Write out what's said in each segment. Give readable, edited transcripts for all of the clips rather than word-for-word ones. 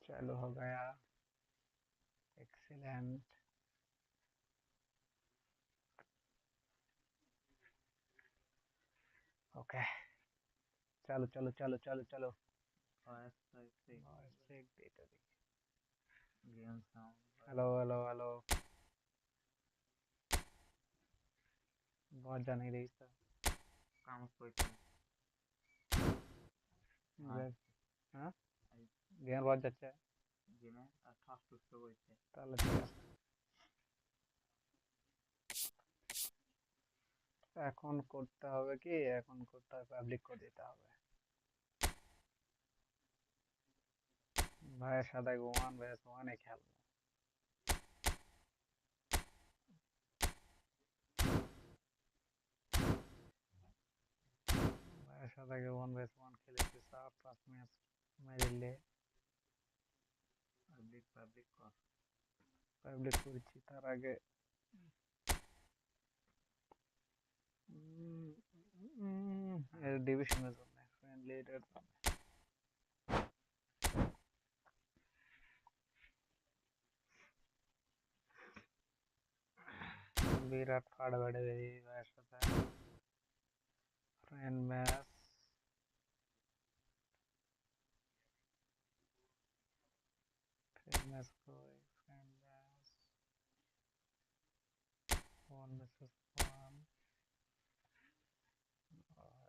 चालू हो गया। एक्सीलेंट। ओके, चलो चलो चलो चलो चलो। Hello hello hello. बहुत जा नहीं रही सर। हाँ, গেম बहुत যাচ্ছে। তাহলে ঠিক আছে। এখন করতে হবে কি, এখন করতে হবে পাবলিক করে দিতে হবে। ভাইয়ের সাথে 1v1 খেলবো। ভাইয়ের সাথে 1v1 খেলেছি, 4-5 ম্যাচ মেরিলে পাবলিক করেছি। তার আগে ডিভিশনের জন্য, ফ্রেন্ডলি এর জন্য। বিরাট ফাড় বেড়ে বেরিয়ে ভাইয়ের সাথে ফ্রেন্ড ম্যাচ। ফ্রেন্ড ম্যাচ কই, ফ্রেন্ড ম্যাচ 1v1।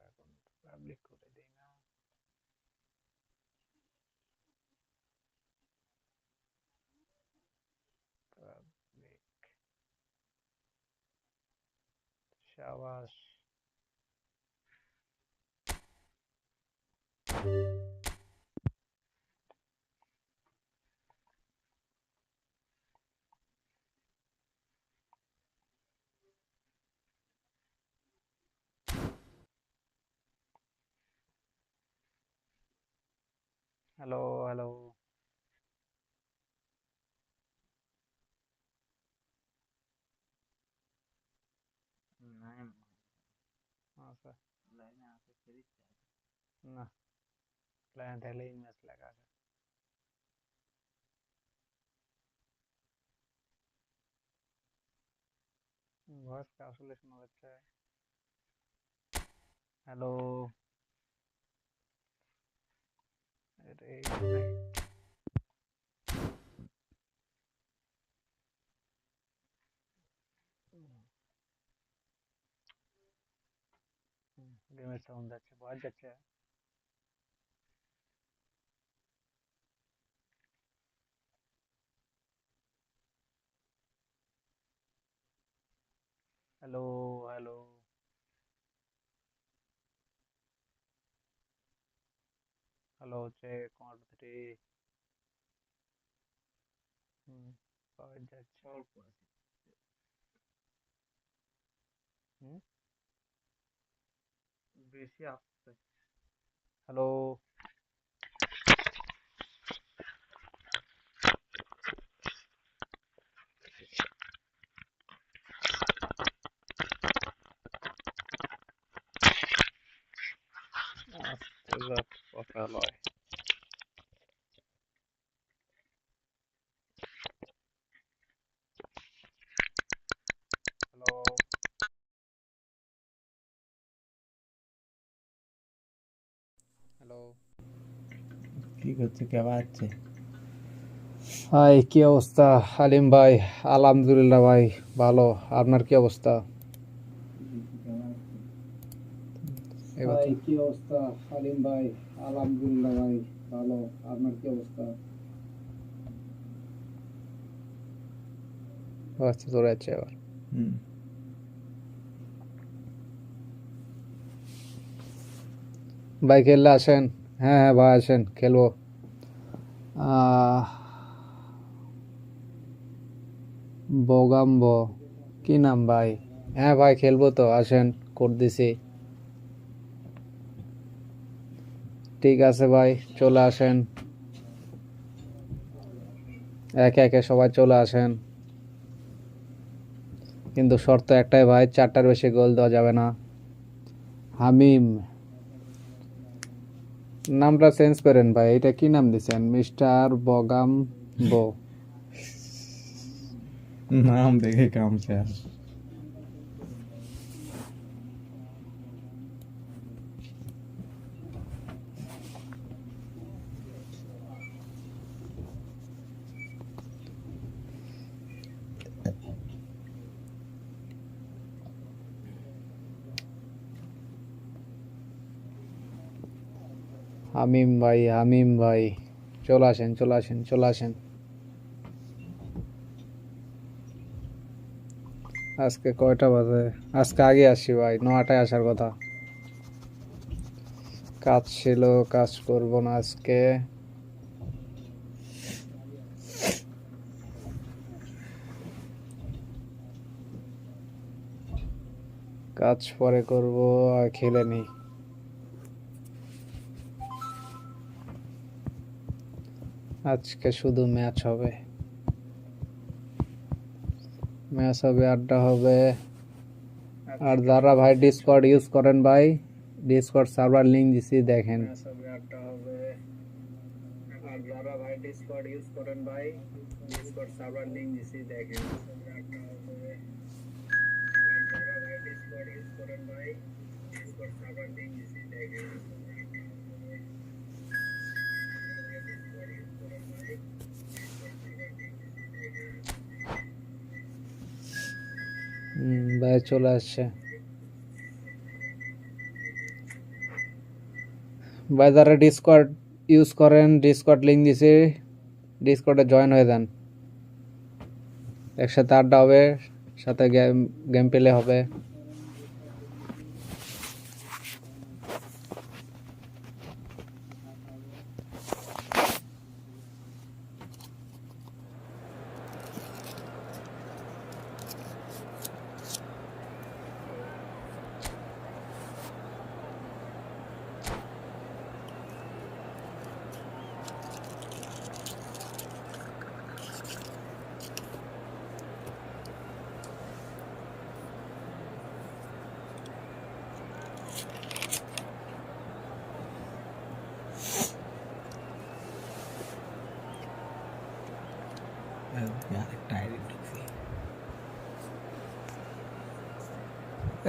এখন পাবলিক করে দিই না। পাবলিক, শাবাশ। Hello hello. हाँ सर। ना, क्लाइंट है ही मैच लगा के। वॉइस का আসলে শোনা যাচ্ছে। हेलो। अरे गेमेর সাউন্ড যাচ্ছে, ভয়েস যাচ্ছে। Hello hello. Hello check 1 2 3। Voice যাচ্ছে। বেশি আসছে। हेलो। আস্তে যাক, কথা লয়। हेलो। हेलो। কি করছে, কেমন আছে? হাই, কি অবস্থা হালিম ভাই? আলহামদুলিল্লাহ ভাই, ভালো। আপনার কি অবস্থা? ভাই কি অবস্থা হালিম ভাই? আলহামদুলিল্লাহ ভাই, ভালো। আপনার কি অবস্থা? আচ্ছা, তোরা আছে আবার। ভাই খেললে আসেন। হ্যাঁ হ্যাঁ ভাই আসেন, খেলবো। বোগাম্ব কি নাম ভাই? হ্যাঁ ভাই খেলবো তো, আসেন, কোড দিছি। ঠিক আছে ভাই, চলে আসেন। একে একে সবাই চলে আসেন, কিন্তু শর্ত একটাই ভাই, 4টার বেশি গোল দেওয়া যাবে না। হামিম নামটা চেঞ্জ করেন ভাই, এটা কি নাম দিছেন? মিস্টার বগাম বো। नाम देखे काम से यार। হামিম ভাই চলে আসেন। আজকে কয়টা বাজে? আজকে আগে আসি ভাই, 9টায় আসার কথা। কাজ ছিল, কাজ করব না আজকে। কাজ পরে করব, আর খেলে নি। আজকে শুধু ম্যাচ হবে, আড্ডা হবে। আর যারা ভাই ডিসকর্ড ইউজ করেন ভাই, ডিসকর্ড সার্ভার লিংক দিছি দেখেন। ভাই চলে আসছে ভাই। যারা ডিসকর্ড ইউজ করেন, ডিসকর্ড লিংক দিছি, ডিসকর্ডে জয়েন হয়ে যান। একসাথে আড্ডা হবে, সাথে গেম প্লে হবে। यार एक टायरी ढुकसी।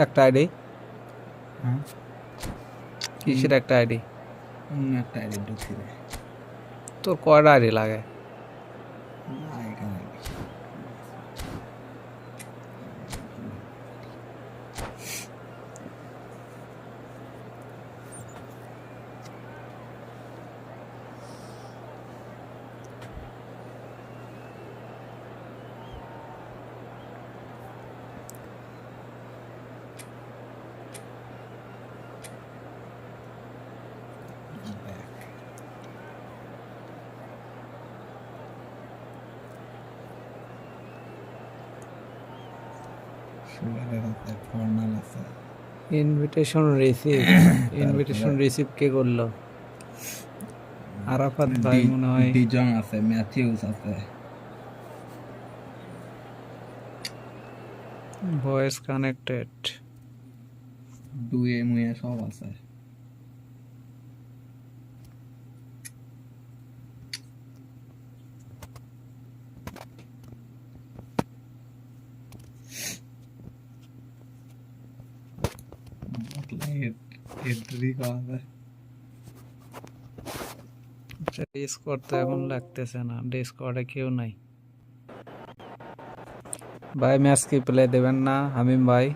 একটা আইডি? हाँ কিসের একটা আইডি? एक टायरी ढुकसी रे। তোর কয়টা আইডি লাগে? ना एक नहीं। ইনভিটেশন রিসিভ কে করলো? আরাফাত ভাই মনে হয়। ডিজং আছে, ম্যাথিউস আছে। Voice connected. দুয়ে মুয়ে সব আছে। ডিসকর্ড তো এখন লাগতেছে না, ডিসকর্ডে কেউ নাই ভাই। ম্যাচ কি প্লে দেবেন না হামিম ভাই?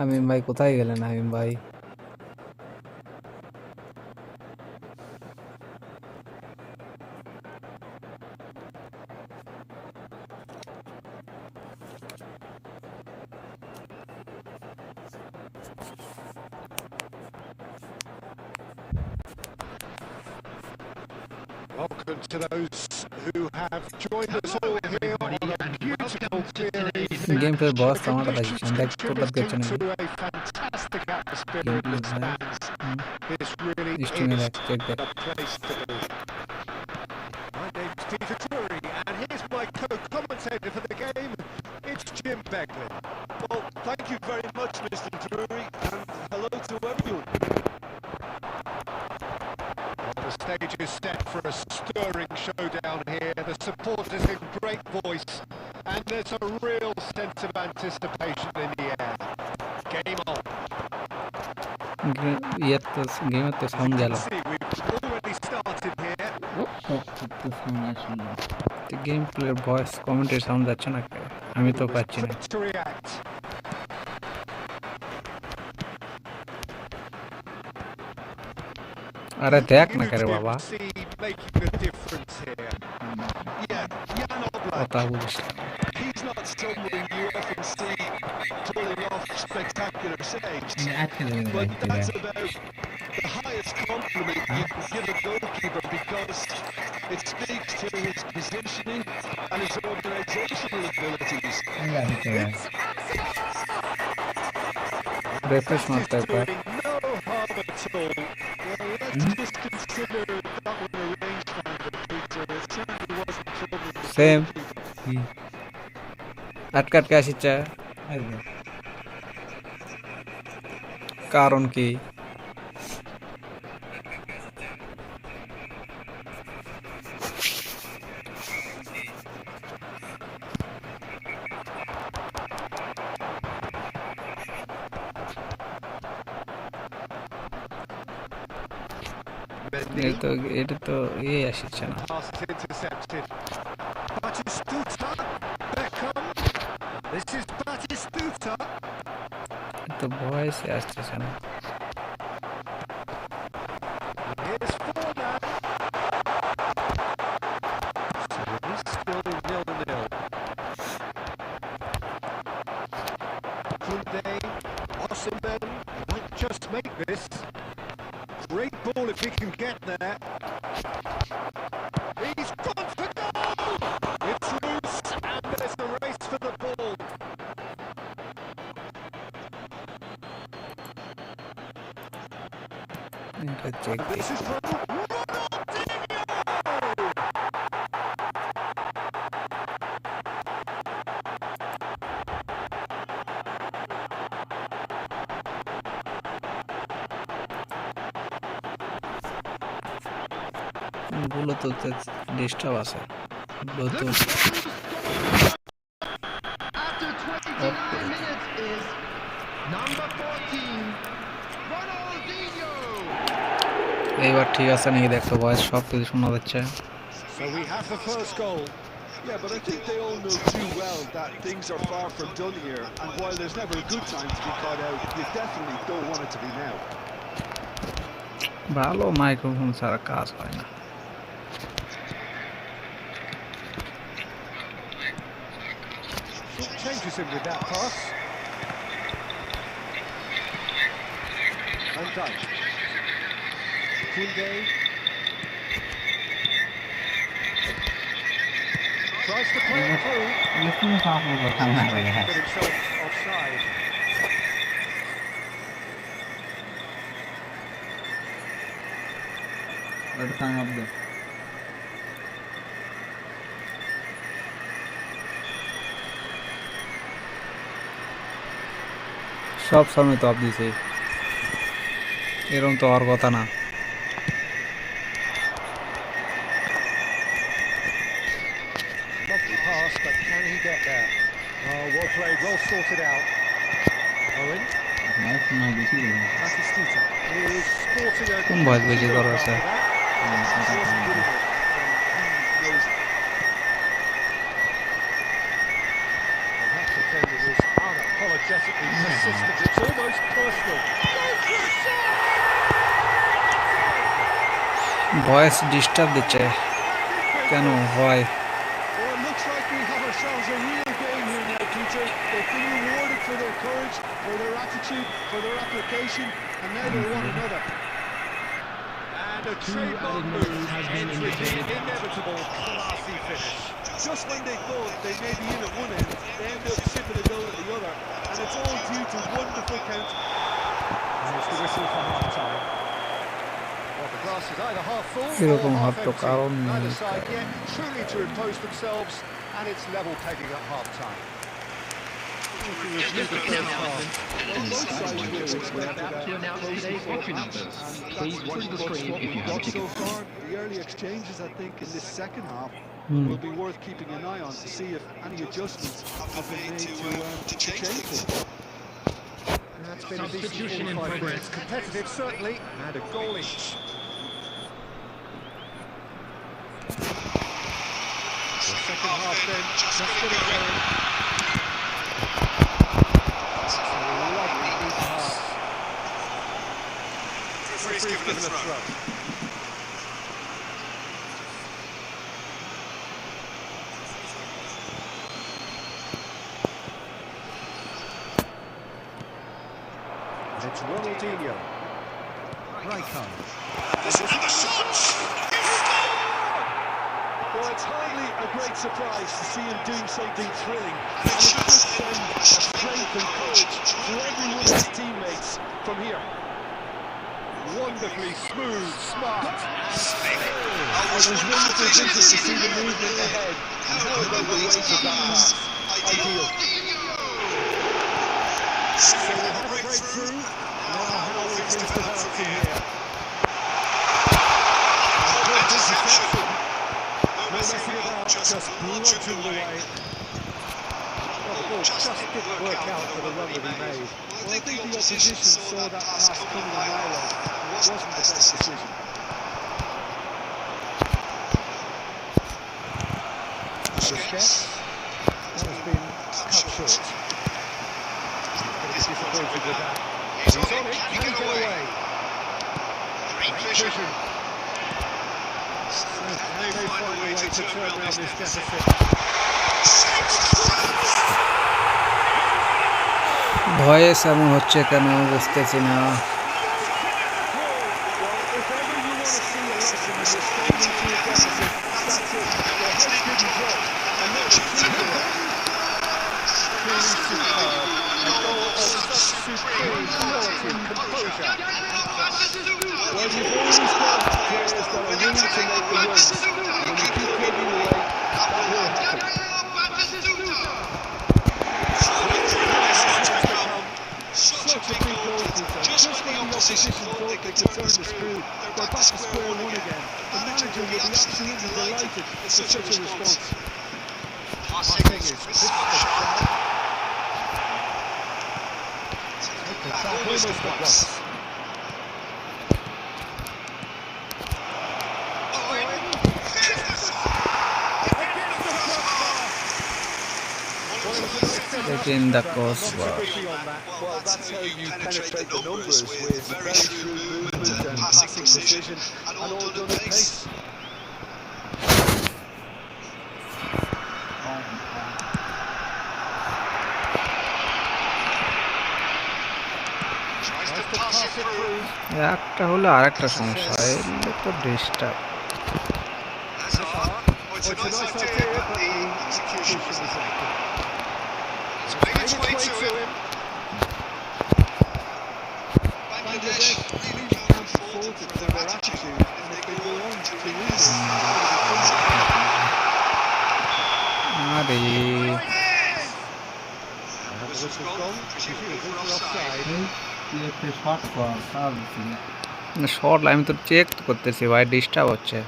হামিম ভাই কোথায় গেলেন? হামিম ভাই Welcome welcome to those who have joined us all here on a beautiful clear evening. Game पे बहुत The समाट था conditions देख टोटल के contributing चने to a fantastic atmosphere game in play the stands. This really stream में is देख check दे the place to be. My name's Peter Drury, and here's my co-commentator for the game. It's Jim Beckley. Well, thank you very much, Mr. Drury, and hello to everyone. Well, the stage is set for a stirring showdown here. The supporters in great voice, and there's a real sense of anticipation in the air. Game on. ये तो game तो As you sound can गेलो see, we've already started here. तो game play voice commentary sound अच्छा ना करे আমি তো He was পাচ্ছি না quick to react. अरे देख ना करे बाबा See making a difference here. Yeah, Jan Oblak. पता बुझ He's not someone you often see pulling off spectacular saves, but that's about the highest compliment you can give a goalkeeper because it speaks to his positioning and his organisational abilities. Refresh That is मारता है एक बार doing no harm at all. Well, let's just consider that one a rangefinder, Peter. It certainly wasn't troubling the same goalkeeper. अटकट के আসছে কারণ কি এটা তো এই আসছে না Pass is intercepted. Batistuta. Beckham. This is Batistuta. তো ভয়েস আসছে না Here's Forlan. So it is still 0-0. Koundé. Osimhen might just make this. Great ball if he can get there. He's gone for goal! It's loose and there's a race for the ball. এটা check This is Ronaldinho! গুলো তো disturb আছে Bluetooth After 29 minutes is number 14, Ronaldinho. এইবার ঠিক আছে নাকি দেখো voice সব কিছু শোনা যাচ্ছে So we have the first goal. Yeah, but I think they all know too well that things are far from done here, and while there's never a good time to be caught out, you definitely don't want it to be now. ভালো microphone ছাড়া কাজ হয় না Changes him with that pass. Van Dijk. Koundé. Tries to play it through. Put himself offside. সব সময় তো of দিছে এরকম তো আর কথা না Lovely pass, but can he get there? Oh, well played, well sorted out. Owen. Batistuta is sporting a কোন voice বেশি করা আছে unapologetically persistent. It's almost personal. Voice disturb দিচ্ছে কেন হয় Well, it looks like we have ourselves a real game here now, Peter. They've been rewarded for their courage, for their attitude, for their application, and now they want another. And a trademark move ends with the inevitable classy finish. Just when they thought they may be in at one end, they end up sipping a goal at the other, and it's all due to wonderful counter. And it's the whistle for half-time. Well, the glass is either half full এরকম or half হওয়ার তো empty. কারণ Neither নেই side yet truly to impose themselves, and it's level pegging at half-time. To announce today's entry numbers. Please watch the screen if you have a ticket. So far, the early exchanges, I think, in this second half will be worth keeping an eye on to see if any adjustments have been made to change it. That's been a decent Substitution in 45 progress. minutes. Competitive, certainly, and a goal each. The second half then, just getting going. Lovely deep pass. Referee's given a throw. It's Ronaldinho. Raikkonen. Well, it's hardly a great surprise to see him doing something thrilling, and it should send a strength and courage to every one of his teammates from here. Wonderfully smooth, smart, and It was wonderful vision to see the movement ahead and how they were weight of that pass. Ideal. so we have a breakthrough. Now how will things develop from here? Good interception. No messing about, just bludgeoned away. Well, the ball just didn't work out for the run that he made. Well, I think the opposition saw that pass coming a mile off. It wasn't the best decision. Busquets. That has been cut short. He's disappointed with that. He's on it, can he get away? Great vision. Can they find a way to turn around this deficit? Voice এমন হচ্ছে কেন বুঝতেছি না। Just when the opposition thought they could turn the screw, they're back to square one again. The manager will be absolutely delighted with such a response. Passing is crystal sharp. Almost at once. in the crossbar. Well, that's how you penetrate the numbers with very shrewd movement and passing precision and all done at pace. একটা হলো আর একটা সমস্যা এগুলো তো disturb It's a nice idea, but the execution was lacking. It's made its way to him. Bangladesh really can't fault it for their attitude, and if they go on to win this, আরে short আমি তো check করতেছি ভাই disturb হচ্ছে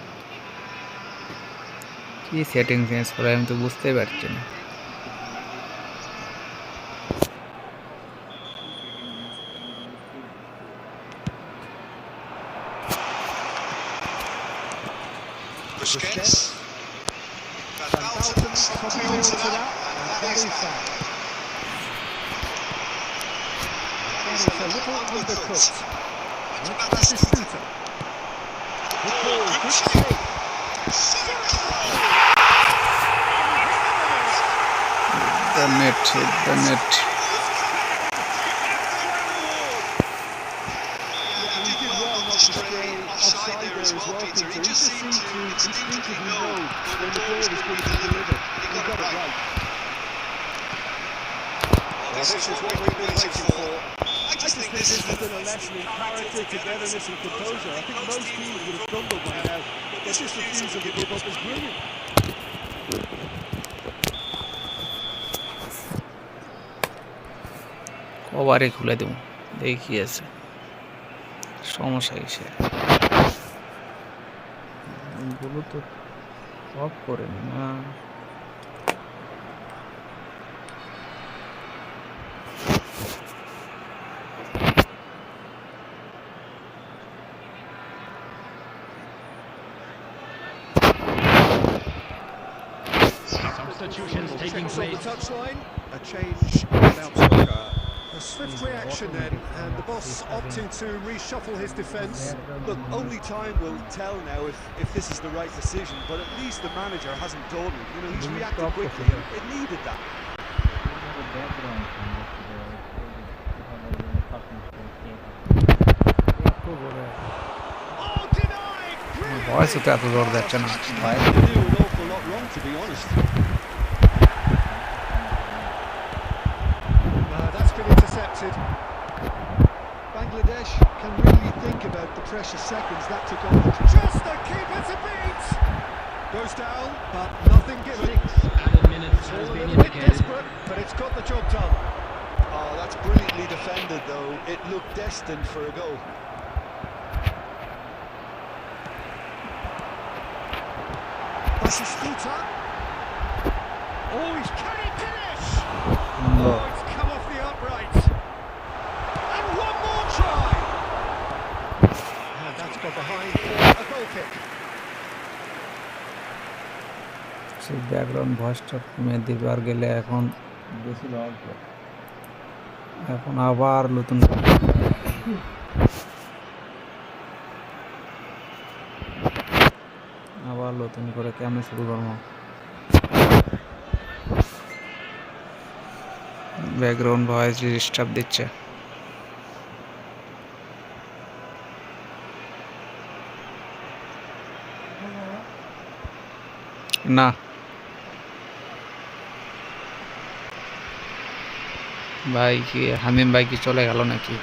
কি setting change করে আমি তো বুঝতেই পারছি না Busquets. Van Houten contributed to that, and that is that. It's a little undercooked. That's his shooter. Good ball, good save. The net, hit the net. he did well not to stray offside there as and the ball is going to be delivered. He got it right. Well, this is what we've been waiting for. I just think this has been a lesson in character, togetherness and composure. I think most teams would have crumbled by now, but this refusal to give up is brilliant. কভারে খুলে দেব দেখি আছে সমস্যা কিসে এগুলো তো of করে না Substitutions taking Checks on the place. touchline. A change without soccer. A swift reaction then, and the boss opting to reshuffle his defence. Look, only time will tell now if this is the right decision, but at least the manager hasn't dawdled. You know, he's reacted quickly. It needed that. Oh, denied! Voice তো এত জোর যাচ্ছে না ভাই They do an awful lot wrong, to be honest. That's been intercepted. Bangladesh can really think about the precious seconds that took off the Just the keeper to beat! Goes down, but nothing given. 6 added minutes has All a been little bit indicated. desperate, but it's got the job done. Oh, that's brilliantly defended, though. It looked destined for a goal. Passes Scooter. Oh, can he finish? Oh, it's come off the upright. And one more try. And that's gone behind for a goal kick. সেই background ভয়েসটা কমে দিবার গেলে এখন বেশি অল্প এখন আবার নতুন আবার নতুন করে কেমন শুরু করবো ব্যাকগ্রাউন্ড ভয়েস ডিস্টার্ব দিচ্ছে না ভাই কি হামিম ভাই কি চলে গেল নাকি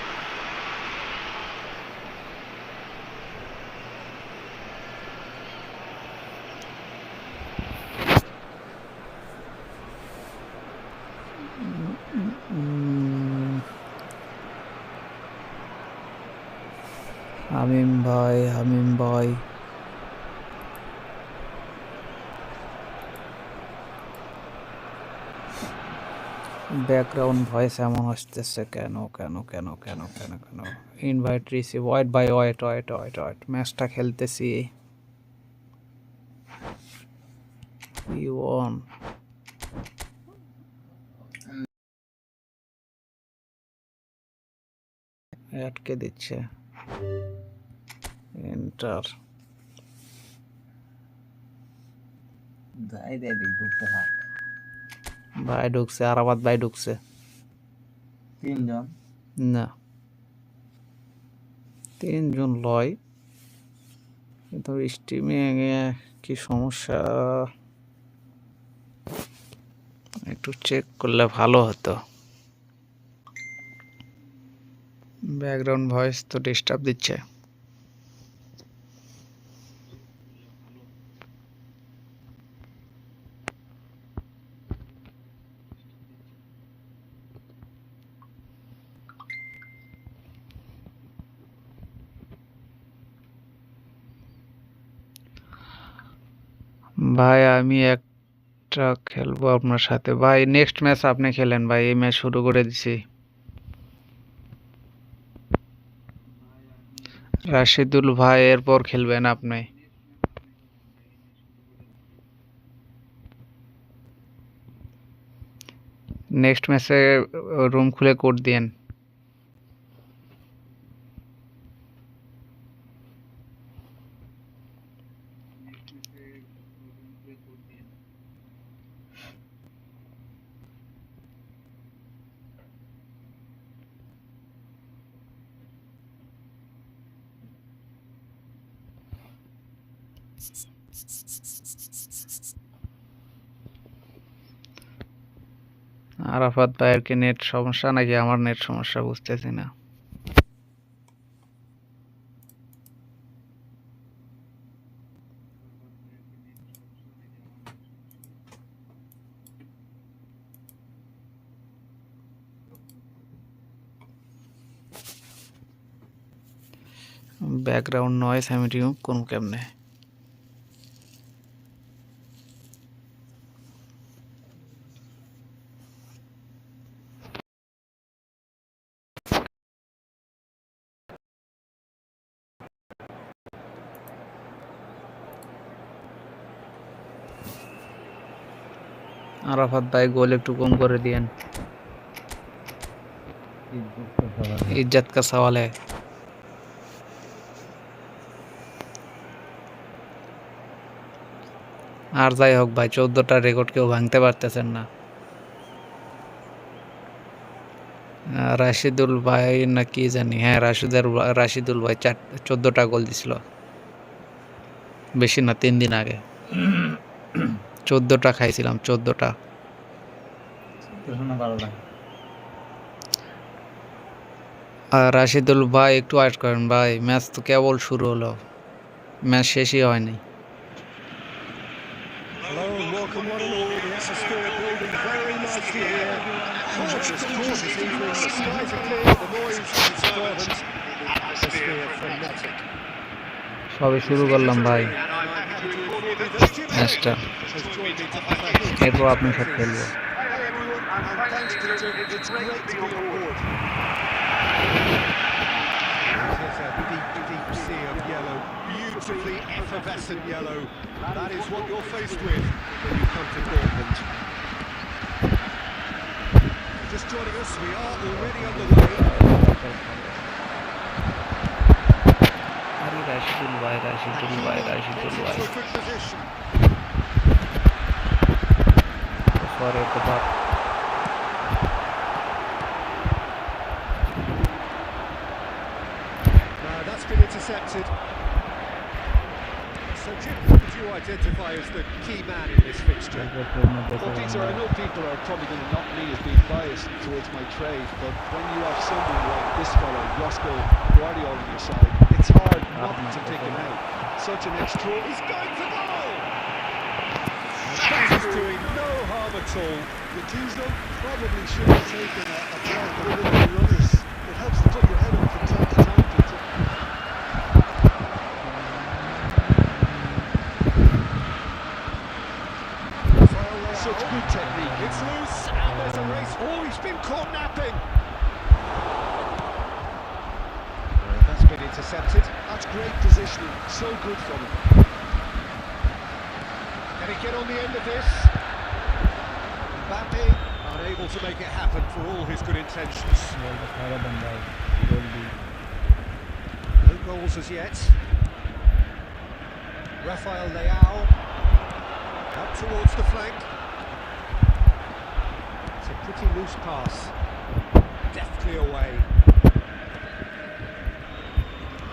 হামিম ভাই ব্যাকগ্রাউন্ড ভয়েস এমন আসতেছে কেন ইনভাইট রিসিভ ওয়েট ম্যাচটা খেলতেছি ইউন আটকে দিচ্ছে এন্টার ভাই ঢুকছে আরাবাদ ভাই ঢুকছে তিনজন না 3 জন লয় কিন্তু স্টিমে কি সমস্যা একটু চেক করলে ভালো হতো ব্যাকগ্রাউন্ড ভয়েস তো ডিস্টার্ব দিচ্ছে ভাই আমি একটা খেলবো আপনার সাথে ভাই নেক্সট ম্যাচ আপনি খেলেন ভাই এই ম্যাচ শুরু করে দিছি রাশিদুল ভাই এরপর খেলবেন আপনি নেক্সট ম্যাচে রুম খুলে কোড দেন আরাফাত ভাইয়ের কি নেট সমস্যা নাকি আমার নেট সমস্যা বুঝতেছি না। ব্যাকগ্রাউন্ড নয়েজ আমি রিমুভ করব কেমনে? আরাফাত ভাই গোল একটু কম করে দিয়েন, इज्जत का सवाल है। আর যাই হোক ভাই 14টা রেকর্ড কেউ ভাঙতে পারতেছেন না। রাশিদুল ভাই না কি জানি, হ্যাঁ রাশিদুল ভাই 14টা গোল দিছিল, বেশি না 3 দিন আগে 14টা খাইছিলাম 14টা। রাশিদুল ভাই একটু ওয়েট করেন ভাই, ম্যাচ তো কেবল শুরু হলো, ম্যাচ শেষই হয়নি। Hello and welcome one and all. The atmosphere building very nicely here. Gorgeous, gorgeous evening. The skies are clear. The noise is disturbance. Atmosphere frenetic. সবে শুরু করলাম ভাই ম্যাচটা, এরপর আপনার সাথে খেলবো। Thanks to Jim, it's great to be on board. There's a deep, deep sea of yellow, beautifully effervescent yellow. That is what you're faced with when you come to Dortmund. Just joining us, we are already underway. Rashidul ভাই Into a good position. সরে তো বাপ। That's been intercepted. So Jim, who would you identify as the key man in this fixture? Well, Peter, I know people are probably going to knock me as being biased towards my trade, but when you have someone like this fellow, Josko Guardiola, on your side, it's hard not to pick him out. Such an extraordinary... He's going for goal! That is doing no harm at all. Gattuso probably should have taken a block a little bit runners. It helps to put your head up from time to time, Peter. Such good technique. It's loose, and there's a race. Oh, he's been caught napping. That's been intercepted. That's great positioning. So good from him. Can he get on the end of this? Mbappe unable to make it happen for all his good intentions. No goals as yet. Rafael Leao up towards the flank. It's a pretty loose pass. Deftly away.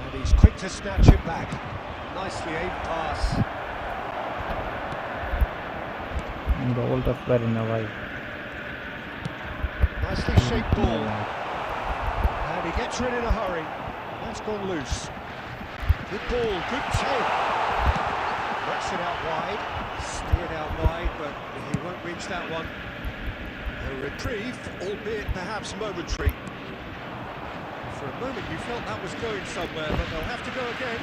And he's quick to snatch it back. Nicely aimed pass. Nicely shaped ball. And he gets rid in a hurry. That's gone loose. Good ball, good take. Works it out wide. Steered out wide, but he won't reach that one. A reprieve, albeit perhaps momentary. For a moment you felt that was going somewhere, but they'll have to go again.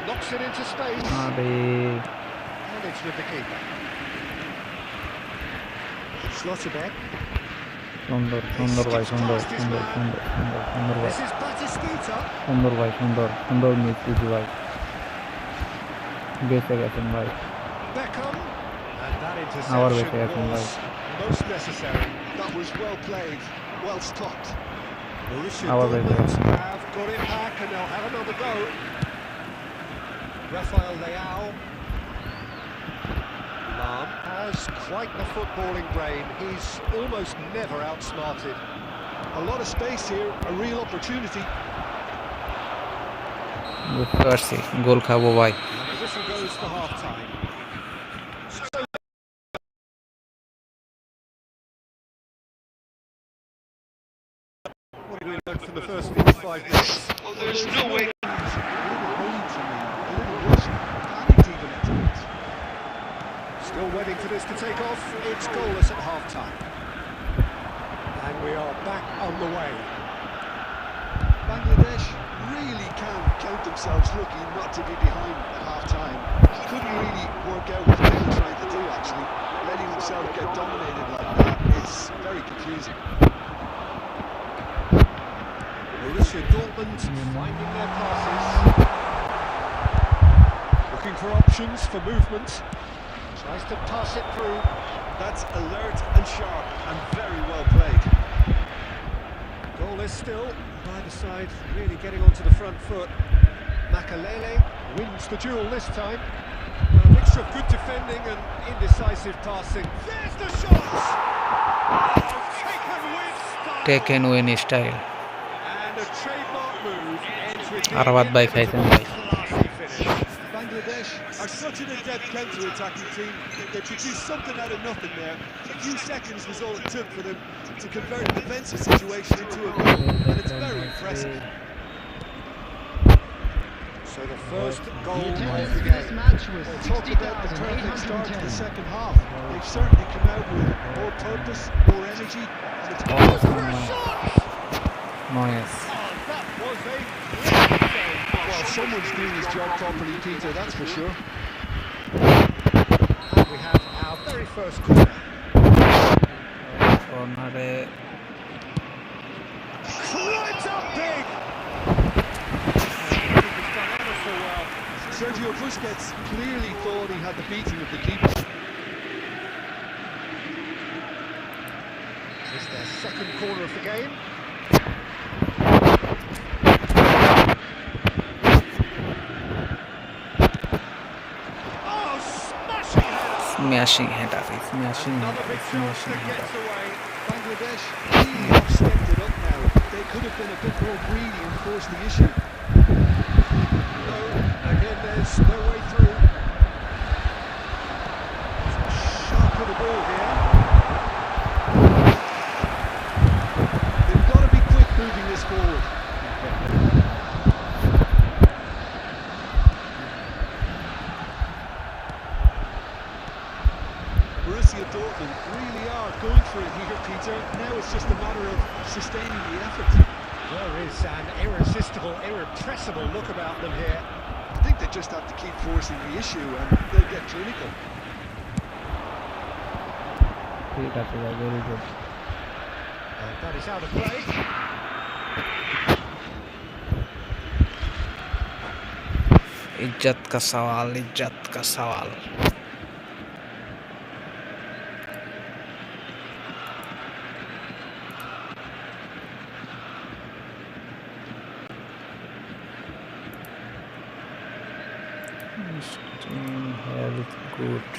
Knocks it into space. And it's with the keeper. Schlotterbeck. সুন্দর সুন্দর ভাই, সুন্দর সুন্দর সুন্দর সুন্দর সুন্দর ভাই, This is Batistuta. সুন্দর ভাই, সুন্দর সুন্দর মিস দিদি ভাই, বেঁচে গেছেন ভাই, Beckham. And that আবার বেঁচে interception গেছেন ভাই, was most necessary. That was well played, well stopped. Borussia Our way, Dortmund yeah. have got it back and they'll have another go. Rafael Leao. Lam has quite the footballing brain. He's almost never outsmarted. A lot of space here, a real opportunity. বুঝতে পারছি গোল খাবো ভাই। And the whistle goes for half-time. 45 minutes. Well, there's no way. A little hurried to me, a little rushed, panicked even at times. Still waiting for this to take off. It's goalless at half-time. And we are back on the way. Bangladesh really can count themselves lucky not to be behind at half-time. Couldn't really work out what they were trying to do, actually. Letting themselves get dominated like that is very confusing. Borussia Dortmund finding their passes. Looking for options for movement. Tries to pass it through. That's alert and sharp and very well played. Goalless still. Either side really getting onto the front foot. Makalele wins the duel this time. A mixture of good defending and indecisive passing. There's the shot! Oh, taken win style. And a trademark move ends with the Arwad bhai khaichen bhai. classy finish. Bangladesh are such an adept counter-attacking team. They produced something out of nothing there. A few seconds was all it took for them to convert a defensive situation into a goal, and it's very impressive. So the first goal The of attendance the for this game. match was Well, talk about the perfect start to the second half. They've certainly come out with more purpose, more energy, and it's Oh, For a shot! nice. Oh, that was a brilliant save. well, someone's doing his job properly, Peter, that's for sure. And we have our very first corner. Corner Right up big! He's done ever so well. Sergio Busquets clearly thought he had the beating of the keeper. It's their second corner of the game. Oh, smashing header! Another big chance that gets away. Bangladesh really have stepped it up now. They could have been a bit more greedy and forced the issue. No, again, there's no way through. Sharp of the ball here. They've got to be quick moving this forward. Borussia Dortmund really are going for it here, Peter. Now it's just a matter of sustaining the effort. There is an irresistible, irrepressible look about them here. I think they just have to keep forcing the issue and they'll get clinical. ঠিক আছে ভাই, very good. And that is out of play. इज्जत का सवाल, इज्जत का सवाल. Health good,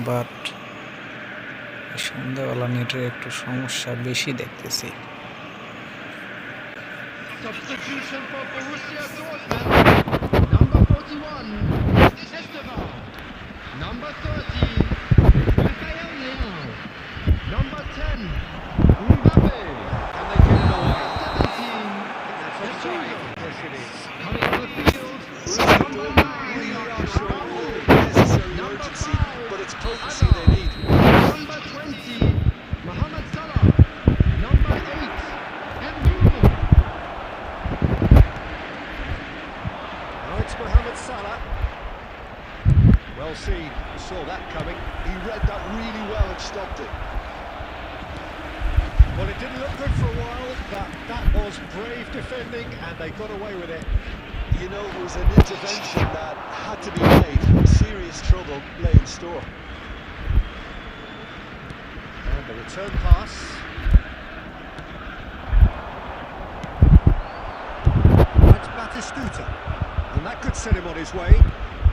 but সন্ধ্যাবেলা নেটের একটু সমস্যা বেশি দেখতেছি. Substitution for Borussia Dortmund. Number 41, Esteban. Number 30, Rafael Leão. Number 10, Mbappe. And they get it away. 17, That's offside. Yes, it is. coming on the field. Borussia Number Dortmund 9, really are showing all the necessary urgency, but it's potency they need. Number 20, Mohamed Salah. Number 8, Mbappe. Now it's Mohamed Salah. Well seen. You saw that coming. He read that really well and stopped it. Well, it didn't look good for a while, but that was brave defending, and they got away with it. You know, it was an intervention that had to be made. Serious trouble lay in store. And the return pass. That's Batistuta. And that could set him on his way.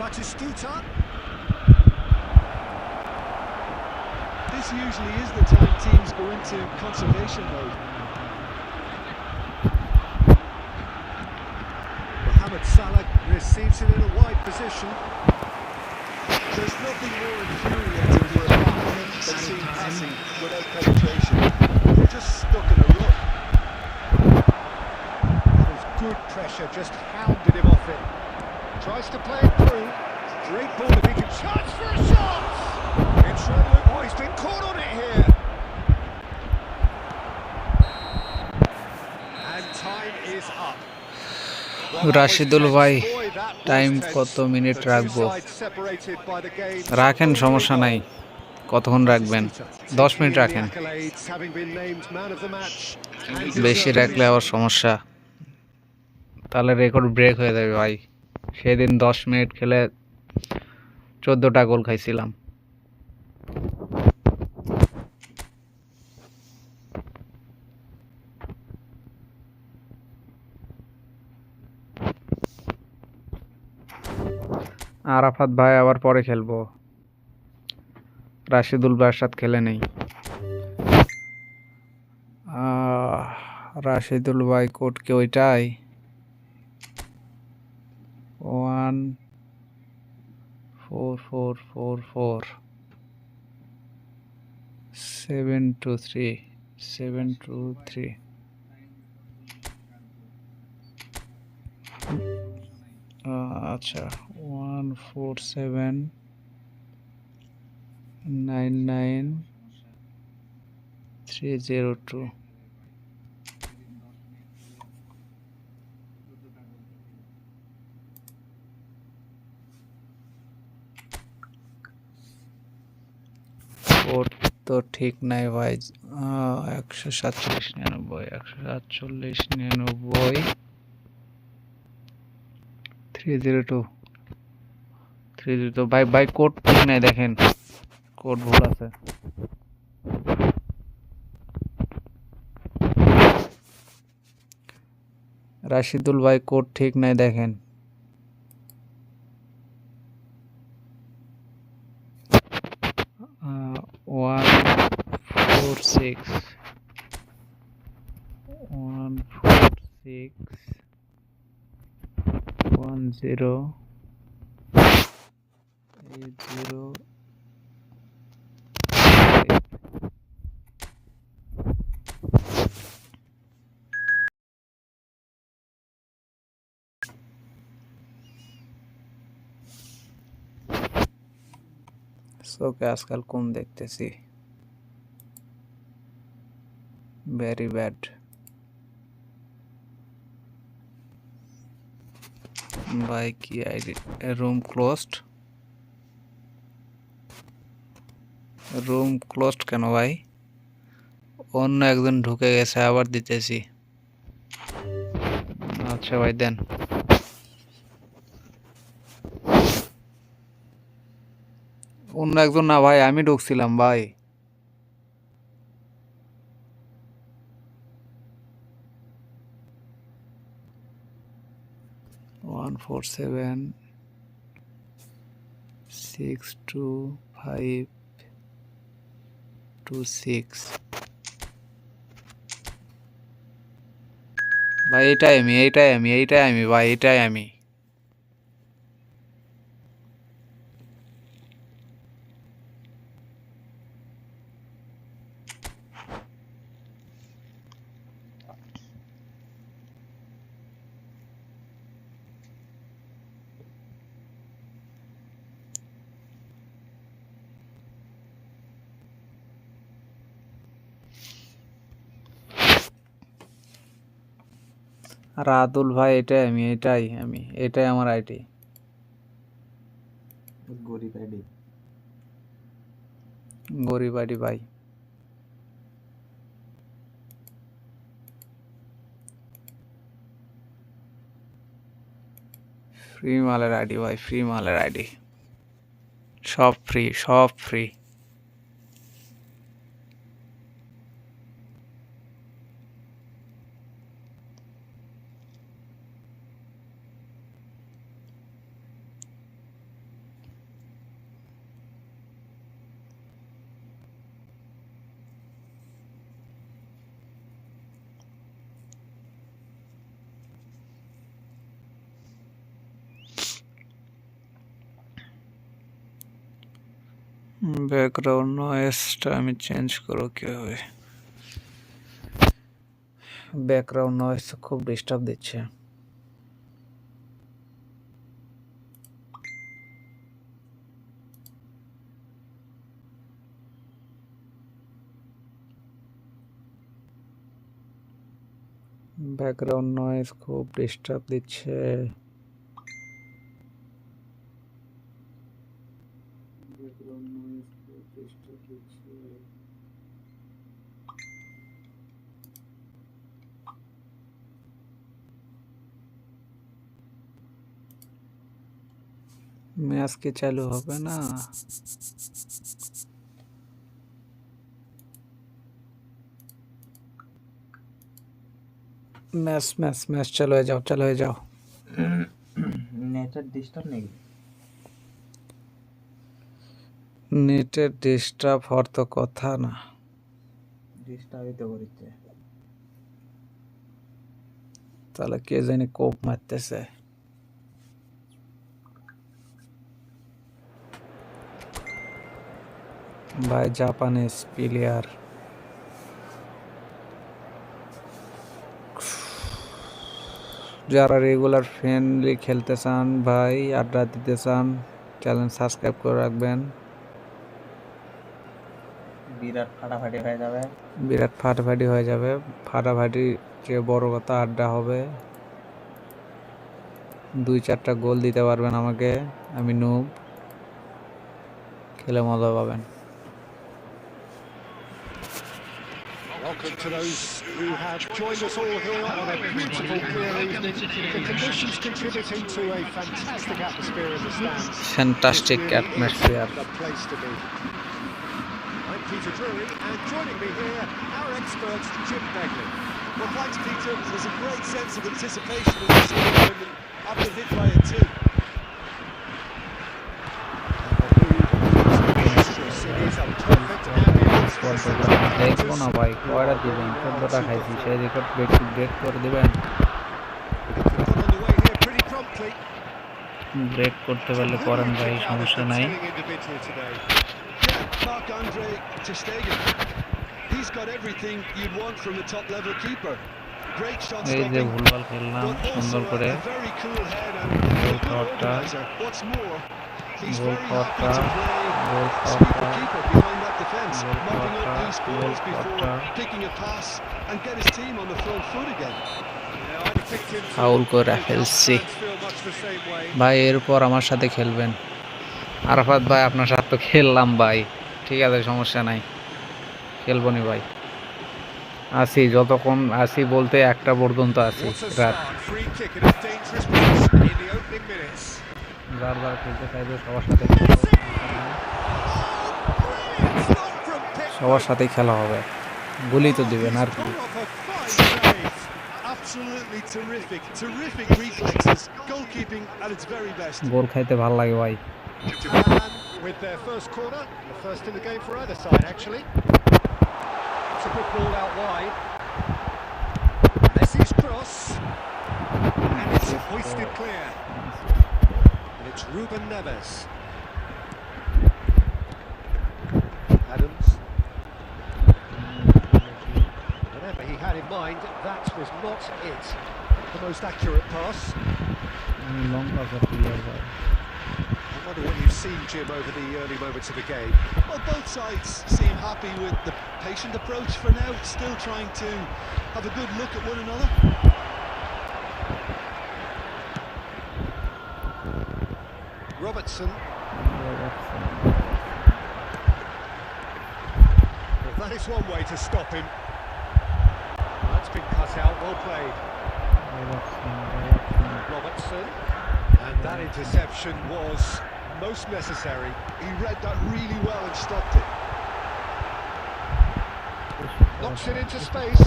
Batistuta. This usually is the time teams go into conservation mode. Mohamed Salah receives it in a wide position. There's nothing more infuriating for a fan than seeing passing without penetration. They're just stuck in a rut. That is good pressure, just hounded him off it. Tries to play it through. Great ball if he can. Chance for a shot! It's oh, he's been caught on it here. And time is up. Rashidul ভাই time কত minute রাখবো? রাখেন, সমস্যা নাই। কতক্ষণ রাখবেন? 10 minute রাখেন, বেশি রাখলে আবার সমস্যা, তাহলে রেকর্ড ব্রেক হয়ে যাবে ভাই। সেদিন 10 মিনিট খেলে 14টা গোল খাইছিলাম। আরাফাত ভাই আবার পরে খেলবো, রাশিদুল ভাইয়ের সাথে খেলে নেই। রাশিদুল ভাই কোড কি ওইটাই? 14444 723 আচ্ছা 14799 302। কোড তো ঠিক নাই ভাই। 14799 302 ভাই ভাই কোড ঠিক নাই, দেখেন কোড ভুল আছে। রাশিদুল ভাই কোড ঠিক নাই, দেখেন। 146 10 80 ওকে আজকাল কম দেখতেছি, ভেরি ব্যাড ভাই। কি আইডি? রুম ক্লোজড কেন ভাই? অন্য একজন ঢুকে গেছে, আবার দিতেছি। আচ্ছা ভাই দেন। অন্য একজন না ভাই, আমি ঢুকছিলাম ভাই। ওয়ান 147625226 ভাই। এইটাই আমি ভাই, এইটাই আমি। রাতুল ভাই এটাই আমি, এটাই আমার আইডি। গরিব আইডি ভাই। ফ্রি মালের আইডি ভাই, ফ্রি মালের আইডি, সব ফ্রি। ব্যাকগ্রাউন্ড নয়েজটা আমি চেঞ্জ করব কিভাবে? ব্যাকগ্রাউন্ড নয়েজ খুব ডিস্টার্ব দিচ্ছে। ব্যাকগ্রাউন্ড নয়েজ খুব ডিস্টার্ব দিচ্ছে। ম্যাচ কি চালু হবে না? ম্যাচ ম্যাচ ম্যাচ চালু হয়ে যাও, চালু হয়ে যাও। নেটের ডিস্টার্ব নেই? নেটের ডিস্টার্ব হওয়ার তো কথা না। ডিস্টার্বই তো করিচ্ছে। তাহলে কে জানি কোপ মারতেছে। ভাই জাপানিজ প্লেয়ার। যারা রেগুলার ফ্রেন্ডলি খেলতে চান ভাই, আড্ডা দিতে চান, চ্যানেল সাবস্ক্রাইব করে রাখবেন। বিরাট ফাটাফাটি হয়ে যাবে। বিরাট ফাটাফাটি হয়ে যাবে। ফাটাফাটি যে বড় কথা, আড্ডা হবে। 2-4টা গোল দিতে পারবেন আমাকে, আমি নুব, খেলে মজা পাবেন। Welcome to those who have joined us all here on a beautiful clear evening. The conditions contributing to a fantastic atmosphere in the stands. Fantastic It's really atmosphere. the place to be. I'm Peter Drury, and joining me here, our expert Jim Begley. Well, thanks, Peter. There's a great sense of anticipation in this stadium, and I've been hit by it too. দেখবো না ভাই, কয়টা দিবেন? 14টা খাইছি, সেই record break করে দিবেন। Break করতে পারলে করেন ভাই, সমস্যা নাই। Marc-Andre ter Stegen. He's got everything you'd want from a top-level keeper. Great shot এই যে stopping, ভুলভাল খেললাম but সুন্দর also করে। a very cool head and goal a good খাওয়াটা, organizer. What's more, he's গোল very খাওয়াটা, happy to play goal sweeper খাওয়াটা, keeper behind that defence, goal mopping up খাওয়াটা, loose গোল balls before খাওয়াটা। picking a pass and get his team on the front foot again. Foul করে ফেলছি ভাই, এরপর আমার সাথে খেলবেন। আরাফাত ভাই, আপনার সাথে তো খেললাম ভাই, ঠিক আছে, সমস্যা নাই, খেলবো নি ভাই। আসি, যতক্ষণ আসি বলতে 1টা পর্যন্ত আসি রাত। যার যার খেলতে চাইবে সবার সাথে সবার সাথেই খেলা হবে। গুলি তো দিবেন আর কি। Absolutely terrific reflexes, goalkeeping at its very best. গোল খাইতে ভালো লাগে ভাই। With their first corner, the first in the game for either side actually. It's a good ball out wide. Messi's cross, and it's hoisted clear. And it's Ruben Neves. Adams. Whatever he had in mind, that was not it. The most accurate pass. Long pass player ভাই। I wonder what you've seen, Jim, over the early moments of the game. Well, both sides seem happy with the patient approach for now, still trying to have a good look at one another. Robertson. Well, that is one way to stop him. That's been cut out, well played. Robertson. And that interception was most necessary. He read that really well and stopped it. Knocks it into space.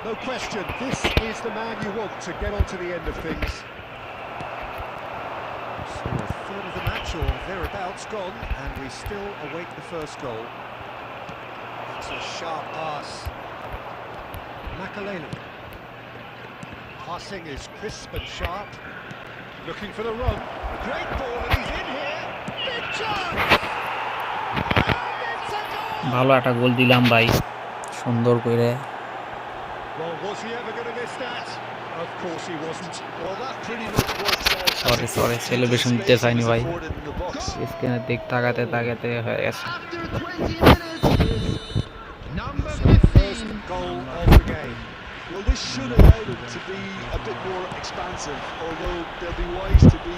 No question, this is the man you want to get onto the end of things. So a third of the match or thereabouts gone, and we still await the first goal. It's a sharp pass. Makalele. Passing is crisp and sharp. Looking for the run. A great ball, and he's in here. Big chance! And it's a goal! ভালো একটা গোল দিলাম ভাই, সুন্দর করে। Well, was he ever going to miss that? Of course he wasn't. Well, that pretty much works out. Sorry celebration দিতে চাইনি ভাই, স্ক্রিনের দিক তাকাতে তাকাতে হয়ে গেছে। After 20 minutes, number 15. this should allow them to be a bit more expansive, although they'll be wise to be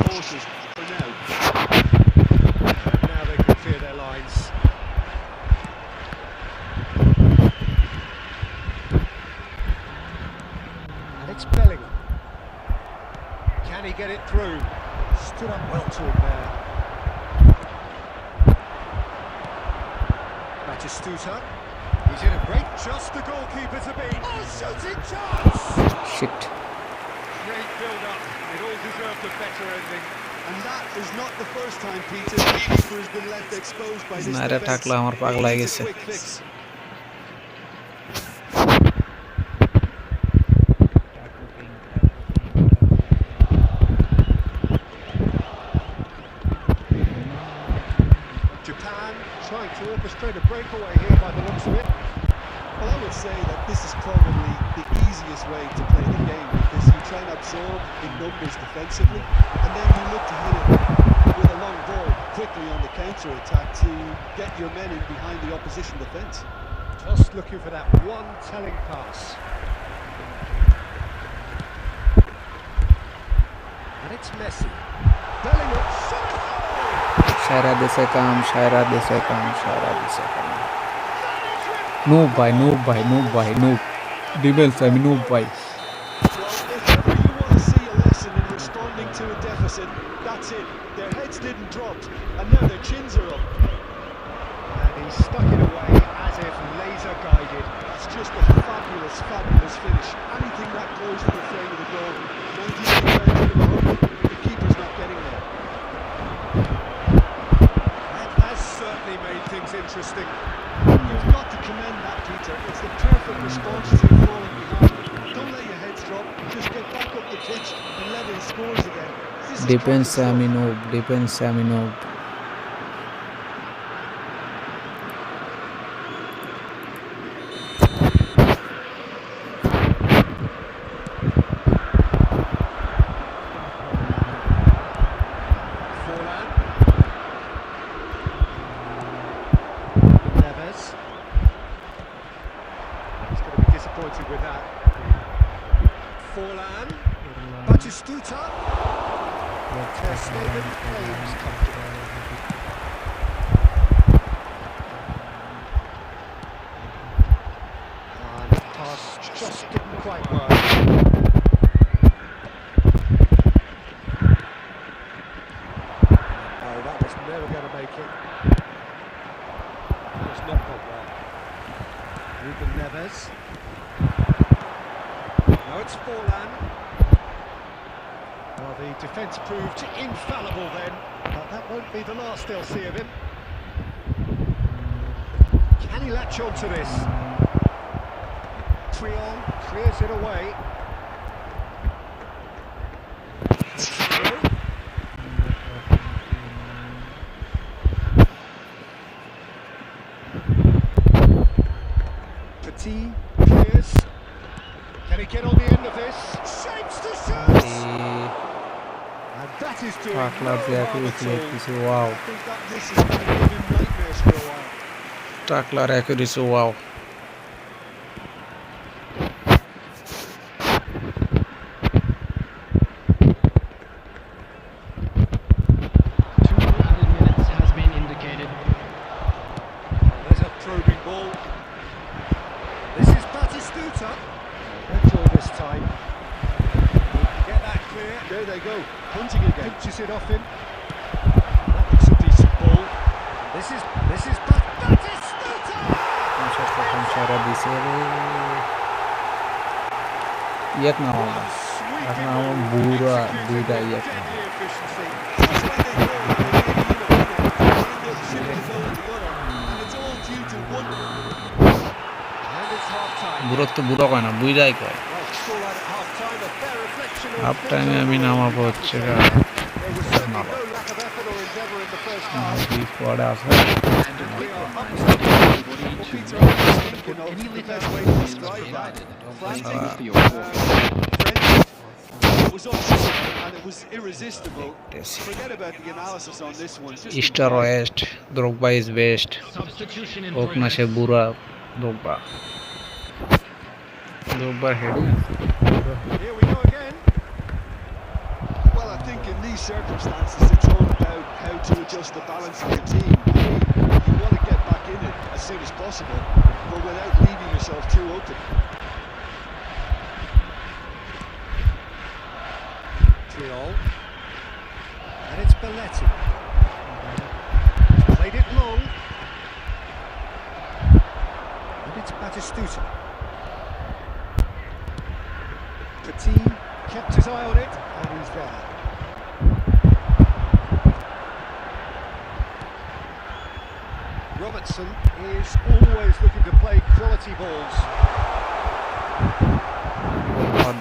cautious for now. Now they can clear their lines. Alex Bellingham. Can he get it through? Stood up well to him there. Batistuta. He's in a great, just the goalkeeper to beat. Oh, shooting chance! Shit. Great build-up. It all deserved a better ending. And that is not the first time, Peter, the keeper has been left exposed by this নারে defence. থাকলে আমার পাগলা হয়ে গেছে। Quick fix. Japan trying to orchestrate a breakaway here by the looks of it. Well, I would say that this is probably the easiest way to play the game, because you try and absorb in numbers defensively, and then you look to hit it with a long ball quickly on the counter-attack to get your men in behind the opposition defence. Just looking for that one telling pass. And it's Messi. Bellingham, shot it! Saira দেশে কাম, সায়রা দেশে কাম, সায়রা দেশে কাম। Noob ভাই, noob ভাই, noob ভাই, noob. Defence আমি noob ভাই। Well, if ever you want to see a lesson in responding to a deficit, that's it. Their heads didn't drop, and now their chins are up. And he stuck it away as if laser guided. That's just a fabulous, fabulous finish. Anything that close to the frame of the goal, 98 yards out of 100, the keeper's not getting there. That has certainly made things interesting. You've got to commend that, Peter. It's the perfect response to falling behind. Don't let your heads drop. Just get back up the pitch and level the scores again. This is defence class আমি stuff. Noob, defence আমি noob. Forlan. Neves. He's going to be disappointed with that. Forlan. Batistuta. Ter Stegen aims comfortably. And the pass just didn't quite work. No, that was never going to make it. It was not gone well. Ruben Neves. Now it's Forlan. Well, the defence proved infallible then, but that won't be the last they'll see of him. Can he latch on to this? Trion clears it away. Petit clears. Can he get on the end of this? Shapes to shoot! And that is doing টাকলা no দিয়ে harm at accuracy all. কিছু wow. I think that this is going to give him nightmares for a while. টাকলার accuracy wow. Two added minutes has been indicated. There's a probing ball. This is Batistuta. Enjoy this time. Get that clear. There they go, punting again. Pinches it off him. That looks a decent ball. This is Batistuta. Saira দিছে রে। ইয়েক না হলো। এখন আমার বুড়া দুইটা ইয়েক না। Deadly efficiency. Just when they thought they were maybe in a minute, they end up shipping the goal in the other, and it's all due to one. And it's half time. বুড়ো তো বুড়ো কয় না, বুইড়াই কয়। Well, scoreline at half time, a fair reflection of half টাইমে আমি নামাবো হচ্ছে গা। there was certainly no lack of effort or endeavour in the first half. দুই পরে আছে। And we are up to everybody to Peter, make I think, you know, any the little best way to describe that. Frantic, for your forward. frenzied. It was unbelievable and it was irresistible. দেখতেছি। Forget about the analysis on this one. Just star west, Drogba is best. Substitution in হোক না সে বুড়া Drogba. একবার heading Here we go again. Well, I think in these circumstances, it's all about how to adjust the balance of the team. You want to get back in it as soon as possible, but without leaving yourself too open. Triol. And it's Belletti. Played it long. And it's Batistuta. Petit kept his eye on it, and he's there. Robertson is always looking to play quality balls.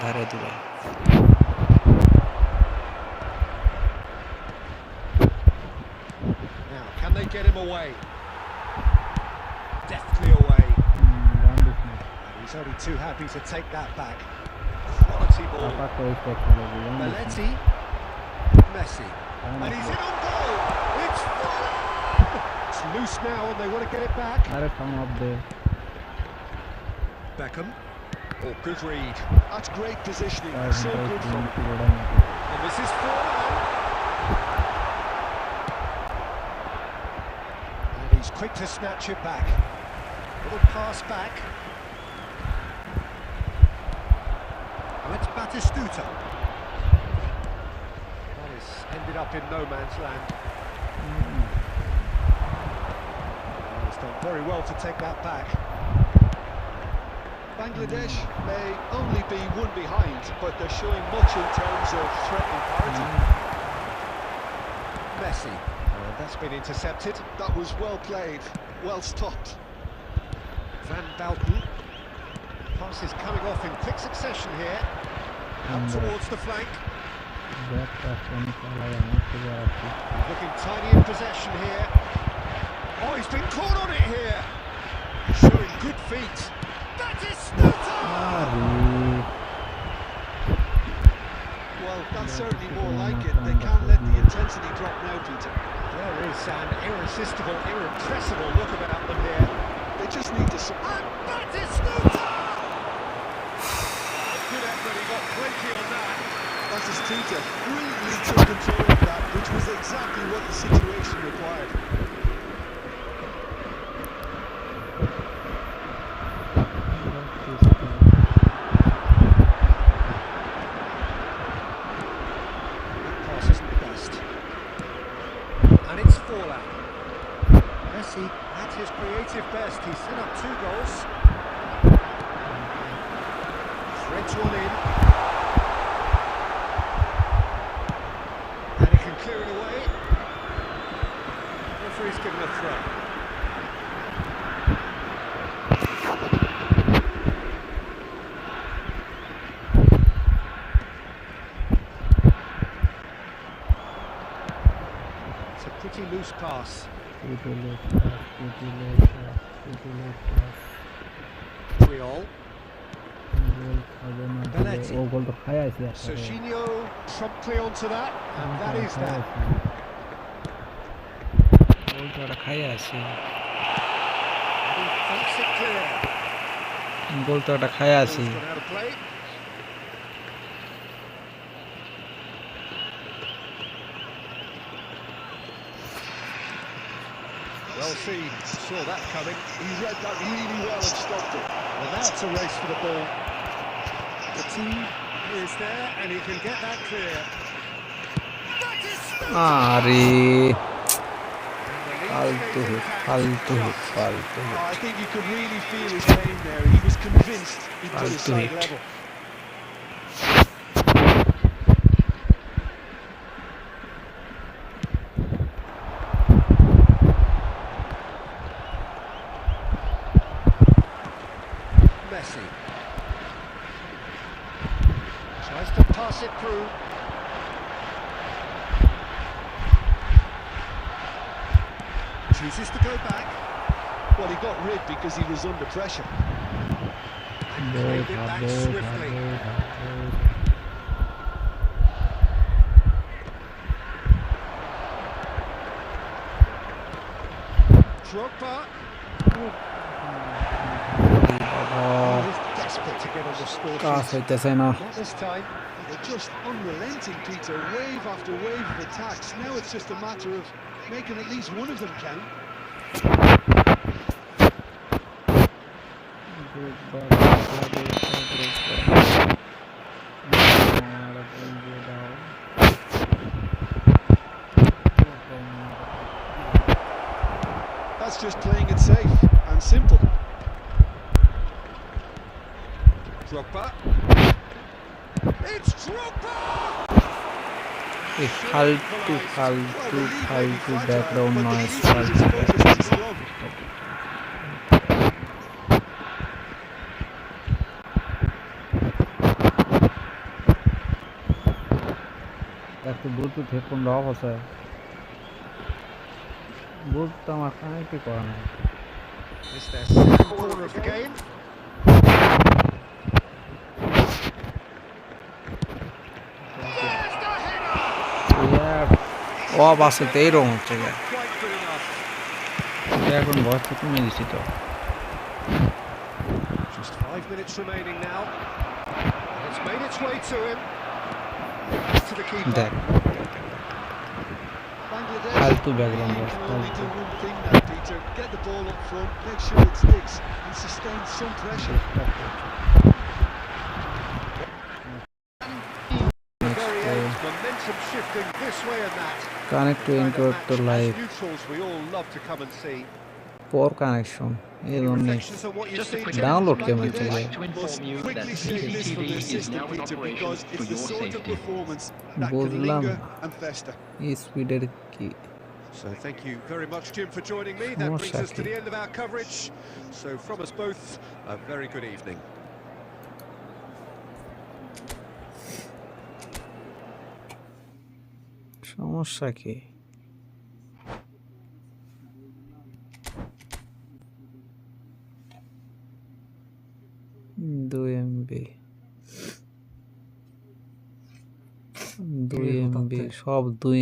ধারে দিবে Now, can they get him away? Deftly away. And he's only too happy to take that back. Quality ball. Belletti. Messi. And he's in on goal. It's Fuller. It's loose now and they want to get it back. Beckham. Oh, good read. That's great positioning. So good from And this is Fuller. And he's quick to snatch it back. Little pass back. And it's Batistuta. That is ended up in no man's land. Well, he's done very well to take that back. Bangladesh may only be one behind, but they're showing much in terms of threatening parity. Messi. And that's been intercepted. That was well played, well stopped. Van Dalton. Pass is coming off in quick succession here. Up towards the flank. Looking tiny in possession here. Oh, he's been caught on it here. Showing good feet. Batistuta! Well, that's certainly more like it. They can't let the intensity drop now, Peter. There is an irresistible, irrepressible look about them here. They just need to... And Batistuta! Good effort, he got plenty on that. Batistuta brilliantly took control of that, which was exactly what the situation required. That pass isn't the best. And it's Fuller. Messi at his creative best. He's set up 2 goals. Threads one in. And he can clear it away. Referee's given a throw. It's a pretty loose pass. Triol. Belletti. So Qoo Neo promptly onto that, and that is that. And he thinks it clear. গোল তো একটা খায় আছি Ball's gone out of play. Well seen, saw that coming. He read that really well and stopped it. Well, now it's a race for the ball. The team is there, and he can get that clear. আরে And the lead ফালতু is hit ফালতু hit I think you could really feel his pain there. He was convinced he'd put his I'll do side it. level. Messi tries to pass it through. Chooses to go back. Well, he got rid because he was under pressure. And played it back swiftly. Drogba. He was desperate to get on the score কাজ sheet. হইতেছে না Not this time. They're just unrelenting, Peter. Wave after wave of attacks. Now it's just a matter of making at least one of them count. That's just playing it safe and simple. Drogba. It's Drogba! এই ফালতু ফালতু ফালতু background But the noise lead is ফালতু exposed to the scrum. একটু Bluetooth headphone of আছে Bluetooth তো আমার কানেক্টই করা নাই It's their second corner of the game. There's the header! Of আছে তো এইরকম হচ্ছে Not quite good enough. এখন ভয়েস তো কমে দিছি তো Just 5 minutes remaining now. It's made its way to him. Back to the keeper. দেখ Bangladesh ফালতু ব্যাকগ্রাউন্ড can বক্স only ফালতু do one thing now, Peter. Get the ball up front, make sure it sticks, and sustain some pressure. The very end, momentum shifting this way and that. Connect to Kind of internet match to as live neutrals we all love to come and see. Poor connection এই Any জন্য reflections on what you've Just a seen, quick Jim? Download কেমন I'd চলে like to inform you that Quickly save this for CCTV their is system, now in Peter, operation because for it's the your sort of safety. performance that can বুঝলাম linger and fester. স্পিডের কি So thank you very much, Jim, for joining me. That brings us to Shaki. the end of our coverage. So from us both, a very good evening. সমস্যা কি দুই MB 2 MB সব 2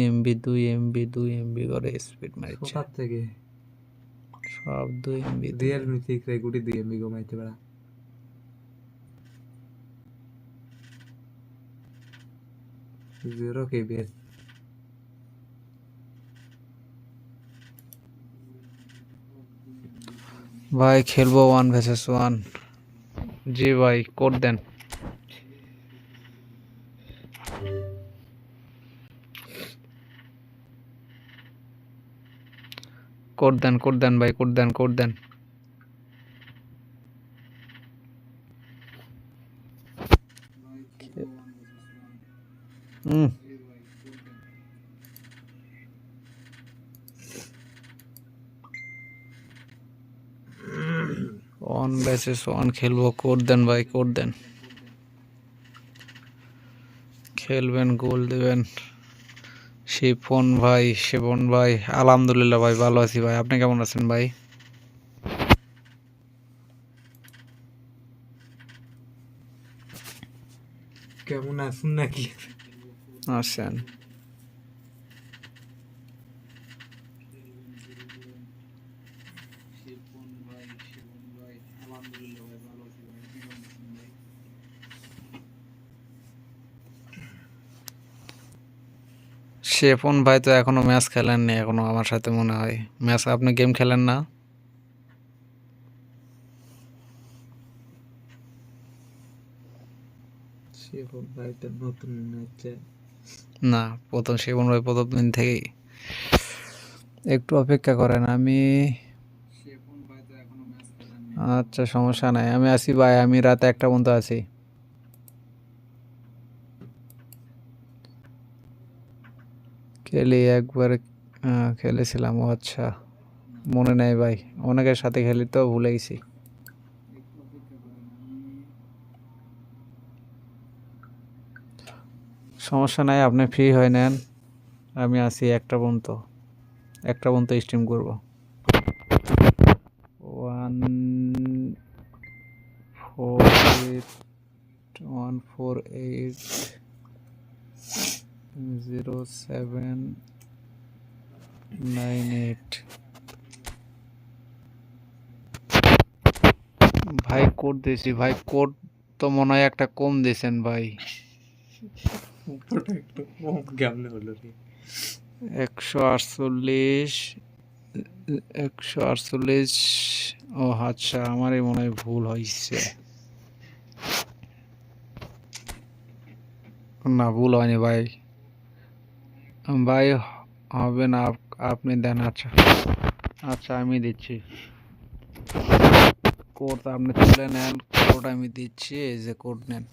MB করে speed মারছে কোথা থেকে সব 2 MB Realme ঠিক রে গুটি 2 MB কমাইতে পারা জিরো কেবি ভাই খেলবো 1 vs 1 জি ভাই কোড দেন কোড দেন ভাই কোড দেন হুম ওয়ান vs 1 খেলবো কোড দেন ভাই কোড দেন খেলবেন গোল দিবেন শিপন ভাই আলহামদুলিল্লাহ ভাই ভালো আছি ভাই আপনি কেমন আছেন ভাই কেমন আছেন নাকি আছেন শেফন ভাই তো এখনো ম্যাচ খেলেননি এখনো আমার সাথে মনে হয় ম্যাচ আপনি গেম খেলেন না শিবন ভাই তো নতুন হচ্ছে না শেফন ভাই প্রথম দিন থেকেই একটু অপেক্ষা করেন আমি আচ্ছা সমস্যা নাই আমি আসি ভাই আমি রাতে 1টা পর্যন্ত আছি খেলি একবার খেলেছিলাম ও আচ্ছা মনে নাই ভাই অনেকের সাথে খেলি তো ভুলে গেছি সমস্যা নাই আপনি ফ্রি হয়ে নেন আমি আসি 1টা পর্যন্ত স্ট্রিম করব 1480798 ভাই কোড দিয়েছি ভাই, কোড তো মনে হয় একটা কম দিয়েছেন ভাই। উপরটা একটু কম কেমনে হলো রে? 148, 148। ও আচ্ছা, আমারই মনে হয় ভুল হয়েছে। না, ভুল হয়নি ভাই। ভাই হবে না, আপনি দেন। আচ্ছা আচ্ছা, আমি দিচ্ছি কোড, আপনি তুলে নেন। কোড আমি দিচ্ছি, এই যে কোড নেন।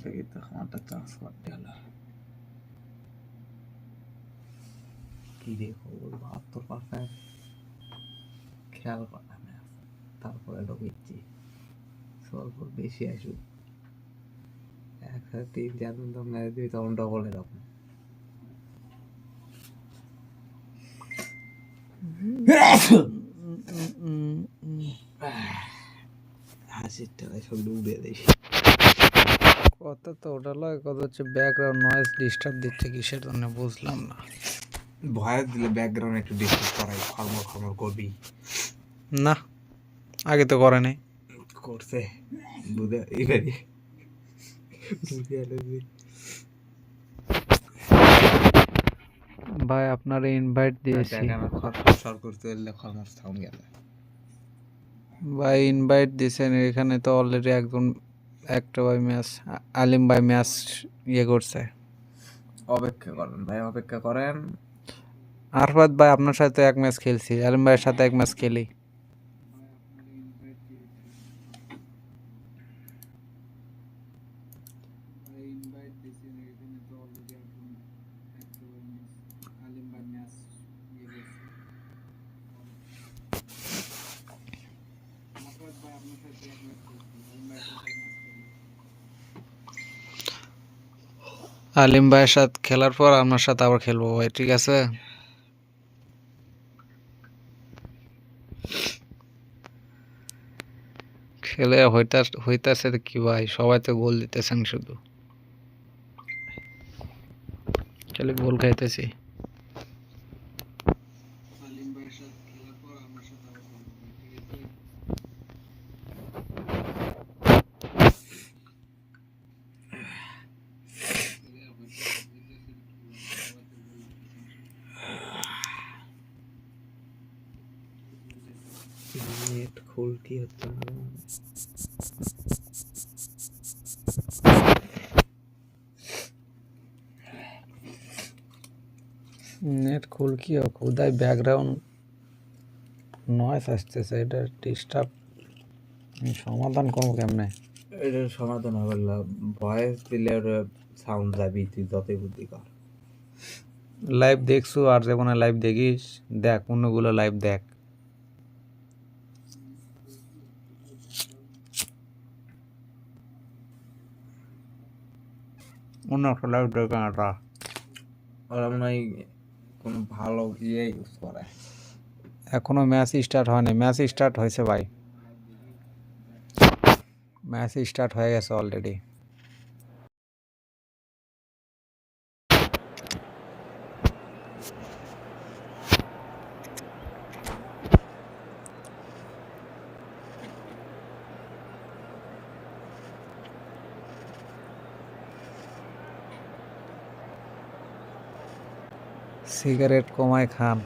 দেখি তো আমারটা চান্স করতে হলো কি রে খবর 72% খেয়াল করা না, তারপরে ঢুকেছি স্বল্প বেশি আসুক 1-3-4 দিন তো মেরে দিবি তখন ডবল এরকম হাসির টাকায় সব ডুবে দিই। কথা তো ওটা লয়, কথা হচ্ছে ব্যাকগ্রাউন্ড নয়েজ ডিস্টার্ব দিচ্ছে কিসের জন্য বুঝলাম না। ভয়েস দিলে ব্যাকগ্রাউন্ড একটু ডিস্টার্ব করাই, খরমর খরমর করবি না, আগে তো করে নাই। করছে বুঝে এবারে বুঝে আলো ভাই আপনার ইনভাইট দিয়েছি সর করতে হলে খরমর সাউন্ড গেল। ভাই, ইনভাইট দিয়েছেন, এখানে তো অলরেডি একজন, একটা ভাই ম্যাচ, আলিম ভাই ম্যাচ ইয়ে করছে। অপেক্ষা করেন ভাই, অপেক্ষা করেন। আরফাত ভাই আপনার সাথে এক ম্যাচ খেলছি, আলিম ভাইয়ের সাথে এক ম্যাচ খেলি। আলিম ভাইয়ের সাথে খেলার পর আপনার সাথে আবার খেলবো ভাই, ঠিক আছে? খেলে হইতাছে কি ভাই, সবাই তো গোল দিতেছেন, শুধু খালি গোল খাইতেছি। নেট খোল কি হচ্ছে না নেট খুল কি খুদাই, ব্যাকগ্রাউন্ড নয়েজ আসতেছে, এটা ডিস্টার্ব, সমাধান করবো কেমনে? এটার সমাধান হবে না, ভয়েস দিলে ওর সাউন্ড যাবি, তুই যতই বুদ্ধি কর। লাইভ দেখছো আর যেমন লাইভ দেখিস, দেখ অন্যগুলো লাইভ দেখ। অন্য একটা লাইভ দেখ না, ওরা মনে হয় কোনো ভালো ইয়ে ইউজ করে। এখনো ম্যাচ স্টার্ট হয়নি। ম্যাচ স্টার্ট হয়েছে ভাই, ম্যাচ স্টার্ট হয়ে গেছে অলরেডি। সিগারেট কমায় খান।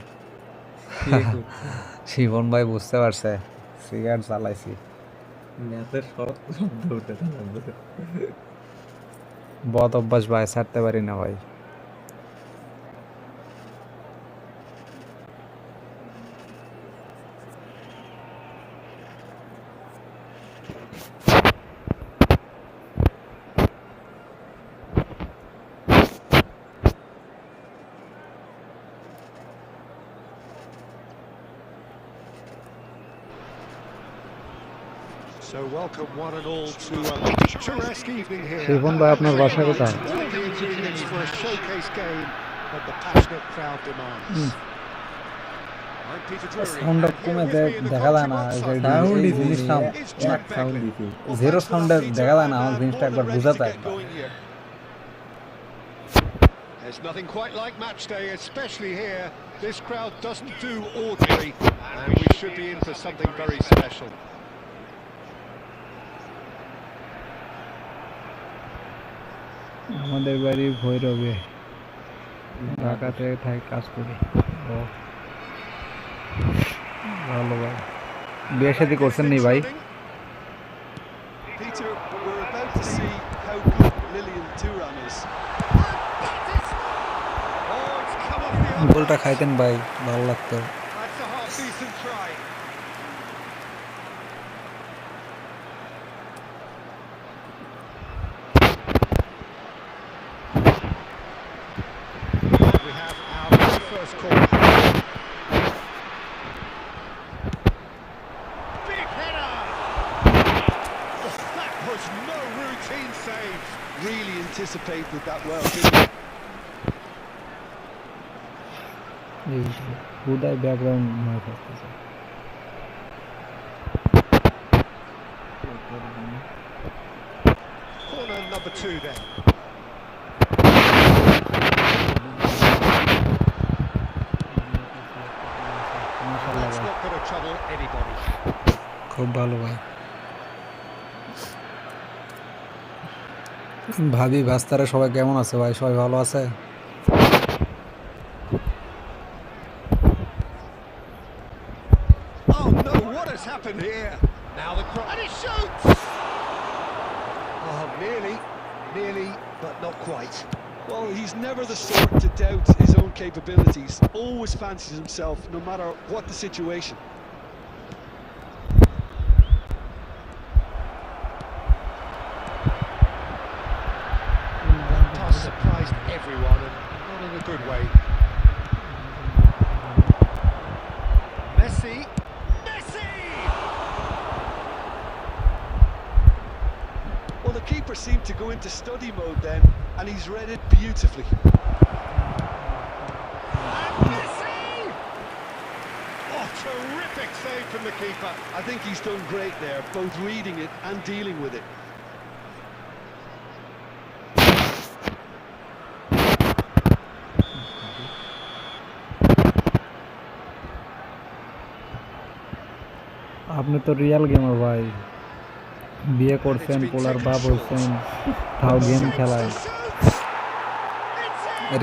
শিবন ভাই বুঝতে পারছে, সিগারেট জ্বালাইছি। ম্যাচের শর্ট শব্দ উঠে থাকবে। বদ অভ্যাস ভাই, ছাড়তে পারি না ভাই। So welcome one and all to a picturesque evening here. Shivan ভাই আপনার বাসা কোথায়? All the ingredients for a showcase game that the passionate crowd demands. I'm Peter Drury, সাউন্ডটা and here কমে with me in the দেখা যায় না commentary box, এই সাউন্ড এই দিছি জিনিসটা is এক Jack সাউন্ড Beckley. দিছি Well, zero thanks for that, সাউন্ডে Peter, দেখা যায় না and, আমার জিনিসটা more than একবার ready বোঝাতে to get একবার going here. There's nothing quite like match day, especially here. This crowd doesn't do ordinary, and we should be in for something very special. আমাদের বাড়ি ভৈরবে ঢাকাতে থাই কাজ করি ও ভালো ভাই বিয়ে শাদী করছেন নি ভাই Peter, we're about to see how good Lilian Thuram is. Oh, it's come off the arm. গোলটা খাইতেন ভাই ভালো লাগতো That's a half-decent try. And we have our first corner. Big header! That was no routine save. Really anticipated that well, didn't he? এই হুদায় background নয় থাকতেছে Corner number 2 then. মাশাআল্লাহ That's ভাই not going to trouble anybody. খুব ভালো ভাই ভাবি ভাস্তারা সবাই কেমন আছে ভাই সবাই ভালো আছে Oh no, what has happened here? Now the cross. And he shoots! Oh, nearly, but not quite. Well, he's never the sort to doubt his own capabilities. Always fancies himself, no matter what the situation. That pass surprised everyone, and not in a good way. Messi! Well, the keeper seemed to go into study mode then, and he's read it beautifully. And Messi! Oh, terrific save from the keeper. I think he's done great there, both reading it and dealing with it. আপনি তো real gamer ভাই বিয়ে করছেন পোলার বাপ হইছেন তাও game খেলায়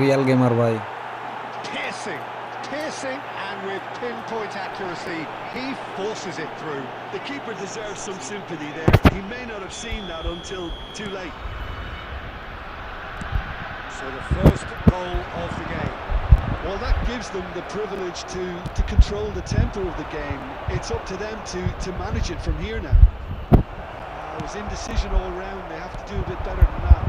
real gamer ভাই Piercing, and with pinpoint accuracy, he forces it through. The keeper deserves some sympathy there. He may not have seen that until too late. So the first goal of the game. Well, that gives them the privilege to control the tempo of the game. It's up to them to manage it from here now. It was indecision all round. They have to do a bit better than that.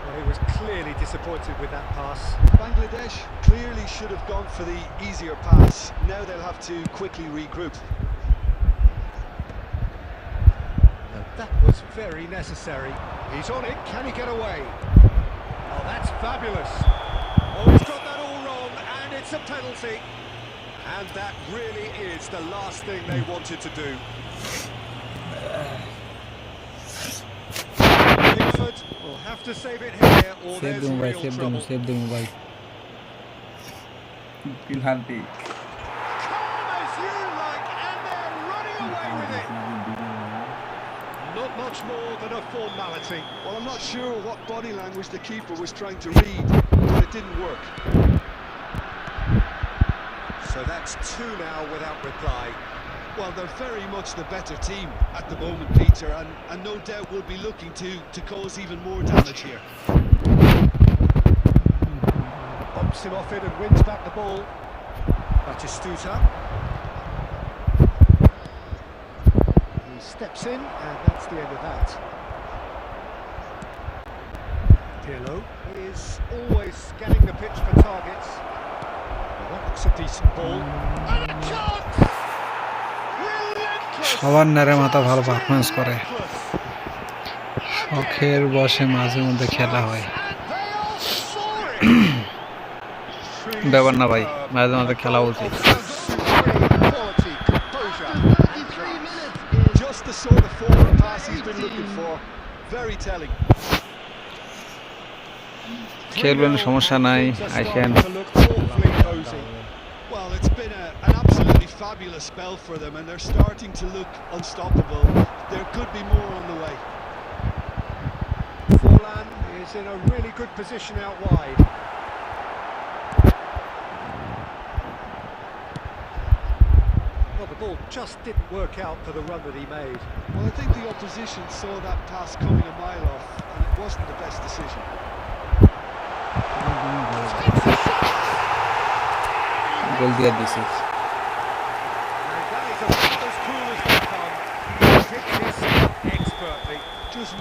Well, he was clearly disappointed with that pass. Bangladesh clearly should have gone for the easier pass. Now they'll have to quickly regroup. That was very necessary. He's on it. Can he get away? Oh, that's fabulous. Oh, he's got that all wrong, and it's a penalty. And that really is the last thing they wanted to do. Pickford will have to save it here, or save there's দিন ভাই real save দিন trouble. Save দিন ভাই পিলহান্তি Calm as you like, and they're running away with it. Not much more than a formality. Well, I'm not sure what body language the keeper was trying to read, but it didn't work. So that's 2 now without reply. Well, they're very much the better team at the moment, Peter, and no doubt will be looking to cause even more damage here. Bumps him off it and wins back the ball. Batistuta. He steps in, and that's the end of that. Pirlo is always scanning the pitch for targets. Well, that looks a decent ball. And a chance! Relentless! সবার নারে মাথা ভালো performance করে শখের বসে মাঝে মধ্যে খেলা হয় And they are soaring! really ব্যাপার না ভাই, superb. মাঝে মাঝে A খেলা goal উচিত। of supreme quality, composure, and class. Just the sort of forward pass he's been looking for. Very telling. খেলবেন, সমস্যা নাই, আইসেন। To look awfully cozy. Well, it's been an absolutely fabulous spell for them, and they're starting to look unstoppable. There could be more on the way. Forlan is in a really good position out wide. Well, the ball just didn't work out for the run that he made. Well, I think the opposition saw that pass coming a mile off, and it wasn't the best decision. গোল দিয়ে দিছি। And that is about as cool as they come. He hit his spot expertly. Just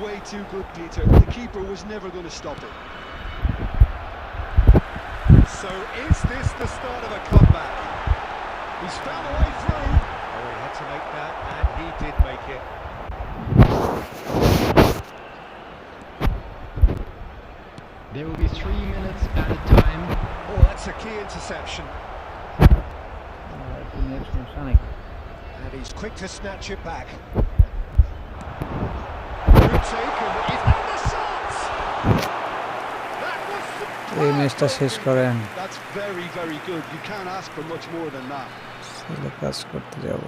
way too good, Peter. The keeper was never going to stop it. So is this the start of a comeback? He's found a way through. Oh, he had to make that, and he did make it. There will be 3 minutes added time. Oh, that's a key interception. সমস্যা নাই। And he's quick to snatch it back. Good take, and he's got the shots! That was এই ম্যাচটা শেষ করেন, That's very good. You can't ask for much more than that. ছেলে কাজ করতে যাব।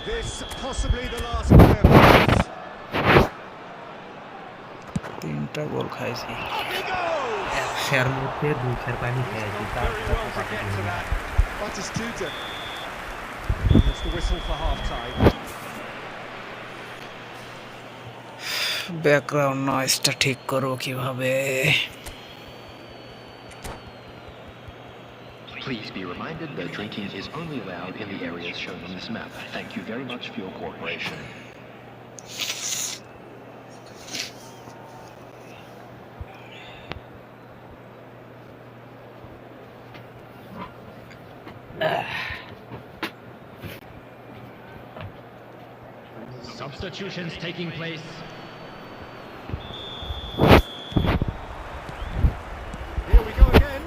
this possibly the last player pass. তিনটা গোল খাইছি। Up he goes! একশোর মধ্যে 200 পানি খেয়েছি, তার Very well to get to that. What is Tuta? There's the whistle for half-time. Background নয়েজটা ঠিক করব কিভাবে? Please be reminded that drinking is only allowed in the areas shown on this map. Thank you very much for your cooperation. Substitutions taking place. Here we go again.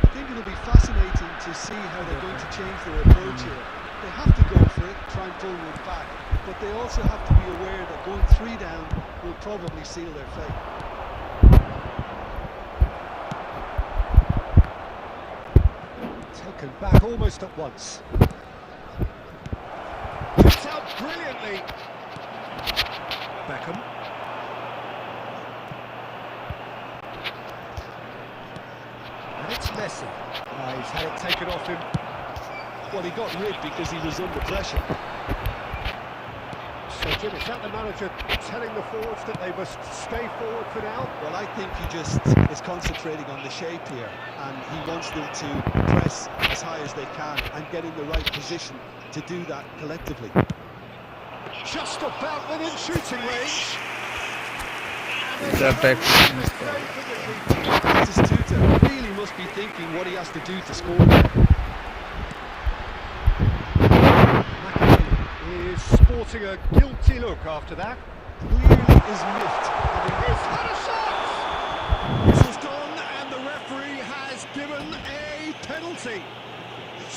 I think it'll be fascinating to see how they're going to change their approach here. They have to go for it, try and pull one back, but they also have to be aware that going 3 down will probably seal their fate. Taken back almost at once. Gets out brilliantly. Beckham. And it's Messi. He's had it taken off him. Well, he got rid because he was under pressure. So Jim, is that the manager telling the forwards that they must stay forward for now? Well, I think he just is concentrating on the shape here, and he wants them to press as high as they can and get in the right position to do that collectively. Just about within shooting range. এটা একটা This is Tuta. Really must be thinking what he has to do to score. Is sporting a guilty look after that. Clearly is miffed. He's had a shot! This is gone, and the referee has given a penalty.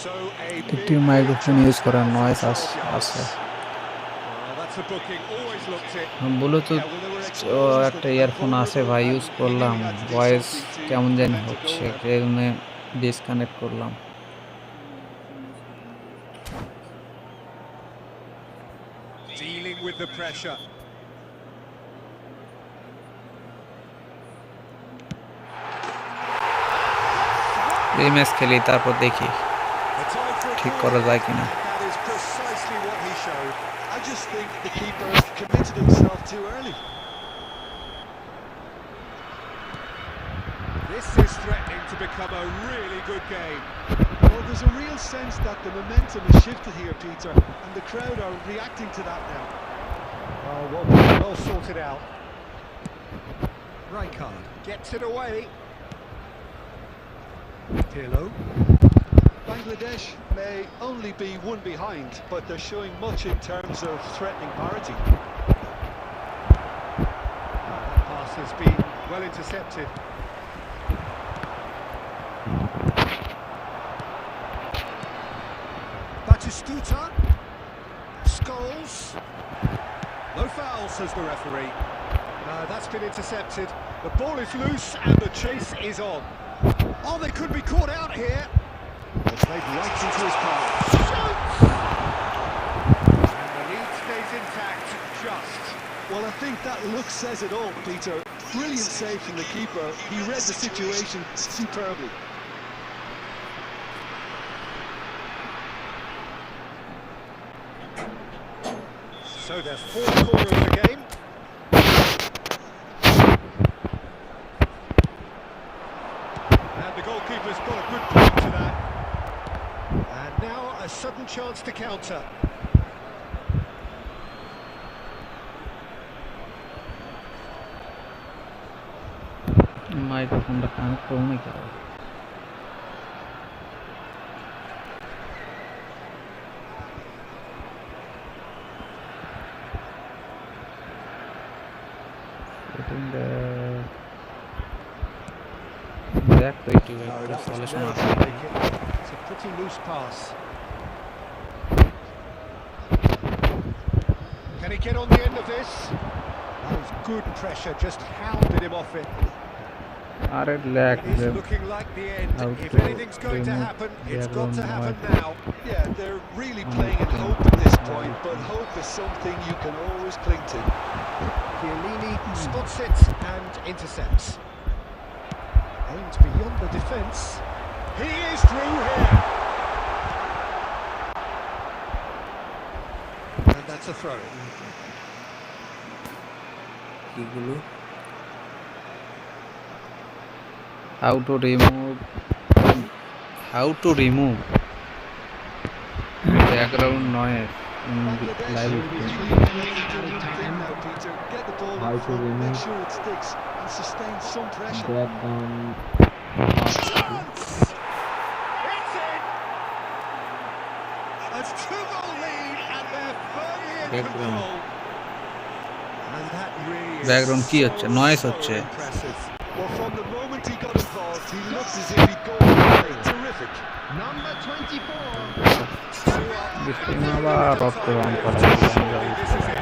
So a একটি microphone use করার noise আছে। That's a booking. Always looked it. Bluetooth একটা earphone আছে ভাই, use করলাম, voice কেমন জানি হচ্ছে, এই জন্য ডিসকানেক্ট করলাম। Dealing with the pressure. এই ম্যাচ খেলি, তারপর দেখি The time for a ঠিক corner. করা যায় কিনা। That is precisely what he showed. I just think the keeper committed himself too early. This is threatening to become a really good game. Well, there's a real sense that the momentum has shifted here, Peter, and the crowd are reacting to that now. Oh, well sorted out. Rijkaard gets it away. Pirlo. Bangladesh may only be one behind, but they're showing much in terms of threatening parity. That pass has been well intercepted. Batistuta. Scholes. No foul, says the referee. That's been intercepted. The ball is loose and the chase is on. Oh, they could be caught out here. It's played right into his path. Shoots! And the lead stays intact, just. Well, I think that look says it all, Peter. Brilliant save from the keeper. He read the situation superbly. So there's 4 corners of the game. And the goalkeeper's got a good point to that. And now a sudden chance to counter. মাইক্রোফোনটা connect করুন না কেন? দেখ তো একটু solution আছে। It's a pretty loose pass. Can he get on the end of this? That was good pressure, just hounded him off it. আরে lag It is looking like the end. If anything's going to happen, it's got to happen now. Yeah, they're really playing in hope at this point, but hope is something you can always cling to. Chiellini spots it and intercepts. Aimed beyond the defence. He is through here. And that's a throw. এগুলো how to remove background noise in Bangladesh live will be stream. 3 minutes into the game now, Peter. Get the ball How in to front, remove make sure it sticks, and sustain some pressure. background Chance! It's in! A 2-goal lead and they're firmly in Background. control. And that really is Background কি হচ্ছে? Noise হচ্ছে। impressive. Well, from the moment he got involved, he looked as if he'd go all the way. Terrific. Number 24. আবার রক্ত on করা This is it.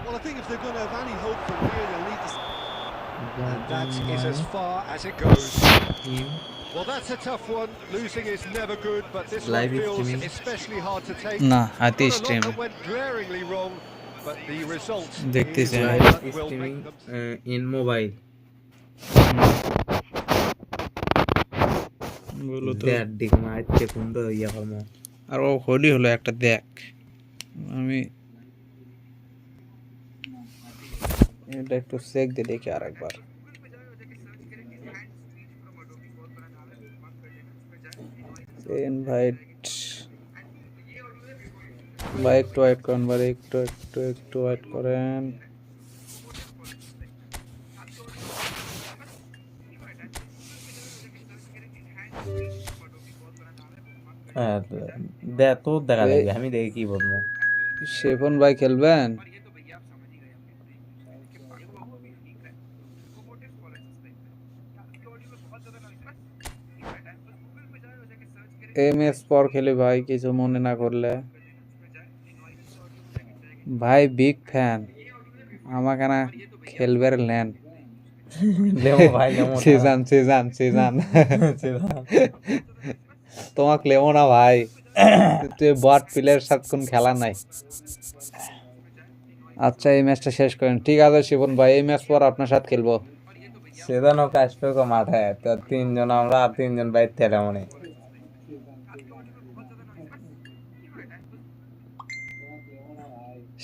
Well, I think if they're going to have any hope from here, they'll need to... And that is as far as it goes. Well, that's a tough one. Losing is never good, but this one Live feels streaming. especially hard to take. না হাতি Not a lot stream that went glaringly wrong, but the result দেখতেছি is আমি। one live that will streaming make them in mobile বলো তো দেখ দিক মারতে কোনটা ইয়া করবো আর ও হোলি হলো একটা দেখ আমি এটা একটু চেক দিয়ে দেখি আরেকবার ইনভাইট ভাই একটু ওয়েট করেন ভাই একটু ওয়েট করেন হ্যাঁ দেখ তোর দেখা যাবে আমি দেখি কি বলবো শেফন ভাই খেলবেন এমএস পর খেলে ভাই কিছু মনে না করলে ভাই বিগ ফ্যান আমাকে না খেলবার লেন লেমো ভাই লেমো সিজন তোমাকে লেমো না ভাই তুই বট প্লেয়ার সাথে কোন খেলা নাই আচ্ছা এই ম্যাচটা শেষ করেন ঠিক আছে শিবন ভাই এই ম্যাচ পর আপনার সাথে খেলবো সেদানো কাশপে কো মাঠে তো তিনজন আমরা আর তিনজন বাইরে তেলে মনে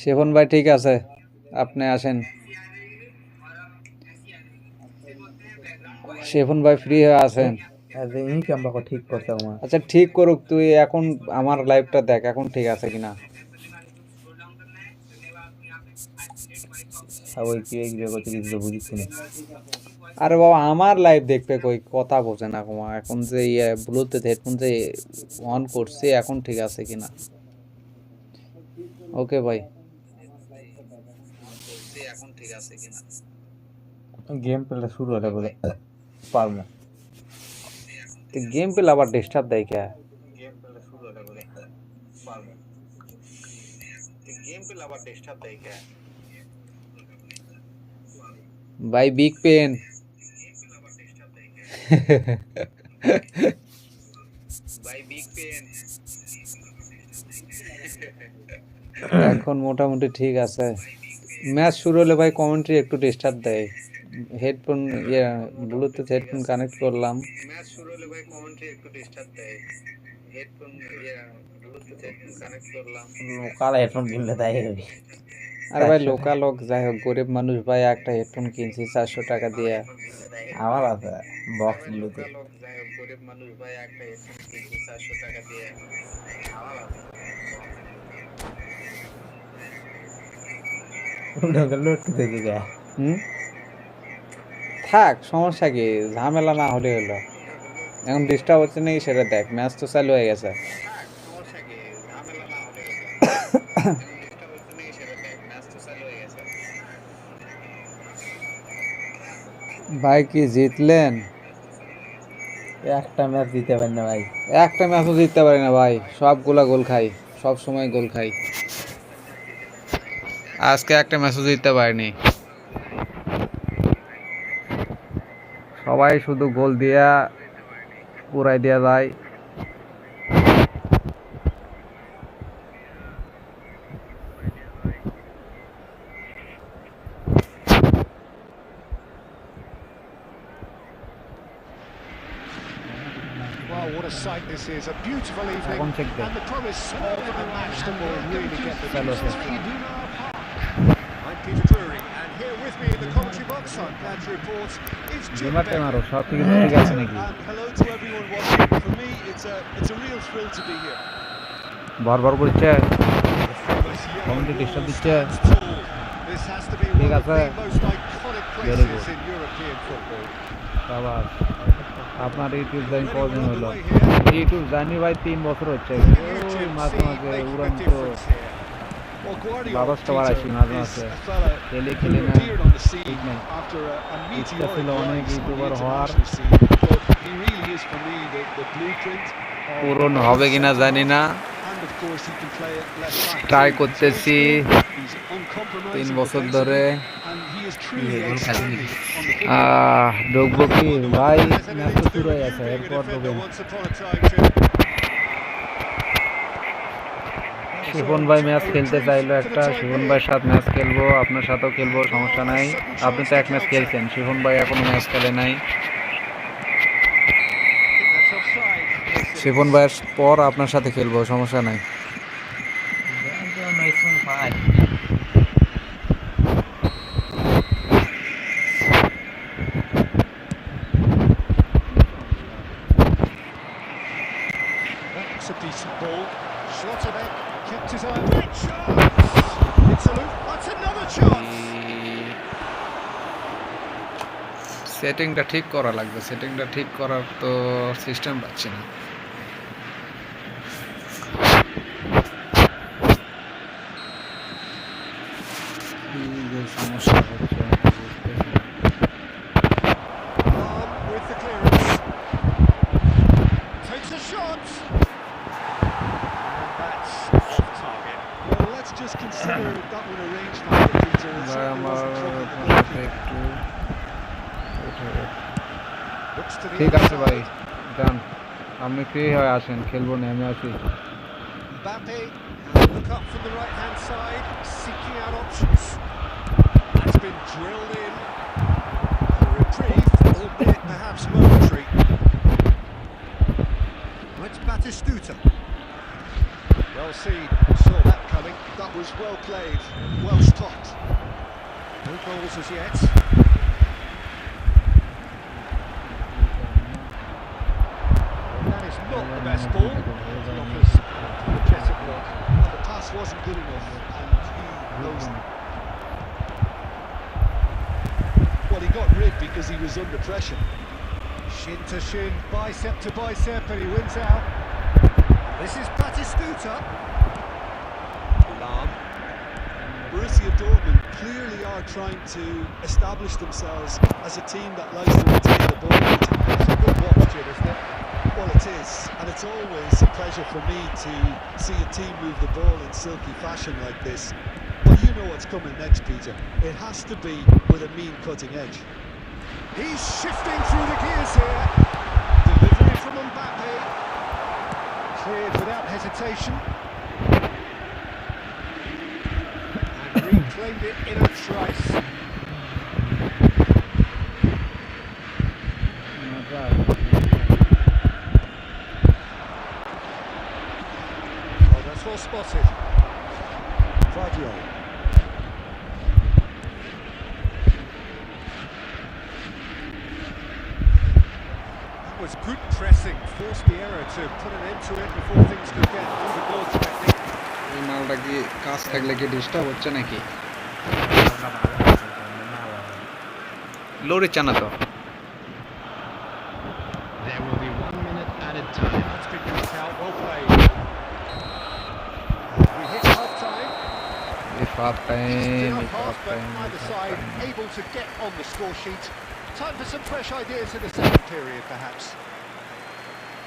শিবন ভাই ঠিক আছে আপনি আসেন শিবন ভাই ফ্রি হয়ে আছেন এই ক্যাম্পাকে ঠিক করতে আমার আচ্ছা ঠিক করুক তুই এখন আমার লাইভটা দেখ এখন ঠিক আছে কিনা ওই কি এই করতে কিছু বুঝিস না আরে বাবা আমার লাইভ দেখবে কই কথা বোঝে না কোমা এখন যে ব্লুটুথ হেডফোন যে অন করছি এখন ঠিক আছে কিনা ওকে ভাই এখন ঠিক আছে কিনা গেম প্লে শুরু হলে বলে পারবো তো গেম প্লে আবার ডিস্টার্ব দেয় কে গেম প্লে শুরু হলে বলে পারবো গেম প্লে আবার ডিস্টার্ব দেয় কে ভাই বিগ পেন ভাই বিগ পেন এখন মোটামুটি ঠিক আছে ম্যাচ শুরু হলে ভাই কমেন্ট্রি একটু ডিস্টার্ব দেয় হেডফোন ব্লুটুথ হেডফোন কানেক্ট করলাম ম্যাচ শুরু হলে ভাই কমেন্ট্রি একটু ডিস্টার্ব দেয় হেডফোন ব্লুটুথ হেডফোন কানেক্ট করলাম লোকাল হেডফোন কিনলে তাই হবে আরে ভাই লোকাল হোক যাই হোক গরিব মানুষ ভাই একটা হেডফোন কিনছি 400 টাকা দিয়ে আমার আছে বক্স ব্লুটুথ যাই হোক গরিব মানুষ ভাই একটা হেডফোন কিনছি 400 টাকা দিয়ে আমার আছে থাক সমস্যা কি ঝামেলা না হলে হলো এখন ডিস্টার্ব হচ্ছে নাকি সেটা দেখ ম্যাচ তো চালু হয়ে গেছে ভাই কি জিতলেন একটা ম্যাচ দিতে পারেন না ভাই একটা ম্যাচও জিততে পারি না ভাই সবগুলা গোল খাই সব সময় গোল খাই আজকে একটা ম্যাচও জিততে পারিনি সবাই শুধু গোল দিয়া পুরাই দিয়া যায় Well, what a sight this is. A beautiful evening. And the promise of a match that will really get the juices flowing. I'm Peter Drury, and here with me in the commentary box, I'm glad to report, is Jim Beck. And hello to everyone watching. For me, it's a real thrill to be here. বারবার করছে The famous Commentary yellow disturb wall দিচ্ছে। stands tall. This has to be ঠিক one of আছে। the most iconic Very places good. in European football. আবার আপনার YouTube journey কতদিন হলো YouTube journey ভাই 3 বছর হচ্ছে ওই মাঝে মাঝে উড়ন্ত ব্যবস্থা বাড়াইছি মাঝে মাঝে খেলে খেলে না ঠিক নাই ইচ্ছা ছিল অনেক ইউটিউবার হওয়ার পূরণ হবে কিনা জানি না ট্রাই করতেছি 3 বছর ধরে ঢুকবো কি ভাই ম্যাচ তো শুরু হয়ে গেছে এরপর ঢুকবেন শিবন ভাই ম্যাচ খেলতে চাইলো একটা শিবন ভাইয়ের সাথে ম্যাচ খেলবো আপনার সাথেও খেলবো সমস্যা নাই আপনি তো এক ম্যাচ খেলছেন শিবন ভাই এখনো ম্যাচ খেলে নাই শিবন ভাইয়ের পর আপনার সাথে খেলবো সমস্যা নাই It's a decent ball. Schlotterbeck kept his eye. Great chance! It's a loop. That's another chance! সেটিংটা ঠিক করা লাগবে সেটিংটা ঠিক করার তো সিস্টেম পাচ্ছি না সমস্যা হচ্ছে With the clearance. Takes a shot. And that's off target. Well, let's just consider that one arranged by Peter. It certainly wasn't trouble in the goalkeeper. Looks to the ঠিক আছে inside. ভাই ডান আপনি free হয়ে আসেন খেলবো না আমি আছি Mbappe, and look up from the right-hand side, seeking out options. That's been drilled in. A reprieve, albeit perhaps momentary. It's Batistuta. Well seen, saw that coming. That was well played, well stopped. No goals as yet. That is not the best ball. Offers an apologetic look. The pass wasn't good enough, and he knows that. Well, he got rid because he was under pressure. Shin to shin, bicep to bicep, and he wins out. This is Batistuta. Lahm. Borussia Dortmund clearly are trying to establish themselves as a team that likes to retain the ball. It's a good watch, Jim, isn't it? Well, it is, and it's always a pleasure for me to see a team move the ball in silky fashion like this. But you know what's coming next, Peter. It has to be with a mean cutting edge. He's shifting through the gears here. Delivery from Mbappe. Cleared without hesitation. And reclaimed it in a trice. Oh, that's well spotted. Guardiola. Was good pressing, forced the error to put an end to it before things could get overboard threatening. এই মালটা কি কাজ থাকলে কি disturb হচ্ছে নাকি? লড়ে চানা তো। There will be 1 minute added time. That's been cut out, well played. We hit half time. If half time, Still if half, half but time, either if half side time. able to get on the score sheet. Time for some fresh ideas in the second period, perhaps.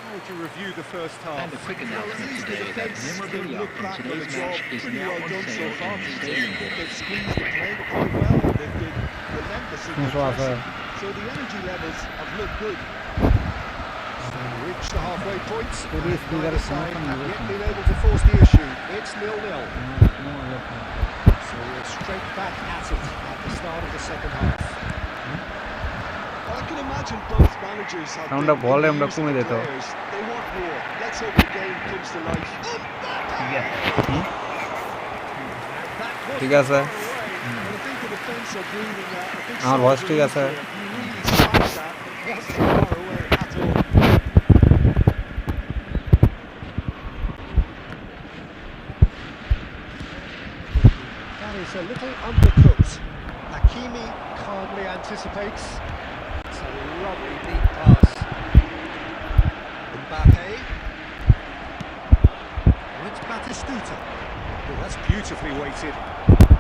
How would you review the first half? And a quick announcement today that memorabilia Look from back on the today's job, match is pretty now well on done so sale far, in the Peter. stadium. They've squeezed the play quite well. They've been relentless in their pressing. So the energy levels have looked good. Reach the halfway point. Today and speaker neither is side not have on yet the been able to force the issue. It's 0-0. So we're straight back at it at the start of the second half. I can imagine both managers have been আমরা বলে আমরা used to কমে the দিত। players. They want more. Let's hope the game comes to life. ঠিক আছে। But I think the defence are breathing a big আমার sigh voice of ঠিক relief আছে। here. You really smashed that. It wasn't far away at all. That is a little undercooked. Hakimi calmly anticipates. It's a lovely deep pass. Mbappe. And it's Batistuta. Oh, that's beautifully weighted.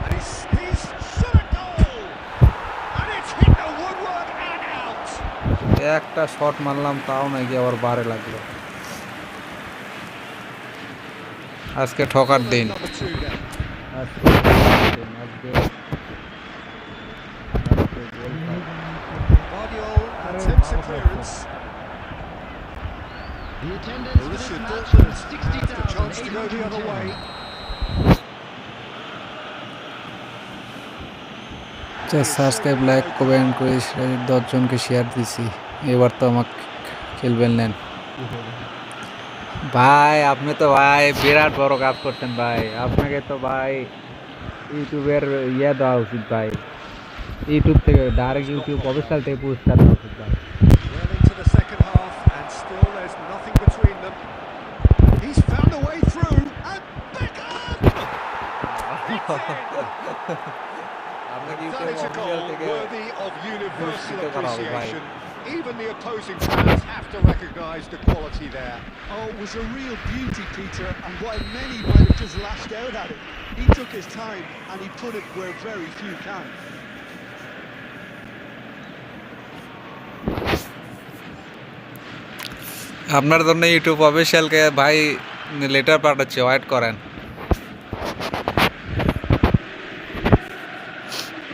And he's shot a goal! And it's hit the woodwork and out! একটা shot মারলাম তাও নাকি আবার বারে লাগলো। আজকে ঠকার দিন। Number 2 then. Guardiola attempts a clearance. The attendance for this Borussia match Dortmund was has the chance to go the other way. 60,810. Subscribe like comment করে 10 জনকে শেয়ার দিছি। এবার তো আমাকে খেলবেন নেন। ভাই আপনি তো ভাই বিরাট বড় কাজ করছেন ভাই। আপনাকে তো ভাই ইউটিউবের দেওয়া উচিত ভাই। ইউটিউব থেকে ডাইরেক্ট ইউটিউব অফিসিয়াল থেকে পুরস্কার দেওয়া উচিত ভাই। Well into the second half, and still there's nothing between them. He's found a way through, and Beckham! That is a goal worthy of universal appreciation. Even the opposing fans have to recognise the quality there. Oh, it was a real beauty, Peter, and while many might have just lashed out at it, he took his time and he put it where very few can. আপনার জন্য YouTube অফিসিয়ালকে ভাই letter পাঠাচ্ছি, wait করেন।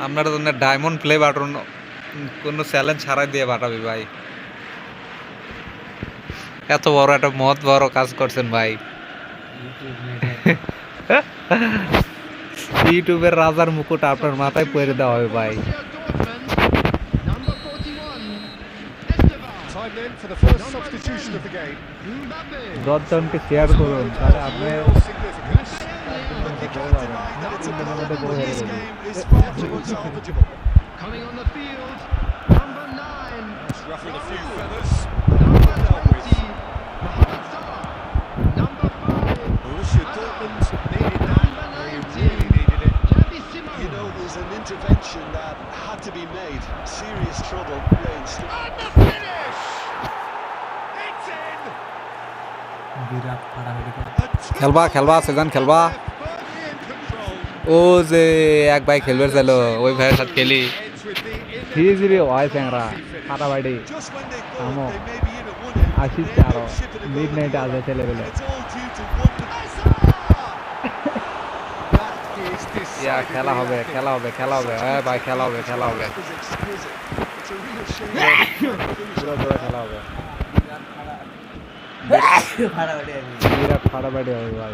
আপনার জন্য diamond play button কোনো challenge ছাড়াই দিয়ে পাঠাবি ভাই। এত বড় একটা মত বড় কাজ করছেন ভাই। ইউটিউবের রাজার মুকুট আপনার মাথায় পরে দেওয়া হবে ভাই। Number 41, Esteban. Time then for the first substitution of the game. Mbappe. 10 জনকে শেয়ার করুন তাহলে আপনি Real significance. You can't deny that it's a goal, but this game is far too unsalvageable. Coming on the field, number 9. It's ruffled a few feathers. Number 20, Mohamed Salah. Number 5, Borussia Dortmund needed that. They really needed it. Xavi Simons. You know, it was an intervention that had to be made. Serious খেলবা খেলবা সেজন খেলবা ও যে এক ভাই খেলবে চাইলো ওই ভাইয়ের সাথে খেলি ধীরে হয় চ্যাংরা ফাটাফাটি Just when they thought থামো they maybe in it won it, আসিচ্ছে আরো মিড নাইটে আসবে ছেলে পেলে it's all due to one. ইয়া খেলা হবে খেলা হবে খেলা হবে হ্যাঁ ভাই খেলা হবে খেলা হবে That was exquisite. It's a real shame. পুরো পুরো খেলা হবে বিরাট ফাটাফাটি হবে ভাই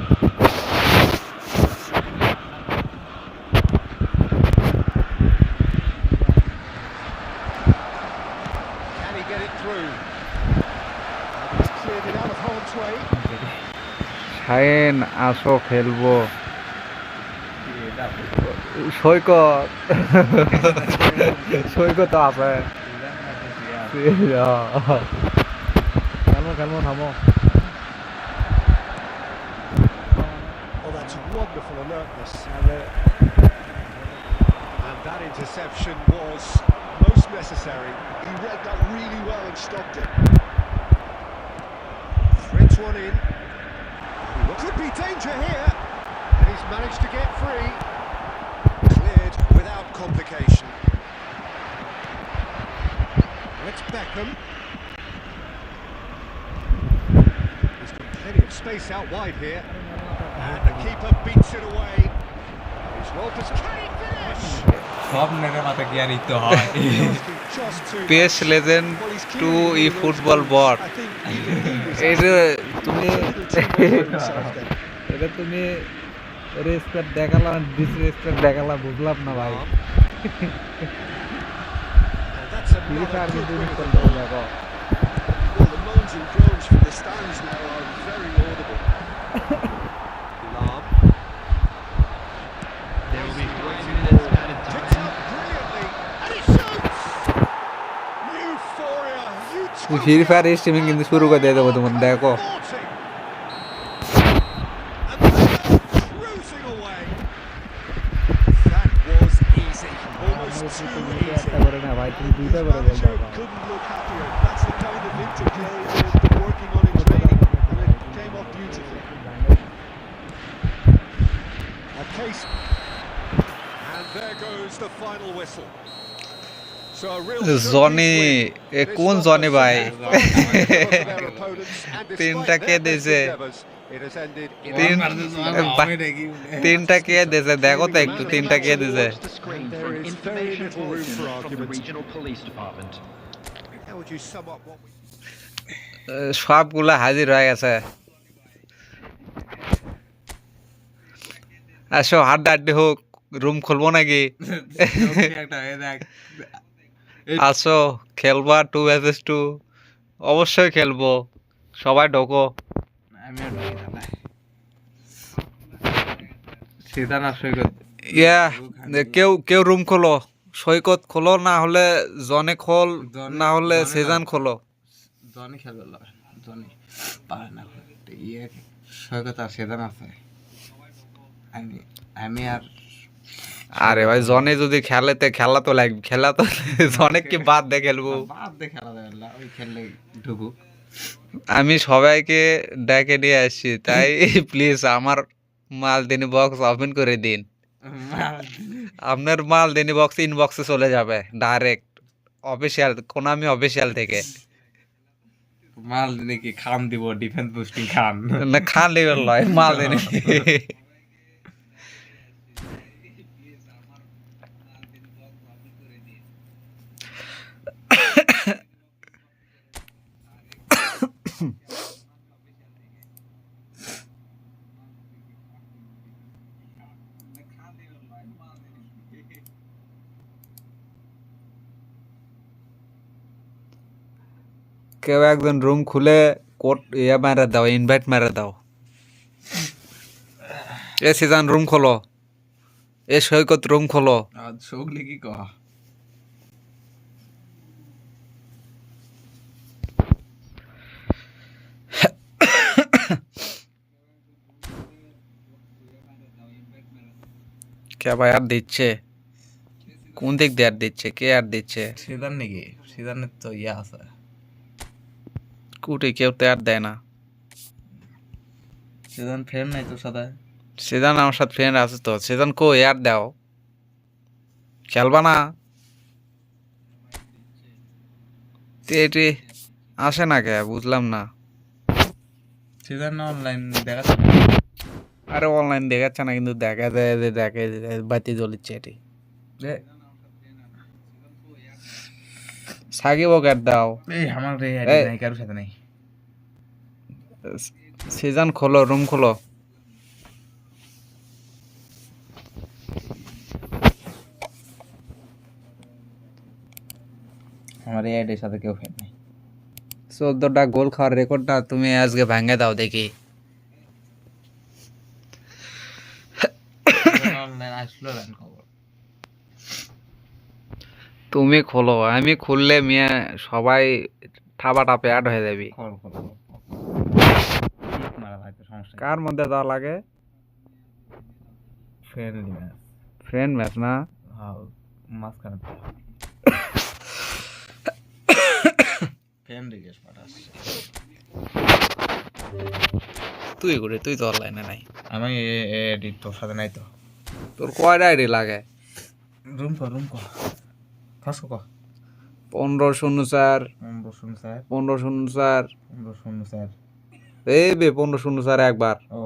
Can he get it through? He's cleared it out of harm's way. Shine আসো খেলবো সৈকত সৈকত আছে খেলবো খেলবো থামো Oh, that's wonderful alertness. And that interception was most necessary. He read that really well and stopped it. Threads one in. Could be danger here. And he's managed to get free. Cleared without complication. It's Beckham. There's been plenty of space out wide here. And the keeper beats it away. He's well positioned. Can he finish? সব নেড়ে মাথা গিয়ে নিতে হয় Just too pace legend Well, he's to clearly ই in the football zone. But I think he believed his এই যে তুমি a little too much of himself there. এটা তুমি রেসপেক্ট দেখালা ডিসরেসপেক্ট দেখালা বুঝলাম না ভাই And that's free another fire good কিন্তু win ইনস্টল for করে them. দেখো Well, the moans and groans from the stands now are very audible. Lam. There will be 5 minutes added Picks time. up brilliantly. And he shoots! Euphoria! Free fire streaming কিন্তু শুরু করে দিয়ে দেবো তোমার দেখো And the shot cruising away. That was easy. Almost too easy. একটা করে না ভাই তুমি দুইটা His করে বলতে manager পারো couldn't look happier. That's the kind of interplay they've been working on in training, and it came off beautifully. A case. And there goes the final whistle. So a real Johnny showcase A win. কোন This Johnny one ভাই was their opponents, and despite তিনটা কে their best দিয়েছে endeavours, it has ended in তিন তিনটা কে দিয়েছে দেখো তো একটু তিনটা কে দিয়েছে Watch the screen There for an is very information little room bulletin for from the argument. regional police department. How would you sum up what we সবগুলা হাজির হয়ে গেছে আসো হাড্ডাহাড্ডি হোক রুম খুলবো নাকি আসো খেলবা 2 vs 2 অবশ্যই খেলবো সবাই ঢোকো সেটা না সৈকত ইয়া কেউ কেউ রুম খোলো সৈকত খোলো না হলে জনে খোল না হলে সেজান খোলো জনি খেলবে না জনি পারে না ইয়ে সৈকত আর সেদান আছে আমি আমি আর আরে ভাই জনে যদি খেলেতে খেলা তো লাগবে খেলা তো জনে কি বাদ দিয়ে খেলবো বাদ দিয়ে খেলা যাবে না ওই খেললে ঢুকু আমি সবাইকে ডেকে নিয়ে আসছি তাই প্লিজ আমার মালদিনী বক্স ওপেন করে দিন আপনার মালদিনী বক্স ইনবক্সে চলে যাবে ডাইরেক্ট অফিসিয়াল কোনামি অফিসিয়াল থেকে মাল দিনে কি খান দিব ডিফেন্স বুস্টিং খান না খান লেভেল লয় মালদিনী কেউ একজন রুম খুলে কোড ইয়া মেরে দাও ইনভাইট মেরে দাও এ সিজন রুম খোলো এ সৈকত রুম খোলো আজ সগলি কি কহ কে ভাই আর দিচ্ছে কোন দিক দিয়ে আর দিচ্ছে কে আর দিচ্ছে সেদান নাকি সেদানের তো ইয়া আছে কুটি কেউ তো আর দেয় না সেজন ফ্রেন্ড নাই তোর সাথে? সেজান আমার সাথে ফ্রেন্ড আছে তো। সেজান কো ইয়ার দাও, খেলবা না? এটি আসে না কে, বুঝলাম না। সেজন না অনলাইন দেখাচ্ছে? আরে অনলাইন দেখাচ্ছে না, কিন্তু দেখা যায় যে দেখে বাতি জ্বলিচ্ছে এটি। সাকিব ওকে দাও। এই আমার রে নাই, কারোর সাথে নাই। সিজন খোলো, রুম খোলো। আমার এই আইডির সাথে কেউ ফ্রেন্ড নাই। 14টা গোল খাওয়ার রেকর্ডটা তুমি আজকে ভাঙে দাও দেখি। অনলাইন আসলো রান খবর। তুমি খোলো, আমি খুললে মিয়া সবাই ঠাবা টাপে অ্যাড হয়ে যাবি। মারা ভাই, তো সমস্যা কার মধ্যে দেওয়া লাগে? Friendly match. ফ্রেন্ড ম্যাচ না? হ্যাঁ, মাঝখানে ফ্রেন্ড রিকোয়েস্ট পাঠাচ্ছে। তুই করে, তুই তো অনলাইনে নাই। আমি এডিট তোর সাথে নাই তো। তোর কয়টা আইডি লাগে? রুম কর ফাঁসো কর। 1504 1504 1504 1504। এই বে 1504 একবার। ও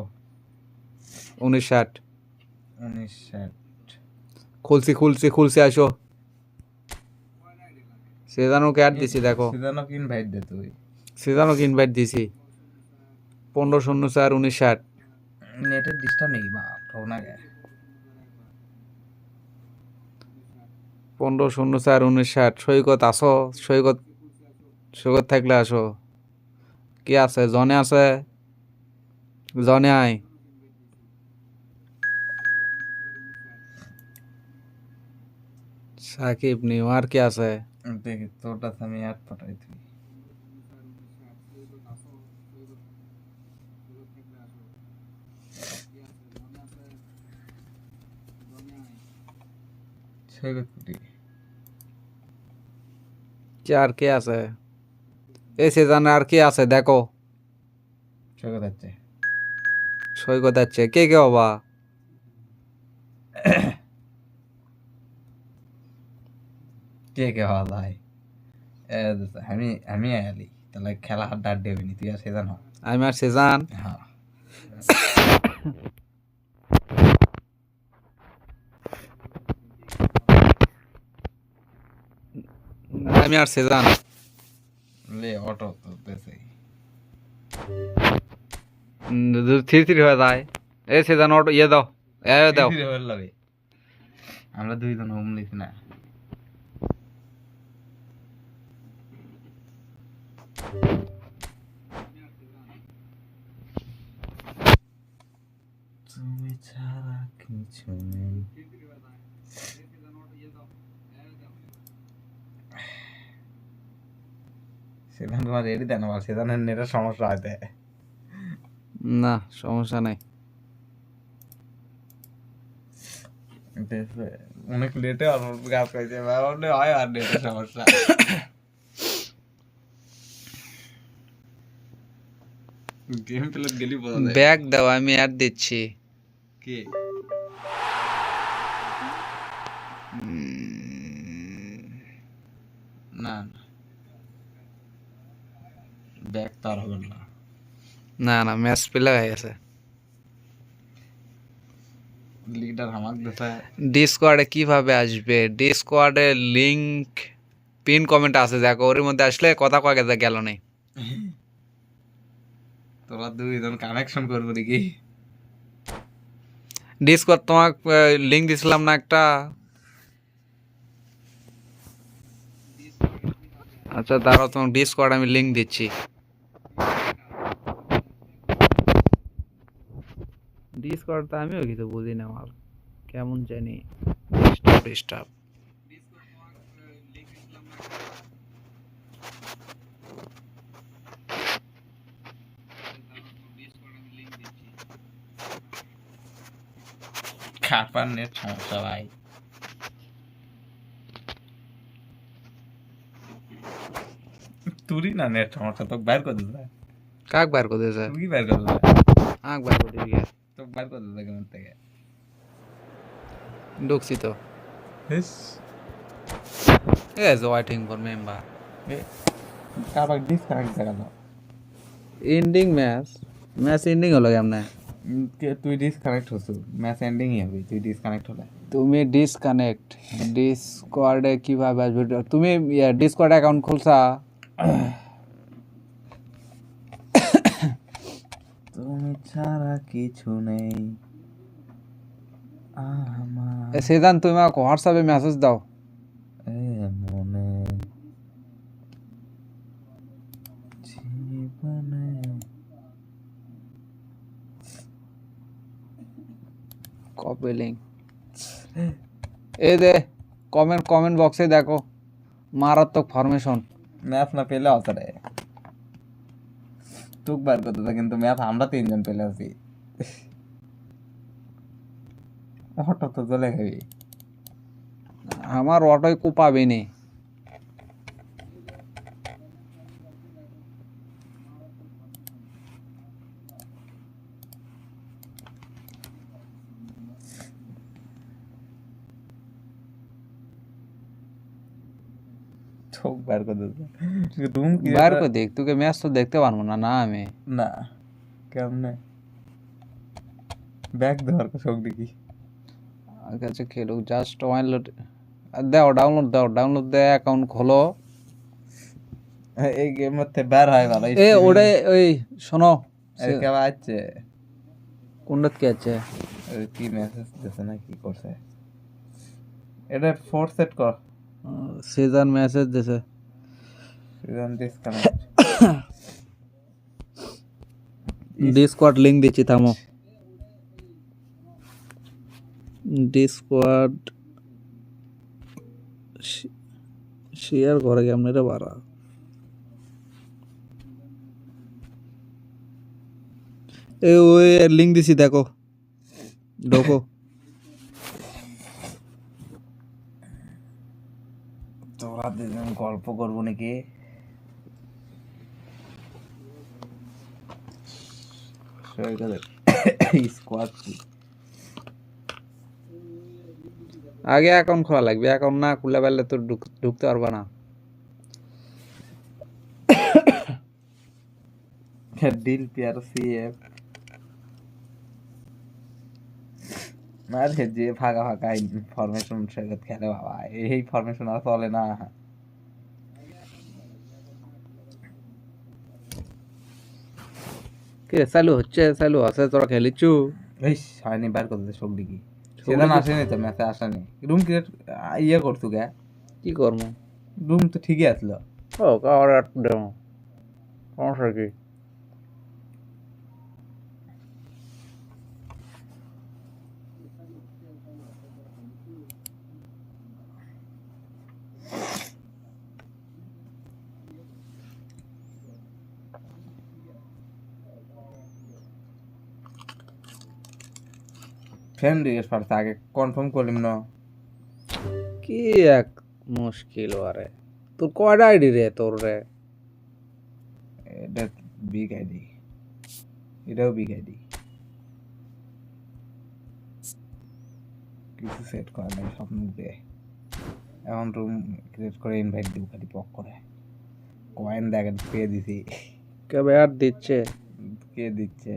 1960 1960। খুলছি আসো। সেজানোকে অ্যাড দিছি দেখো। সেজন্য ইনভাইট দে তুই। সেজানোকে ইনভাইট দিছি। 1504 1960। নেটের ডিস্টার্ব নেই বা ঠো না গে। 1504 1960। সৈকত আসো, সৈকত থাকলে আসো। কি আছে? জনে আছে, জনে আয়। সাকিব নিউ আর কি আছে? দেখি তোরটা আমি অ্যাড পাঠাই তুই। সৈকতপুটি কি আর কি আছে? এই সেজানে আর কি আছে দেখো। সৈকত আছে। সৈকত আছে। কে কে বাবা? কে হওয়া ভাই? আমি আলি তাহলে খেলা হাত ডাট দেবিনি, তুই আর সেজান হ। আমি আর সেজান। হ্যাঁ আমি আর সেজান। লে অটো তো দেশে থ্রি হয়ে যায়। এই সেজান অটো ইয়ে দাও, এ দাও। আমরা দুইজন হোম লিখি না। তুমি ছাড়া কিছু নেই। সেদান তোমার রেডি দেন, আমার সেদানের নেটের সমস্যা হয়তো। না সমস্যা নাই। অনেক লেটে গাছ পাইছে, হয় আর নেটের সমস্যা। গেম প্লে গেলি বোঝা যায়। ব্যাগ দাও, আমি অ্যাড দিচ্ছি। কে না ব্যাগ তার হবে না। না না, ম্যাচ প্লে হয়ে গেছে। লিডার আমাক দেখায়। ডিসকর্ডে কিভাবে আসবে? ডিসকর্ডে লিংক পিন কমেন্ট আছে দেখো, ওর মধ্যে আসলে কথা কয়ে গেল নেই। তোরা দুইজন কানেকশন করবো নাকি? ডিসকর্ড তোমাকে লিংক দিছিলাম না একটা? আচ্ছা দাঁড়াও, তোমার ডিসকর্ড আমি লিংক দিচ্ছি। ডিসকর্ড তো আমিও কিছু বুঝি না, আমার কেমন জানি ডিস্টার্ব। খাপার নেট সমস্যা ভাই। তুই না নেট সমস্যা, তোকে বাইর করে দিতে। কাক বার করে দিয়েছে? তুই বাইর করে দিতে। আঁক বার করে দিবি তো বার করে দে কেমন থেকে ঢুকছি তো he's is waiting for member কারবার ডিসকানেক্ট দেখালো এন্ডিং ম্যাচ এন্ডিং হলো কেমনে তুই ডিসকানেক্ট হসু ম্যাচ এন্ডিংই হবে তুই ডিসকানেক্ট হলে তুমি ডিসকানেক্ট ডিসকর্ডে কিভাবে আসবে তুমি ডিসকর্ড অ্যাকাউন্ট খুলছা তুমি ছাড়া কিছু নেই আমার সেদান তুমি আমাকে হোয়াটসঅ্যাপে মেসেজ দাও মনে জীবনে কপি লিঙ্ক এই দে কমেন্ট বক্সে দেখো মারাত্মক ফরমেশন ম্যাপ না পেলে অতরে তুক বার করতে তো কিন্তু ম্যাপ আমরা তিনজন পেলে আছি অটো তো চলে খাবি আমার অটোয় কো পাবি নি তুক বার করতে রুম কি বাইর করে দেখ তোকে ম্যাচ তো দেখতে পারবো না না আমি না কেমনে ব্যাক দেওয়ার শোক দেখি কাছে খেলুক জাস্ট ডাউনলোড ডাউনলোড দে অ্যাকাউন্ট খোলো এই গেম মধ্যে বের হয় ভালো এ ওরে ওই শোনো এই কে আছে কোনটা কি আছে ওই কি মেসেজ দিছে না কি করছে এটা ফোর্স সেট কর সিজন মেসেজ দিছে সিজন ডিসকানেক্ট ডিসকর্ড লিংক দিচ্ছি থামো ডিসকর্ড শেয়ার করে কেমনে রে বাড়া এ ওই লিংক দিছি দেখো ঢোকো তোরা দুজন গল্প করবো নাকি স্কোয়াড আগে অ্যাকাউন্ট খোলা লাগবে অ্যাকাউন্ট না খুলে পারলে তো ঢুকতে পারবা না ডিল পিয়ার সিএফ না রে যে ফাঁকা ফাঁকা ইনফরমেশন সেগত খেলে বাবা এই ফরমেশন আর চলে না কে চালু আছে তোরা খেলিছু এই হয়নি বার করতে শোক দিকি সেদিন আসেনি তো ম্যাচে আসেনি রুম ক্রিয়েট ইয়ে করছু কে কি করবো রুম তো ঠিকই আসলো ও কার ডেমো সমস্যা কি ফ্রেন্ড জিজ্ঞেস করছে আগে কনফার্ম করলিম না কি এক মুশকিল আরে তোর কয়টা আইডি রে তোর রে এটা বিগ আইডি এটাও বিগ আইডি কিছু সেট করা নাই স্বপ্ন দিয়ে এখন রুম ক্রিয়েট করে ইনভাইট দিব খালি পক করে কয়েন দেখেন পেয়ে দিছি কবে আর দিচ্ছে কে দিচ্ছে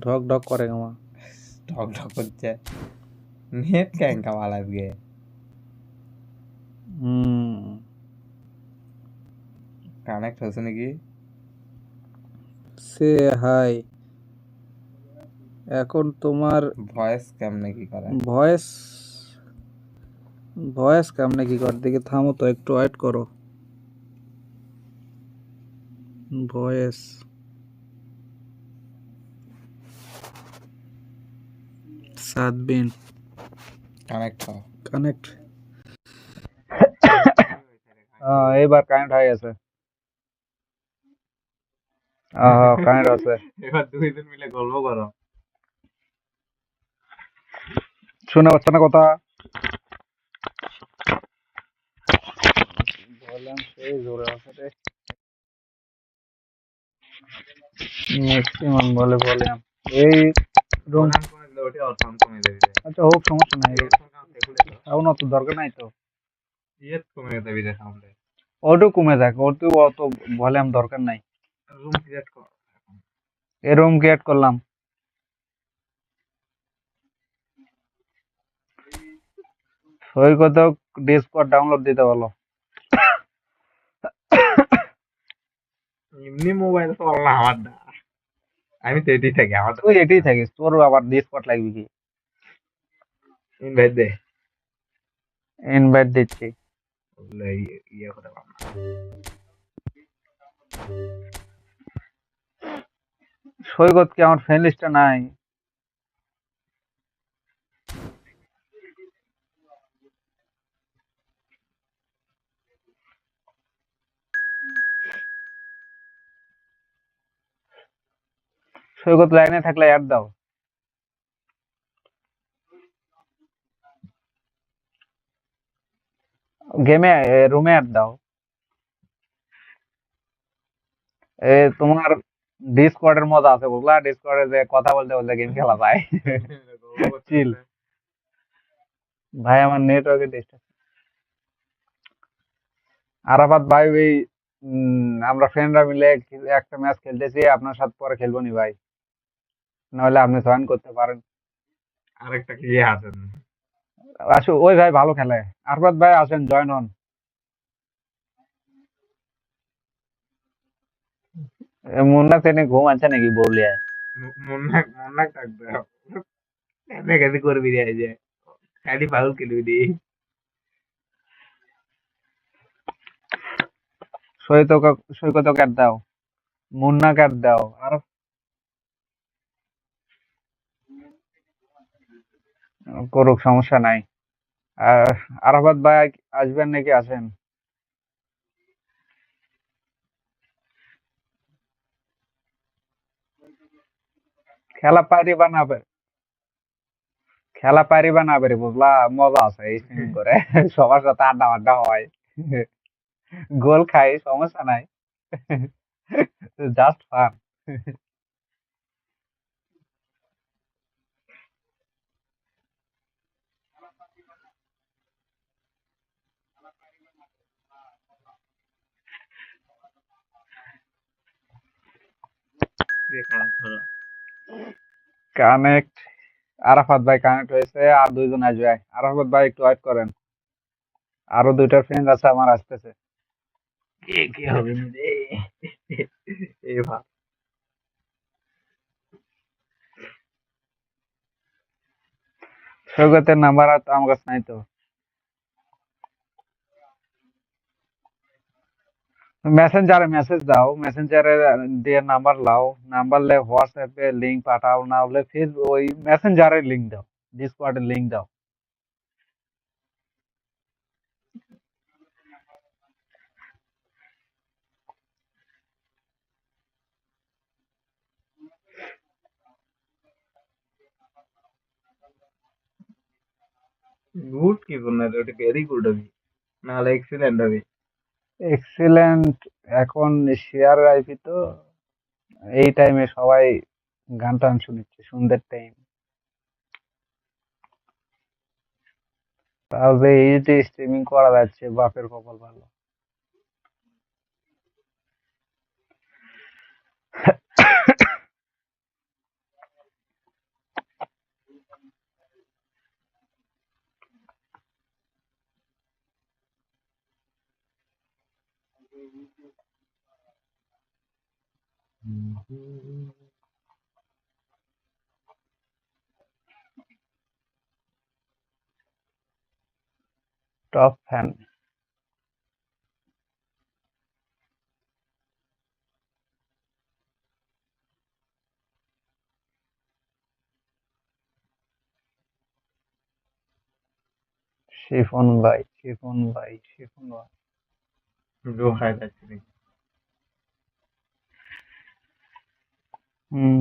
ঢক ঢক করে আমার ঢক ঢক করছে নেট ক্যাং কামাল আজকে কানেক্ট হচ্ছে নাকি সে হাই এখন তোমার ভয়েস কেমনে কি করে ভয়েস কেমনে কি করে দেখি থামো তো একটু ওয়েট করো ভয়েস সাদবিন কানেক্ট এইবার কানেক্ট হয়ে গেছে কানেক্ট আছে এবার দুইজন মিলে গল্প করো শুনে পাচ্ছ না কথা বললাম সেই জোরে আছে রে ম্যাক্সিমাম বলে ভলিউম এই রুম কমে দিলে ওটা আর সাউন্ড কমে যাবে আচ্ছা হোক সমস্যা নাই এখন অত দরকার নাই তো কমে যাবে সাউন্ডে ওটু কমে যাক ওটু অত ভলিউম দরকার নাই রুম ক্রিয়েট কর এই রুম ক্রিয়েট করলাম সৈকত ডিসকর্ড ডাউনলোড দিতে বলো এমনি মোবাইল চল না আমার না আমি তো এটাই থাকি আমার তুই এটাই থাকিস তোর আবার ডিসকর্ড লাগবে কি ইনভাইট দে ইনভাইট দিচ্ছি ওগুলো ইয়ে করে পাবো না সৈকত কি আমার ফ্রেন্ড লিস্টে নাই সৈকত লাইনে থাকলে অ্যাড দাও গেমে রুমে অ্যাড দাও তোমার ডিসকর্ডের মজা আছে বুঝলা ডিসকর্ডে যে কথা বলতে বলতে গেম খেলা যায় চিল ভাই আমার নেটওয়ার্কে ডিস্টার্ব আরাফাত ভাই ওই আমরা ফ্রেন্ডরা মিলে একটা ম্যাচ খেলতেছি আপনার সাথে পরে খেলবো নি ভাই নাহলে আপনি জয়েন করতে পারেন আরেকটা কি ইয়ে আছে আসো ওই ভাই ভালো খেলে আরাফাত ভাই আসেন জয়েন হন মুন্না সেনে ঘুম আছে নাকি বলিয়া মন্নাক থাকবে এনে গেছে করবি রে যে খালি পাগল খেলবি রে সৈকত সৈকত কাট দাও মুন্না কাট দাও আর করুক সমস্যা নাই আরাফাত ভাই আসবেন নাকি আসেন খেলা পারিবা না খেলা পারিবা না পারি বুঝলা মজা আছে এই সুইমিং করে সবার সাথে আড্ডা আড্ডা হয় গোল খাই সমস্যা নাই জাস্ট ফান কানেক্ট আরাফাত ভাই কানেক্ট হয়েছে আর দুইজন আসবে আরাফাত ভাই একটু ওয়েট করেন আরো দুইটা ফ্রেন্ড আছে আমার আসতেছে কি হবে রে এ ভাই সৈকতের নাম্বার আর তো আমার কাছে নাই তো মেসেঞ্জারে মেসেজ দাও মেসেঞ্জারে দিয়ে নাম্বার লাও নাম্বার লে হোয়াটসঅ্যাপে লিংক পাঠাও না হলে ফির ওই মেসেঞ্জারে লিংক দাও ডিসকর্ডে লিংক দাও গুড কি বলনা রে ওটা ভেরি গুড হবে নাহলে এক্সিলেন্ট হবে এক্সিলেন্ট এখন শেয়ার আইপি তো এই টাইমে সবাই গান টান শুনছে সন্ধ্যের টাইম তাহলে এই যে স্ট্রিমিং করা যাচ্ছে বাপের কপাল ভালো টপ ফ্যান শিফন ভাই শিফন ভাই শিফন ভাই দো খায় যাচ্ছে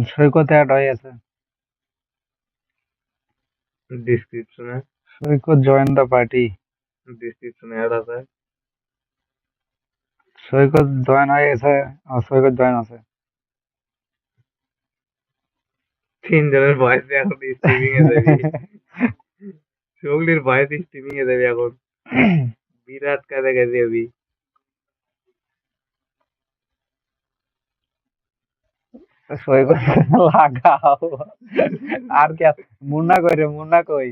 সৈকত অ্যাড হয়ে আছে ডিসক্রিপশনে সৈকত জয়েন দ্য পার্টি ডিসক্রিপশনে অ্যাড আছে সৈকত জয়েন হয়ে গেছে সৈকত জয়েন আছে তিনজনের ভয়েসে এখন স্ট্রিমিং এ যাবি, চুগলির ভয়েস স্ট্রিমিং এ যাবি এখন, বিরাট কাজে গেছি আমি। সৈকত লাগাও আর কি আছে? মুন্না কই রে, মুন্না কই?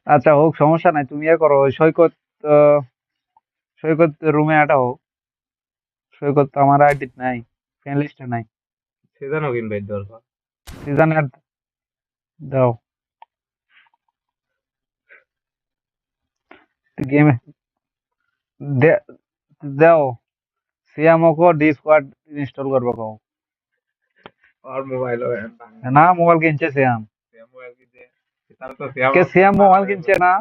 আচ্ছা হোক, সমস্যা নাই, তুমি করো। ওই সৈকত, আহ, সৈকত রুমে আটা হোক। সৈকত তো আমার আইডি নাই, ফ্রেন্ড লিস্টে নাই। সেজন্য ইনভাইট দরকার। সিজন অ্যাড দাও গেমে, দাও। সিয়ামকো ডিসকর্ড ইনস্টল করবো কও। আর মোবাইল না মোবাইল কিনছে সিয়াম, মোবাইল কিনতে, তার তো সিয়াম কে সিয়াম মোবাইল কিনছে না?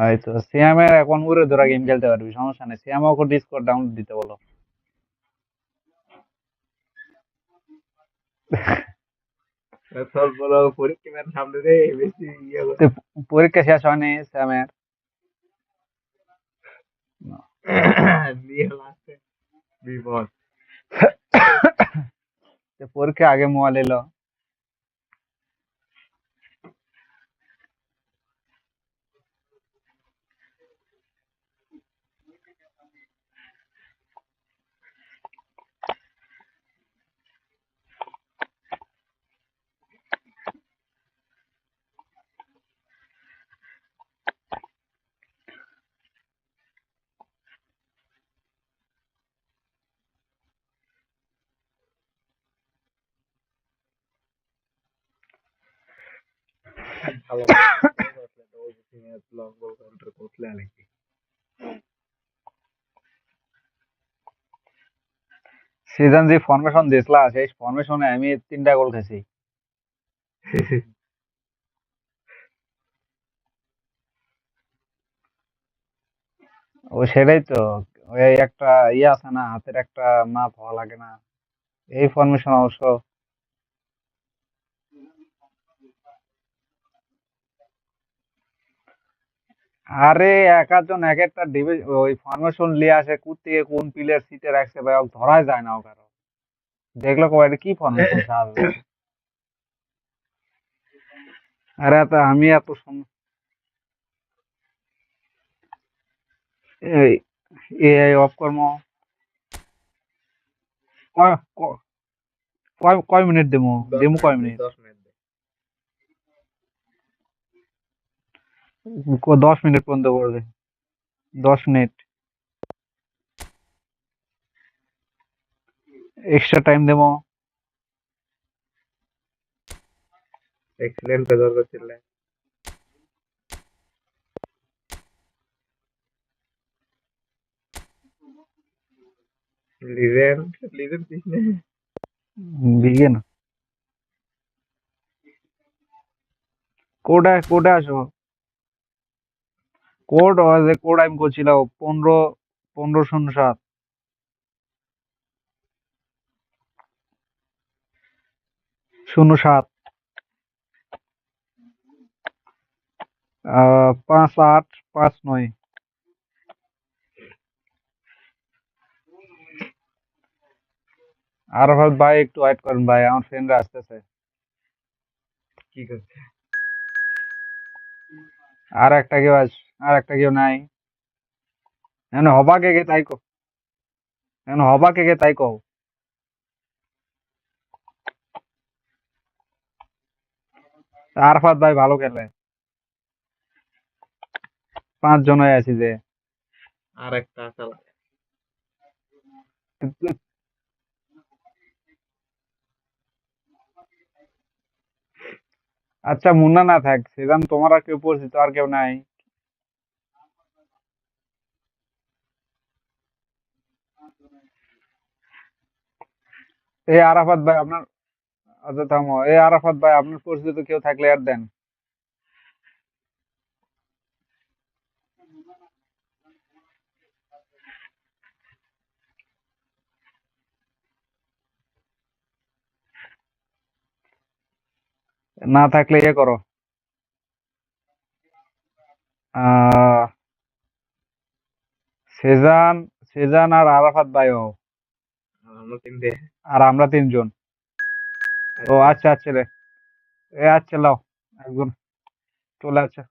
এই তো সিয়ামের এখন উড়ে ধরা গেম খেলতে পারবি, সমস্যা নেই। সিয়ামকো ডিসকর্ড ডাউনলোড দিতে বলো। সব বড় পরীক্ষার সামনে রে, বেশি ইয়ে তো পরীক্ষা শেষ হয়নি সিয়ামের? নিয়ে লাগছে বিপদ। তো পরীক্ষা আগে মোবাইল এলো। ভালো লং বল কাউন্টার করলে নাকি। সিজন যে ফরমেশন দিয়েছিল, সেই ফরমেশনে আমি 3টা গোল খেয়েছি। ও সেটাই তো, ওই একটা ইয়ে আছে না, হাতের একটা মাপ হওয়া লাগে না এই ফরমেশন অবশ্য। আরে এক একজন এক একটা ওই ফরমেশন নিয়ে আসে, থেকে কোন প্লেয়ার সিটে রাখছে ভাই, ওকে ধরাই যায় না ও কারো। দেখলো কো এটা কি ফরমেশন স্যার? আরে এত আমি এত এই এআই অফ কর্ম। কয় ক- কয় কয় মিনিট দেবো, 10 দেবো মিনিট কয় দে, মিনিট? 10 মিনিট দে। 10 মিনিট পর্যন্ত করবে, 10 মিনিট এক্সট্রা টাইম দেবো। এক্সিলেন্ট পেদার করছিল। Legend, legend কিসনে? বিগে না, কোডে কোডে আসো। কোড আমি করছিলাম 15-07, 07, 5859। আর ভাই একটু ওয়েট করেন ভাই, আমার ফ্রেন্ডরা আসতেছে। কি করছে? আর একটা কেউ আর একটা কেউ নাই। এখন হবা কে কে তাই কো, এখন হবা কে কে তাই কও। আরফাত ভাই ভালো খেলে, 5 জন হয়ে আছি যে। আর একটা চালা। আচ্ছা মুন্না না থাক, সেজান তোমার আর কেউ পরিচিত আর কেউ নাই? এই আরাফাত ভাই আপনার, আচ্ছা থামো, এই আরাফাত ভাই আপনার পরিচিত কেউ থাকলে আর দেন। না থাকলে ইয়ে করো, আহ সেজান সেজান আর আরাফাত ভাইও, আমরা তিনটে। আর আমরা তিনজন। ও আচ্ছা আচ্ছা রে, আচ্ছা লাও, একজন চলে আসছে।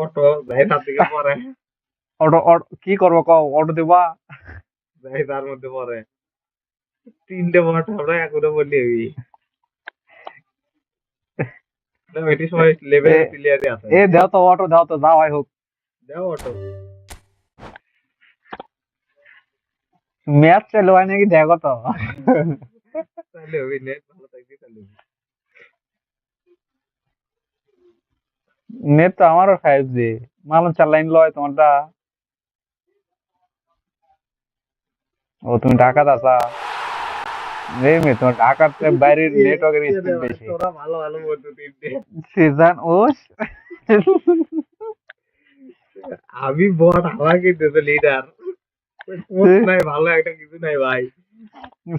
অটো যাই তার দিকে পরে, অটো কি করবো কও, অটো দিবা? যাই তার মধ্যে পরে তিনটে বট আমরা এখনো বললি এটি সবাই লেভেল প্লেয়ারে আছে। এ দাও তো অটো, দাও তো, যাও আই হোক। দাও অটো। ম্যাচ চালু হয় নাকি দেখো তো। তাহলে ওই নেট ভালো থাকবে তাহলে। নেট তো আমারও 5G, মালুম চালাইন লয় তোমারটা। ও তুমি ঢাকাতে আছা? এই মে তোমার ঢাকার বাইরের নেটওয়ার্কের স্পিড বেশি। তোরা ভালো ভালো বলতো তিনটে। সিজন ও আমি বট আমাকে দিতে লিডার, কোচ নাই ভালো একটা কিছু নাই ভাই।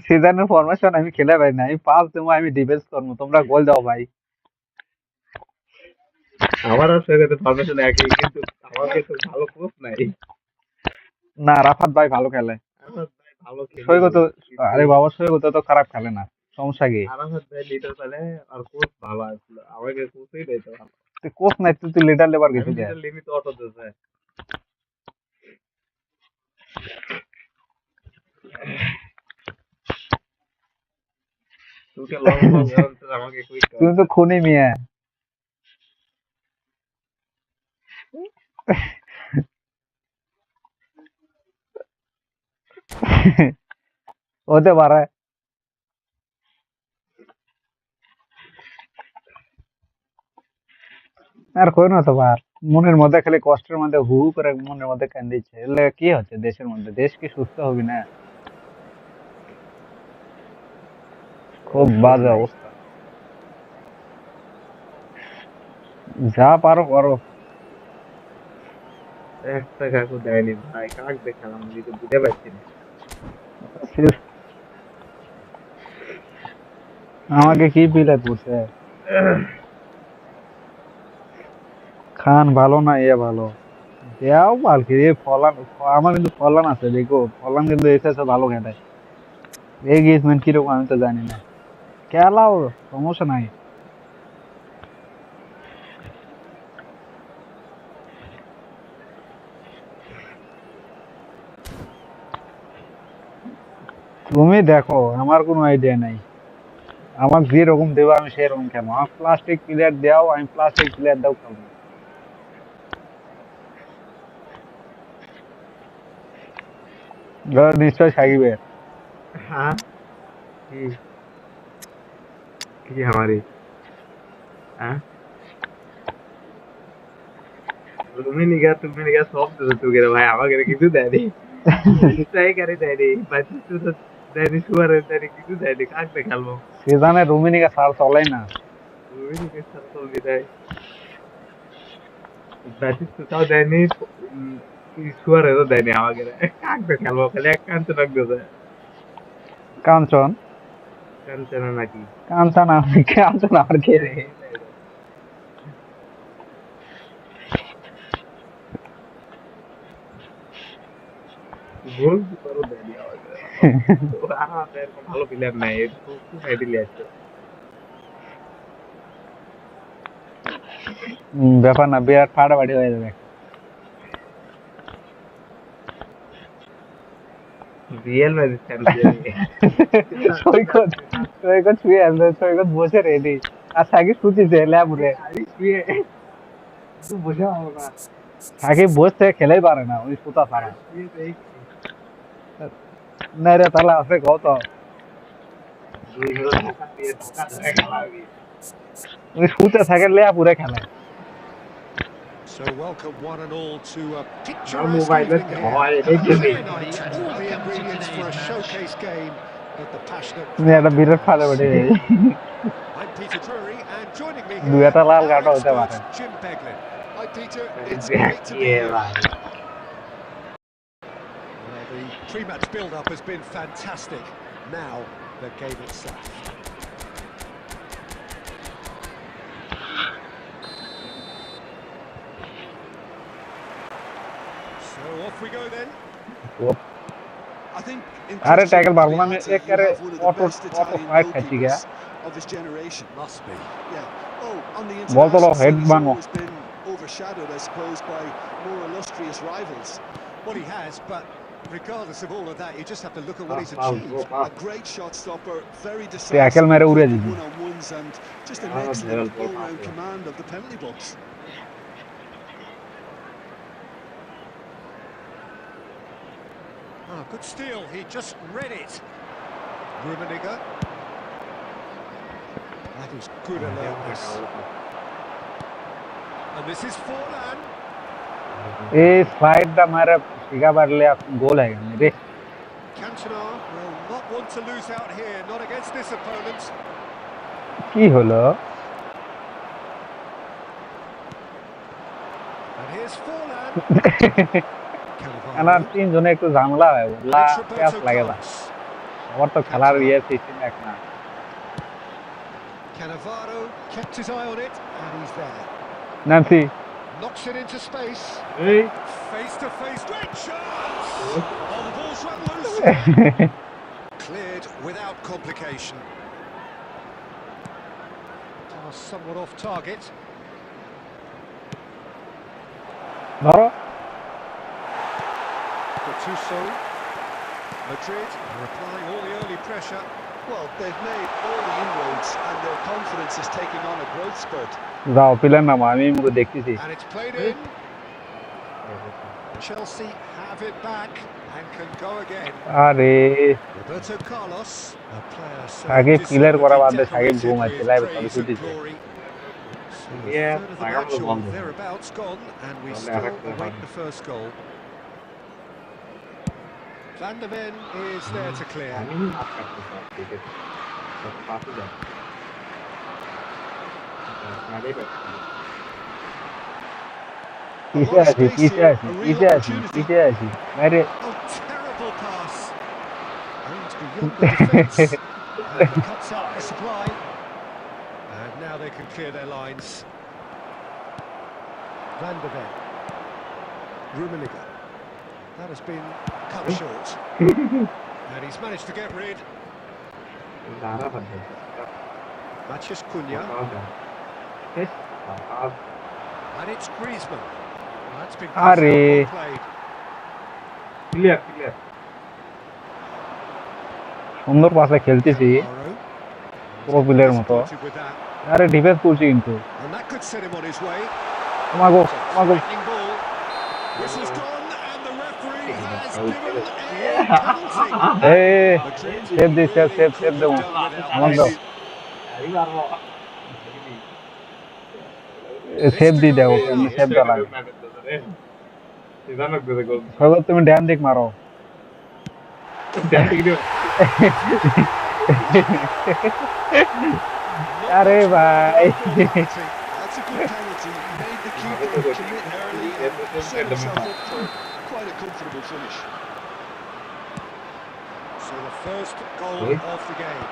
সিজনের ফরমেশন আমি খেলে পাই না, আমি পাস দেবো, আমি ডিফেন্স করবো, তোমরা গোল দাও ভাই। আমার আর সৈকতের ফরমেশন একই, কিন্তু আমাকে তো ভালো কোচ নাই। না রাফাত ভাই ভালো খেলে, আরাফাত ভাই ভালো খেলে, সৈকত, কিন্তু আরে বাবা সৈকত তো খারাপ খেলে না, সমস্যা কি? আরাফাত ভাই লিডার পেলে আর কোচ ভালো আসলো, আমাকে কোচই দেয় তো ভালো। তুই কোচ নাই, তুই লিডার লেবার আমি কিছু দেয়। লিডার লিমিট অটো দিতে তোকে লং বল আমাকে কুইক তুমি তো খুনি মিয়া। হতে পারে। আর কই না তো বার, মনের মধ্যে খালি কষ্টের মধ্যে হু হু করে মনের মধ্যে কান্দিচ্ছে, এলে কি হচ্ছে দেশের মধ্যে? দেশ কি সুস্থ হবে না? খুব বাজে অবস্থা। যা পারো করো। একটা কাকু দেয়নি ভাই, কাক দেখালাম নিজে বুঝে পাচ্ছি না। আমাকে কি বিলে পড়ছে, খান ভালো না এ ভালো, দেও আর কি এ ফলান। আমার কিন্তু ফলান আছে, দেখো ফলান কিন্তু এসেছে ভালো খেলে। এগেজমেন্ট কিরকম আমি তো জানি না, খেলাও সমস্যা নাই। তুমি দেখো, আমার কোনো আইডিয়া নাই, আমাকে যেরকম দেবো আমি সেরকম খেলবো। আমার প্লাস্টিক প্লেয়ার দাও, আমি প্লাস্টিক প্লেয়ার দাও খেলবো। নিশ্চয় সাকিবের। হ্যাঁ কি কি हमारी হ্যাঁ তুমি নিগা সব দিতে তুই রে ভাই, আমাকে কিছু দেয়নি। ট্রাই করে দেয়নি ভাই, তুই তো দেয়নি, সুয়ারে দেয়নি, কিছু দেয়নি, কাক দেখালবো। সিজনে রুমিনিকে সার চলাই না। তুমি নিগা সব তো বিদায়, ব্যাটিস তো তাও দেয়নি, সুয়ারেরও দেয়নি আমাকে, কাক দেখালবো, খালি এক কাঞ্চ রাখ দিতে। কাঞ্চন, কাঞ্চনা নাকি কাঞ্চন কাঞ্চন আর কে রে? গোল কিপারও দেয়নি আমাকে। আমাদের এরকম ভালো প্লেয়ার নাই, খুব আইডিয়ালি আছে। ব্যাপার না, বিরাট ফাটাফাটি হয়ে যাবে। Real Madrid champion. Saikat, Saikat শুয়ে আছে, সৈকত বসে রেডি, আর সাকিব শুতিছে ল্যাবরে। আমি শুয়ে তুই বসে পাবো না, সাকিব বসতে খেলেই পারে না, ওই সুতা ছাড়া। শুয়ে তো এই না রে তাহলে আছে কত, 2 ঢাকা দিয়ে ঢাকা ধরে খেলাবি। ওই সুতে থাকে ল্যাবরে খেলে। So welcome one and all to a আমার picturesque মোবাইলে evening here. হয় A দেখবি very night, all the ingredients for a showcase game that the passionate তুমি একটা crowd বিরাট are ফাটাফাটি। seeing. I'm Peter Drury, and joining me দু here, একটা লাল our কার্ডও হতে expert পারে। Jim Beglin. Hi Peter, it's great to be here. ভাই Well, the pre-match build-up has been fantastic. Now, the game itself. Off we go then. I think अरे tackle मार you बोला मैं एक करे ऑटो ऑटो फाइट खची गया of his generation. Must be. Yeah. Oh, on the ball तो लो international head scene, he's मानो always been overshadowed, I suppose, by more illustrious rivals. Well, he has, but regardless of all of that, you just have to look at what he's Go achieved. pass. A great shot stopper, very tackle decisive, मेरे उड़े good जी one-on-ones, and just an Ah, excellent Gerald, go all-round pass. command of the penalty box. Oh, good steal. He just read it. Rummenigge. That is good alertness. And this is Forlan. A slide दा मारे सिगा barley गोल है मेरे Cantona will not want to lose out here, not against this opponent. की হলো And here's Forlan. अनार तीन जने একটু ঝামেলা হয় ওলা It's প্যাস Roberto লাগে না Carlos. আমার তো খেলার ইয়ে সিস্টেম এক না Cannavaro kept his eye on it, and he's there. নামছি Knocks it into space. Hey. Face to face. Great chance! Oh, the ball's run loose. Cleared without complication. Pass somewhat off target. ধরো Gattuso. Madrid are applying all the early pressure. Well, they've made all the inroads, and their confidence is taking on a growth spurt. যাও pillar নামা আমি মুখে দেখতেছি And it's played in. Chelsea have it back and can go again. আরে Roberto Carlos, a player so আগে clear করা বাদে deservedly Shakib decorated ঘুমাইছে with লাইভে praise সব and দিতেছে glory. So a Yeah, third of the I match got the or one. thereabouts gone, and we Well, still I reckon await one. the first goal. Van der Ven is there to clear. আমি মাফ করতে পারি ঠিক আছে সব পাসই যায় আরে পিছে আছি পিছে আছি পিছে আছি পিছে আছি আরে Oh, terrible pass. Aimed beyond the defence. And cuts out the supply. And now they can clear their lines. Van der Ven. Rummenigge. That has been cut short. And he's managed to get rid. দাঁড়া পারবে Matches Cunha. শেষ And it's Griezmann. That's been Are. well played. Clear clear সুন্দর পাশে খেলতেছি Cannavaro. পুরো player মতো Disappointed with that. আরে defence করছি কিন্তু And that could set him on his way. তোমাগো তোমাগো Threatening ball. Whistle's gone, and the referee has given a penalty. A save the save save save দাও আমার দাও আরে মারবো সেভ দি দাও তুমি সেভ দাও লাগে ইদানক দিতে গোল সবাই তুমি ড্যাম দিক মারো দেখ দিও আরে ভাই That's a good penalty. Made the keeper commit early and set himself up for quite a comfortable finish. So the first goal of the game.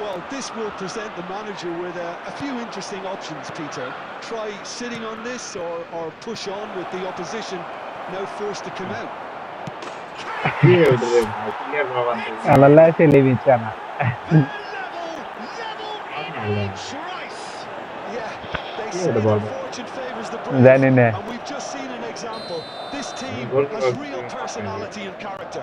Well, this will present the manager with a few interesting options, Peter. Try sitting on this or push on with the opposition now forced to come out. Clear দিলে clear বাবা আল্লাহ সে লিবিছে না Level, it's Rice. Yeah, they Yeah, say the that ball. fortune favours the জানি brave, না and we've just seen an example. This team Goal has kick. real personality and character.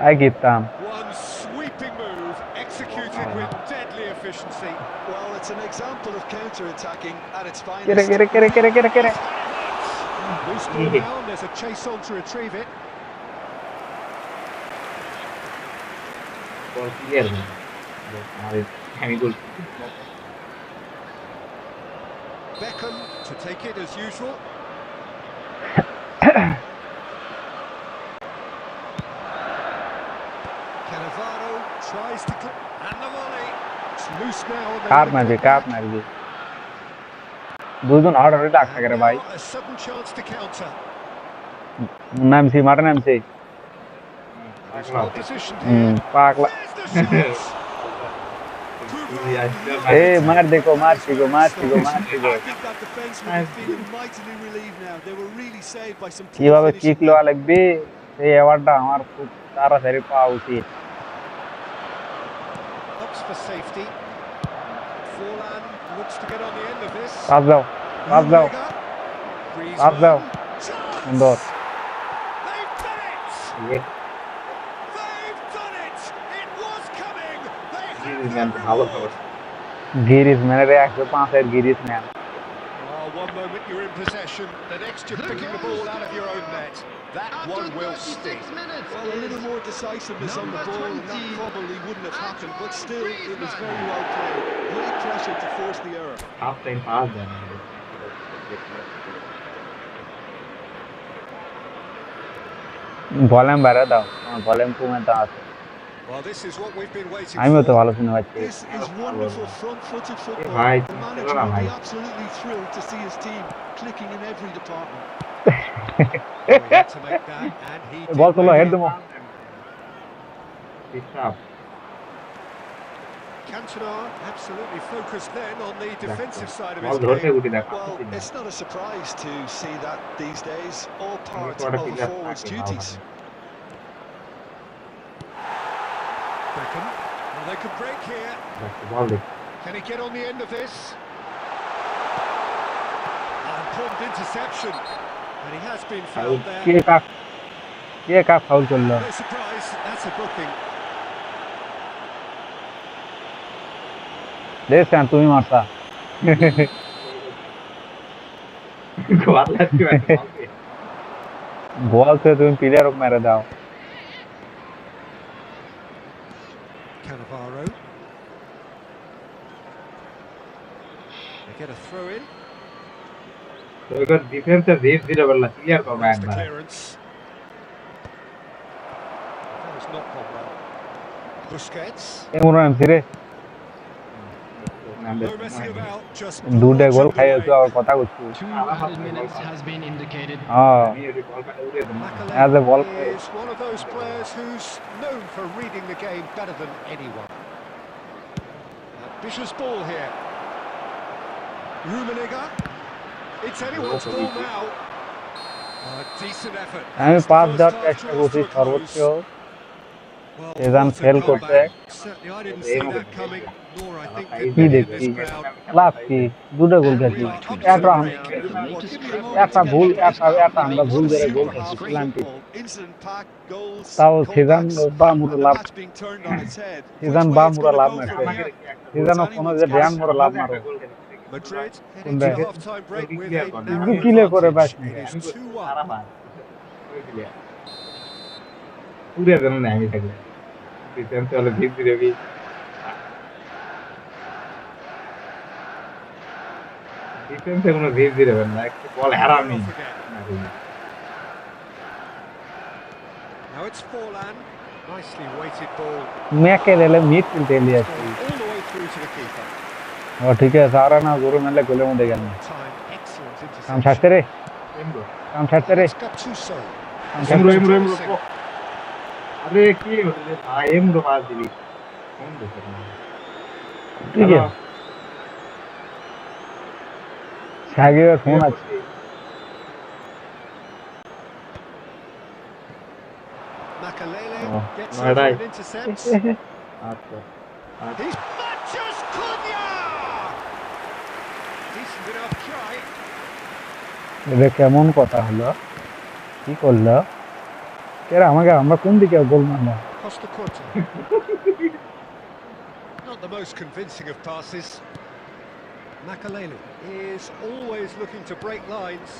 আই গিতাম One sweeping move executed with deadly efficiency. Well, it's an example of counter-attacking at its কেরে finest. কেরে কেরে কেরে কেরে কেরে Loose ball now, and there's a chase on to retrieve it. Ball clear না আরে আমি গোল Beckham to take it as usual. Cannavaro tries to and the volley. It's loose now. and they cup win মারবে it cup back. মারবে দুজন out হয়ে ডাক থাকে রে ভাই Now a sudden chance to counter. নামছি মাঠে নামছি He's well positioned here. পাগলা There's the shot. Qoo Easy, I still A manage. মার দেখো That's where it মারছি গো stops. I think that defence would be Nice. feeling mightily relieved now. They were really saved by some poor কিভাবে kick finishing লওয়া there. লাগবে সেই অ্যাওয়ার্ডটা আমার খুব তাড়াতাড়ি পাওয়া উচিত Opts for safety. Forlan looks to get on the end of this. Pass দাও পাস দাও Rudiger. পাস দাও Griezmann. সুন্দর Chance! They've done it! Yeah, They've done it! It was coming! They easy, have man. the ভালো reward! খবর। গিরিস ম্যানের 105 এর গিরিস man Oh, one moment you're in possession, the next you're picking the ball out of your own net. That one will sting. Well, a little more decisiveness on the ball, and that probably wouldn't have happened, but still, it was very well played. Great pressure to force the error. Half time pass then. Volume বাড়া দাও আমার volume কমে দাও আছে Well, this is what we've been waiting আমিও তো for. ভালো শুনে পাচ্ছি This is wonderful front-footed football. Bhai, The chalo manager na will bhai. be absolutely thrilled to see his team clicking in every department. Oh, he had to make that, and he did বল তোলো make head it. দেবো Disturb. Cantona absolutely focused then on the defensive side of ball his ধরতে game. উঠি দেখা। Well, it's not a surprise to see that these days, all part What a of a player forward's attacking duties. now. Beckham. Well, they could break here. বল দেখ। Can he get on the end of this? Important interception. And he has been fouled K there. কাক foul করলো No surprise, that's a booking. দেখ কেন তুমি মারতা গোল লাগছে একটা বল দিয়ে। বল তো তুমি প্লেয়ার মেরে দাও Cannavaro. They get a throw in. তো এবার ডিফেন্সের রেট দিলে বললা ক্লিয়ার করবে That's the একবার। clearance. That has not gone well. Busquets. এমন এমসি রে No messing about, just দুটা গোল plunging খাইয়েছো away. আর কথা করছো 2 added minutes has been indicated. হ্যাঁ আমি এই বল কাটে উড়িয়ে দেব। As a ball Makaleli is one of those players who's known for reading the game better than anyone. Ambitious ball here. Rummenigge. It's anyone's ball now. A decent effort. আমি It's the 5 first দেওয়ার half চেষ্টা draws করছি to a সর্বোচ্চ close. Well, এজান what a fail comeback. করতে Certainly I didn't see that coming, nor I think did কি many in দেখছি this crowd. লাভ কি দুটো গোল And we খাইছি are up to একটা the um- break. The latest Give me a travel moment একটা to ভুল get একটা আমরা ভুল What a করে গোল super খাইছি half plenty football. Incident packed goals, তাও সিজন comebacks, বা and মুড়ো the love match being turned on its head. Season Which বা way it's মুড়ো gonna লাভ go না from here? সিজন কোনো যে ধ্যান মুড়ো লাভ মারো Madrid Kounda? heading to the half-time break with a narrow Ni kile kore advantage. back It is 2-1. সারা pass উড়িয়ে দেন না আমি থাকলে ডিফেন্স হলে ভিড় দিলে কি ডিফেন্সে কোনো ভিড় দিলে না একটু বল হারামি Off again. Now it's Forlan. Nicely weighted ball. মেকে দিলে মিড ফিল্ডে এলিয়ে আসি Going all the way through to the keeper. ও ঠিক আছে আর না গরু মেলে গোলের মধ্যে গেল Time, excellent কাম interception. ছাড়তে রে এমরো কাম ছাড়তে রে It's Gattuso. কাম এমরো ছাড়তে এমরো এমরো আরে কি হচ্ছে ভাই এমরো পাস দিবি কোন দেশে ঠিক আছে সাগে ফোন আছে Makalele Oh, gets no, over right. and intercepts. আচ্ছা He's Matches Cunha! Decent enough try. এটা কেমন কথা হলো কি করলো এরা আমাকে আমরা কোন দিকে গোল মারলাম Costa Curta. Not the most convincing of passes. Makalele is always looking to break lines.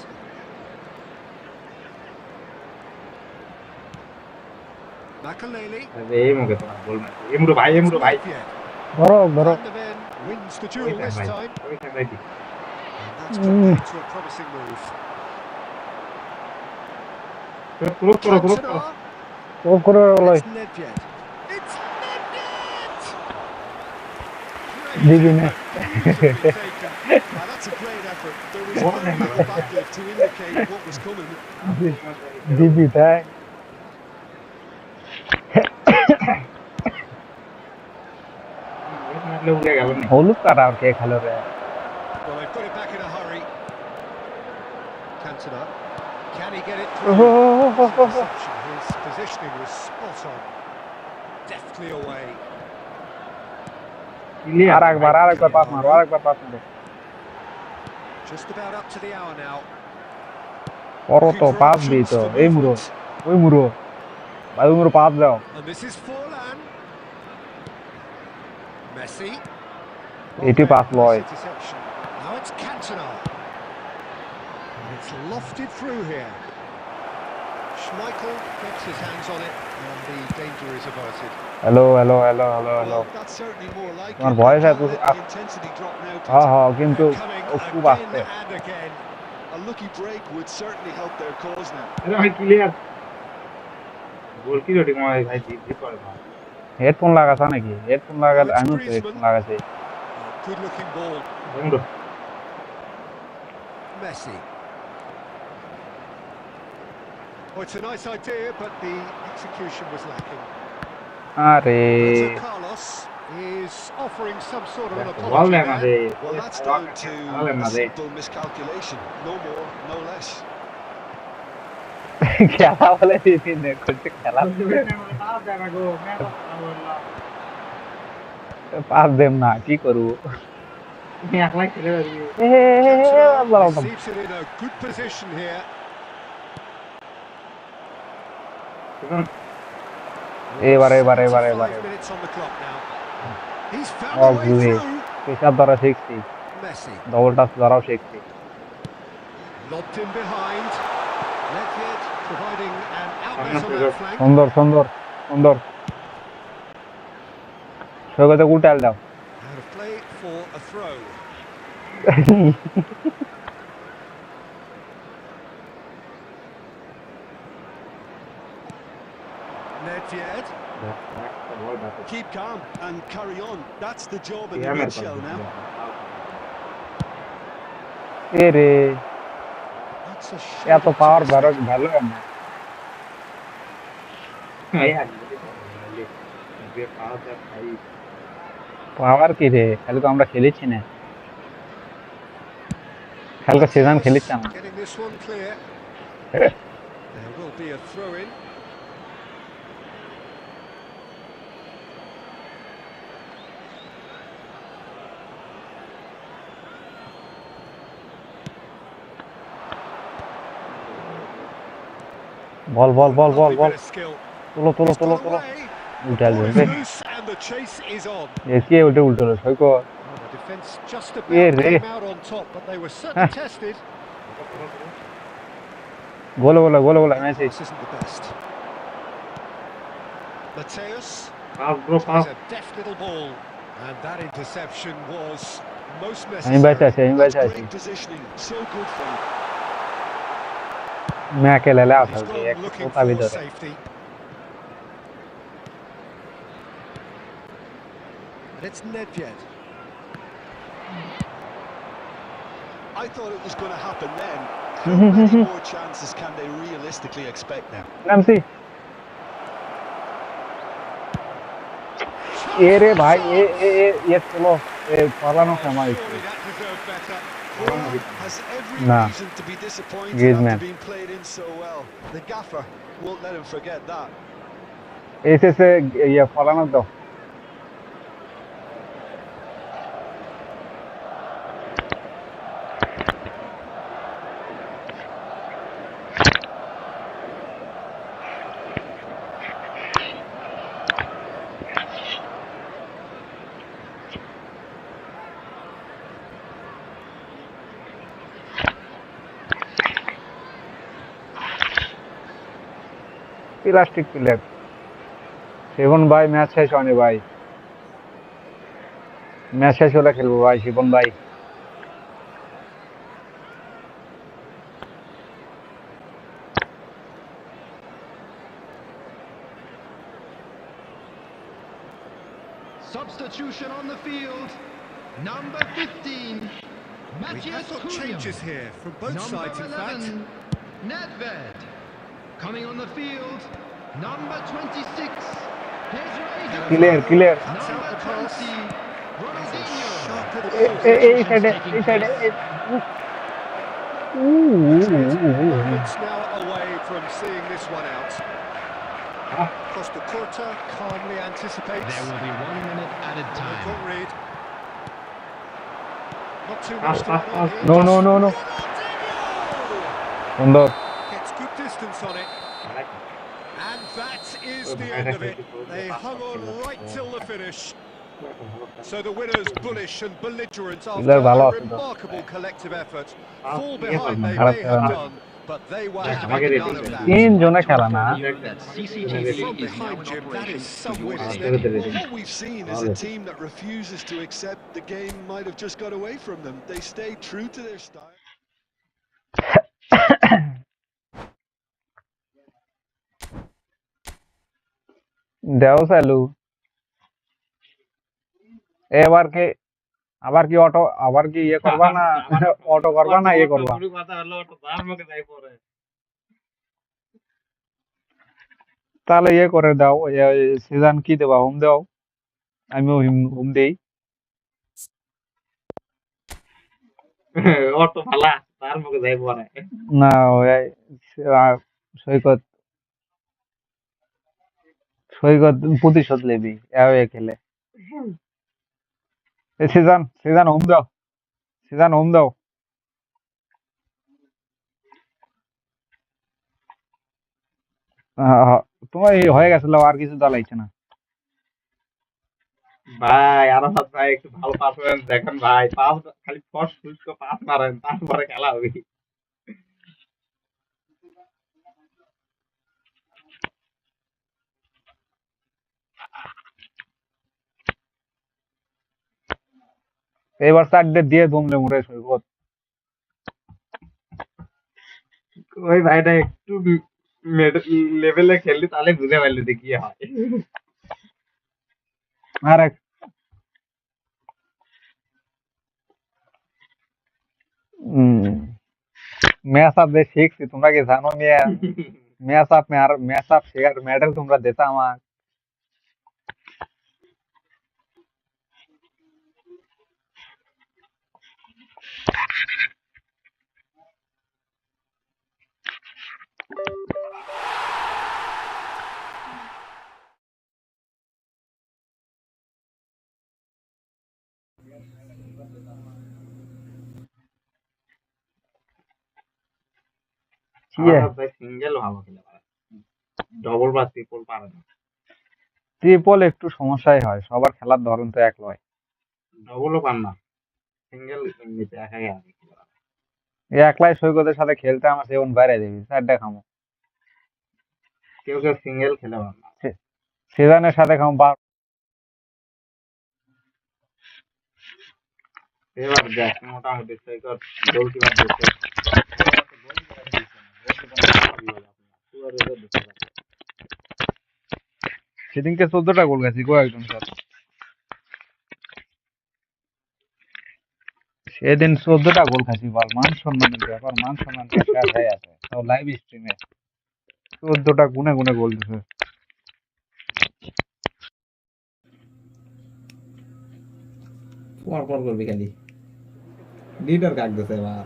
Makalele. আরে এমরো তো বল না এমরো ভাই Nedved. ধরো ধরো Van de Ven wins the duel this time. ওই side And that's put them into a promising move. Cross করো Cantona. ও করে লয় It's Nedved. It's Nedved! দিবি না Beautifully taken. Now, that's a great effort. There was very little backleft to indicate what was coming. দিবি তাই হলুদ কাটা আর কে খেলো রে Well, they've got it back in a hurry. Cantona. Can he get it Oh, through? oh, oh, oh, oh. Interception. His positioning was spot on. Deftly away. আরেকবার pass মারো Just about up to the hour now. পরো তো pass দিই তো এই মুরো ওই মুরো ভাই ওই মুরো পাস দাও And this is Forlan. Messi. এটি পাস লয় Interception. Now it's Cantona. And it's lofted through here. Schmeichel gets his hands on it, and the danger is averted. Hello Well, that's certainly more like তোমার it. Voice Can't এত let the intensity drop now. হ্যাঁ কিন্তু Coming খুব again আসছে and again. A lucky break would certainly help their cause now. Headphone লাগাছা নাকি headphone লাগালে আমিও তো হেডফোন লাগাছি Good looking ball. Messi. Oh, it's a nice idea, but the execution was lacking. আরে Roberto Carlos is offering some sort of an apology there. Well, that's down to a simple miscalculation. No more, no less. খেলা বলে দিন করছে খেলা pass them না কি করব Receives it in a good position here. এবারে 5 minutes on the clock now. He's found a way through. পেশাব ধরা শিখছি Messi. ডবল টাচ ধরাও শিখছি Lobbed in behind. Ledford providing an outlet on that flank. সুন্দর সৈকতে উল্টাল দাও Out of play for a throw. Ledford. Keep calm and carry on. That's the job in the nutshell now. এ রে That's a এত পাওয়ার ভালো না পাওয়ার কি রে খালি তো আমরা খেলেছি না কালকে সিজন খেলেছি না Getting this one clear. There will be a throw in. Ball Lovely bit of skill. তোলো উল্টাল Ball is দেবে loose and the chase is on. SK উল্টো সৈকত Well, the defence just Yeah, about really. came out on top, but they were certainly tested. Goal Messi This isn't the best. Mateus. pass. It's a deft little ball, and that interception was most আমি বাইতে necessary. আছি Great positioning. So good for him. ম্যাকে লেলে He's আসল gone এক looking কোথা for ভিতরে safety. And it's Nedved. I thought it was going to happen then. How many more chances can they realistically expect now? নামছি এ রে ভাই এ চলো পালানো সময় Surely that deserved better. Has every Nah. reason to be disappointed Griezmann. after being played in so well. The gaffer won't let him forget that. এসেছে ইয়ে পালানো দাও প্লাস্টিক প্লেট শিবন ভাই ম্যাচ শেষ হয়নি ভাই ম্যাচ শেষ হলে খেলবো ভাই শিবন ভাই Substitution on the field. Number 15. We have got Qoo Neo. changes here from both Number sides, in fact. 11. Nedved. Coming on the field. Number 26. Desiree Clear. Cuts out Number the pass. 20. Ronaldinho. Sharp little এই cross. সাইডে এই সাইডে Limited moments now away from seeing this one out. Costa Curta calmly anticipates. There will be 1 minute added time. Got read. Not too much to add on here. No no no no Ronaldinho! সুন্দর Gets good distance on it. And that is the end of it. They hung on right till the finish. So the winners bullish and belligerent after a remarkable collective effort. Fall behind they may have done, but they were having none of that. তিন জনে খেলা না That CCTV From is now behind in Jim, that operation is for some your way to safety. step. Well, what we've seen is a team that refuses to accept the game might have just got away from them. They stay true to their style. দেও চালু এবার কি আবার কি auto আবার কি ইয়ে করবা না অটো করবা না ইয়ে করবা কথা হলো তো তার মুখে যাই পড়ে তাহলে ইয়ে করে দাও সিজন কি দেবা হোম দাও আমিও হোম দেই অটো ফালা তার মুখে যাই পড়ে না সৈকত সৈকত প্রতিশোধ লেবি খেলে সিজন সিজন হোম দাও সিজন হোম দাও তোমার হয়ে গেছিল আর কিছু দল আইছে না ভাই আরাফাত ভাই একটু ভালো পারফরমেন্স দেখেন ভাই পাস খালি ফার্স্ট শুষ্ক পাস মারেন তারপরে খেলা হবে এবার চারটে দিয়ে দমলে মুড়ে সৈকত ওই ভাইটা একটু লেভেলে খেললি তাহলে বুঝে পারলি যে কি হয় আর এক ম্যাচ আপ যে শিখছি তোমরা কি জানো ম্যাচ আপ শেয়ার মেডেল তোমরা দিতা আমার আরাফাত ভাই সিঙ্গেল ভালো খেলে পারে ডবল বা ট্রিপল পারে না ট্রিপল একটু সমস্যাই হয় সবার খেলার ধরন তো এক নয় ডবলও পান না সিঙ্গেল এমনিতে একাই আছে একলাই সৈকতের সাথে খেলতে আমার সেমন বাইরে দিবি চারটা খামো কেউ কেউ সিঙ্গেল খেলে পারে না সিজনের সাথে খামো এবার দেখ মোটামুটি সৈকত গোলকিপার দিচ্ছে সেদিনকে 14টা গোল গেছি গো একজন সাথে সেদিন 14টা গোল খাইছি বল মান সম্মানের ব্যাপার মান সম্মান শেষ হয়ে আছে তাও লাইভ স্ট্রিমে 14টা গুনে গুনে গোল দিছে পর পর করবি খালি লিডার কাক দিছে এবার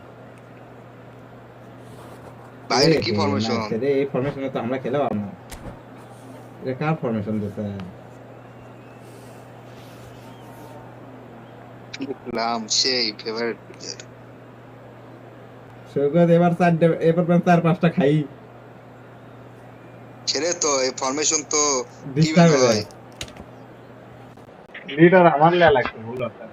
বাইরে কি ফরমেশন রে এই ফরমেশনে তো আমরা খেলে পারবো না এটা কার ফরমেশন দিছে নাম সেই ফেভারিট সৈকত এবার চার পাঁচটা খাই ছেড়ে তো এই ফরমেশন তো ডিস্টার্ব হয়ে যায় লিডার আমার লে লাগছে ভুল আছে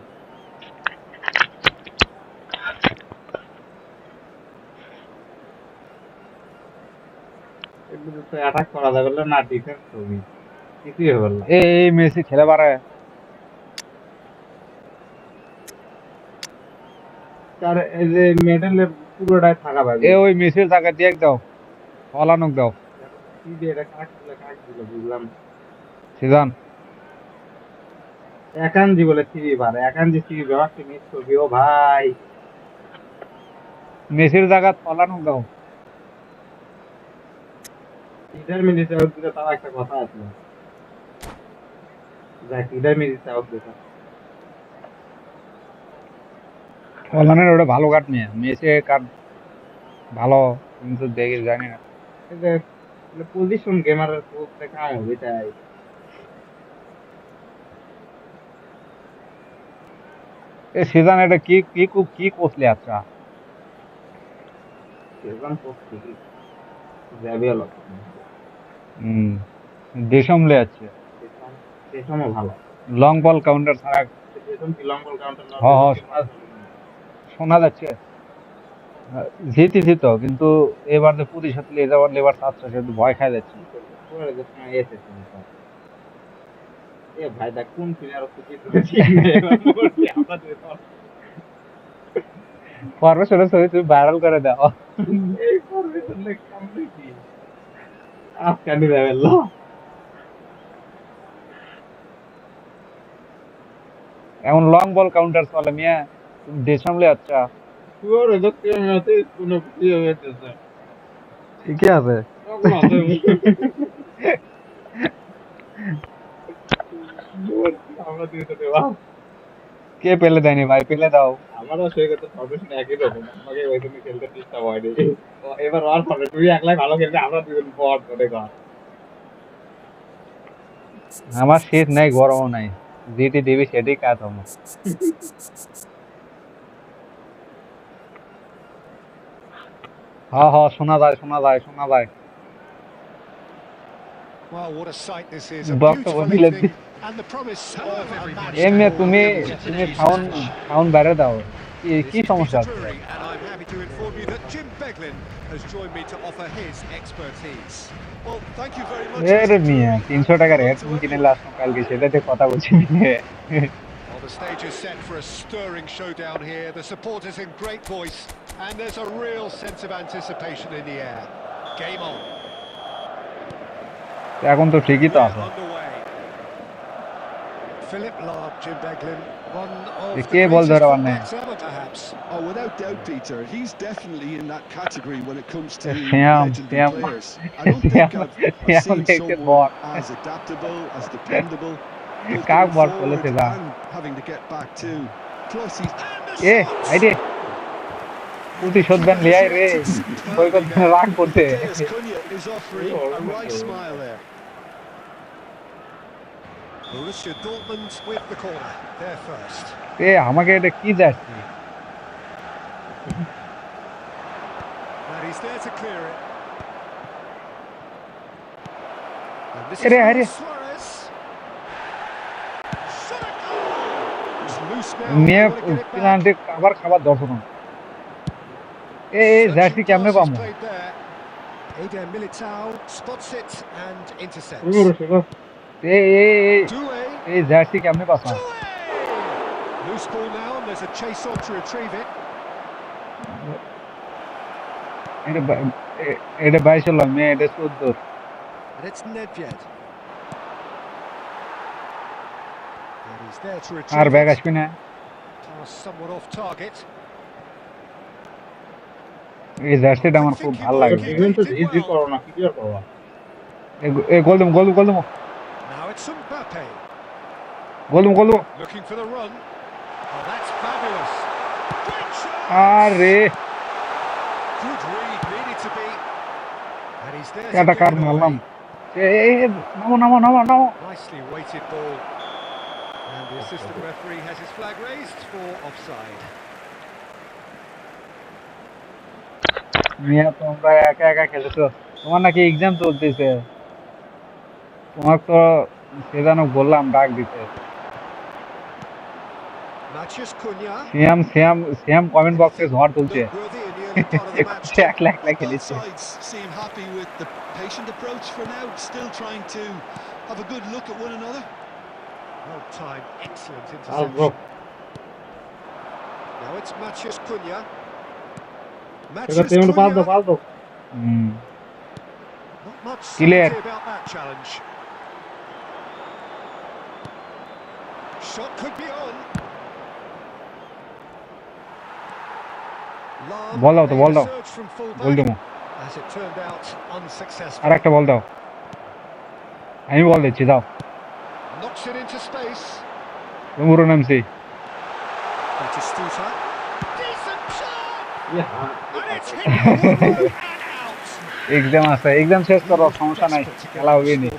এগুলো তো অ্যাটাক করা যাবে না ডিফেন্স হবে কিছুই হবে না এই মেসি খেলে পারে তার এই যে মেডেলে পুরোটাই থাকা পাবে ওই মেসির জায়গা দিয়ে দাও ফলানুক দাও কি দিয়ে এটা কাক দিল বুঝলাম সিজন একানজি বলে সিবি পারে একানজি সিবি ব্যবহারটি মিস করবি ও ভাই মেসির জায়গা ফলানুক দাও ইন্টারমিডিয়েট আউট দিলে তাও একটা কথা আছে যাক ইন্টারমিডিয়েট আউট দিতে ফলানের ওটা ভালো কাট নিয়ে মেসে কাট ভালো কিন্তু দেখে জানি না এই যে পজিশন গেমারের পোস্ট দেখা হবে তাই এই সিজন এটা কি কি কি কোসলে আচ্ছা সেজন পোস্ট ঠিকই যাবে হলো হুম দেশমলে আছে সেজনও ভালো লং বল কাউন্টার ছাড়া সেজন কি লং বল কাউন্টার না শোনা যাচ্ছে জিতেছি তো কিন্তু এবার যে প্রতিশোধ নিয়ে যাওয়ার লেবার চাচ্ছে সে ভয় খাই যাচ্ছে পরে যখন এসেছে এ ভাই দা কোন প্লেয়ার হচ্ছে কি আমরা ফরমেশনের ছবি তুমি ভাইরাল করে দাও এই ফরমেশন লে কামবে কি আফগানি লেভেল এমন লং বল কাউন্টার চলে মিয়া তুমি দেশমলে আচ্ছা পুরো দেখতে মতে কোনো কি হয়েছে ঠিকই আছে আমরা দিতে দেবা কে পেলে দেয়নি ভাই পেলে দাও আমারও সেই কথা ফরমেশন একই রকম আমাকে ওইখানে খেলতে চেষ্টা হয়নি এবার আর ফরমেশন তুই একলাই ভালো খেলতে আমরা দুজন বট করে গা আমার শীত নাই গরমও নাই যেটি দিবি সেটি কাজ হবো হ্যাঁ হ্যাঁ শোনা যায় শোনা যায় শোনা যায় Well, what a sight this is. A বক্তব্য beautiful দিলে evening and the promise of a match. এমনি তুমি তুমি সাউন্ড বাইরে দাও কি This কি is সমস্যা Peter আছে Drury, and I'm happy to inform you that Jim Beglin has joined me to offer his expertise. Well, thank you very much. এর Mr. মিয়া Drury. 300 টাকার And হেডফোন to কিনে everyone. আসলাম কালকে সেটাতে কথা বলছি Well, the stage is set for a stirring showdown here. The supporters in great voice, and there's a real sense of anticipation in the air. Game on. এখন তো ঠিকই তো We're আছে underway. Philip Lahm, Jim Beglin, one of the K ball greatest ধরে পারনে fullbacks ever, perhaps. Oh, without doubt, Peter, he's definitely in that category when it comes to Shyam legendary Shyam players. I don't think I've Shyam seen দেখতে someone বল as adaptable, as dependable, both কাক going বল forward বলেছে যা and having to get back too. Plus, he's A ID প্রতিশোধ দেন লিয়াই রে কই কত রাগ করতে Mateus Cunha is offering a right smile there. Borussia Dortmund with the corner. They're first. এ আমাকে এটা কি যাচ্ছে And he's there to clear it. And this Aরে, is aরে। Luis Suarez. Shot it goal! It's loose now. নিয়ে They've got to get it back. Penalty আবার খাবার দর্শন এই jersey Searching কেমনে pass is পাবো played there. Eder Militao spots it and intercepts. Doué. এই jersey কেমনে পাবো Doué! Loose ball now, and there's a chase on to retrieve it. এটা 22 হলো মে এটা 14 And it's Nedved. And he's there to আর retrieve ব্যাগ it. আসবে না Pass somewhat off target. এই জার্সিটা আমার খুব ভালো লাগে ইভেন্ট তো ইজি করো না ক্লিয়ার করো এই গোল দম Now it's Mbappe. গোল দম Looking for the run. Oh, that's fabulous. Great shot. আরে Good read, needed to be. And he's there to এটা give কার it মারলাম away. এই নামো Nicely weighted ball. And the assistant referee has his flag raised for offside. মিয়া তোমরা একা একা খেলেছো তোমার নাকি এক্সাম চলতেছে তোমার তো সেজানো বললাম ডাক দিতে Matheus Cunha. শ্যাম কমেন্ট বক্সে ঝড় তুলছে Noteworthy in the early part of the match. একলা Both খেলেছে sides seem happy with the patient approach for now, still trying to have a good look at one another. Well timed, excellent bro. interception. Now it's Matheus Cunha. Matheus Cunha. Not much Clear. certainty about that challenge. Shot could be on. Lahm Ball out, made ball a out. surge from full goal back, দেবো as it turned out unsuccessful. আর একটা বল দাও আমি বল দিচ্ছি দাও Knocks it into space. তুমি নামছি Batistuta. Exam আছে exam শেষ করো সমস্যা নাই খেলা হবে নি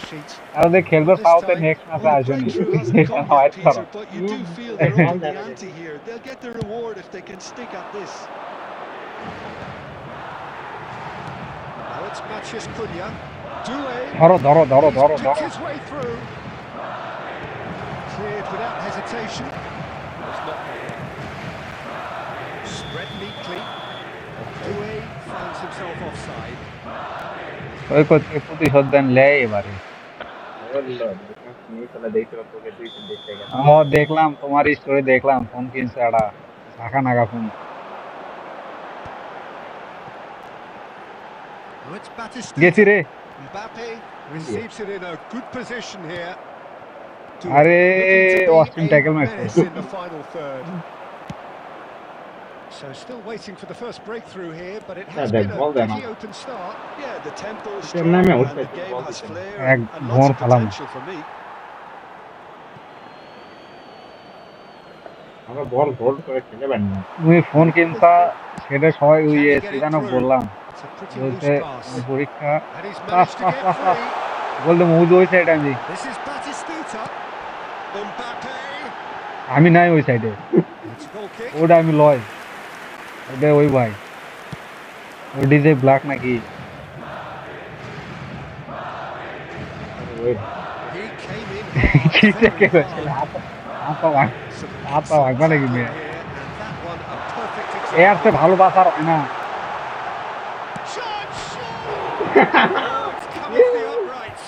আর দেখ খেলবে সাউথে নেক্সট ম্যাচে Well, the আসেনি breakthrough hasn't come yet, wait করো Peter, but you do feel they're upping the ante here. They'll get the reward if they can stick at this. Now it's matches Qoo Neo. Doué. ধরো ধরো ধরো He's ধরো picked ধরো his way through. Cleared without hesitation. Spread neatly. Doué finds himself offside. ওই করতে প্রতিশোধ দেন লে এবারে ও দেখলাম তোমার স্টোরি দেখলাম ফোন কিনছে একটা Dhaka Naga phone Now it's Battistuta. গেছি রে Mbappe receives it in a good position here. আরে Looking to Austin be a tackle মারছে menace in the final third. So still waiting for the first breakthrough here, but it has been a pretty open start. Yeah, the tempo is strong and the game has flair এক and ঘোর lots of খেলাম potential for me. আমরা বল hold করে খেলে পারি না তুমি phone কিনতা সেটা সবাই ওই সিজানো বললাম It's a pretty বলতে loose pass. পরীক্ষা And he's pass managed to pass get pass pass free. বলতে মুভ ওই সাইড আমি This is Battistuta. Mbappe! আমি নাই ওই সাইডে It's a goal kick. ওটা আমি লয় ওটা ওই ভাই ওই ডিজে ব্ল্যাক নাকি He came in কি hard, থেকে very হয়েছিল hard. Some হাত পা ভাগবা নাকি মেয়ে here, and that one a perfect এর example. চেয়ে ভালো বাসার হয় না Shot! Oh, it's come off the upright.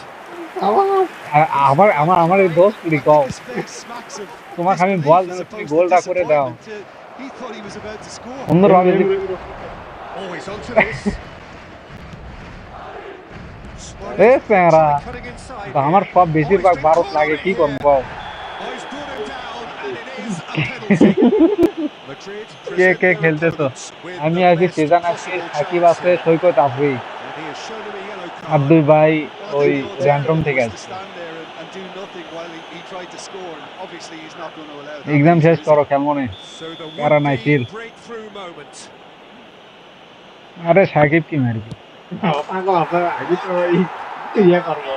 আমার আমার আমার এই দোষ কুড়ি I কও think his face smacks of তোমাকে আমি disbelief বল as দেবো তুমি opposed to গোলটা করে দাও disappointment. He thought he was about to score. অন্যভাবে Oh, he's onto this. A Sarah Cutting inside আমার here. সব বেশিরভাগ Oh, he's been ভারত লাগে cornered কি here. করবো কও Oh, he's brought him down, and it is a penalty. Madrid কে present কে their খেলতেছো opponents with আমি the আছি best সিজন আছি possible সাকিব chance আছে here. সৈকত আফ্রি And he has shown him a yellow card. আর দুই ভাই Well, ওই I think র্যান্ডম Otero থেকে was to আসছে stand there and do nothing while he tried to score. And obviously, he's not going to allow that. Exam শেষ is he? করো খেলবো না So the Para নাই, would-be chill. breakthrough moment. আরে সাকিব কি মারবি পাগল আপনার আগে তো ইয়ে করবো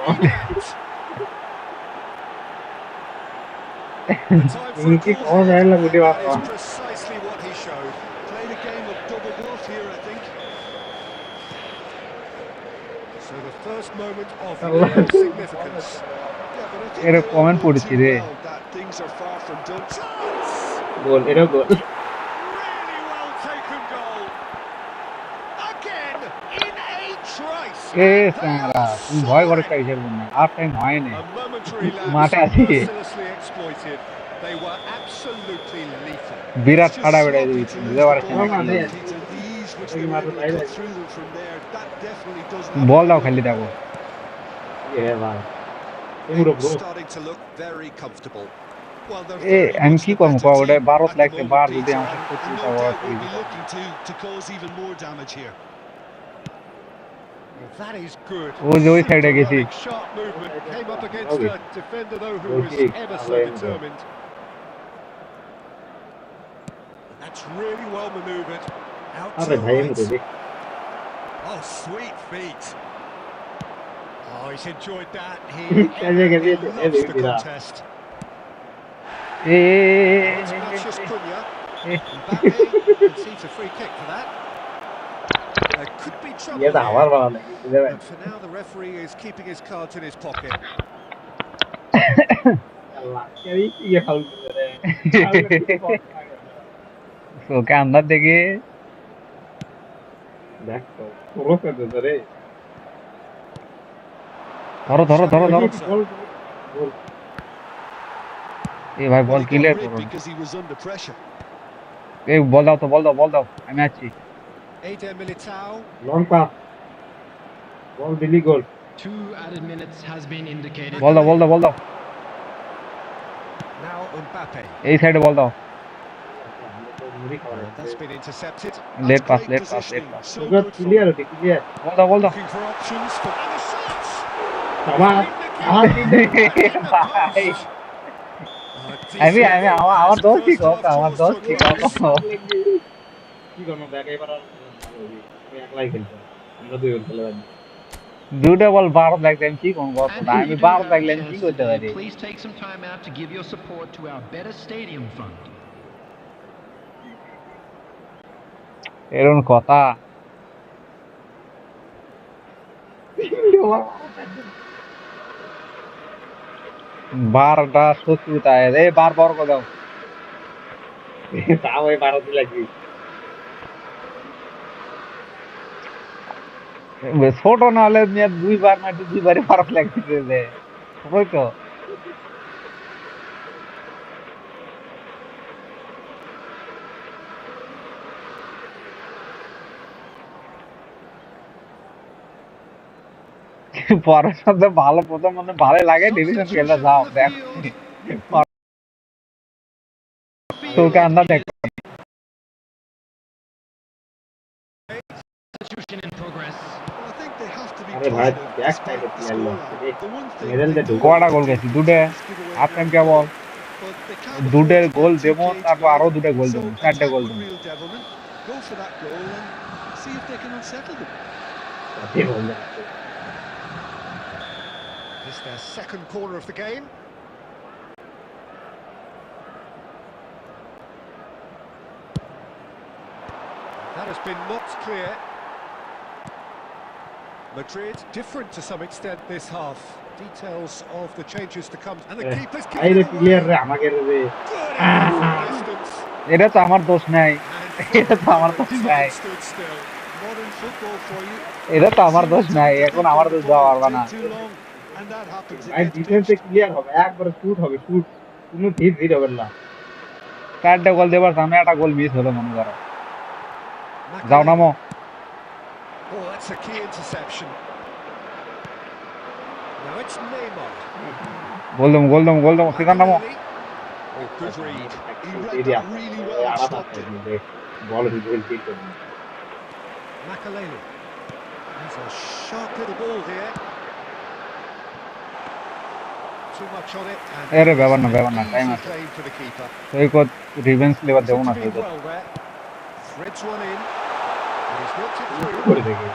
The time for a কি goal কম here, জানি না and গুটি that বাবা is precisely what he showed. Played a game of double bluff here, I think. So the first moment of real significance. Yeah, but I think এর they all comment know পড়েছি too রে well that things are far from done. Chance! গোল এটা গোল Really well taken goal. Again, in a trice. A Sarah তুমি ভয় করে চাইছেন না আর time হয় না A momentary মাঠে lapse আছি mercilessly exploited. They were absolutely lethal. Virat It's just ফাটা বেড়ে sloppy দিয়েছে to বুঝতে lose the পারছি ball না from কি them, Peter. The ease which they were able to cut through them from there, that definitely doesn't বল দাও happen. খালি দেখো ইয়ে ভাই এগুলো bro Starting to look very comfortable. Well, they're A very আমি much কি the করবো better ওটা team 12 at the লাগছে moment, বার যদি Peter, আমার and সত্যি no তা doubt করি will be looking to cause even more damage here. Well, that is good. ও যে ওই সাইডে গেছি Running sharp movement came up against a defender though who was ever so determined. That's really well manoeuvred. Out to আরে the ভাই right. মুরে দেখ Oh, sweet feet. Oh, he's enjoyed that. He Kaje kaje evidently loves the dira. contest. A It's Mathias Cunha. Eh. Mbappe concedes a free kick for that. There could be trouble ইয়ে তো আমার here. ভালো লাগে বুঝতে পারছি But for now, the referee is keeping his cards in his pocket. আল্লাহ এই ইয়ে foul করে তো কান্দার দেখে দেখ তো পুরো করে ধরে ধরো ধরো ধরো ধরো গোল গোল এ ভাই বল Well, he got clear rid করো because he was under pressure. এই বল দাও তো বল দাও বল দাও আমি আছি Eder Militao. লং পাস বল দিলি গোল 2 added minutes has been indicated. বল দাও বল দাও বল দাও Now Mbappe. এই সাইডে বল দাও That's been intercepted. Late That's pass great late pass late positioning. Pass So good from clear হতে ক্লিয়ার বল দাও ball দাও Looking for options for and the shots. আমার আমার ভাই আমি আমার দোষ কি কথা আমার দোষ কি কথা কি করবো দেখ এবার আর ভালো হবি আমি একলাই খেলতাম আমরা দুজন খেলে পারি দুটো বল 12 লাগলে আমি কি করবো কত And না if আমি you do 12 have a লাগলে আমি কি chance করতে today, পারি please take some time out to give your support to our Better Stadium Fund. এরকম কথা 12টা শত্রুতায় রে বার করে দাও তাও এই 12 লাগবি ছোট না হলে নিয়ে দুইবার মাটি দুইবারই ফারাক লাগতেছে যে ছোটই তো পরের সাথে ভালো প্রথম মানে ভালো লাগে ডিভিশন খেলতে যাও দেখ তোকে আন্দাজ দেখ Substitution in progress. Well, I think they have to be আরে ভাই positive ব্যাক despite সাইডে the প্লেয়ার লাগছে scoreline. রে The one thing medal they দে don't কয়টা want গোল to গেছে do দুটো is give away half time ground কেবল But they can't দুটের afford to গোল get দেবো too cagey তারপর আরো either. দুটো গোল So দেবো 4টে attack গোল with দেবো real devilment, go for that goal and see if they can unsettle them. This is their second corner of the game. That has been knocked clear. Madrid different to some extent this half. Details of the changes to come. And the keeper's given আইরে it player রে away. আমাকে রে Good effort from distance. এটা তো আমার দোষ নাই And এটা for তো a আমার moment, দোষ নাই it stood still. Modern football for you. এটা তো আমার Similar দোষ to নাই the এখন keeper আমার on the দোষ দেওয়া ball, পারবে না take too long, and that happens. It ভাই gets ডিফেন্সে pinched. ক্লিয়ার হবে একবারে শুট হবে শুট কোনো ধীর ধীর হবে না 4টে গোল দেবার সামনে একটা গোল মিস হলো মনে করো যাও Makaleli. নামো Oh, that's a key interception. Now it's Neymar. গোল দেবো সিদ্ধান্ত নামো Makaleli. Oh, good read. He read that really well and stopped it. বল রিজেল ঠিক করে Makaleli. He's a sharp little ball here. Too much on it. And আরে ব্যাপার না easy time আছে claim for the keeper. Saikat revenge labour দেবো না Intervened Saikat well there. Threads one in. And he's knocked it through. করে দেখে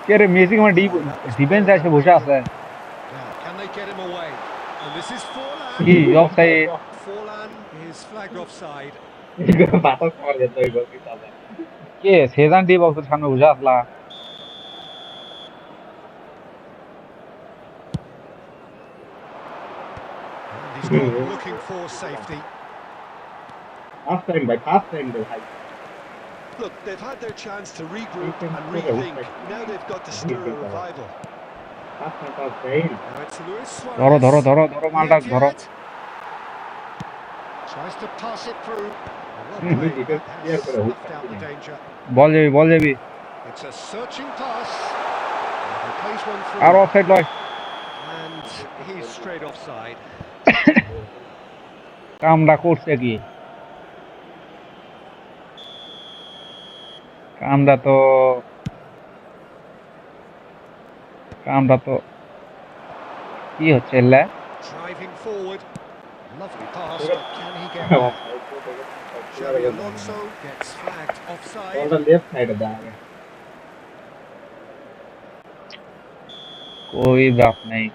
কে রে Messi আমার ডিফেন্স এসে বসে আছে Now, can they get him away? And this is কি Forlan. Offside Forlan is flagged offside. বাতাস মার যেত ওই গল দিতে হবে কে সেজান ডি বক্সের সামনে বসে আসলা And he's gone looking for safety. First time ভাই ফার্স্ট টাইম রে ভাই Look, they've had their chance to regroup and rethink. Now they've got to stir a revival. First time pass দেই Now it's Luis Suarez. ধরো মালটা Not ধরো yet. Tries to pass it through. Well Hmm, played, defense that clear has করে হুক snuffed out the danger. Ball যাবি It's a searching pass. And he plays one আর through. Offside লয় And he's straight offside. কামটা করছে কি কামটা তো কি হচ্ছে এলা Driving forward. Lovely pass, but can he get there? Xabi Alonso gets flagged offside. বলটা লেফট সাইডে দাও कोई बात नहीं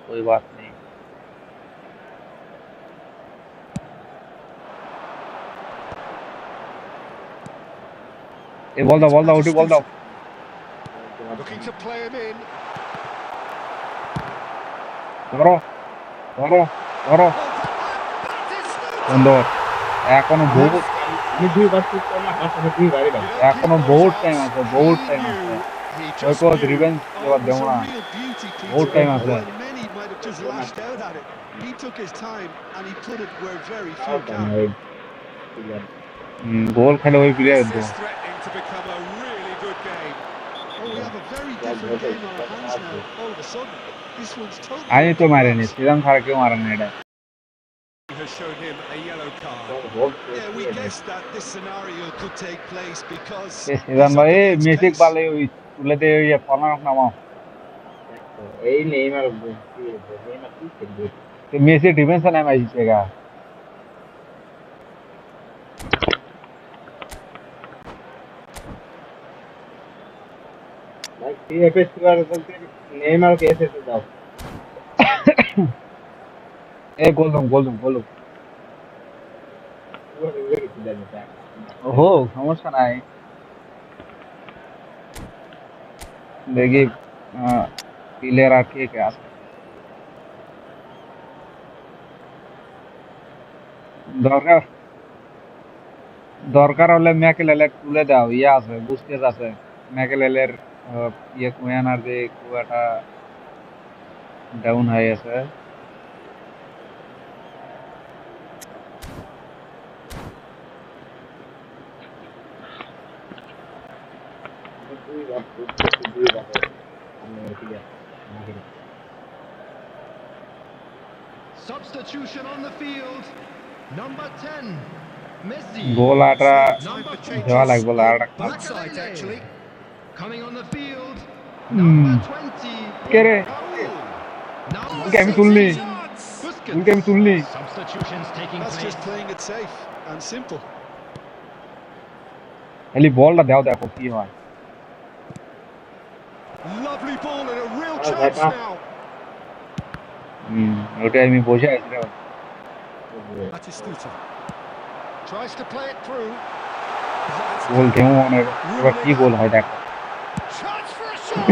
ए বল দাও উঠি বল দাও Looking to play him in. ধরো Oh, that is সুন্দর এখনো বহুত আমি দুইবার শুট করলাম আসলে দুইবারই ভাই এখনো বহুত টাইম আছে He ওই just coach knew. Revenge Oh, এবার it was দেবো a না real beauty, বহুত Peter. টাইম আছে While many might have just lashed out at it, he took his time and he put it where very few can. গোল খেলে ওই player This তো is threatening to become a really good game. Oh, we have a very different game on our hands now. All of a sudden, this one's totally. আমি তো up to মারিনি us. Season ছাড়া কেউ মারেনি এটা Has shown him a yellow card. Yeah, we guessed that this scenario could take place because. Season he's ভাই up against music pace. বালে ওই তুলেতে ওই ফলানো নামাও এই নেইমার নেইমার কি খেলবে মেসি ডিফেন্সে নামাই দিচ্ছে গা भाई टीएफएस वाले बोलते नेमार कैसे से जाओ ए गोल दो वो रिवर की जाता है हो সমস্যা নাই দেখি প্লেয়ার আর কে কে আছে দরকার দরকার হলে ম্যাকেলেলের তুলে দাও ইয়ে আছে বুস্কেস আছে ম্যাকেলেলের ইয়ে কুয়ানার যে কুয়াটা ডাউন হয়ে গেছে Substitution on the field. Number 10, Messi. গোল আটা Number দেওয়া লাগবে আর Both sides, actually. Coming on the field. Number 20. কে রে Number ওকে আমি তুলনি Busquets. ওকে আমি তুলনি Substitutions taking That's place. just playing it safe and simple. খালি বলটা দাও দেখো কি হয় Lovely ball and a real Oh, chance that- now. ওটা আমি বসে আছি রে Batistuta tries to play it through. গোল কেমন এবার কি গোল হয় দেখো Chance for a shot.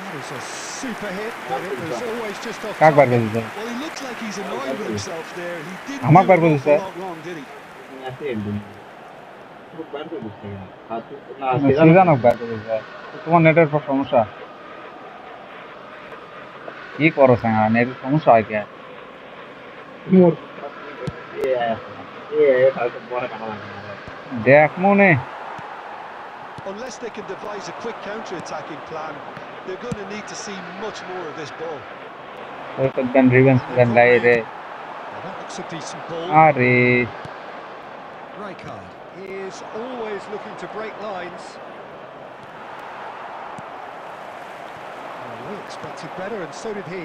That is a super hit, but it was always just off কাক বার target. করে দিছে Well, he looks like he's annoyed with himself there. He didn't Hamak do bar an করে awful দিছে lot wrong, did he? ऐसे एकदम वो बार को दिखता है हाथ ना সিজানক বার করে দিছে তোমার নেটের সমস্যা কি করো সাঙ্গা নেটের সমস্যা হয় কে मोर ये फालतू बड़ा कहां लगा দেখ মনে Unless they can devise a quick counter-attacking plan, they're going to need to see much more of this ball. ওই তো দেন রিভেন্স দেন লাই রে That looks a decent ball. আরে Rijkaard is always looking to break lines. Well, we expected better, and so did he.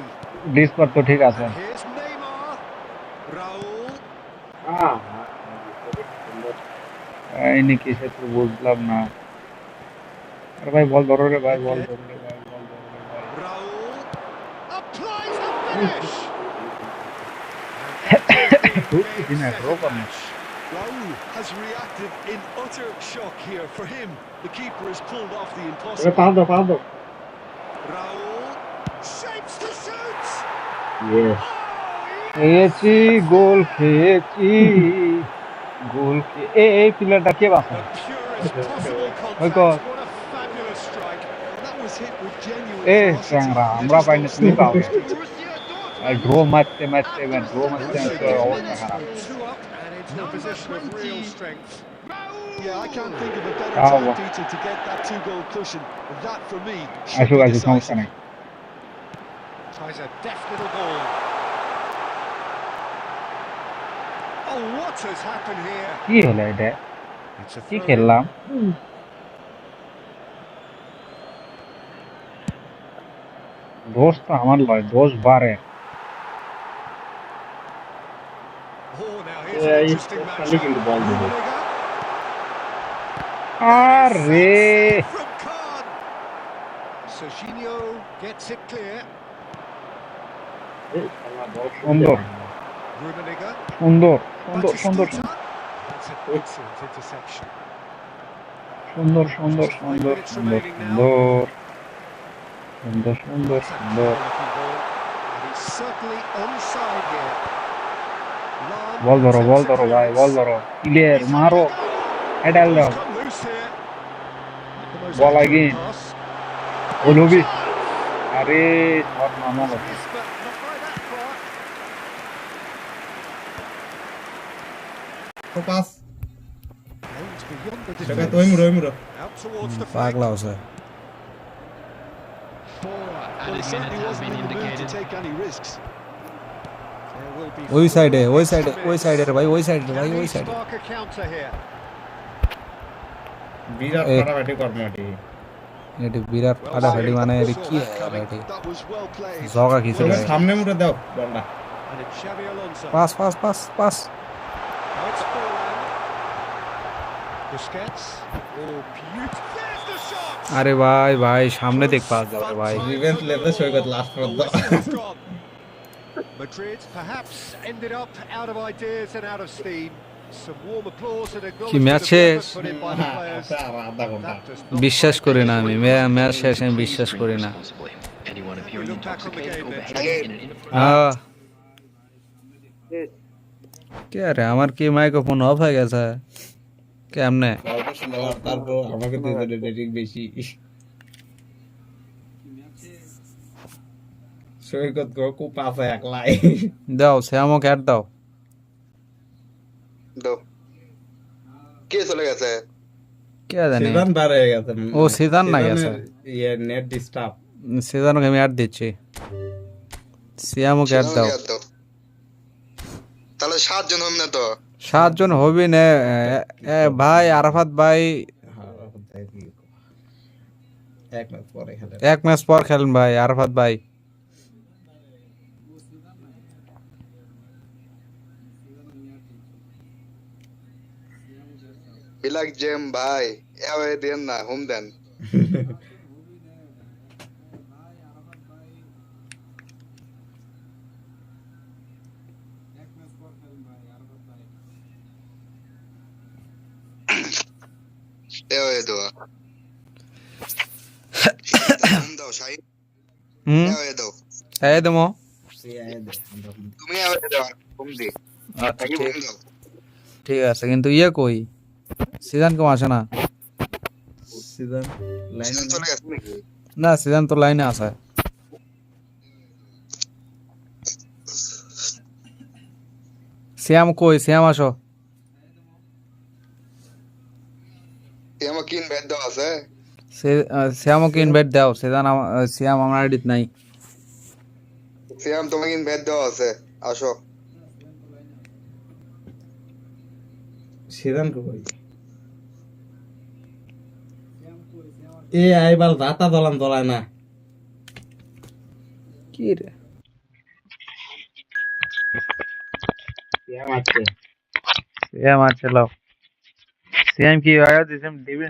ডিসপার তো ঠিক আছে And here's Neymar. Raul. हां এই কিসে তো বুঝলাম না আরে ভাই বল ধরো রে ভাই বল ধরো রে ভাই বল ধরো রে ভাই Raul applies the finish. দিনা ড্র করনা Raul has reacted in utter shock here. For him, the keeper has pulled off the ये impossible. पाल दो Raul shapes to shoot. Yes খেয়েছি গোল খেয়েছি গোল এই প্লেয়ারটা কে বাঁচা The purest possible Oi, contact. God. What a fabulous strike. That was hit with genuine A ferocity. চ্যাংরা They আমরা just পাইনি don't তুমি stop পাও this beat. ড্র মারতে মারতে ড্র মারতে মারতে অবস্থা খারাপ Two up and into a position of real strength. Yeah, I can't think of a better Oh, time, well. Peter, to get that two-goal cushion. That, for me, should আসুক be আসুক সমস্যা decisive. নেই Tries a deft little ball. Oh, what has happened here? কি হলো এটা It's a কি throw in. খেললাম দোষ তো আমার লয় দোষ বাড়ে Oh, now here's Yeah, an he's interesting just matchup. looking the ball, didn't he? Rummenigge আরে from Khan. Serginho gets it clear. সুন্দর Rummenigge. সুন্দর সুন্দর সুন্দর Batistuta. That's an excellent interception. সুন্দর সুন্দর সুন্দর সুন্দর সুন্দর সুন্দর সুন্দর That's a সুন্দর good-looking ball. And he's certainly onside here. Lam বল ধরো attempts বল a ধরো ভাই clearance. বল ধরো ক্লিয়ার He's মারো having a go. হেডাল দাও He's come loose here. The most Ball accurate again. pass. ওলুবি আরে শট মামালো Yes, but not by that far. Pass Aims beyond the জায়গা defence. তো ওই মুরো Out towards the flank. পাগলা আছে Well, he certainly wasn't in the mood to take any risks. There will be ওই four সাইডে ওই extra সাইডে ওই minutes. সাইডে রে ভাই ওই সাইডে Can ভাই he ওই সাইডে spark a counter here? বিরাট এ- ফাটাফাটি কর্মটি এটি বিরাট ফাটাফাটি মানে এটি কি হয় এটি That was well played. জগা খিচে তুমি সামনে মুড়ে দাও বলটা And it's Xavi Alonso. Pass pass pass pass Now Busquets. Oh, beautiful. There's the shot. আরে ভাই ভাই সামনে দেখ পাস দাও রে ভাই revenge level Saikat last The পর্যন্ত whistle has gone. Madrid perhaps ended up out of ideas and out of steam. Some warm applause and কি acknowledgement ম্যাচ of the শেষ effort put in by the players. আধা ঘন্টা That does not বিশ্বাস quite করি make না it আমি right. Match শেষ আমি Please বিশ্বাস drink করি না responsibly. Anyone We appearing look back on the intoxicated game or then, behaving Jim. in an inappropriate আহ কে রে আমার কি মাইক্রোফোন অফ হয়ে গেছে কেমনে তারপর আমাকে তো রেটিং বেশি সৈকত খুব পাশে একলাই দাও শ্যামক অ্যাড দাও দাও কে চলে গেছে কে জানে সিজন বার হয়ে গেছে ও সিজন না গেছে ইয়ে নেট ডিস্টার্ব সিজনকে আমি অ্যাড দিচ্ছি শ্যামক অ্যাড দাও তাহলে 7 জন হবে না তো 7 জন হবি না ভাই আরাফাত ভাই এক ম্যাচ পর খেলেন ভাই আরাফাত ভাই বিলাক জেম ভাই এভাবে দেন না হোম দেন এভাবে দাও হোম দাও শাহিদ এভাবে দাও এই দেমো তুমি এভাবে দাও হোম দি আচ্ছা তাকে হোম দাও ঠিক আছে কিন্তু ইয়ে কই সিজন কেউ আসে না সিজন সিজন চলে গেছে নাকি না সিজন তো লাইনে আছে শ্যাম কই শ্যাম আসো আমার কিন ব্যাট দাও আছে শ্যামকে ইনভাইট দাও শ্যাম আমার আইডিত নাই সিয়াম তোমাকে কিন ব্যাট দাও আছে আসো সিজন কই এ আইবার দাতা দলান দলায় না কি রে শ্যাম আছে লাও শ্যাম কি আয়া দিছেম দিবে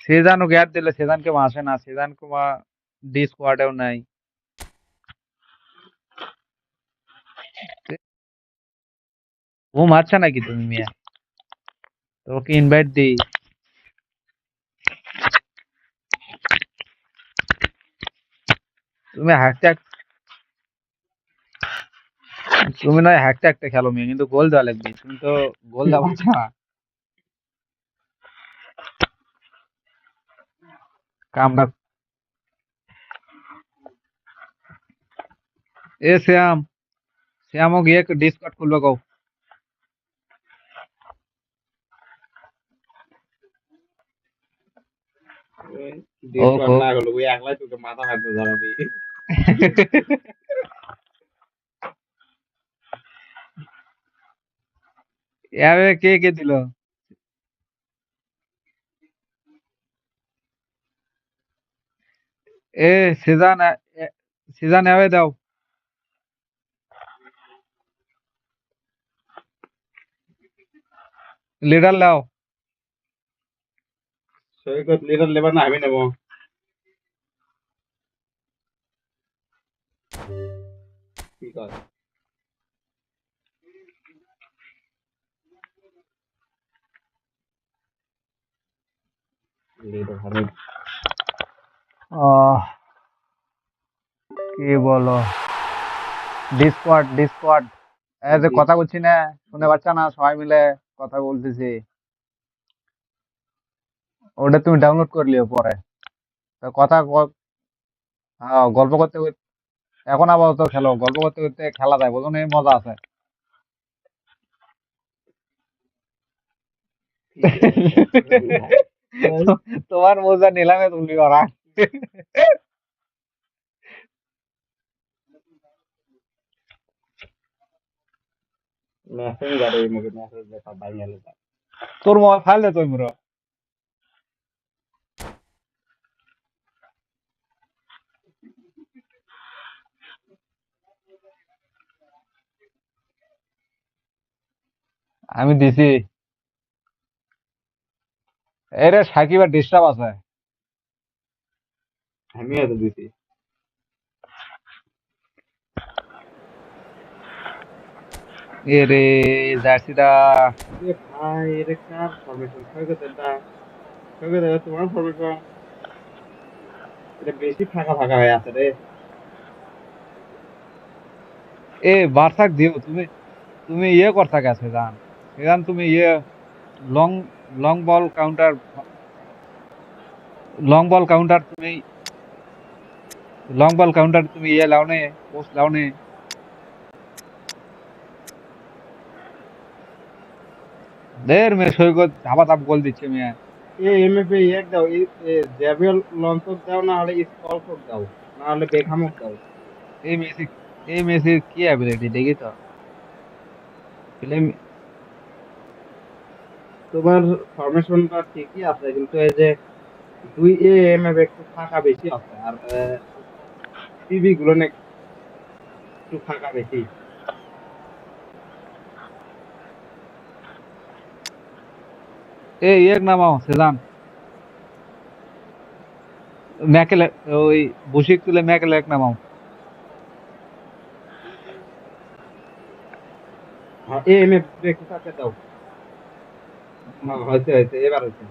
সেজান ও গ্যাপ দিলে সেজান কে আসে না সেজান কো ডি স্কোয়াডেও নাই ও মারছে নাকি তুমি মিয়া তোকে ইনভাইট দিই তুমি তুমি নয় হ্যাকটা একটা খেলো মিয়া কিন্তু গোল দেওয়া লাগবে তুমি তো গোল দেওয়া পারছো না কামটা এ শ্যাম শ্যামক গিয়ে ডিসকার্ড খুলবে কও না হলো ওই একলাই তোকে মাথা হাতে ধরাবি এভাবে কে কে দিল এ সিজন সিজন এভাবে দাও লিডার লাও সৈকত লিডার লেবার না আমি নেব ঠিক আছে লিডার হবে কি বলো ডিসকর্ড এই যে কথা বলছি না শুনে পাচ্ছ না সবাই মিলে কথা বলতেছি ওটা তুমি ডাউনলোড করে লিও পরে তো হ্যাঁ গল্প করতে করতে এখন আপাতত খেলো গল্প করতে করতে খেলা যায় বোঝো না এই মজা আছে তোমার মজা নিলামে তুমি করা মেসেজ গাড়ি মুখে মেসেজ দেখা বাইরে তোর মোবাইল ফাইল দে তুই মুরো আমি দিছি এরে সাকিবের ডিস্টার্ব আছে। আমি এত দিছি এরে জার্সিটা এ ভাই এটা কার ফরমেশন সৈকত তোমার ফরমেশন এটা বেশি ফাঁকা ফাঁকা হয়ে আছে রে এ বার্সাক দিও তুমি, তুমি ইয়ে করতে গেছে জান সেজান তুমি ইয়ে long long ball counter, long ball counter তুমি, লং বল কাউন্টার তুমি ইয়ে লাও নে, পোস্ট লাও নে। দের মে সৈকত ধাবা ধাপ গোল দিচ্ছে মিয়া। এ এমএফএ এক দাও জ্যাবেল লঞ্চক দাও না হলে স্কলকক দাও না হলে বেকহামক দাও এই মেসি, এই মেসির কি অ্যাবিলিটি দেখি তো প্লে। তোমার ফরমেশনটা ঠিকই আছে কিন্তু এই যে দুই এমএফ একটু ফাঁকা বেশি আছে আর টিভি গুলো না একটু ফাঁকা বেশি এই এক নামাও সেজান ম্যাকেলে, ওই বসিক তুলে ম্যাকেলে এক নামাও। হ্যাঁ এমএফ একটু ফাঁকা দাও হয়েছে হয়েছে এবার হয়েছে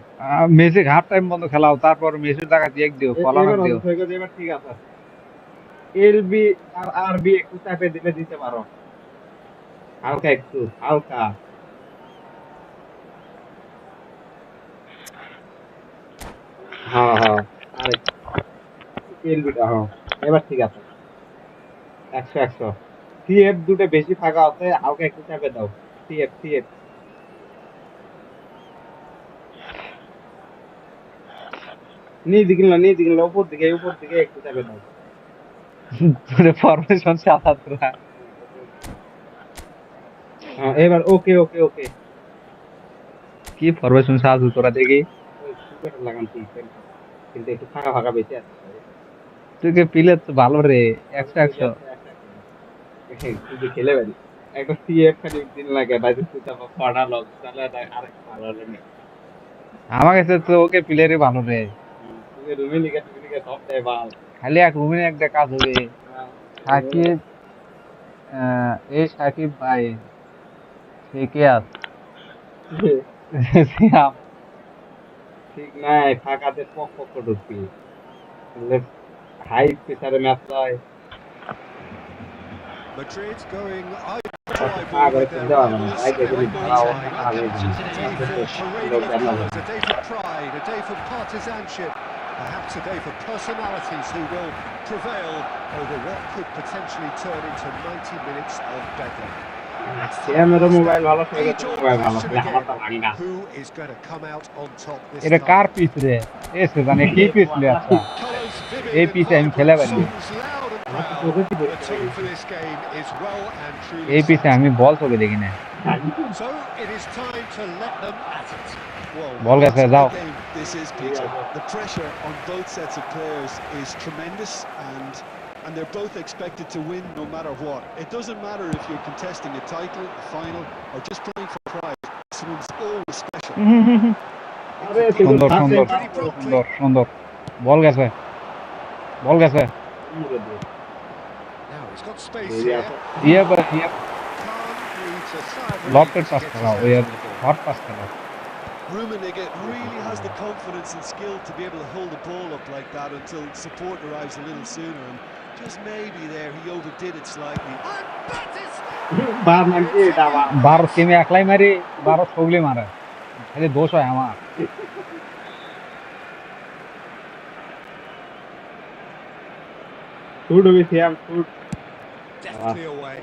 মেসি হাফ টাইম বন্ধ খেলাও, তারপর মেসির টাকা দিয়ে দিও, ফলানো এবার দিও। হয়েছে সৈকত এবার ঠিক আছে এলবি আর আরবি একটু চাপে দিলে দিতে পারো হালকা একটু হালকা হ্যাঁ হ্যাঁ আর এলবিটা হ্যাঁ এবার ঠিক আছে 100 সিএফ দুটো বেশি ফাঁকা আছে হালকা একটু চাপে দাও সিএফ নিয়ে দিকে উপর দিকে একটু চাপে দাও ফরমেশন সাতাত্তরা হ্যাঁ এবার ওকে ওকে ওকে কি ফরমেশন সাজু তোরা দেখি। সুপার লাগান কিন্তু একটু ফাঁকা ফাঁকা বেশি আছে তুই কে পিলে তো ভালো রে, 100 100। তুই খেলে পারি একটা সিএফ খালি দিন লাগে তাই তুই তারপর পড়া লগ তাহলে আরেক ভালো হলো না আমার কাছে তো ওকে প্লেয়ারই ভালো রে, তুমি তুমি লিখে সব দেয় বাল খালি এক রুমে একটা কাজ হবে। সাকিব, এই সাকিব ভাই সে কে আছে সিয়াম। ঠিক নাই ফাঁকাতে পক ঢুকবি হাই প্রেসারে ম্যাচ হয় Madrid going পাগল করে দেওয়া হবে না আই দেখলি ভাড়া অবস্থা আগে a day for pride, a day for partisanship, perhaps a day for personalities who will prevail over what could potentially turn into 90 minutes of bedlam. Camera mobile ভালো সৈকত মোবাইল ভালো আমারটা ভাঙ্গা Who is going to come out on top this এটা time? কার piece রে, এ সেজানে কি piece লে আচ্ছা Colours vivid এই and পিসে আমি খেলে পারি, songs loud and proud. The tune for this game is well and truly এই পিসে set. আমি বল চোখে দেখি না। So it is time to let them at it. বল গেছে যাও। This is Peter. The pressure on both sets of players is tremendous, and they're both expected to win no matter what. It doesn't matter if you're contesting a title, a final, or just playing for pride. This one's always special. আরে সুন্দর সুন্দর সুন্দর সুন্দর বল গেছে, বল গেছে। Now he's got space here. ইয়ে ইয়ে Can't reach a side lofted to pass get খেলাও, his ওই hands on the ball. Hot pass খেলাও। Rummenigge really has the confidence and skill to be able to hold the ball up like that until support arrives a little sooner, and just maybe there he overdid it slightly. বার নাকি এটা বার 12 টিমে একলাই মারি, 12 ছগলি মারে, খালি দোষ হয় আমার। শুট হবে সিয়াম শুট Deftly away.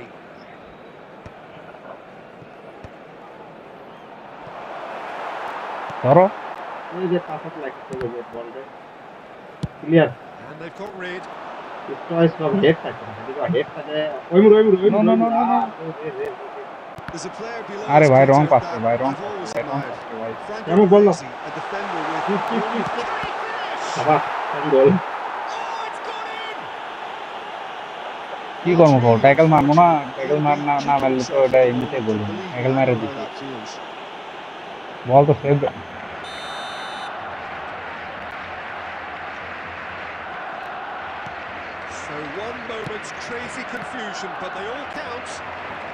ধরো এই যে পাসত লাগছে যে বলটা clear And they've got rid. Choice সব হেড থাকে দিবা হেড থাকে No, no, no, no, no. There's a player below আরে us, ভাই রং Peter, পাচ্ছে that ভাই, রং I've always পাচ্ছে, রং admired. পাচ্ছে ভাই। Franco কেমন বললো? Baresi, a defender with বাবা কোন গোল কি করবো বল, ট্যাকল মারবো না, ট্যাকল মার না না মারলে তো ওটা এমনিতে গোল, ট্যাকল মারে দিছি, বল তো save. moment's crazy confusion, but they all count.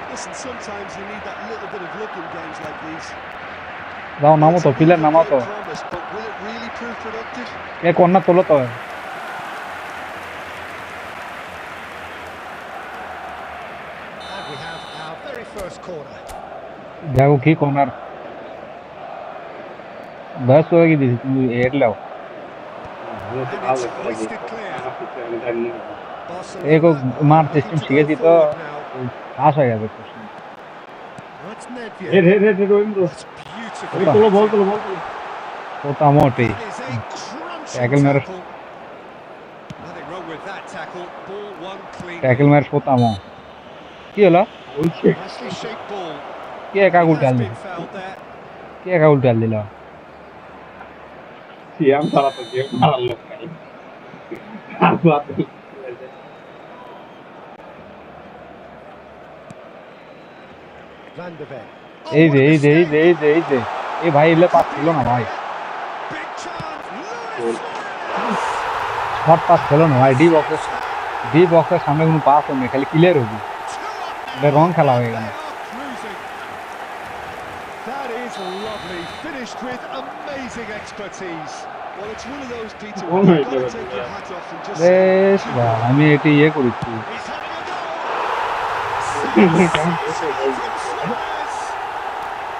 Listen, sometimes you need that little bit of luck in games like these. যাও নামো It's তো a পিলার move of নামো তো great promise, but will it really prove productive? এ কন্যা তোলো তো And we have our very first corner. দেখো কি কর্নার ব্যাস হয়ে গেছি তুমি হেড লাও আমি তো And ভালো it's খেলা hoisted clear. আমার পিছনে আমি জানি না এগো Barcelona মার looking সিস্টেম to শিখেছি go তো forward now. পাস হয়ে যাবে প্রশ্ন That's hey Nedved. Hey hey Rabindra That's beautifully Opa. তোলো বল batted. তোলো বল তোলো ওটা মোটে That is a crunching tackle মেরে tackle. Nothing wrong with that tackle. Ball won tackle cleanly. মেরে শোতামো কি হলো বলছে Nicely shaped ball. কে একা He উল্টাল has দিল been fouled there. কে একা উল্টাল দিল সিয়াম ছাড়া তো গেম মারার লোক নাই আবার Van de Ven. এই Oh, যে what a এই যে এই যে mistake. এই যে এই যে এই ভাই এলে পাস ছিল না ভাই Big chance. Luis Suarez. Short pass ছিল না ভাই ডি বক্সের সামনে কোনো পাস হবে খালি ক্লিয়ার হবে Two up এটা now. রং খেলা হয়ে They গেল are cruising. That is lovely. Finished with amazing expertise. Well, it's one of those, Peter, Oh where my you've got to God. take your hat off and just বেশ say, ভাই আমি এটি ইয়ে করেছি He's having a go. Sensational from Suarez.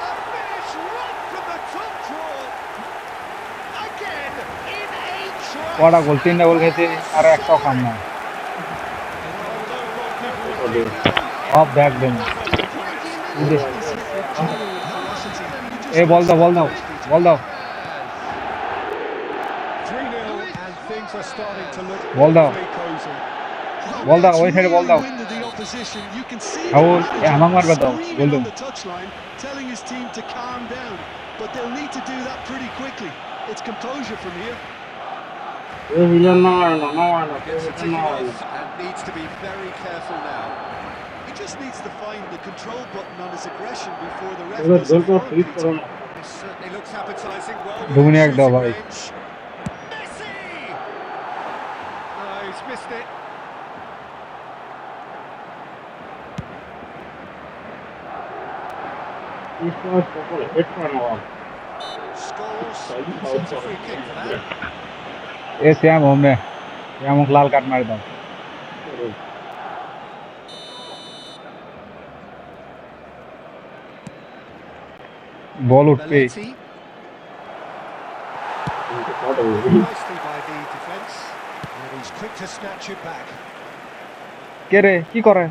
A finish right from the top draw. Again in a try. কটা গোল তিনটা গোল খেয়েছে আর একটাও খাম না অফ ব্যাক দেন এ বল দাও বল দাও বল দাও 3-0 and things are starting to look Ball down. awfully cosy. বল দাও ওই সাইডে বল দাও wind of the opposition. You can see Raul, the yeah, আমার মারবে দাও screaming গোল on দাও the touchline, telling his team to calm down. But they'll need to do that pretty quickly. It's composure from here. এ হিলার না না না না Gets it ticking off and needs to be very careful now. He just needs to find the control button on his aggression before the ref এবার does জোর it করে for him, fridge Peter. করো না This certainly looks appetising. Well, Doing within it though, shooting boy. range. Messi! He's missed it. এই সময় সকল head করে নেওয়া Scholes Sorry, sets a free kick for that. এ শ্যাম হোমনে শ্যামক লাল কার্ড মারি দাও বল উঠবে Belletti, nicely by the defence, and he's quick to snatch it back. কে রে কি করে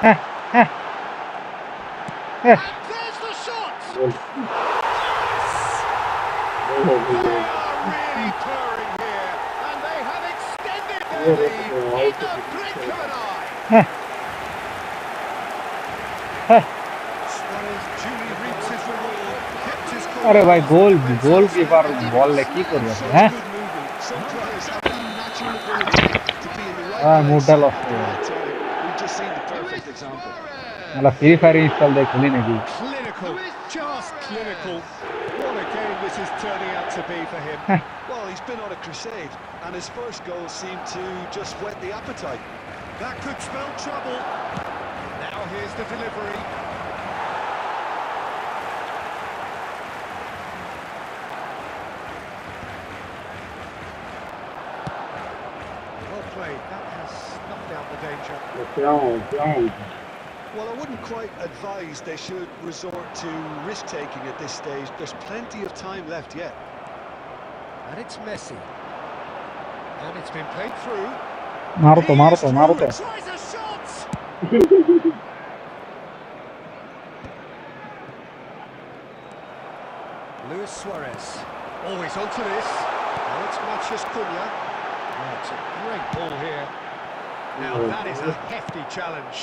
হ্যাঁ হ্যাঁ হ্যাঁ And there's the shot! Goal. They are really purring here, and they have extended their lead in the blink of an eye. হ্যাঁ হ্যাঁ Suarez duly reaps his reward, kept his cool. আরে ভাই গোল কিপার বললে কি করবে হ্যাঁ Good movement. Some players have that natural ability to be in the right Ah, place মুডটা at লস the right time. We've just seen the perfect example. মানে free fire install দিয়ে খেলি নাকি Clinical, just clinical. What a game this is turning out to be for him. Well, he's been on a crusade, and his first goal seemed to just whet the appetite. That could spell trouble. Now here's the delivery. Well played. That has snuffed out the danger. Well, I wouldn't quite advise they should resort to risk-taking at this stage. There's plenty of time left yet. And it's Messi. And it's been played through. মারো তো মারো তো মারো তো Tries a shot! Luis Suarez. Always onto this. Now it's Qoo Neo. Oh, it's a great ball here. Now that is a hefty challenge.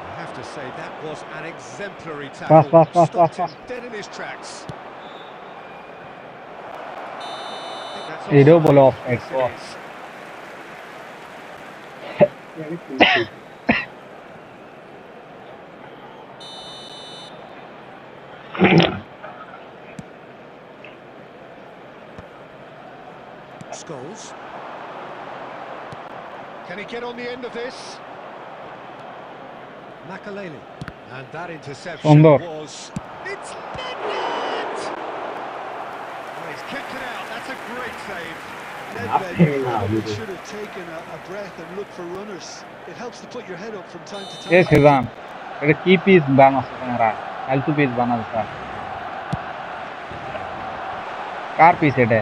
I have to say that was an exemplary tackle. Stopped him dead in his tracks. I think that's এটাও offside. বলে offside Yes, it is. Scholes. get on the end of this? Makalele. And that interception Sunder. was... It's net! Oh, he's kicked it out. That's a great save. Nothing Nedved now, probably you should have taken a breath and looked for runners. It helps to put your head up from time to A time. Shezan এটা কি piece বানাচ্ছে তোমরা ফালতু piece বানাচ্ছা কার piece এটা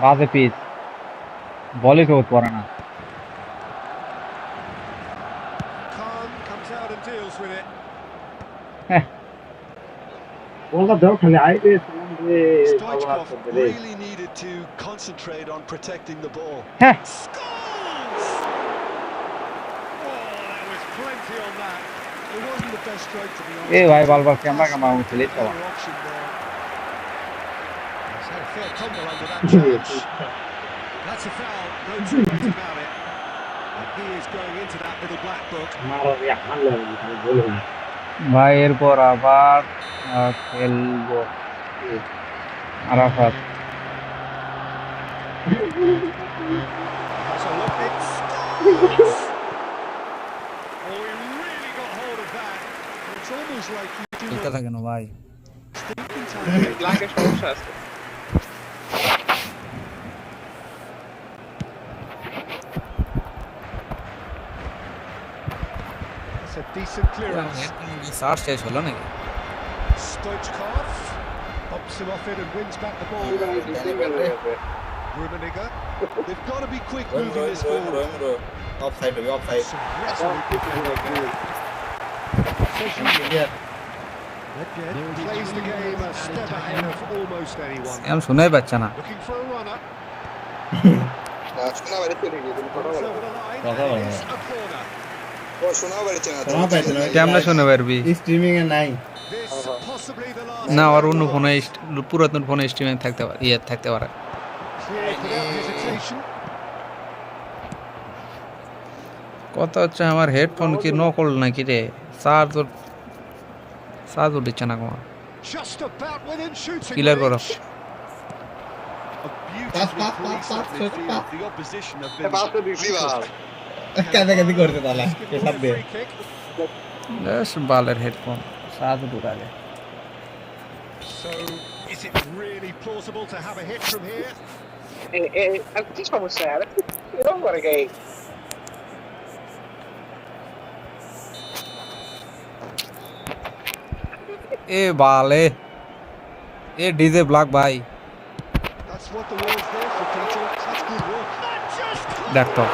বাজে piece বলে তো পড়ে না Khan comes out and deals with it. বলটা দাও খালি আইবে সালাম রে Stoichkov বাবা রে really needed to concentrate on protecting the ball. হ্যাঁ Scores! Oh, there was plenty on that. It wasn't the best strike, to be honest. এ ভাই বারবার ক্যামেরা কামাও খেলে তো Better option there. He's had a fair tumble under that challenge. That's a foul, no two ways about it. And he is going into that little black book. মারো রে হামলা বলো ভাই এরপর আবার খেলবো Arafat That's a look, it scores! Oh, he really got hold of that. It's almost like you do খেলতে থাকে না ভাই thinking time. ব্ল্যাকের সমস্যা আছে That's a decent clearance. Search শেষ হলো নাকি Stoichkov bumps him off it and wins back the ball. Rummenigge. They've got to be quick moving this ball. Offside হবে offside Some resolute defending there. Nedved plays the game a step ahead of almost anyone. আমি শোনাই পাচ্ছি না Looking for a runner. শোনা বাড়ি চলে গিয়ে তুমি কথা It's বলো over the line. কথা And বলো। it's a corner. ও শোনাও বাড়িছে না শোনা পাইছে না কেমনে শুনে পারবি স্ট্রিমিং এ নাই This possibly the last. না আর অন্য ফোনে পুরাতন ফোনে স্ট্রিমিং থাকতে পারে থাকতে পারে Cleared without hesitation. কথা হচ্ছে আমার হেডফোন কি নকল নাকি রে চার্জ উঠছে না কোনো Just about within shooting clear করো range. A beautifully policed up midfield. The opposition have been pass তো দিছি বাল কাছাকাছি করতে তাহলে Give পেশাব him a দিয়ে free kick. বেশ বালের হেডফোন চার্জ ঢুকালে So, is it really plausible to have a hit from here? আর কি সমস্যা আর এরকম করে গাই এ বালে এ ডিজে ব্ল্যাক ভাই That's what the wall's there for, Peter. That's good work. That just দেখ তো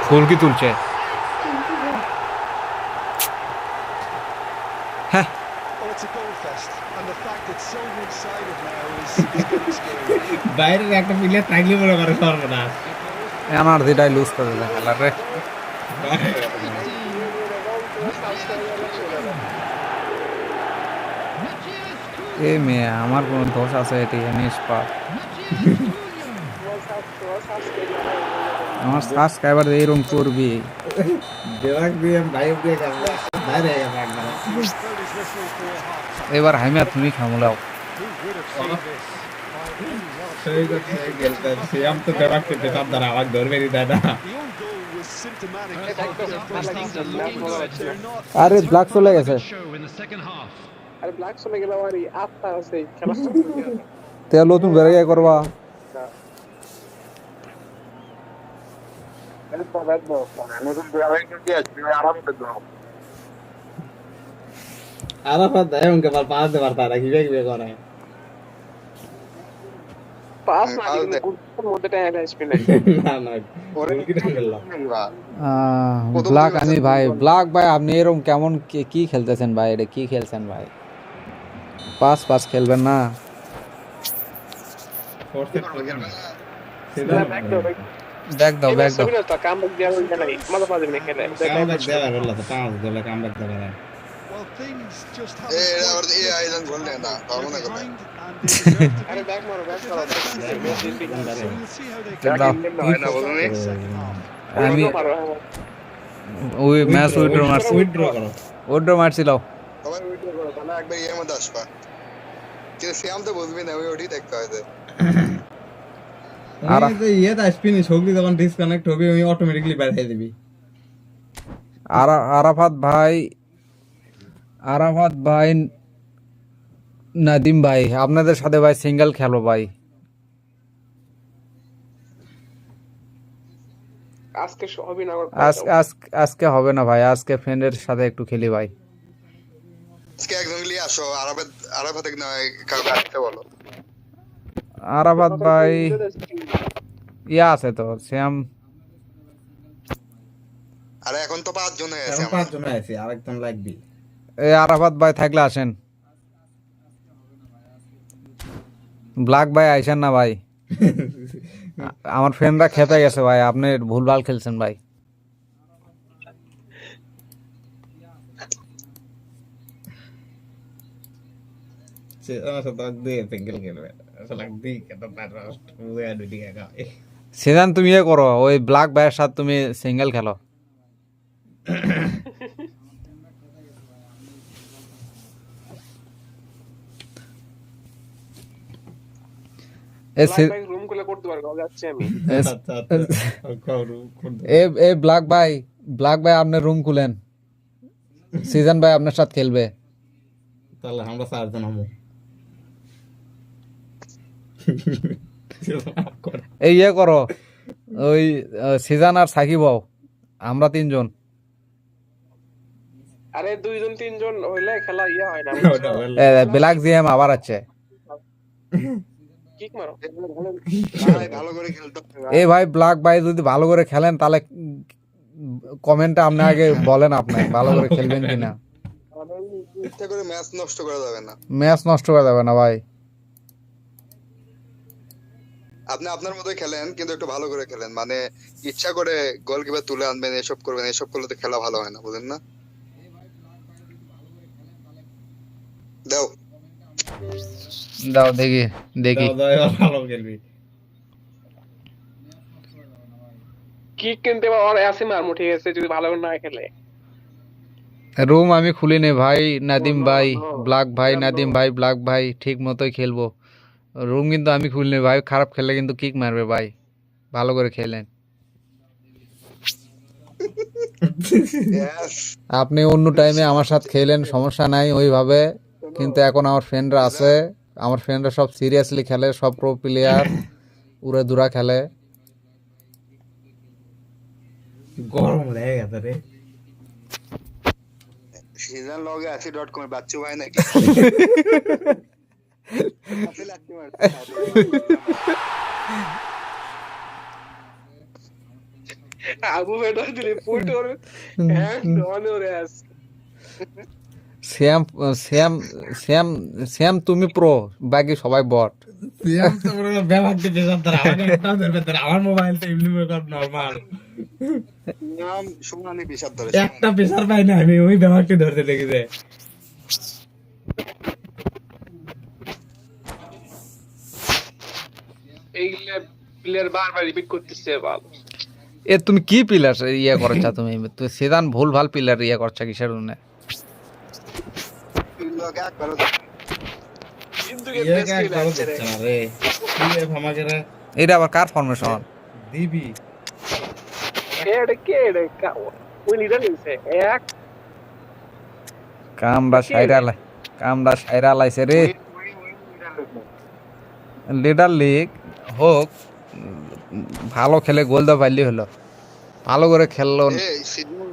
গোল কি তুলছে হ্যাঁ Oh, it's a goal fest. And the fact it's so one-sided now is getting scary. বাইরের একটা প্লেয়ার থাকলে মনে করে সর্বনাশ এনার্জিটাই লুজ করে দেয় খেলার রে এ মেয়ে আমার কোনো দোষ আছে এটি নিষ্পাপ আমার সাবস্ক্রাইবার এইরকম করবি দেওয়াক দিয়ে ভাই দিয়ে গেছে বাইরে গেছে একবার blown his whistle for half-time. এবার হাইমা তুমি খামুলাও Who would have seen this? সেই কথা গেলতে সিয়াম তো দেওয়াক করতে তার দ্বারা আওয়াজ ধরবে দিতা না The own goal was symptomatic of their first. They're not আরে ব্ল্যাক চলে গেছে আরে ব্ল্যাক চলে গেল আর আত্মা আছে খেলা শুরু করে দিল তে নতুন বেরিয়ে করবা আরাফাত দেয় উনকে পাস দে পারতা না কিভাবে করে পাস না কিন্তু গুরুত্বের মধ্যে টাইম আসবে না না না ওরে কি খেললাম ব্ল্যাক আমি ভাই ব্ল্যাক ভাই আপনি এরকম কেমন কি খেলতেছেন ভাই এটা কি খেলছেন ভাই পাস খেলবেন না ফোর্থে প্রবলেম ব্যাক দাও সবিনা তো কাম দেওয়া হইছে না মজা পাবে না খেলে কামব্যাক দেওয়া হলো তো পাঁচ দলে কামব্যাক দেওয়া Well, things just এ haven't ওর এ আইলাম গোল না না পাবো না কথা আরে ব্যাক মারো So we'll see how they দাও আমি ওই ম্যাচ উইথড্র মারছিল সবাই ভিডিও করো তাহলে একবার ইয়ে মধ্যে আসবা কিন্তু সিয়াম তো বুঝবি না ওই ওটি দেখতে হয় আর ওই যে ইয়েটা স্পিনিশ হোক যখন ডিসকানেক্ট হবে ওই অটোমেটিক্যালি বাইরে হয়ে দিবি। আরাফাত ভাই, আরাফাত ভাই, নাদিম ভাই, আপনাদের সাথে ভাই সিঙ্গেল খেলো ভাই। আজকে হবে না ভাই, আজকে ফ্রেন্ডের সাথে একটু খেলি ভাই। আজকে একজন নিয়ে আসো, আরাফাত কাউকে আসতে বলো। আরাফাত ভাই ইয়া আছে তো শ্যাম। আরে এখন তো 5 জন হয়ে গেছে এখন আমরা। 5 জন আছে, আরেকজন লাগবে। এই আরাফাত ভাই থাকলে আসেন। ব্ল্যাক ভাই আইসেন না ভাই, আমার ফ্রেন্ডরা খেপে গেছে ভাই, আপনি ভুলভাল খেলছেন ভাই। সে আমার সাথে দিয়ে সিঙ্গেল খেলবে, আসলে দি কেন তার ওই দুই টাকা গায়। সিজান তুমি ইয়ে করো, ওই ব্ল্যাক ভাইয়ের সাথে তুমি সিঙ্গেল খেলো। ব্ল্যাক ভাই, ব্ল্যাক ভাই আপনার রুম খুলেন, সিজন ভাই আপনার সাথে খেলবে। তাহলে আমরা 4 জন হবো। এই ইয়ে করো, ওই সিজন আর সাকিব হও, আমরা 3 জন। আরে 2 জন 3 জন হইলে খেলা ইয়া হয় না। ব্ল্যাক জিএম আবার আছে। কিক মারো ভাই ভালো করে খেলতে হবে। এই ভাই ব্ল্যাক ভাই যদি ভালো করে খেলেন তাহলে কমেন্টে আপনি আগে বলেন আপনি ভালো করে খেলবেন কিনা। ইচ্ছা করে ম্যাচ নষ্ট করা যাবে না। ম্যাচ নষ্ট করা যাবে না ভাই। আপনি আপনার মতোই খেলেন, কিন্তু একটু ভালো করে খেলেন, মানে ইচ্ছা করে গোলকিপার তুলে আনবেন, এসব করবেন, এসব করলে তো খেলা ভালো হয় না, বুঝেন না? দাও দাও দেখি দেখি। ভালো খেলবি। কিক কিনতে বা আর আসে মারমু, ঠিক আছে, যদি ভালো না খেলে। রুম আমি খুলি নে ভাই, নাদিম ভাই, ব্ল্যাক ভাই, নাদিম ভাই, ব্ল্যাক ভাই ঠিক মতোই খেলবো। রুম কিন্তু আমি খুলি নে ভাই, খারাপ খেললে কিন্তু কিক মারবে ভাই, ভালো করে খেলেন। আপনি অন্য টাইমে আমার সাথে খেলেন, সমস্যা নাই ওইভাবে, কিন্তু এখন আমার ফ্রেন্ডরা আছে, আমার ফ্রেন্ডরা সব সিরিয়াসলি খেলে, সব প্রো প্লেয়ার, উড়ে দুরা খেলে। গরম লেগে গেছে রে। সিজন লগে asi.com এর বাচ্চু ভাই নাকি? আবু বেটার দিলে পুট ওর এক ননে ওরে আস। শ্যাম শ্যাম শ্যাম শ্যাম তুমি প্রো, বাকি সবাই বট। সিয়াম তো বড় ব্যাপার দিতে যাত্রা আমাকে একটা ধরবে, আমার মোবাইল তো এমনি নরমাল। নাম শুনানি বিষাদ ধরে। একটা প্রেসার পাই না আমি, ওই ব্যাপারটি ধরতে লেগেছে। এইগুলা প্লেয়ার বারবার রিপিট করতেছে বাল। এ তুমি কি পিলার ইয়ে করছা, তুমি তুই সেদান ভুল ভাল পিলার ইয়ে করছা কিসের জন্য? লগে একবার কিন্তু ইয়ে বেস্ট কে খেলা ভালো আছে রে। দিচ্ছে না রে। কি আমাকে রে এটা আবার কার ফরমেশন? দিবি। কেড়ে ওই লিডার নিছে এক কামড়া সাইরা লাইছে রে। লিডার লিগ হোক, ভালো খেলে গোল দাও পাইলি হলো, ভালো করে খেললো। এই সিজন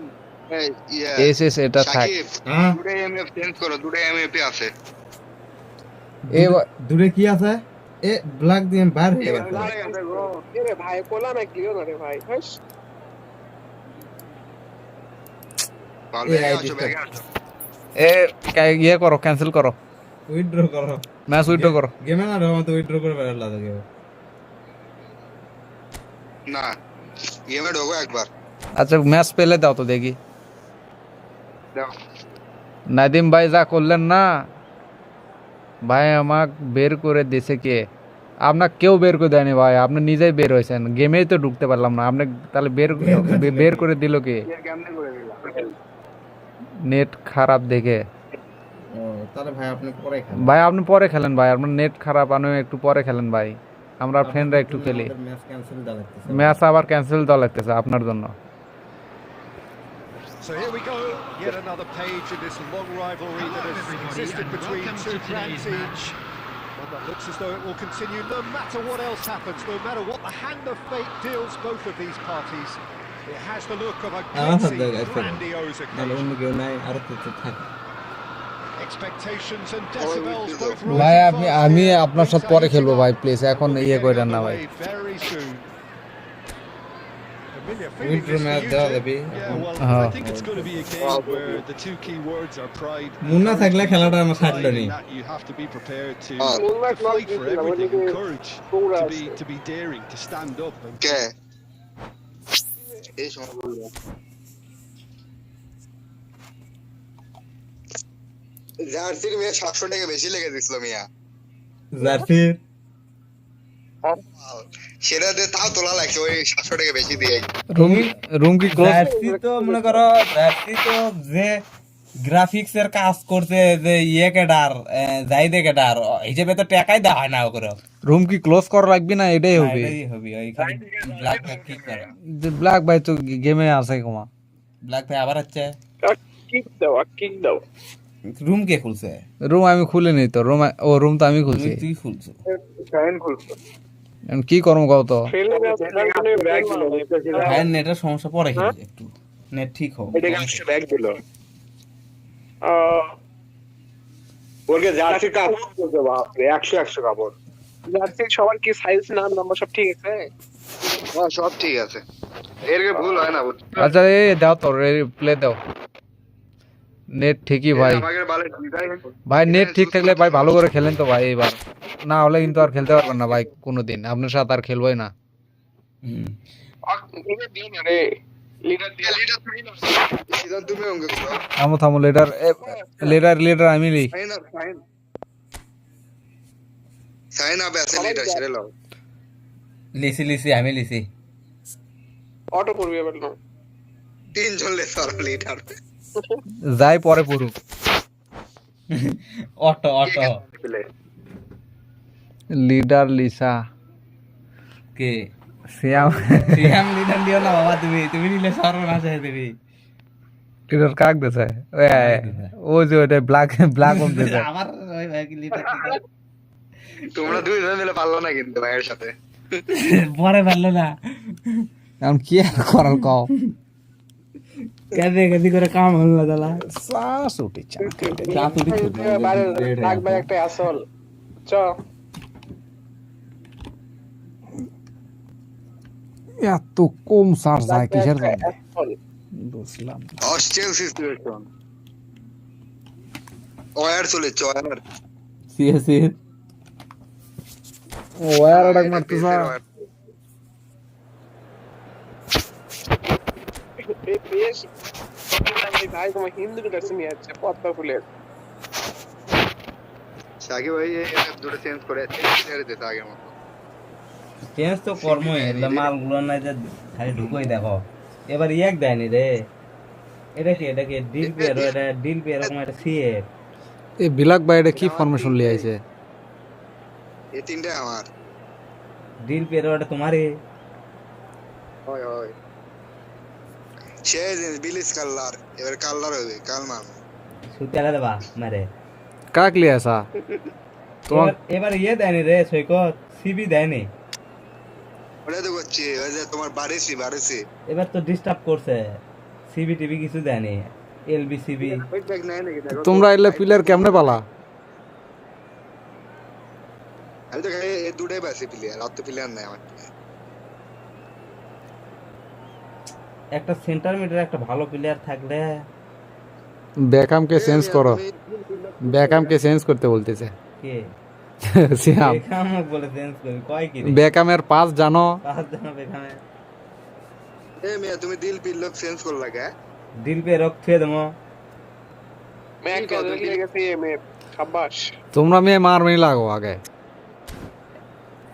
এই ইয়া এস এটা থাক। সাকিব, হ্যাঁ দুটো এমএফ চেঞ্জ করো, দুটো এমএফ আছে। দূরে কি আছে? এ ব্ল্যাক দিয়ে বার হয়ে গেছে। লড়াই আছে গো। এরে ভাই কোলা না ক্লিও না রে ভাই। হাস ভালো এই আইডি আসো, ব্যাগে আসো। ইয়ে করো, ক্যান্সেল করো, উইথড্র করো। ম্যাচ উইথড্র করো। গেমে না রহমত উইথড্র করে বের লাগে গেম। না গেমে ঢোকো একবার। আচ্ছা ম্যাচ পেলে দাও তো দেখি। দাও নাদিম ভাই যা করলেন না ভাই, আমাক বের করে দিছে কে? আপনার কেউ বের করে দেয়নি ভাই, আপনি নিজেই বের হয়েছেন, গেমেই তো ঢুকতে পারলাম না, আপনি তাহলে বের করে দিল কে? কেমনে করে দিলাম? নেট খারাপ দেখে। ও তাহলে ভাই আপনি পরে খেলেন। ভাই আপনি পরে খেলেন ভাই, আপনার নেট খারাপ, আপনি একটু পরে খেলেন ভাই। আমরা ফ্রেন্ডরা একটু খেলি। ম্যাচ ক্যান্সেল দেওয়া লাগতেছে। ম্যাচ আবার ক্যান্সেল দেওয়া লাগতেছে আপনার জন্য। So here we go, yet another page in this long rivalry that has existed between two clans each. One that looks as though it will continue no matter what else happens, no matter what the hand of fate deals both of these parties. It has the look of a glitzy, grandiose occasion. Expectations and decibels both ভাই rising আপনি fast আমি here. আপনার সাথে পরে খেলবো ভাই, please এখন ইয়ে কইরেন না ভাই। Very soon. Familiar feeling winter this match for you দেওয়া two. যাবে। Yeah, well, Uh-huh. I think it's going to be a case where the two key words are pride. Munna থাকলে খেলাটা আমার Pride ছাড়লো in নি। that you have to be prepared to Mulla fight for Clark everything, is and the- courage to be daring, to stand up. And কে এই সমস্যা জার্সির মিয়া 700 টাকা বেশি লেগে দিছিল মিয়া। জার্সির সেটা দিয়ে তাও তোলা লাগছে ওই 700 টাকা বেশি দিয়ে। রুম কি ক্লোজ? জার্সি তো মনে করো জার্সি তো যে গ্রাফিক্স এর কাজ করছে, যে ইয়ে কেডার জাইদে কেডার হিসেবে তো টাকাই দেওয়া হয় না ওগুলো। রুম কি ক্লোজ করা লাগবে না এটাই হবে? এটাই হবে, ওই খালি ব্ল্যাক ভাই কি করে, ব্ল্যাক ভাই তো গেমে আছে কমা। ব্ল্যাক ভাই আবার হচ্ছে কিক দাও রুম কে খুলছে? রুম আমি খুলিনি তো, রুম তো আমি খুলছি। তুই খুলছো? ফ্যান খুলছো এখন কি করবো কও তো? ফেলে ব্যাগ দিল ভাই নেটের সমস্যা পরে কিন্তু একটু নেট ঠিক হোক। ব্যাগ দিল ওকে জার্সি কাপড় বলতে বাপরে 100 কাপড়। জার্সি সবার কি সাইজ নাম নাম্বার সব ঠিক আছে? হ্যাঁ সব ঠিক আছে, এর কি ভুল হয় না। আচ্ছা এই দাও তো প্লে দাও। নেট ঠিকই ভাই। আমাকে বলে ভাই নেট ঠিক থাকলে ভাই ভালো করে খেলেন তো ভাই এবার, না হলে কিন্তু আর খেলতে পারবেন না ভাই কোনোদিন, আপনার সাথে আর খেলবোই না। লিডার দিও না রে, লিডার দিও। লিডার সিজন তুমি অঙ্ক করো। থামো লিডার আমি লিখ। সাইন আপ আছে লিডার ছেড়ে লাও। লিসি আমি লিসি। অটো করবি এবার না, 3 জন লে সর লিডার যাই পরে পড়ুক। অটো লিডার লিসা কে সিয়াম লিডার দিও না বাবা, তুমি নিলে সর্বনাশ হয়ে দেবে। লিডার কাক দেছে? ও যে ওটা ব্ল্যাক হোম দেছে। আমার ওই ভাই কি লিডার তোমরা দুই জন মিলে পারলো না কিন্তু ভাইয়ের সাথে। পরে পারলো না, এখন কি আর করার কও? কেদি করে কাম হল না দালা। শ্বাস উঠে লাগবে একটা আসল চ। এত কম চার্জ যায় কিসের জন্য বুঝলাম। হস্টেল সিচুয়েশন ওয়ার চলে ওয়ার সিএসি ওয়ার আডক মারতেছ। এই পেশ আমি ভাই তোমার হিন্দু দর্শন নিয়ে আছে পদ্মা ফুলের সাকি ভাই এই দুটো চেঞ্জ করে ছেড়ে দিতে আগের মতো। চেঞ্জ তো কর্মই, এগুলো মালগুলো না যে খালি ঢুকোই দেখো। এবার এক দেয়নি রে, এটা কি ডিল পেয়ার, এটা ডিল পেয়ার এরকম একটা সিএফ। এই বিলাক ভাই এটা কি ফরমেশন লিয়ে আইছে? এই তিনটা আমার ডিল পেয়ার ওটা তোমারই। হয় সে বিলিস কালার, এবার কালার হবে কালমান সুতেলা দেবা মারে কাক লিয়ে আসা তোমার। এবার দেয়নি রে সৈকত, সিবি দেয়নি। ওটা তো করছি ওই যে তোমার বাড়িছি এবার তো ডিস্টার্ব করছে, সিবি টিভি কিছু দেয়নি, এলবি সিবি। তোমরা এলে প্লেয়ার কেমনে পালা? আমি তো খালি এই দুটাই পাচ্ছি প্লেয়ার, আর তো প্লেয়ার নাই আমার। একটা সেন্টার মিডের একটা ভালো প্লেয়ার থাকলে। বেকামকে চেঞ্জ করতে বলতেছে কে সিয়াম? বেকাম বলে চেঞ্জ করি কয় কি বেকামের পাস জানো? পাঁচ জানো বেকামে? এ মিয়া তুমি দিল পিল্লক চেঞ্জ কর লাগা, দিল পে রক থুয়ে দেবো। मैं क्या लिया गया ये मैं शाबाश। তোমরা মেয়ে মারমেই লাগো আগে।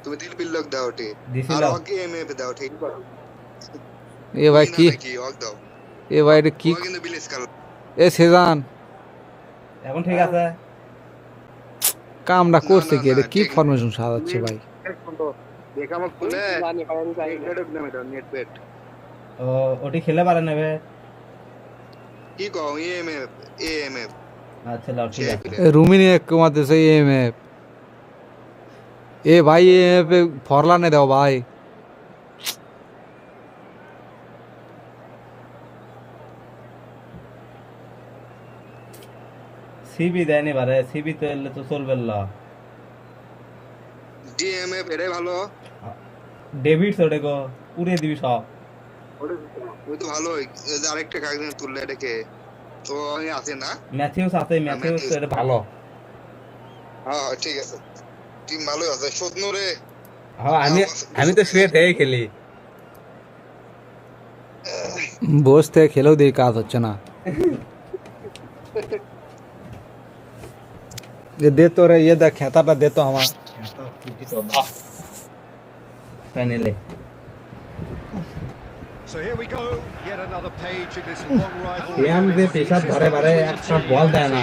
তুমি দিল পিল্লক দাও ঠিক, আর ওকে এমএ দাও ঠিক। এ ভাই কি ওক দাও? এ ভাই এটা কি? ও কিন্তু বিলিস কাল এ সেজান এখন ঠিক আছে কামটা করছে কি? এটা কি ফরমেশন সাজাচ্ছে ভাই? দেখামো খুলে নেট বেট ও ওটি খেলে পারে নেবে কি কও এএমএফ এএমএফ আচ্ছা লাও ঠিক আছে রুমিনি এক কমাতেছে এএমএফ এ ভাই এএমএফ ফরলানে দাও ভাই সিবি দেয়নি বারে সিবি তো এলে তো চলবে না ডিএমএফ এটাই ভালো ডেভিড ওটা গো উড়িয়ে দিবি সব ওই তো ভালোই আরেকটা কাগজ তুললে এটাকে তো আমি আছে না ম্যাথিউস আছে ম্যাথিউস এটা ভালো হ্যাঁ ঠিক আছে টিম ভালোই আছে সদনুরে হ্যাঁ আমি তো শুয়ে থেকে খেলি বসতে খেলেও দিয়ে কাজ হচ্ছে না দে তো রে ये দেখ খেতাটা দে তো আমার finally So here we go, yet another page in this long rivalry. ব্যায়াম যে পেশাব ধরে বারে একটা বল দেয় না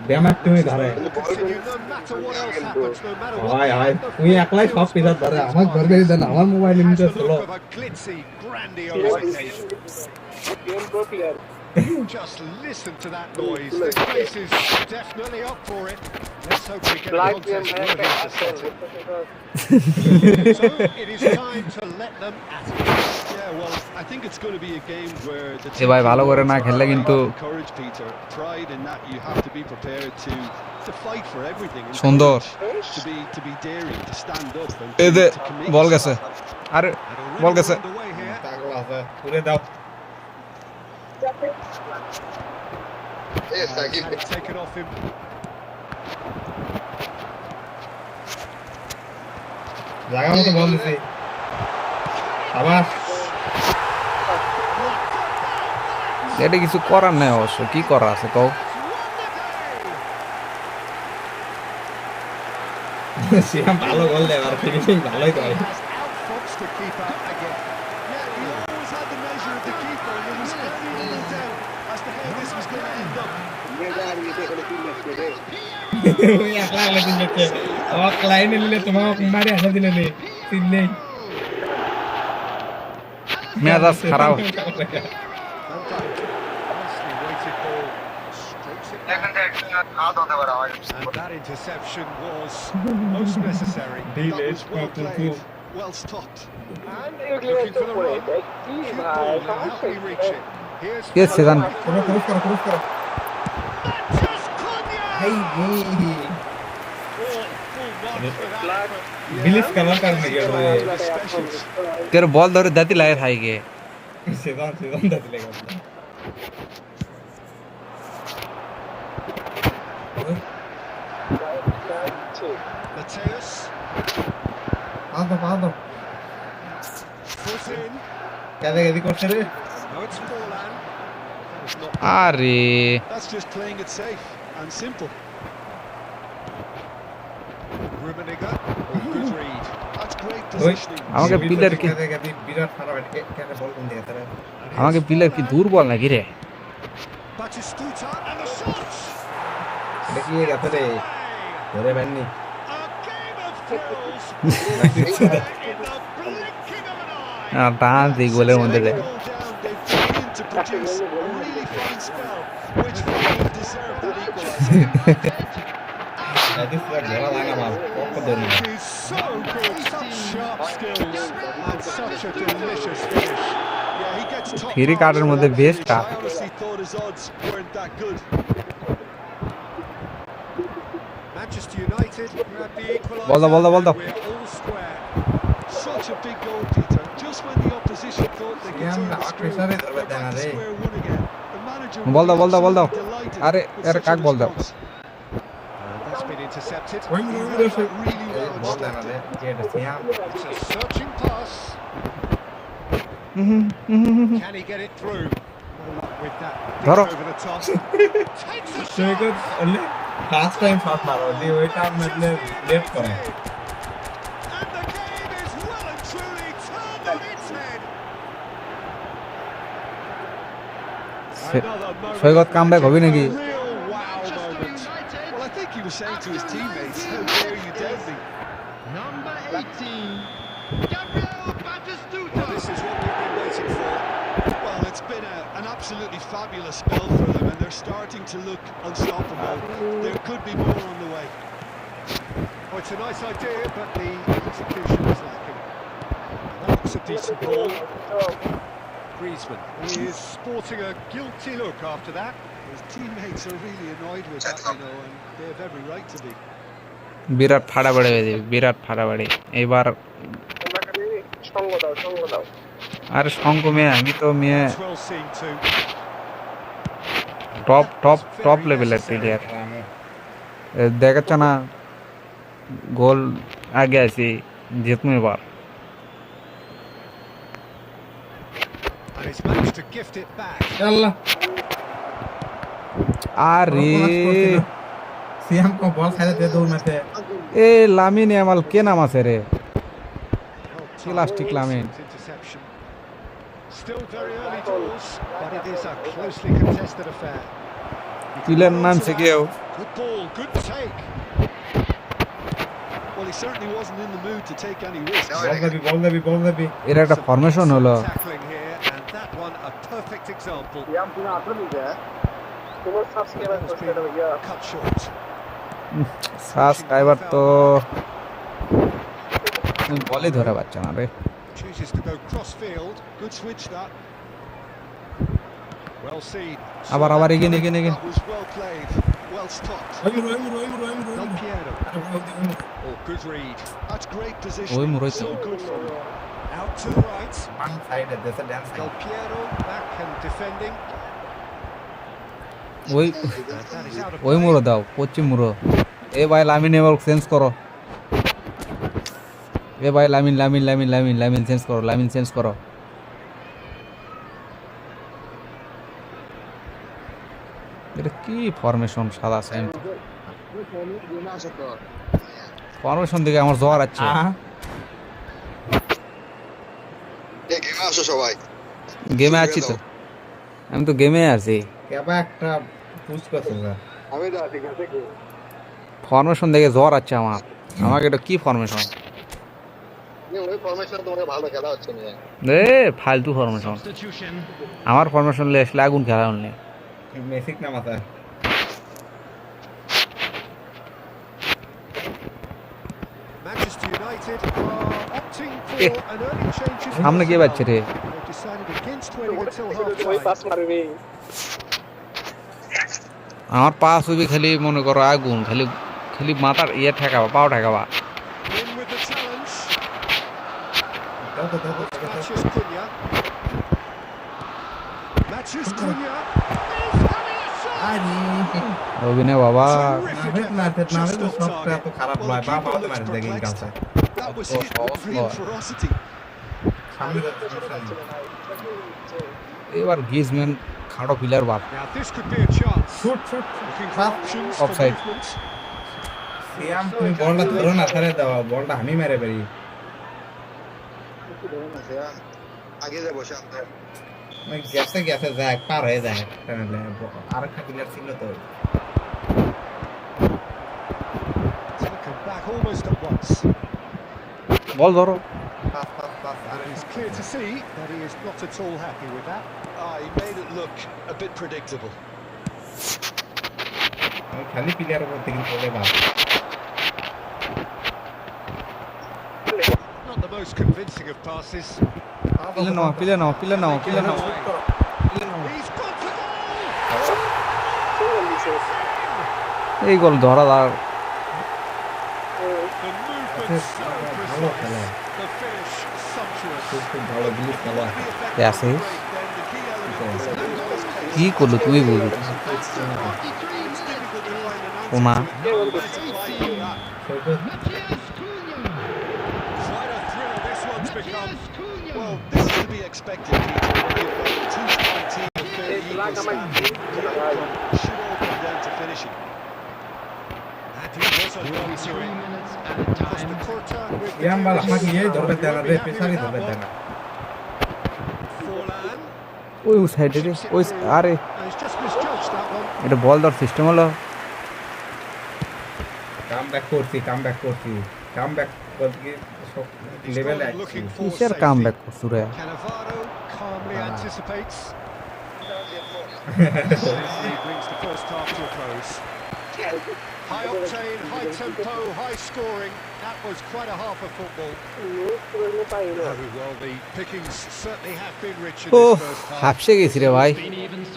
ব্যায়ামের তুমি ধরে Continue no matter what else happens, no matter what. হয় হয় তুই একলাই সব পেশাব ধরে আমার ধরবে দেন আমার মোবাইল নিতে চলো Look of a glitzy, grandiose occasion. Just listen to that noise. This place is definitely up for it. Let's hope we get a contest worthy of the setting. So it is time to let them at it. Yeah, well, I think it's going to be a game where the এ ভাই ভালো করে না খেললে কিন্তু courage, Peter. Pride in that you have to be prepared to fight for everything. and সুন্দর courage, to be daring, to stand up and এই যে to commit ball yourself. গেছে আরে বল গেছে Underway here. পাগল আছে পুরে দাও এ Shakib Had it taken off him. জায়গা মতো বল দিছি আবার এটা কিছু করার নাই অবশ্য কি করা আছে কও সিয়াম ভালো গোল দেয় আর ফিনিশিং ভালোই করে Has outfoxed the keeper again. Yeah, he always had the measure of the keeper, and there was very little doubt as to how this was going to end up. তুমি একলা একলা দিন দেখতে আমার লাইনে নিলে তোমাকে মারি আসা দিলে নে তিনলে মেজাজ খারাপ Nicely weighted ball. Strokes it back. And that interception was most necessary. That was well played. Well stopped. And looking for the run. Cute ball. Now how can he reach it? Here's কে সেদান cross করো Just Qoo Neo! এই Full marks for that effort. Believe cover করনে গিয়ে The specials. তের বল ধরে দাতি লাগে খাই গে সেদান দিলে গেল Mateus. পাও Foot in. কেদি করছে রে No, it's Forlan. It's not. আরে That's just playing it safe and simple. Rummenigge. Good read. That's great ওই positioning. আমাকে পিলার কি কেদি বিরাট খারাপ কেন বল কোন দিকে তারা আমাকে পিলার কি দুর্বল নাকি রে Batistuta and the shots. দেখি গেছে রে ধরে বাননি A game of thrills. In the blinking of an eye. টান দি গোলের মধ্যে রে Goal down, they begin to produce a really fine spell, which finally deserved that equaliser. এদি পুরো ঘোড়া লাগা মাল পক্ষ ধরে It is so good. Such sharp skills and such a delicious finish. Yeah, he gets top free marks কার্ডের for মধ্যে that বেস্টটা finish. I honestly thought his odds weren't that good. Manchester United grab the equaliser. Ball daw. We're all square. Such a big goal, Peter. Just when the opposition thought they could Yeah, turn but the I screw, prefer it they're over back to there, square one again. The manager Ball daw. absolutely Delighted with Are such a কাক বল দাও response. That's been intercepted. ওই He মুড়ি read they that really well. বল দেনা রে এটা সিয়াম It's a searching pass. Can he get it through? No luck with that. ধরো Over the top. Takes a say shot. Co only first time shot মারো দি ওইটা মানে left করে And the game is well and truly turned on its head. Another moment Saikat for comeback হবে নাকি a real wow moment. Well, I think he was saying to his teammates, how dare you doubt me? Number 18, Gabriel Batistuta. Well, this is what we've been waiting for. Well, it's been an absolutely fabulous spell for them, and they're starting to look unstoppable. There could be more on the way. Oh, it's a nice idea, but the execution is lacking. That looks a decent ball. Griezmann, he is sporting a guilty look after that. His teammates are really annoyed with that, you know, and they have every right to be. বিরাট ফাড়াবাড়ি হয়ে যাবে, বিরাট ফাড়াবাড়ি এবার। আর সঙ্গ মেয়ে, আমি তো মেয়ে top top top লেভেলের player, দেখাচ্ছ না গোল আগে আছি, জিতমু এবার। And he's managed to gift it back. আল্লাহ, আরে সিয়াম কো বল খাইতে দে দৌড় মারতে। এ লামিন ইয়ামাল কে নাম আছে রে? Plastic Lamine. Interception. Still very early doors, but it is a closely contested affair. Player নাম সে কেউ? Good ball, good take. Well, he certainly wasn't in the mood to take any risks. বল দেবি। এর একটা formation হলো। Tackling here, and that one a perfect example. Cut short. Subscriber তো বলে ধরে পাচ্ছে না রে। Chooses to go cross field. Good switch that. Well seen. আবার এগিয়ে That was well played. Well stopped. Del Piero. Oh, good read. That's great ওই position. মুরই তো So good from him. Out to the right. One সাইডে দেশে dance Del Piero back and defending. ওই And that is out of ওই play. মুরো দাও, পশ্চিম মুরো। এ ভাই Lamine এবার change করো। এ ভাই লামিন চেঞ্জ করো। এটা কি ফরমেশন? সাদা সেম ফরমেশন দেখে আমার জ্বর আছে। গেমে আসো সবাই। গেমে আছি তো, আমি তো গেমে আছি। কেবা একটা পুশ করছে না। আমি তো ঠিক আছে কি ফরমেশন দেখে জ্বর আছে আমার। আমাকে এটা কি ফরমেশন? ওই ফরমেশন তোমাকে ভালো খেলা হচ্ছে না। ফালতু ফরমেশন। আমার ফরমেশন লে আগুন খেলা হলে মেসিক নাম আছে। Manchester United are opting for an early change. সামনে কে বাচ্চা রে? They've decided against waiting until half-time. আমার পাস হইবে খালি মনে করো আগুন, খালি মাথার ইয়ে ঠেকাবা, পাও ঠেকাবা। In with the challenge. Matches Cunha. Matches Cunha. অভিনয় বাবা। সবটা এত খারাপ নয়, বাবা হতে পারে দেখেন কাছে। That was hit with real ferocity. এবার গ্রিজম্যান খাড়ো প্লেয়ার বাপ। Now this could be a chance. Looking for options for Offside. movement. সিয়াম তুমি বলটা ধরো না, ছেড়ে দাও, বলটা আমি মেরে পারি। আগে যাবো শান্ত। ওই গেছে যায়, পার হয়ে যায়। আরেকটা প্লেয়ার ছিল তো। Taken back almost at once. বল ধরো। And it's clear to see that he is not at all happy with that. He made it look a bit predictable. খালি প্লেয়ার উপর থেকে চলে বাস। Not the most convincing of passes. পিলে নাও। He's gone for goal! এই গোল ধরা দাও। The movement so precise. The finish sumptuous. খুব ভালো বিলিভ খেলা। আছে কি করলো তুই বল? ওমা Quite a thrill this one's become. Well, this is to be expected, Peter. When you've got two strong teams of fairly equal standing, the outcome should all come down to finishing. And he was a long to it. Costa Curta with the সিয়াম বল আমাকে এই clearance. ধরবে দেনা রে, Happy পেছারি with ধরবে that দেনা। one. Forlan. ওই সাইডে রে, ওই আরে And he's just misjudged that one. এটা বল ধর সিস্টেম হলো। কাম ব্যাক করছি। কত কি সব লেভেলে আছে Looking for কিসের safety. কামব্যাক করছু রে Cannavaro calmly Ah. anticipates. Safely brings the first half to a close. High octane, high tempo, high scoring. That was quite a half of football. Oh, well, the pickings certainly have been rich in O this first half. হাফসে গেছি রে ভাই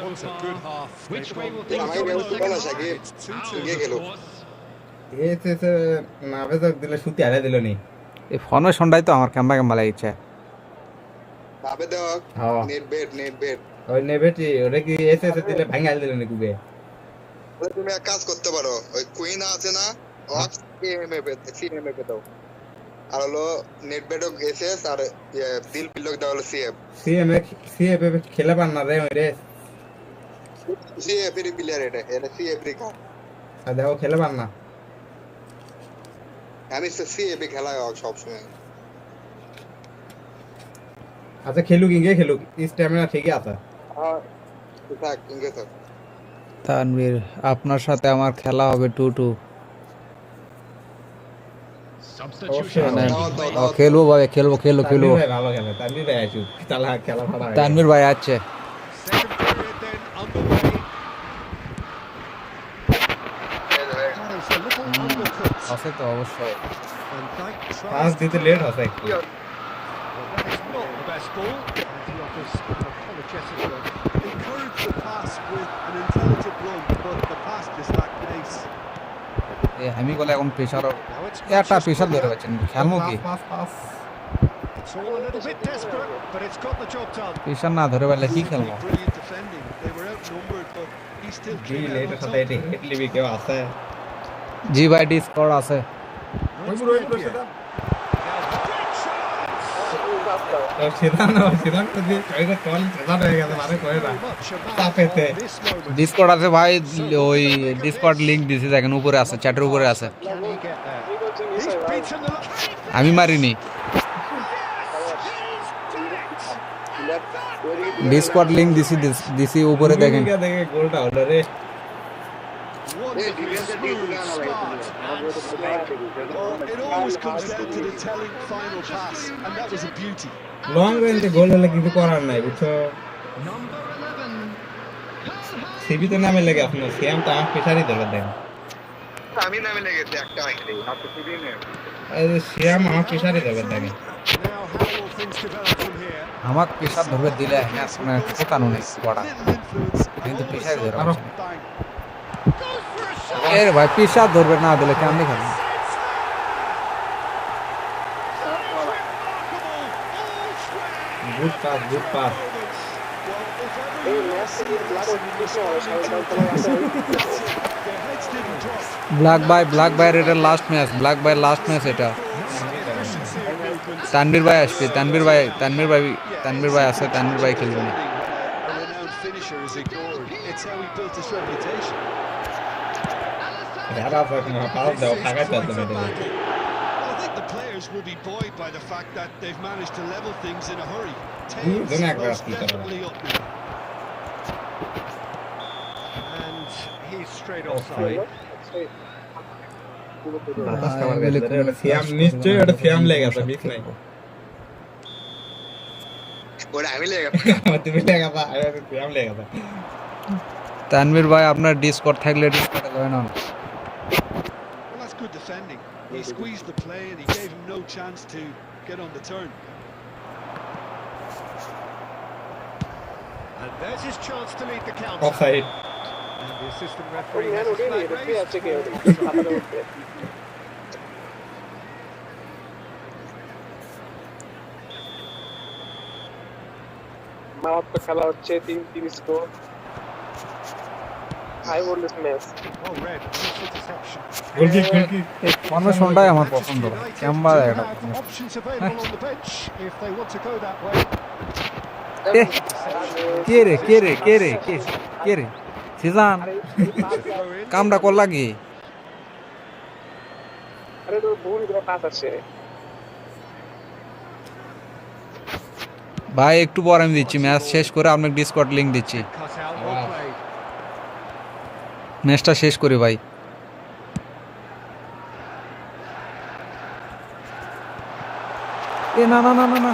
What's a good half? Which way will আমার things go in the গেল বলা second Psaki It's 2-2. কে গেল এসে নাভেজক দিলে সুতি হারে দিল নি এই ফরমেশনটাই তো আমার ক্যাম্বা ক্যাম্বা লাগিছে ভাবে দাও হ্যাঁ নেট বেট ওই নেবেটি ওরে কি এসে দিলে ভাঙাল দিল নি কুবে তুমি এক কাজ করতে পারো ওই কুইন আছে না অক্স সিএমএ পে দাও আর হলো নেট বেট এসএস আর দিল পিলক দাও হলো সিএফ সিএফ খেলা পান না রে ওই রে সিএফ এর প্লেয়ার এটা সিএফ রে কা আর দেখো খেলা পান না আমি সিএফ খেলা হয় সব সময় আচ্ছা খেলুক ইঙ্গে খেলুক স্ট্যামিনা ঠিকই আছে হ্যাঁ থাক ইঙ্গে থাক তানভীর আপনার সাথে আমার খেলা হবে 2-2 খেলবো ভাই খেলবো তানভীর ভাই ভালো খেলে তানভীর ভাই আসুক তাহলে খেলা ফাড়া হয় তানভীর ভাই আছে Second period then underway. That is a little undercooked. আছে তো অবশ্যই And Dyke পাস tries দিতে লেট আছে একটু Well, that is not the best ball. And he offers an apologetic look. Encourage the pass with an intelligent run, but the pass just lacked pace. এই আমি বলে এখন pressure Now it's একটা pressure ধরে পাচ্ছেন খেলবো কি pass pass It's all a little bit desperate, but it's got the job done. Pressure না ধরে পারলে কি খেলবো Brilliant defending. They were outnumbered, but he still G came out later on সাথে top. এটি হিট লিবি কেউ আছে জি ভাই ডিসকর্ড আছে That's Napier. সিদ্ধান্ত যদি কয়েকটা কল সেটা হয়ে গেছে মানে কয়ে না Very much a man তাপেতে of this moment. Discord আছে ভাই ওই ডিসকর্ড লিংক দিছি দেখেন উপরে আছে চ্যাটের উপরে আছে Can he get there? He's beaten the আমি মারিনি ডিসকর্ড লিংক দিছি উপরে দেখেন দেখে গোলটা হলো রে wonderfully smooth, smart, and slow. Oh, it always comes down to the telling final pass, and that was a beauty. Long রেঞ্জে গোল হলে কিছু করার নাই বুঝছো সিবি তো নামে লেগে আপনার সিএম তো আমার পেছারই ধরে দেন আমি নামে লেগেছে একটা আইডি আপনি টিভি নে এই সিএম আমার পেছারই ধরে দেন Now, how will things develop from here? আমাক প্রেসার ধরে দিলে হ্যাঁ আপনার ঠেকানো নেই পড়া Little influence. কিন্তু প্রেসার ধরে আরো Bang. এর ভাই প্রেসার ধরবে না দিলে কেমন খেলবে গুড পাস ব্ল্যাক বাইয়ের এটা লাস্ট ম্যাচ এটা তানভীর ভাই আসবে তানভীর ভাই আছে তানভীর ভাই খেলবে না A renowned finisher is ignored. It's how he built his reputation. যারা পাস দাও ফাঁকা চলতে মেরে I think the players will be buoyed by the fact that they've managed to level things in a hurry. Tails don't act most like that. definitely up now. And he's straight offside. বাতাস খাবার গেছে রে CM নিশ্চয়ই এটা CM লেগে আছে miss নাই ওরা আমি লেগেছে তুমি লেগে আছে আরে সিএম লেগে আছে তানভীর ভাই আপনার ডিসকর্ড থাকলে ডিসকর্ডে জয়েন হন Well, that's good defending. He squeezed the play and he gave him no chance to get on the turn. And there's his chance to lead the counter. Offside And the assistant referee has his flag raised. মারাত্মক খেলা হচ্ছে 3-3 score high voltage match Well read, good interception. গোলকি এই ফরমেশনটাই আমার পছন্দ United ক্যাম্বা do এটা have options available on the bench if they want to go that way. কে রে সিজান কামটা করলা কি আরে তো ভুল করে পাস আছে ভাই একটু পর আমি দিচ্ছি ম্যাচ শেষ করে আপনাকে ডিসকর্ড লিংক দিচ্ছি Cut out, well played. ম্যাচটা শেষ করি ভাই এ না না না না না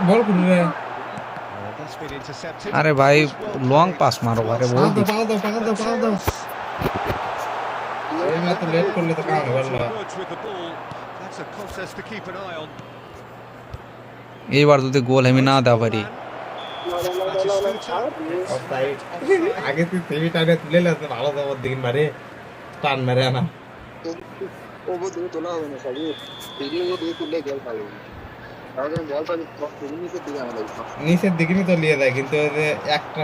বল করে রে That's been intercepted. আরে ভাই It's well long played. Pass মারো আরে বল দি পাকা দাও এই না তো লেট করলে তো কাম হবে না Words with the ball. That's a contest to keep an eye on. এইবার যদি গোল আমি না দেওয়া পারি অফসাইড আগে তুই সেমিটারে তুলে লাতে ভালো যাবার দিন মারে টান মারে না ওবো দিয়ে তোলা হবে না সবই ফিল্ডিং এ দিয়ে তুললে গোল পাবে তাহলে বল পাবে নিচের দিকে আমাদের নিচের দিকে তো লিয়ে দেয় কিন্তু ওই যে একটা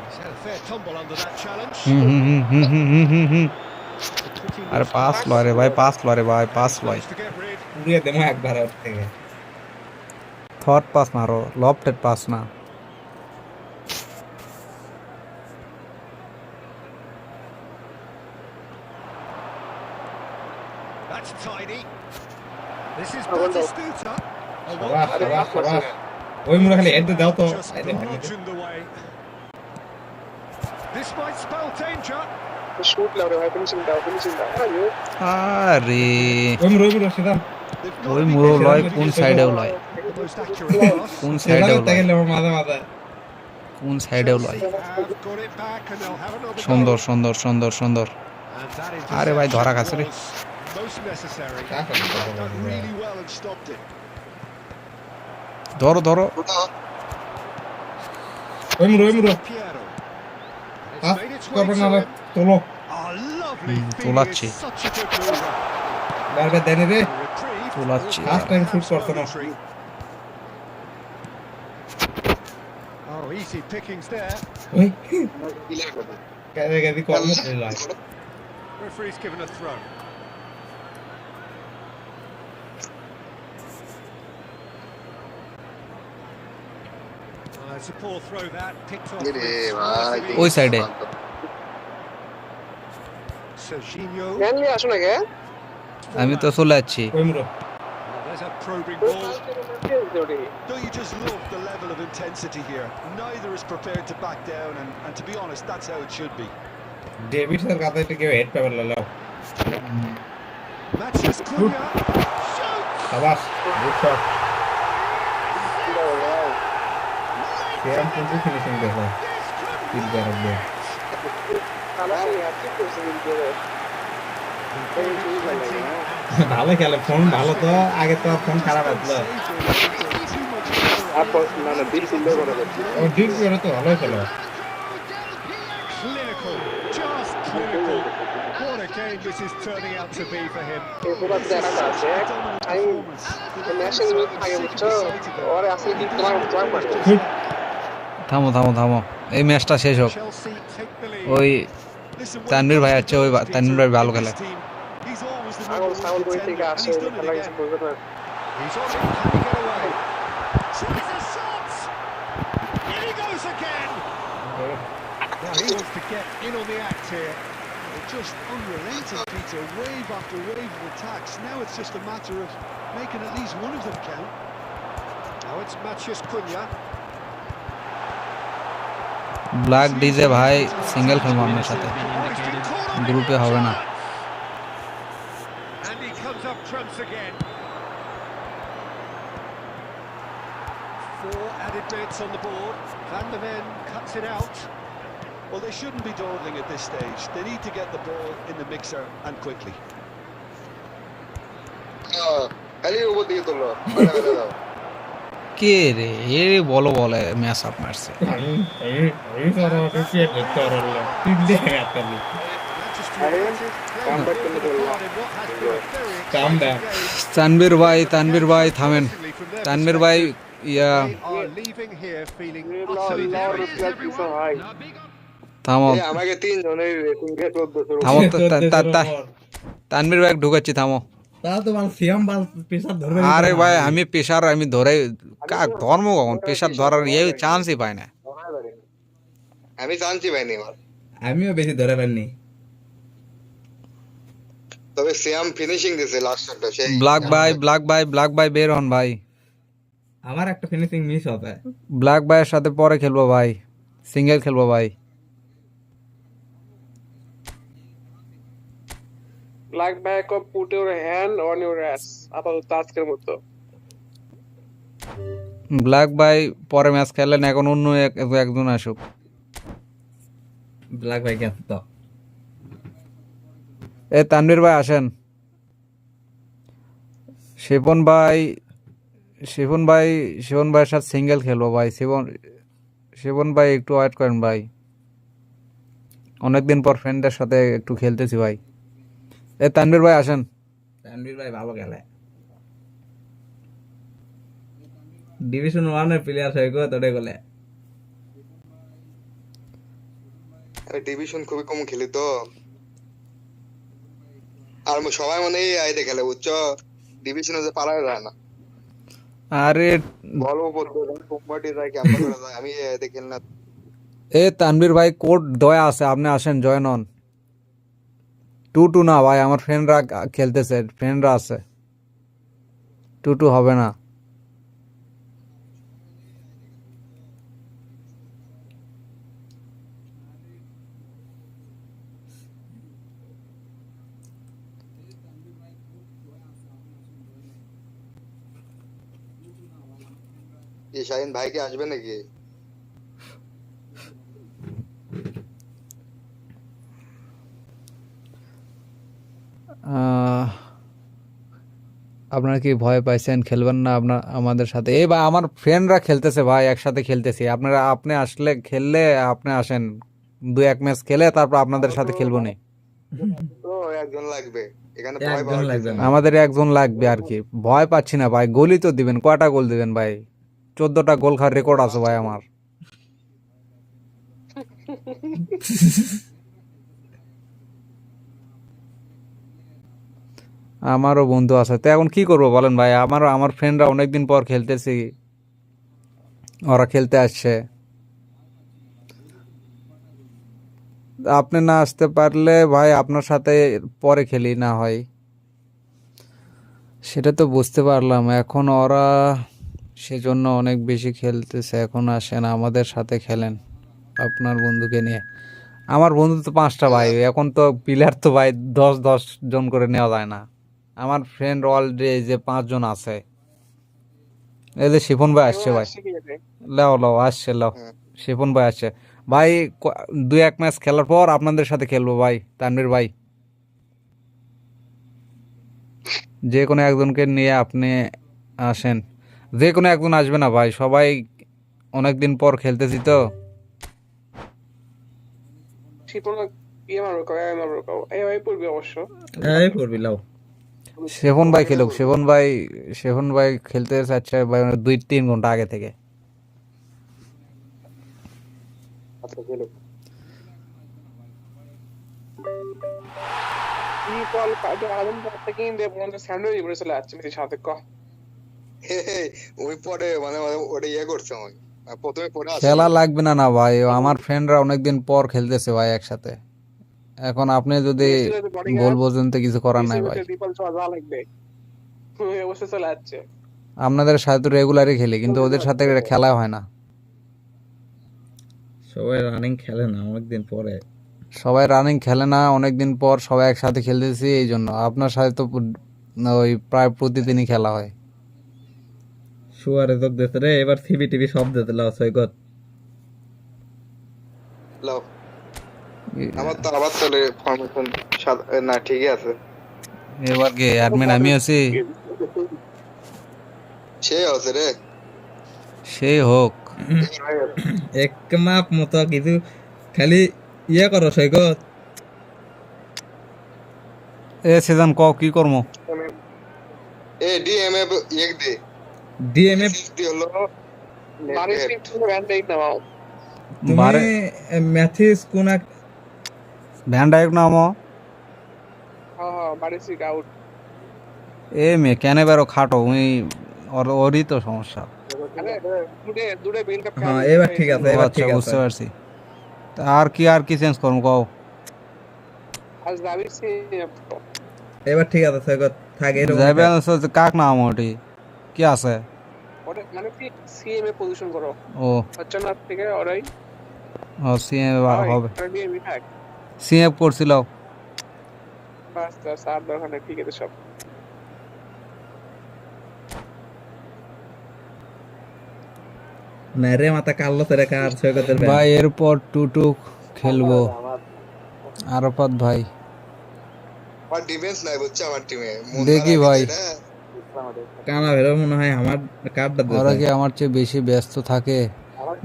He's had a fair tumble under that challenge. আরে পাস লয় ভাই পাস লয় ভাই পাস লয় To get rid. উড়িয়ে দেবো একবার ওর থেকে থট পাস মারো লফটেড পাস না That's tidy. This is Batistuta. সবাস ওই মুড়া খালি হেড দাও তো Just bludgeoned the way. This might spell danger. Shoot লাও রে ভাই ফিনিশিং দাও আরে ওই মুড়া সেটা ওই মুড়ো লয় কোন সাইডেও লয় The most accurate pass. কোন সাইডেও তাকে লয় মাথা মাথা কোন সাইডেও লয় Have got it back and they'll have another সুন্দর goal. সুন্দর সুন্দর সুন্দর And that আরে ভাই ধরা খাচ্ছে রে was most necessary. Done really well and stopped it. ধরো ধরো ওই মুড়া Piero. It's pass made its way করবে to না him. তোলো Oh, lovely feed. তোলাচ্ছি। It's such a good mover. বারবার দেনে রে Retrieved. তোলাচ্ছি ফার্স্ট টাইম শুট করতে না Oh, easy pickings there. ওই কাজে কর্ম লাগে Referee's given a throw. It's a poor throw that, picked off. রে ভাই ওই সাইডে Serginho. ম্যানলি আসো না কে আমি তো চলে যাচ্ছি ওই মুড়া There's a probing ball. Don't you just love the level of intensity here? Neither is prepared to back down, and to be honest, that's how it should be. David sir কাছে থেকে head paper লাও Matches Qoo Neo. Shoots! সাবাস good shot কেম কিন্তু finishing দেখো তিন জায়গা দে ভালো খেলে ফোন ভালো তো আগে তো ফোন খারাপ আসলো না না দিল সুন্দর করে দিচ্ছে ও ডিল করে তো ভালো খেলো Clinical, just clinical. What a game this is turning out to be for him. এবার দেখা আছে আমি ন্যাশনাল মিট আগে বুঝছো ওরে আসলে কি তোমার মারছে থামো থামো থামো এই ম্যাচটা শেষ হোক Chelsea take the lead. ওই Listen, তানভীর ভাই আছে ওই তানভীর ভাই ভালো খেলে he's always the আগল number সাউন্ড one করে থেকে contender, and আসে he's done it খেলা কিছু again. করবে না He's on it, can he get away? Tries a shot! In he goes again! Now he wants to get in on the act here. They're just unrelenting, Peter, wave after wave of attacks. Now it's just a matter of making at least one of them count. Now it's Matheus Cunha. Black DJ ভাই single খেলবো আপনার সাথে গ্রুপে হবে না And he comes up trumps again. 4 added minutes on the board. Van der Ven cuts it out. Well, they shouldn't be dawdling at this stage. They need to get the ball in the mixer and quickly. খালি ওবো দিয়ে তোলো দাও কে রে এ বলো বলে match up মারছে এই সরো সে করলো তিন দিকে আটকালি কাম ব্যাক করতে বললাম কাম দা তানভীর ভাই থামেন তানভীর ভাই ইয়া They are leaving here feeling utterly defeated. ভাই থামো আমাকে তিন জনের রেটিং কে 1400 থামো তানভীর ভাই ঢুকাচ্ছি থামো তা তো মানে সিয়াম বাল প্রেসার ধরবে আরে ভাই আমি পেশার আমি ধরে কাক ধর্ম কখন পেশার ধরার এই চান্সই পাই না আমি জানছি ভাই নেবার আমিও বেশি ধরে পারিনি তবে সিয়াম ফিনিশিং দিছে লাস্ট শটটা সেই ব্ল্যাক ভাই বের হন ভাই আমার একটা ফিনিশিং মিস হবে ব্ল্যাক ভাইয়ের সাথে পরে খেলবো ভাই সিঙ্গেল খেলবো ভাই ব্ল্যাক ভাই কো put your hand on your ass আপাতত আজকের মতো। ব্ল্যাক ভাই পরে ম্যাচ খেলেন, এখন অন্য একজন আসুক। ব্ল্যাক ভাই গেছে তো। এ তানভীর ভাই আসেন। শিপন ভাই, শিপন ভাইয়ের সাথে সিঙ্গেল খেলবো ভাই। শিপন ভাই একটু ওয়েট করেন ভাই, অনেকদিন পর ফ্রেন্ডদের সাথে একটু খেলতেছি ভাই। এ তানভীর ভাই আসেন। তানভীর ভাই ভালো খেলে, ডিভিশন 1 এর প্লেয়ার হয়ে গো তোরে গলে। আমি ডিভিশন খুবই কম খেলি তো, আর সবাই মনে হয় আইতে খেলে বুঝছো, ডিভিশনে যে পারা যায় না। আরে বলো বলতে কোম্পানি যায় ক্যাম্প করে যায়, আমি আইতে খেল না। এ তানভীর ভাই কোড দয়া আছে, আপনি আসেন, জয়েন হন। 2-2 না ভাই, আমার ফ্রেন্ডরা খেলতেছে, ফ্রেন্ডরা আছে। 2-2 হবে না। এই শাহিন ভাই কি আসবে নাকি? আপনারা কি ভয় পাইছেন, খেলবেন না আপনার আমাদের সাথে? এই ভাই আমার ফ্রেন্ডরা খেলতেছে ভাই, একসাথে খেলতেছি। আপনি আসলে খেললে আপনি আসেন, 2-1 ম্যাচ খেলে তারপর আপনাদের সাথে খেলবো না। তো একজন লাগবে এখানে, ভয় পাওয়ার কিছু না। আমাদের একজন লাগবে আর কি। ভয় পাচ্ছি না ভাই, গোলই তো দিবেন। কয়টা গোল দিবেন ভাই? 14টা গোল খাওয়ার রেকর্ড আছে ভাই আমার। আমারও বন্ধু আছে, তো এখন কি করবো বলেন ভাই? আমার ফ্রেন্ডরা অনেকদিন পর খেলতেছি, ওরা খেলতে আসছে। আপনি না আসতে পারলে ভাই আপনার সাথে পরে খেলি না হয়, সেটা তো বুঝতে পারলাম। এখন ওরা সেজন্য অনেক বেশি খেলতেছে। এখন আসেন আমাদের সাথে খেলেন আপনার বন্ধুকে নিয়ে। আমার বন্ধু তো 5টা ভাই, এখন তো প্লেয়ার তো ভাই 10 জন করে নেওয়া যায় না। আমার ফ্রেন্ড অলরেডি যে 5 জন আছে। এই যে শিপন ভাই আসছে ভাই, লাও আসছে, লাও শিপন ভাই আসছে ভাই। 2-1 ম্যাচ খেলার পর আপনাদের সাথে খেলবো ভাই। তানভীর ভাই, যে কোনো একজনকে নিয়ে আপনি আসেন। যে কোনো একজন আসবে না ভাই, সবাই অনেকদিন পর খেলতেছি তো। সেভন ভাই খেলুক, সেভন ভাই খেলতে চাচ্ছে ভাই 2-3 ঘন্টা আগে থেকে। আচ্ছা খেলো। ওই পরে মানে ওটা ইয়ে করছে আমি প্রথমে পরে খেলা লাগবে না ভাই, আমার ফ্রেন্ডরা অনেকদিন পর খেলতেছে ভাই একসাথে। এখন আপনি যদি গোল বোঝেন তো কিছু করার নাই ভাই। আপনাদের সাথে তো রেগুলারই খেলি, কিন্তু ওদের সাথে খেলা হয় না। সবাই রানিং খেলে না অনেকদিন পর সবাই একসাথে খেলতেছি, এই জন্য। আপনার সাথে তো ওই প্রায় প্রতিদিনই খেলা হয়। শুয়ারে যোগ দিতে রে, এবার সিবি টিভি সব দিতে লাও সৈকত। লাও আমার তো আবার চলে ফরমেশন না, ঠিকই আছে। এবার কি অ্যাডমিন আমি আছি? সে আছে রে, সেই হোক। এক মাপ মতো কিছু খালি ইয়ে করো সৈকত। এ সিজন ক কি করবো? এ ডিএমএফ এক দে, ডিএমএফ দি হলো তুমি ম্যাথিস কোন এক ভ্যান ডাইক নামো। এ মে কেন বেরো খাটো উই, ওরই তো সমস্যা। হ্যাঁ এবার ঠিক আছে, এবার ঠিক আছে, বুঝতে পারছি। আর কি চেঞ্জ করবো কও? এবার ঠিক আছে সৈকত, থাক এরকম। যাবে কাক নাম ওটি কি আছে? মানে কি সিএমএ পজিশন করো। ও আচ্ছা থেকে ওরাই ও সিএম হবে। সিএম করছিল আস্তে আস্তে আর দরকার নেই ক্রিকেটের সব না রে মাথা কার্লোস এর কার সৈকতের ভাই এরপর টুটু খেলবো আরাফাত ভাই আমার ডিফেন্স নাই বুঝছো আমার টিমে দেখি ভাই কানা ভেরো মনে হয় আমার কার্ডটা ওরা কি আমার চেয়ে বেশি ব্যস্ত থাকে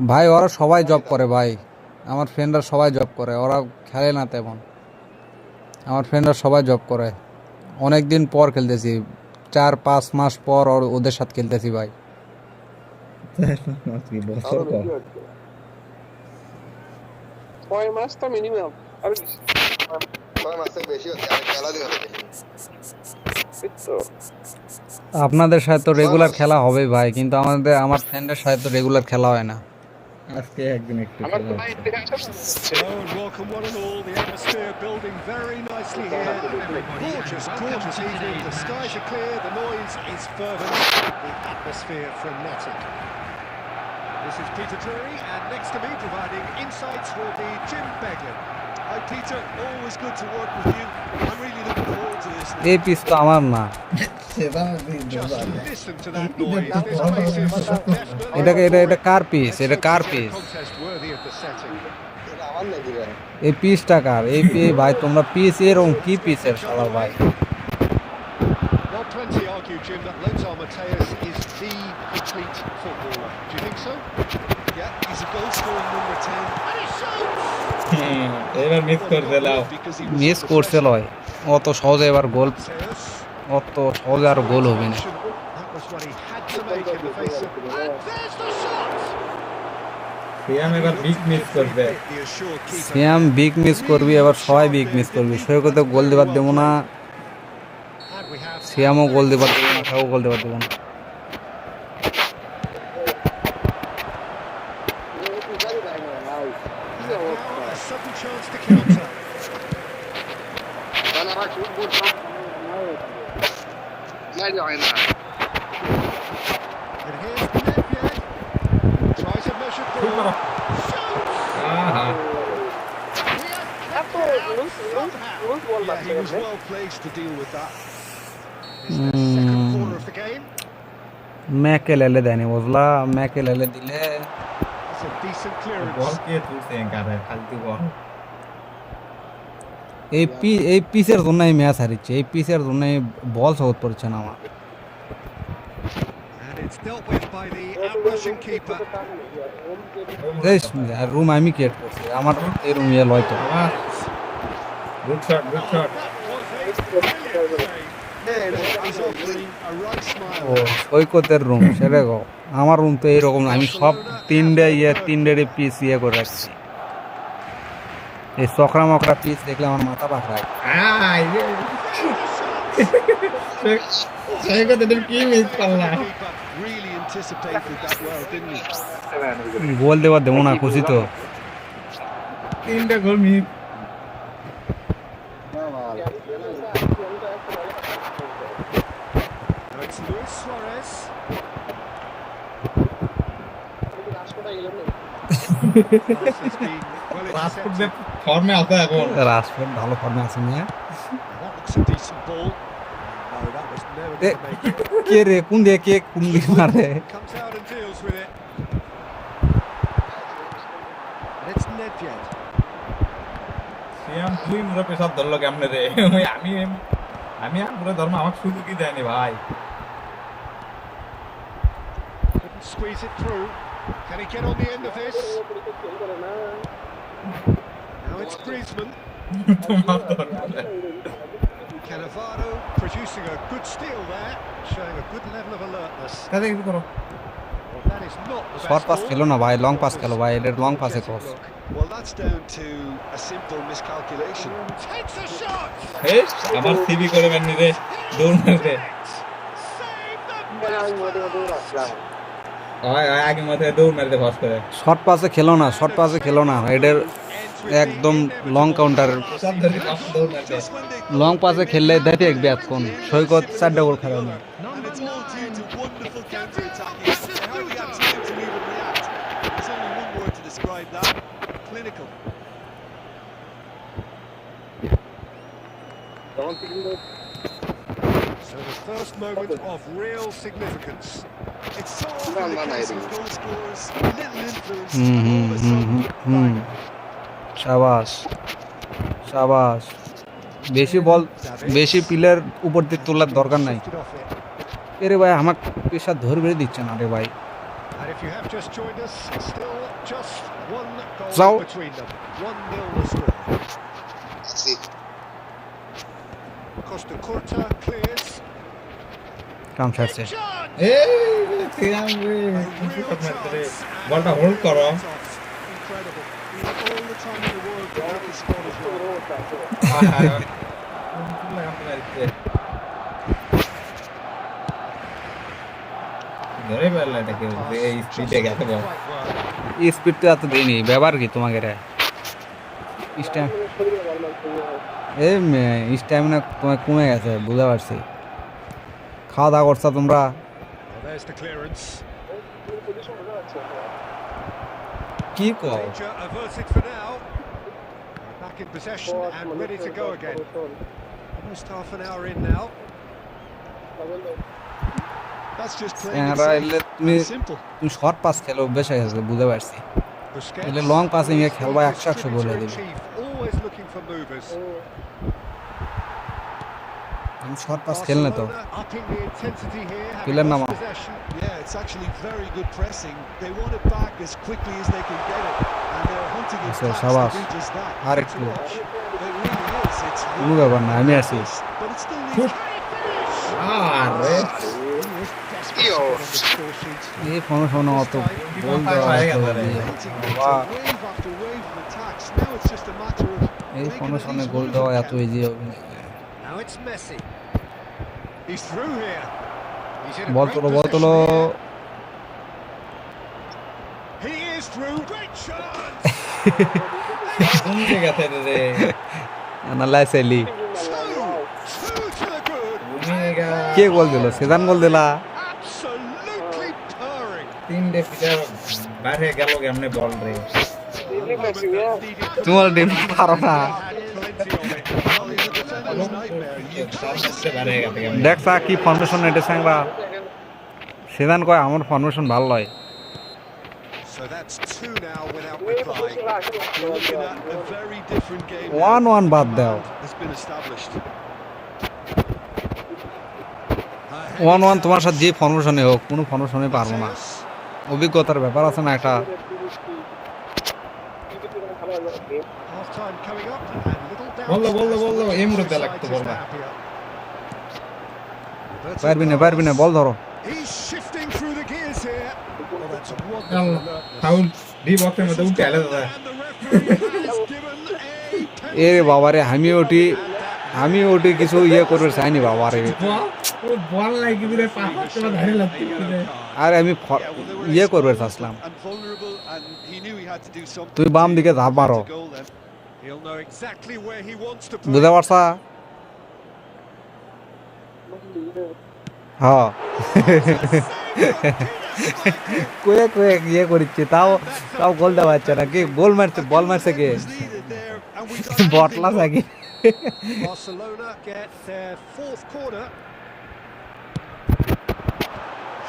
ভাই ওরা সবাই জব করে ভাই আমার ফ্রেন্ডরা সবাই জব করে ওরা খেলে না তেমন আমার ফ্রেন্ডরা সবাই জব করে অনেক দিন পর খেলতেছি 4-5 মাস পর ওদের সাথে খেলতেছি ভাই ছয় মাস তো মিনিমাম আর ছয় মাসের বেশি হচ্ছে আমি খেলা দিন আপনাদের সাথে তো রেগুলার খেলা হবে ভাই কিন্তু আমার ফ্রেন্ডের সাথে তো রেগুলার খেলা হয় না আজকে একদিন একটু Hello and welcome one and all. The atmosphere building very nicely here. Gorgeous, gorgeous evening. The skies are clear, the noise is fervent, the atmosphere frenetic. This is Peter Drury, and next to me providing insights will be Jim Beglin. Hi Peter, always good to work with you. I'm really looking forward to this. এই piece তো আমার না Just listen to that noise. This place is definitely এটা কার piece এটা কার piece contest worthy of the setting. আমার নাকি ভাই এই পিসটা কার এই ভাই তোমরা পিস এরকম কি পিসের শালা ভাই Well, plenty argue, Jim, that Lothar Matthäus is the complete footballer. Do you think so? Yeah, he's a goal scoring number 10. And he shoots! এবার মিস করে দিলাম মিস করছে লয় অত সহজে এবার গোল Matthäus. অত সহজে আর গোল হবে না That was what he had to make in the face of... And there's the shot! সিয়াম এবার বিগ মিস করবে The assured keeper. Siam big miss করবি এবার সবাই বিগ মিস করবি সৈকতে গোল দেবার দেবো না And we have... সিয়ামও গোল দেবার দেবো না সেও গোল দেবার দেবো না Now a sudden chance to counter. And here's Nedved. Tries a measured ball. Shoots! আহা He has kept it out somehow. Yeah, he was well placed to deal with that. It's the second corner of the game. ম্যাকেলেলে দেয়নি বুঝলা ম্যাকেলেলে দিলে It's a decent clearance. বল কে তুলছে কারে ফালতু বল এই পিসের জন্য এই ম্যাচ হারিচ্ছে এই পিসের জন্য বল সহজ পড়ছে না আমার And it's dealt with by the out-rushing keeper. Room আমি ক্রিয়েট করছি আমার এই রুম ইয়ে লয় তো good shot good shot He's offering a right smile. ও সৈকতের রুম সেটা গো আমার রুম তো এইরকম আমি সব তিনটে পিস ইয়ে করে রাখছি এই চকরা মকরা পিস দেখলে আমার মাথা পাখায় আই সৈকত এটা কি মিস করলা Keeper really anticipated that well, didn't he? গোল দেওয়া দেবো না খুশি তো তিনটা goal miss Now it's Luis Suarez. Pass has been well Rajput intercepted. ফর্মে আছে এখন রাজফোর্ড ভালো ফর্মে আছে মিয়া That looks a decent ball. No, that was never A, going to make it. কে রে কোন দিকে মারে Comes out and deals with it. And it's Nedved. সিয়াম তুই মুরে পেশাব ধরলো কেমনে রে আমি আর মুরে ধর্ম আমাকে সুযোগই দেয়নি ভাই Couldn't squeeze it through. Can he get on the end of this? Now it's Griezmann. তোমার ধর্ম Cannavaro producing a good steal there, showing a good level of alertness. কাজে কিছু করো Well, that is not the short best pass ball. খেলো না ভাই long pass খেলো ভাই এটা লং পাসে cross Well, that's down to a simple miscalculation. Takes a shot. হে আমার সিবি করে বেননি রে দৌড় মারবে Save the best pass. ওই আগে মাথায় দৌড় মারতে ফাস্ট করে শর্ট পাসে খেলো না এটার একদম লং কাউন্টার সব ধরে দৌড় মারতে লং পাসে খেললে দেখে এক ব্যাট কোন সৈকত 4টা গোল খেলো না And it's all due to wonderful counter-attacking. They hardly had time to even react. There's only one word to describe that. Clinical. So the first moment of real significance. It's so often the case with goal scorers, a little influence, hmm and hmm all of a hmm sudden, hmm bang. শাবাশ শাবাশ বেশি বল বেশি পিলের উপর দিয়ে তোলার দরকার নাই Shifted off it. এরে ভাই আমার পেশা ধরবে দিচ্ছে না রে ভাই And if you have just joined us, still just one goal যাও between them. 1-0 the score. Costa Curta clears. কাম ছাড়ছে বলটা হোল্ড করো Incredible. He had all the time in the world to get his spot as well. ধরে পারলে এটাকে এই স্পিডে গেছে বল এই স্পিড তো এত দেয়নি ব্যবহার কি তোমাকে রে স্ট্যামিনা তোমার কমে গেছে বুঝতে পারছি খাওয়া দাওয়া করছো তোমরা Well, there's the clearance. কি কও Danger averted for now. Back in possession and ready to go again. Almost half an hour in now. That's just playing it এরা safe এলে তুমি and simple. তুমি শর্ট পাস খেলো অভ্যাস হয়ে গেছে বুঝতে পারছি Busquets. এলে লং পাসিং এ খেলবা 100 বলে দিবে Chief, always looking for movers. আমি শর্ট পাস খেলনে তো Barcelona upping the intensity here, having Pilar lost nama. possession. Yeah, it's actually very good pressing. They want it back as quickly as they can get it, and they're hunting in আচ্ছা, packs to শাবাশ। do just that. R Good একটু to watch. It really is. It's কোনো ব্যাপার না আমি আছি but it still needs আরে এই phone শোনো অত বল দেওয়া হয়ে গেল রে। বাবা wave after wave of attacks. Now it's just a matter of এই making ফোনের at সামনে least গোল one of দেওয়া them এত count. ইজি হবে না। Now it's Messi. He's through here. He's in a ball great তোলো বল position তোলো here. He is through. Great chance. কমতে গেছে রে নালাই সেলি Two to the good. ভূমিকা কে গোল দিল সেদান গোল দিলা Absolutely purring. তিনটে প্লেয়ার বাইরে গেল কেমনে বল রে তোমার ডিম পারো না Had plenty of it. বাইরে গেছে কেমনে দেখছা কি ফরমেশন এটা সাংবা সেদান কয় আমার ফরমেশন ভালো লয় So that's two now without reply. You're looking at a very different game now. 1-1 বাদ দাও Has been established. 1-1 তোমার সাথে যে ফরমেশনে হোক কোনো ফরমেশনে পারবো না অভিজ্ঞতার ব্যাপার আছে না একটা Half time coming up and little doubt. বল এই মুহূর্তে লাগতো বলবা পারবি না বল ধরো He's shifting through the gears here. Oh, that's a wonderful alertness. Foul D বক্সের মধ্যে উঠে আলে দাদা And the referee has given a এ বাবারে আমি ওটি কিছু ইয়ে করবে চাইনি বাবারে বল লাগি দিলে পাস করতে ধারে লাগতে আর আমি ইয়ে করবে চাচ্ছিলাম And vulnerable, and he knew he had to do something. তুই বাম দিকে ধাপ মারো to goal then. He'll know exactly where he wants to বুঝতে play. পারছা হ্যাঁ কয়ে ইয়ে করিচ্ছে তাও গোল দেওয়া যাচ্ছে না কি গোল মারছে বল মারছে কে Was needed there, and we got বটলা থাকি Barcelona get their fourth corner.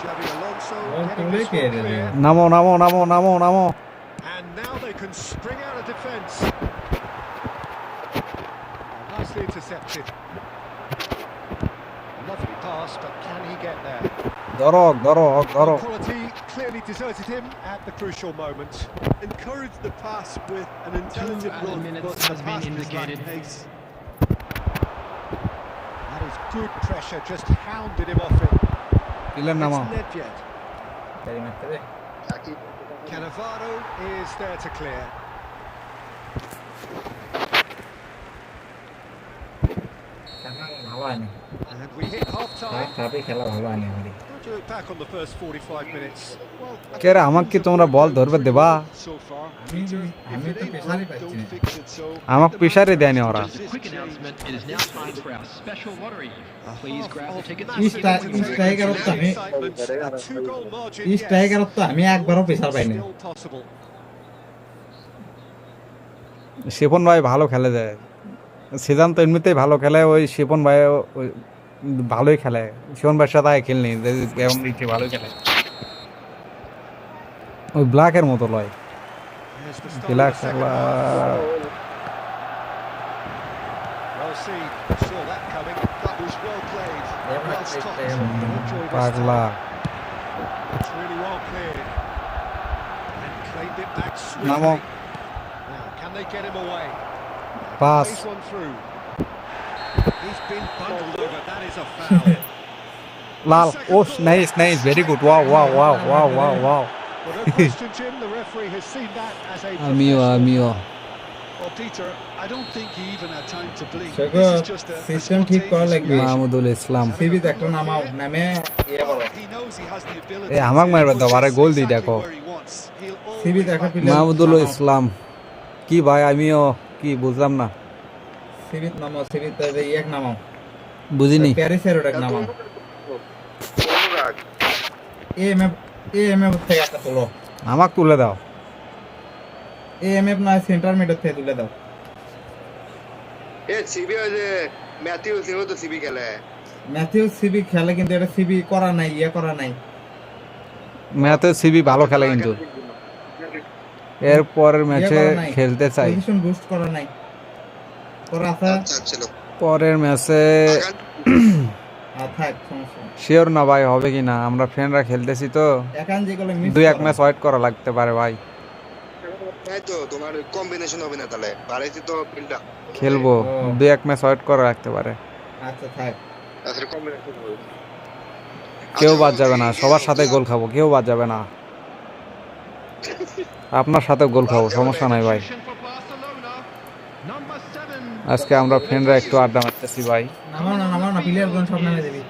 Xavi Alonso getting this one clear. নামো And now they can spring out of defence. Nicely intercepted. Lovely pass, but can he get there? ধরো Quality clearly deserted him at the crucial moment. encouraged the pass with an intelligent run, but the pass just lacked pace. That is good pressure, just hounded him off it. Pillar নামো It's Nedved. Cannavaro is there to clear. ভালো হয়নি And we hit half time. খারাপই খেলা ভালো হয়নি আমাদের How do you look back on the first 45 minutes? কে রে আমাকে কি তোমরা বল ধরবে দেবা So far, আমি তো পেছারই পাচ্ছি না fix it. So আমাকে পিছারে দেয়নি ওরা Quick announcement, it is now time for our special lottery. Please grab the tickets. স্ট্রাইকারত তো আমি A two-goal margin, স্ট্রাইকারত তো আমি একবারও পেছার পাইনি still possible. শিপন ভাই ভালো খেলে যায় সিজন তো এমনিতেই ভালো খেলে, ওই শিপন ভাই ওই ভালোই খেলে, শিপন ভাইয়ের সাথে খেলনি এমন দিচ্ছে ভালোই খেলে, ওই ব্ল্যাকের মতো লয় Here's the start খেলা of the second খেলা half. Well seen, saw that coming. That was well played. Well stopped. Enjoyed this পাগলা time. It's really well cleared. And claimed it back নামো swiftly. Now, can they get him away? Pass Plays one through. He's been bundled over. That is a foul. লাল ও nice nice very good wow wow wow wow wow wow Well, no question, Jim. The referee has seen that as a আমিও professional. Well, Peter, I don't think he even had time to blink. Sego, This is just a system ঠিক করা লাগবে। spontaneous Mahmudul ইসলাম CB একটা নামাও নামে ইয়ে বলো reaction. He knows he has the ability এ আমাক মারবে to দাও push আরে us গোল দি exactly দেখো where he wants. He'll CB always দেখা back প্লেয়ার মাহমুদুল ইসলাম কি ভাই আমিও কি বুঝলাম না সিবি নামাও সিবি তো এক নামাও বুঝিনি প্যারিসের ওটা নামাও এএমএফ থেকে একটা তোলো আমাক তুলে দাও এএমএফ না সেন্টার মিডল থেকে তুলে দাও এ সিবি ওই যে ম্যাথিউ সিও তো সিবি খেলে ম্যাথিউ সিবি খেলে কিন্তু এটা সিবি করা নাই ইয়ে করা নাই ম্যাচে সিবি ভালো খেলে কিন্তু এর পরের ম্যাচে খেলতে চাই পজিশন বুস্ট করা নাই করা আছে আচ্ছা চলো পরের ম্যাচে থাক সমস্যা শিওর না ভাই হবে কি না আমরা ফ্রেন্ডরা খেলতেছি তো এখন যেগুলো মিস দুই এক ম্যাচ ওয়েট করা লাগতে পারে ভাই তাই তো তোমার কম্বিনেশন হবে না তাহলে পারেছি তো ফিল্ডটা খেলবো দুই এক ম্যাচ ওয়েট করা রাখতে পারে আচ্ছা থাক আসলে কম্বিনেশন হবে কেউ বাদ যাবে না সবার সাথে গোল খাবো কেউ বাদ যাবে না আপনার সাথে গোল খাবো সমস্যা নাই ভাই আজকে আমরা ফ্রেন্ডরা একটু আড্ডা মারতেছি ভাই নামাও না প্লেয়ার গুলো সব নামে দিবি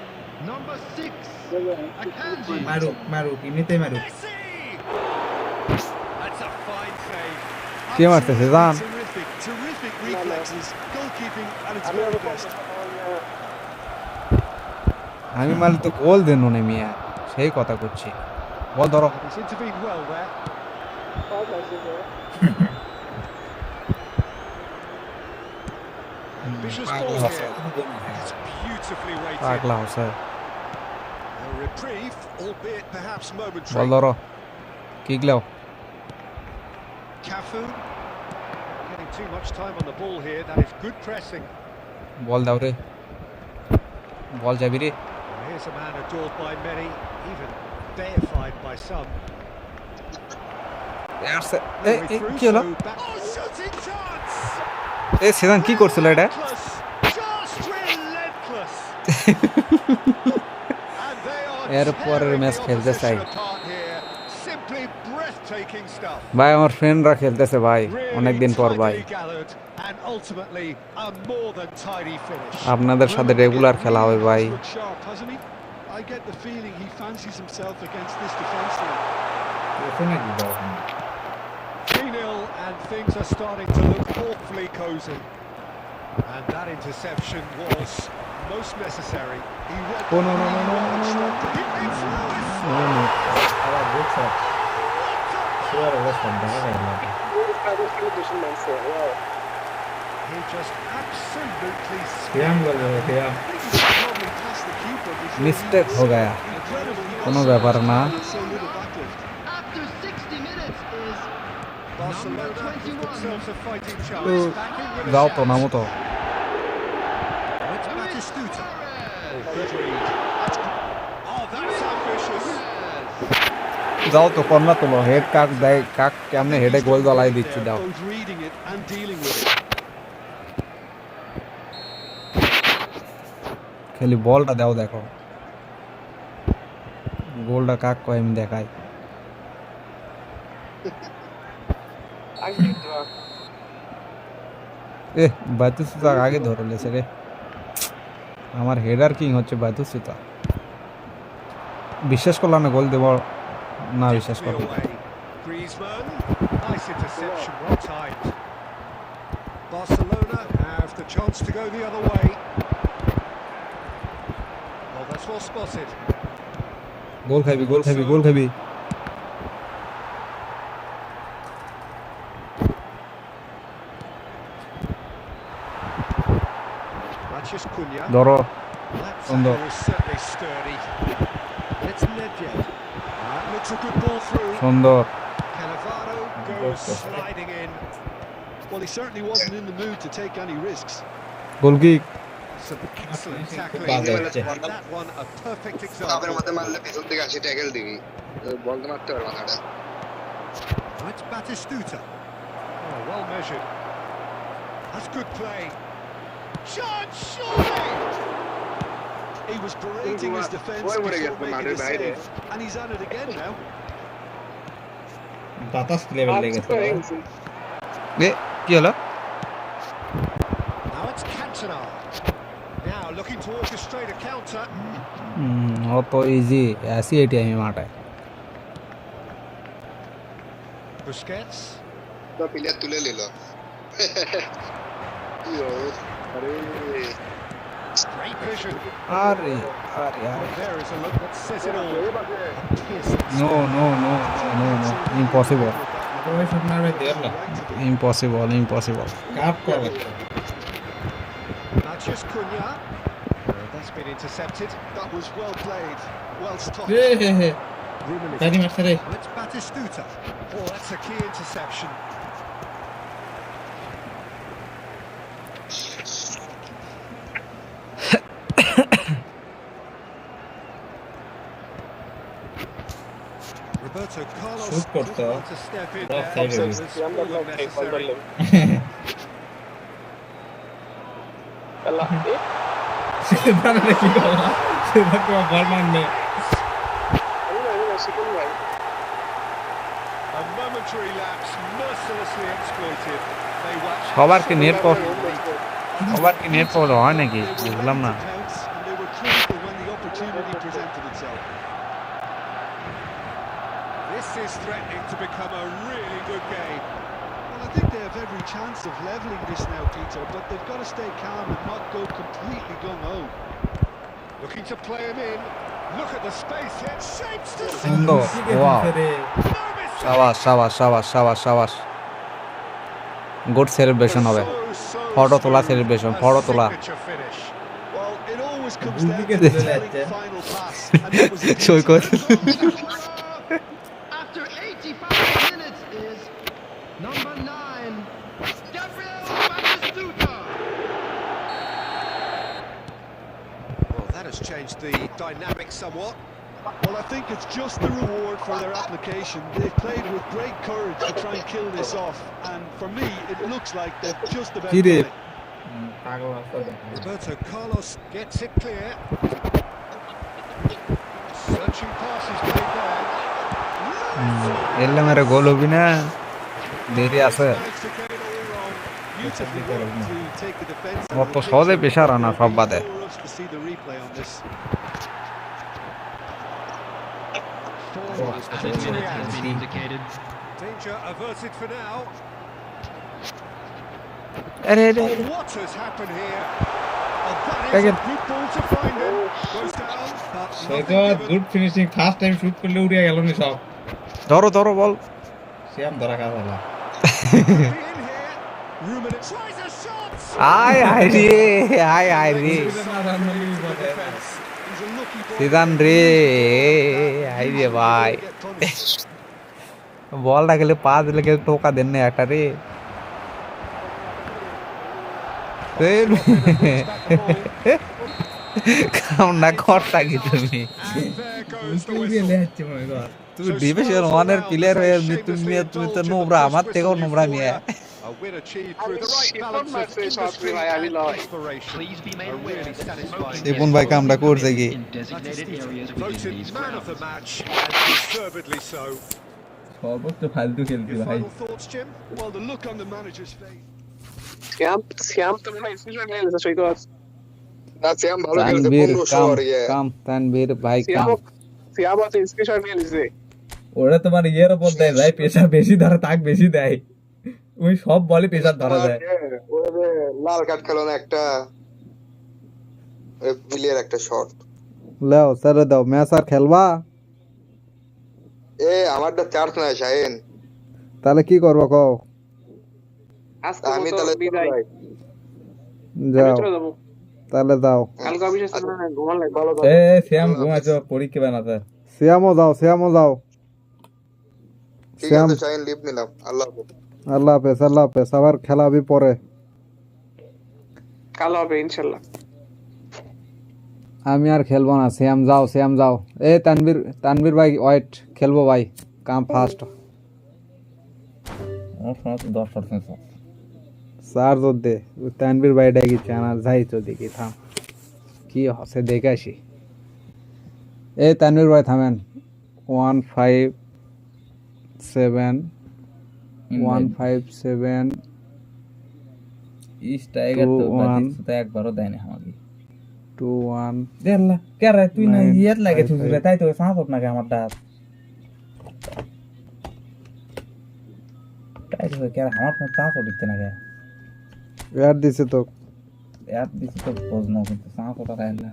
মারুক এমনিতেই মারুক That's a fine save. কে মারতেছে জান terrific reflexes, goalkeeping at its very best. আমি মারলে তো গোল দেন নে মিয়া সেই কথা করছি বল ধরো He's intervened well there. Ambitious ball here. It's beautifully weighted. পাগলা Jose A reprieve, albeit perhaps ball momentary. ধরো কিক লাও Cafu getting too much time on the ball here. That is good pressing. বল দাও রে বল যাবি রে Well, here's a man adored by many, even deified by some. এই Through, কি হলো so back- Oh, shooting chance! এ season কি করছিল এটা Relentless, just relentless. And they are এরপরের tearing ম্যাচ the খেলতে চাই opposition apart here. Simply breathtaking stuff. ভাই আমার ফ্রেন্ডরা খেলতেছে ভাই অনেকদিন পর ভাই Tidily gathered and ultimately a more than tidy finish. আপনাদের সাথে রেগুলার খেলা হবে ভাই Looked sharp, hasn't he? I get the feeling he fancies himself against this defence line. 3-0 and things are starting to look awfully cosy. And that interception was most necessary. He read Oh, no, no, no, no, really well no, and no, stopped it. It's আবার good shot sure অবস্থা দেখা যায় না He just absolutely ফিয়াম বল ফিয়াম Probably past the keeper before he mistake was হো Gaya incredibly কোনো ব্যাপার না so little backlift. After 60 minutes is Barcelona number give 21. themselves a fighting তো chance. Back in with a যাও তো chance. নামো তো It's Batistuta. Oh, good read. Oh, that's ambitious. যাও তো কর্না তোলো হেড কাক দেয় কাক কেমনে হেডে গোল দলাই দিচ্ছি দাও Both reading it and dealing with it. খালি বলটা দাও দেখো গোলটা কাক কয় আমি দেখাই এ বাতুসুতা আগে ধরে লেছে রে আমার হেডার কিং হচ্ছে বাতুসুতা বিশ্বাস করলাম না গোল দেব না বিশ্বাস Gently করলাম away. Griezmann. Nice interception, well timed. Barcelona have the chance to go the other way. Well, that's well spotted. গোল খাবি গোল খাবি গোল খাবি just Qoo Neo. ধরো That সুন্দর tackle was certainly sturdy. It's Nedved. Looks a good ball through. সুন্দর Cannavaro goes sliding in. Well, he certainly wasn't in the mood to take any risks. Goal kick Some excellent tackling. And that one a perfect কাপের example. মধ্যে মারলে পিছন থেকে আসি tackle দিবি বল তো মারতে পারবে না এটা Oh, it's Batistuta. Oh, well measured. That's good play. Chance, surely! He was berating his defence Why would I before get the making a matter save, and he's at it again now. বাতাস level লেগেছে এ কি হলো Now it's Cantona. Now looking to orchestrate a counter. অত easy ऐसी ATM মাঠে Busquets. তো player তুলে নিল আরে Great vision. আরে আরে আরে There is a look that says it all. A piercing no no no no no impossible ওই শুট মারবে দেরলা ইম্পসিবল ইম্পসিবল কাপ করে Now just Qoo Neo. That's been intercepted. That was well played, well stopped. Hey hey hey Ruminating. তারি মারছে রে Well, it's Batistuta. Oh, that's a key interception. Roberto Carlos Shoot করতো। didn't want to step in Rough there. side It of was all unnecessary. সেদান রে কি করলা সেদান তো বল মারনে A momentary lapse mercilessly exploited. They watched সবার কি net সবার কি net পাওয়া হয় নাকি বুঝলাম না Pounce, and they were critical when the opportunity presented itself. This is threatening to become a really good game. Well, I think they have every chance of levelling this now, Peter, but they've got to stay calm and not go completely gung-ho. Looking to play him in. Look at the space here. Shapes to সুন্দর wow শাবাশ শাবাশ শাবাশ শাবাশ শাবাশ good celebration হবে photo তোলা celebration photo তোলা Well, it always comes down Bulldog to is the good, telling yeah. final pass, and that was a Saikat After 85 minutes is number 9, Gabriel Batistuta. Well, that has changed the dynamic somewhat. Well, I think it's just the reward for their application. They've played with great courage to try and kill this off, and for me, it looks like they've just about কি রে done it. পাগল আছে Roberto Carlos gets it clear. Searching passes made there. এলে মেরে গোল হবি না দেরি আছে Managed to get it all wrong. Beautifully worked to take the defence out of অত the সহজে picture. পেশার আনা সব বাদে For us to see the replay on this. Forward Added minute has been indicated. danger averted for now. আরে আরে Oh, what has happened here? Oh, that is a Again. good ball to find him. Goes down, but Saikat nothing good given. Finishing first time shoot করলে উড়িয়ে গেল নি সব ধরো ধরো বল শ্যাম ধরা কাজ হলো Be in here. Ruminating. Tries a shot. আয় আয় রে আয় আয় রে Defence. He's a lucky ball. সিদান রে আয় রে ভাই Get punished. বলটা গেলে পা দিলে কেউ টোকা দেন না একটা রে কাম না করতা কি তুমি And there goes the উড়িয়ে whistle. লেহাচ্ছে মনে কর তুমি ডিভিশন ওয়ানের প্লেয়ার হয়ে তুমি তো নোংরা আমার থেকেও নোংরা নিয়ে A win achieved through the right balance of industry and inspiration. Please be made A aware really that satisfying smoking Ipun is bhai কামটা করছে কি in designated areas within voted these man of the grounds. match, and deservedly so. সর্বোচ্চ ফালতু খেলছি Your ভাই final thoughts, Jim? Well, the look on the manager's face. শ্যাম তো মনে হয় স্পেশাল নিয়ে নিয়েছে সৈকত না শ্যাম ভালো খেলছে তানভীর 1500 কাম আর ইয়ে কাম তানভীর ভাই কাম শ্যাম আছে স্পেশাল নিয়ে নিয়েছে ওরা তোমার ইয়ের উপর দেয় ভাই প্রেসার বেশি ধরে তাক বেশি দেয় ওই সব বলে প্রেসার ধরা যায় ওই যে লাল কার্ড খেলো না একটা প্লেয়ার একটা শট লাও ছেড়ে দাও ম্যাচ আর খেলবা আমারটা চার্জ নাই শাহিন তাহলে কি করবো কও আজকে আমি মতো তাহলে বিদায় যাই। যাও চলে যাবো তাহলে দাও। কালকে অফিসে ঘুমালে ভালো এ শ্যাম ঘুমাইছো পরীক্ষা বানাতে শ্যামও যাও ঠিক শ্যাম, আছে শাহিন, লিভ নিলাম, আল্লাহ হাফেজ। আল্লাহ হাফেজ, আবার খেলা হবে পরে। কাল হবে ইনশাল্লাহ। আমি আর খেলবো না, শ্যাম যাও। এ তানভীর ভাই ওয়েট, খেলবো ভাই, কাম ফাস্ট। আমার ফোন 10% চার্জ দে, তানভীর ভাই ডাকি চানা যাইতো দেখি, থাম কি হসে দেখে আসি। এই তানভীর ভাই থামেন। 157 স্ট্রাইকার তো বাতিস তো একবারও দেয় না আমাকে 21 দেলা কেরে তুই না ইয়েত লাগে তুই তাই তো সাপোর্ট না আমার দাঁত তাই তো কেরে আমার ফোন সাপোর্ট দিতে না কে यार दिसे तो বুঝনো কিন্তু সাপোর্ট আর না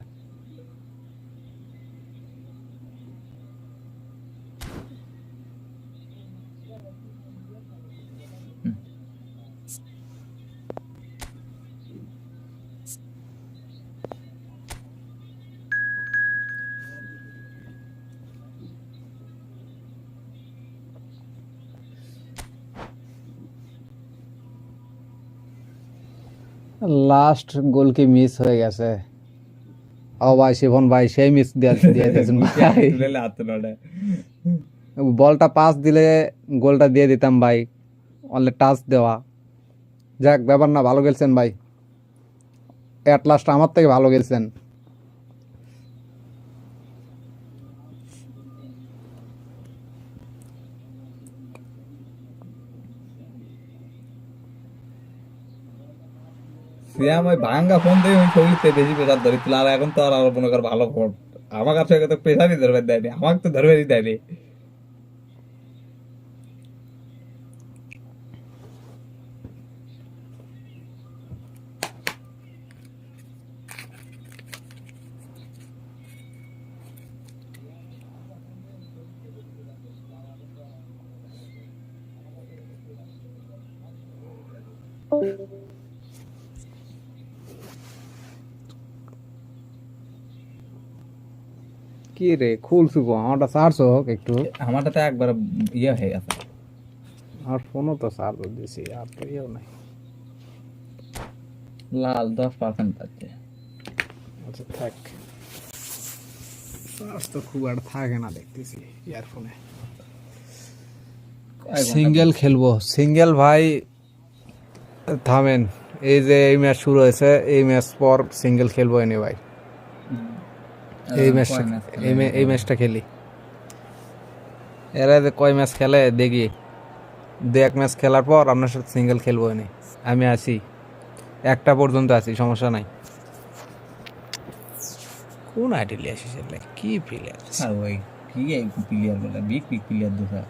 লাস্ট গোল কি মিস হয়ে গেছে। ও ভাই শিবন ভাই সেই মিস দিয়ে দিয়েছেন ভাই, বলটা পাস দিলে গোলটা দিয়ে দিতাম ভাই, অনলি টাচ দেওয়া। যাক ব্যাপার না, ভালো খেলছেন ভাই, এট লাস্ট আমার থেকে ভালো খেলছেন। সিয়াম ওই ভাঙ্গা ফোন দিয়ে ওই শরীরতে বেশি প্রেশার ধরেছিল, আর এখন তো আর মনে কর ভালো ফোন আমার কাছে তো প্রেশারই ধরবে দেয়নি, আমাকে তো ধরবেই দেয়নি। কি রে খুলছু গো, আমারটা চার্জ হোক একটু। আমারটা তো একবার ইয়ে হয়ে গেছে, আর ফোনও তো চার্জ দিছি, আর তো ইয়েও নাই। লাল 10% আছে। আচ্ছা থাক, চার্জ তো খুব আর থাকে না দেখতেছি ইয়ারফোনে। সিঙ্গেল খেলবো, সিঙ্গেল ভাই থামেন, এই যে এই ম্যাচ শুরু হয়েছে, এই ম্যাচ পর সিঙ্গেল খেলবো এনে ভাই। এই ম্যাচটা খেলি, এরা যে কয় ম্যাচ খেলে দেখি, এক ম্যাচ খেলার পর আপনার সাথে সিঙ্গেল খেলবো এনে। আমি আছি, একটা পর্যন্ত আছি, সমস্যা নাই। কোন আইডিয়া আসিস, কি প্লেয়ার ওই কি প্লেয়ার বলে বিগ প্লেয়ার দেখা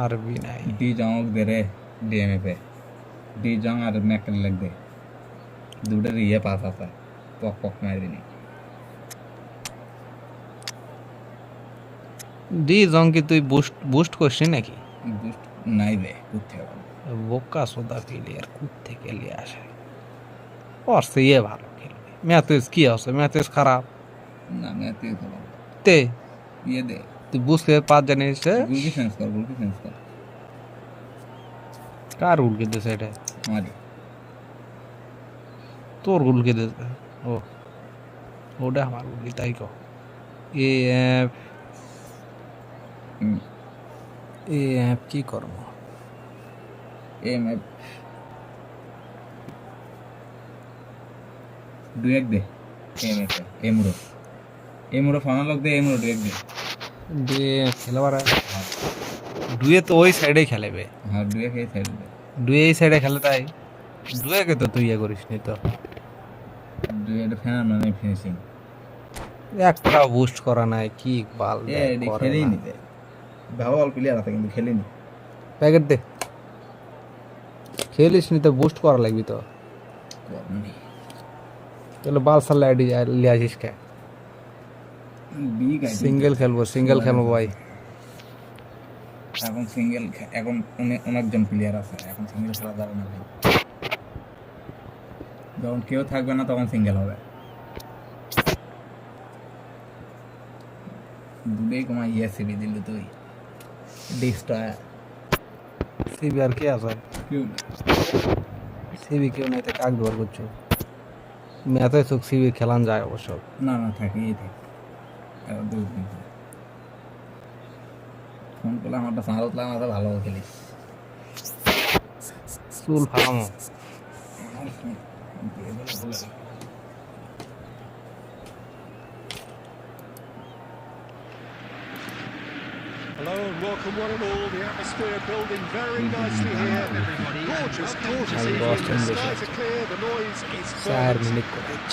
আরবি নাই। ডি জং দে রে ডিএমএ पे ডি জং আর ম্যাকল লাগ দে দুটার ইয়ে পাস আছে, পক মারি দিনি। ডি জং কি তুই বুস্ট করছিস নাকি? বুস্ট নাই দে কোথায় বোকা সোদা প্লেয়ার থেকে লিয়ে আসে, করছে ইয়ে ভালো খেলবে। ম্যাথেস কি আছে, ম্যাথেস খারাপ না, ম্যাথে ভালো তে ইয়ে দে, তুই বুঝতে পার জানিস গুলকি সেন্স কর কার উলকে দিয়েছে এটা? মারি তোর উলকে দিয়েছে? ও ওটা আমার উলকি, তাই কো। এ অ্যাপ কি করবো? এম এফ দুয়েক দে, এম এফ এমুরো ফাইনাল দে, এমুরো দুয়েক দে খেলবার ডুয়ে তো ওই সাইডে খেলেবে। হ্যাঁ দুয়েক এই সাইড দে, ডুয়ে এই সাইডে খেলে, তাই ডুয়েকে তো তুই ইয়ে করিস নি তো। দুয়েক ফ্যান মানে ফিনিশিং একটা বুস্ট করা নাই, কি বাল খেলেই নি দে, ভালো প্লেয়ার আছে কিন্তু খেলেনি। প্যাকেট দে, খেলিস নি তো বুস্ট করা লাগবি তো। তাহলে বাল সাল লিয়ে আসিস কে? সিঙ্গেল খেলবো ভাই। এখন সিঙ্গেল এখন অনেকজন প্লেয়ার আছে, এখন সিঙ্গেল খেলা যাবে না ভাই। যখন কেউ থাকবে না তখন সিঙ্গেল হবে। দুটোই কমাই সিবি দিল তুই ডিস্ট্রয়ার সিবি আর কি আছে? কেউ না। সিবি কেউ নাই, কাক ব্যবহার করছো? ম্যাচে চোখ সিবি খেলান যায় অবশ্য। না না থাকে এই থাকে ফোন করলে আমারটা সাঁড়তলাম আমাদের ভালো খেলিস চুল ফালামো। Hello and welcome one and all. The atmosphere building very nicely here. Gorgeous, gorgeous evening. The skies are clear. The noise is fervent.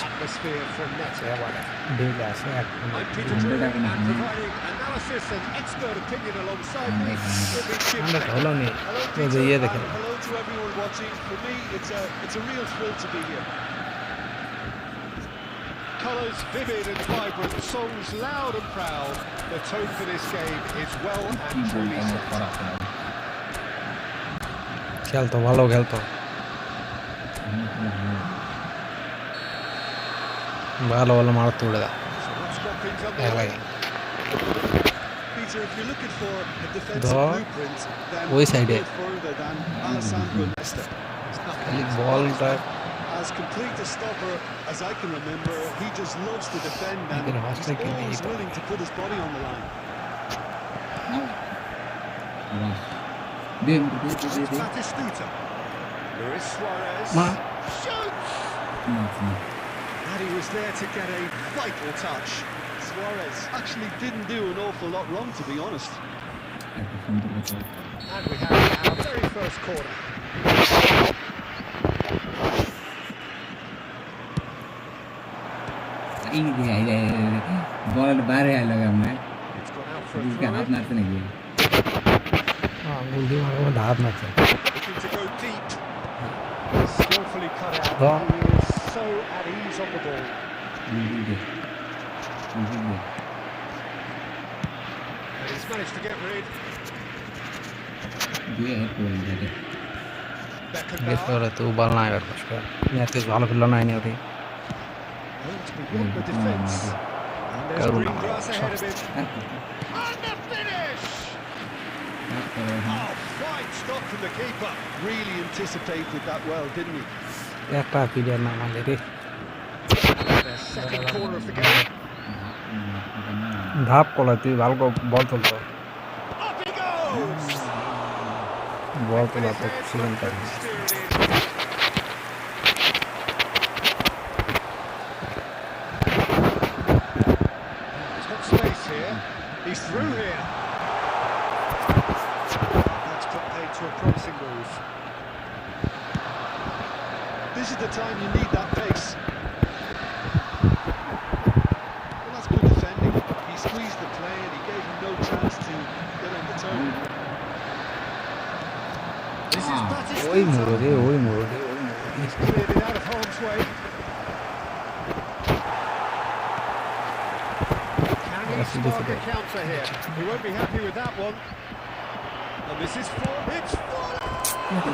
Atmosphere frenetic. I'm Peter Drew and providing analysis and expert opinion alongside me. Hello to everyone watching. For me, it's a real thrill to be here. Colours vivid and vibrant, songs loud and proud. The tone for this game is well and truly set. খেলতো ভালো খেলতো, ভালো ভালো মারতে উড়ে দা। So let's get things underway. Peter, if you're looking for a defensive blueprint, then look no further than Alessandro Nesta. বলটা As complete a stopper as I can remember, he just loves to defend and he's always willing to put his body on the line. Batistuta. Luis Suarez shoots! And he was there to get a vital touch. Suarez actually didn't do an awful lot wrong, to be honest. And we have our very first corner. বল বারে আলো আমরা It's gone out for a इसका हाथ throw. मारते नहीं গুলি মারবো, হাত মারছে। Looking to go deep. Skillfully cut out. He is so at ease on the ball. And he's managed to get rid. Beckenbauer. तू बॉल ना आएगा कुछ का, मैच भाলো খেললো না এনে ওঠে। To be beyond the defence. And there's green grass ahead of him. And the finish! Oh, fine stop from the keeper. Really anticipated that well, didn't he? একটা প্লেয়ার না আমাদের রে। Their second corner of the game. ধাপ কলা তুই ভালো বল চলতো, Up he goes! বল তোলা তো সিজন পাবি। He's got space here. He's through here. That's put paid to a promising move. This is the time you need that pace. Well, that's good defending. He squeezed the play and he gave him no chance to get on the turn. This is Batistuta. ওই মোড় রে, ওই মোড় রে, ওই মোড়। He's cleared it out of harm's way. Can he spark a counter here? He won't be happy with that one. And this is it's full. Oh, he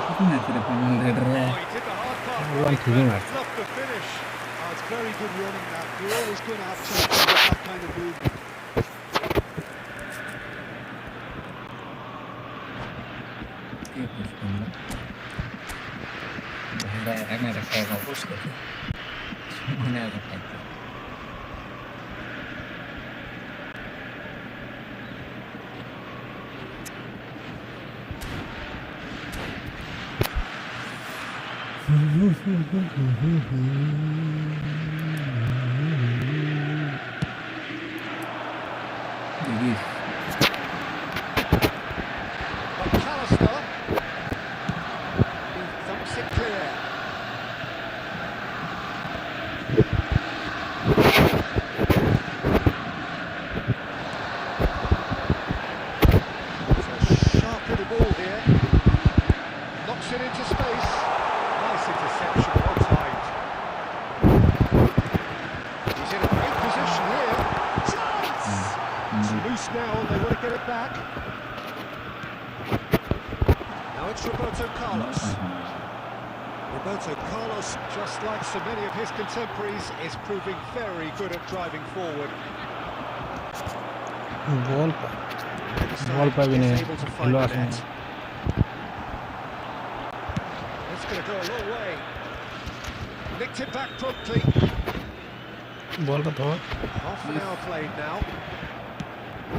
did the hard part. One Right, team, but love the finish. Oh, it's very good running that. You're always going to have chances with that kind of movement. McAllister. He thumps it clear. It's a sharp little ball here. Knocks it into space. Nice interception, well timed. He's in a great position here. Chance! It's loose now and they want to get it back. Now it's Roberto Carlos. Roberto Carlos, just like so many of his contemporaries, is proving very good at driving forward. বল পাবি না Able to find খেলো the আসে net. It's going to go a long way. Nicked it back promptly. বলটা ধর Half an hour played now.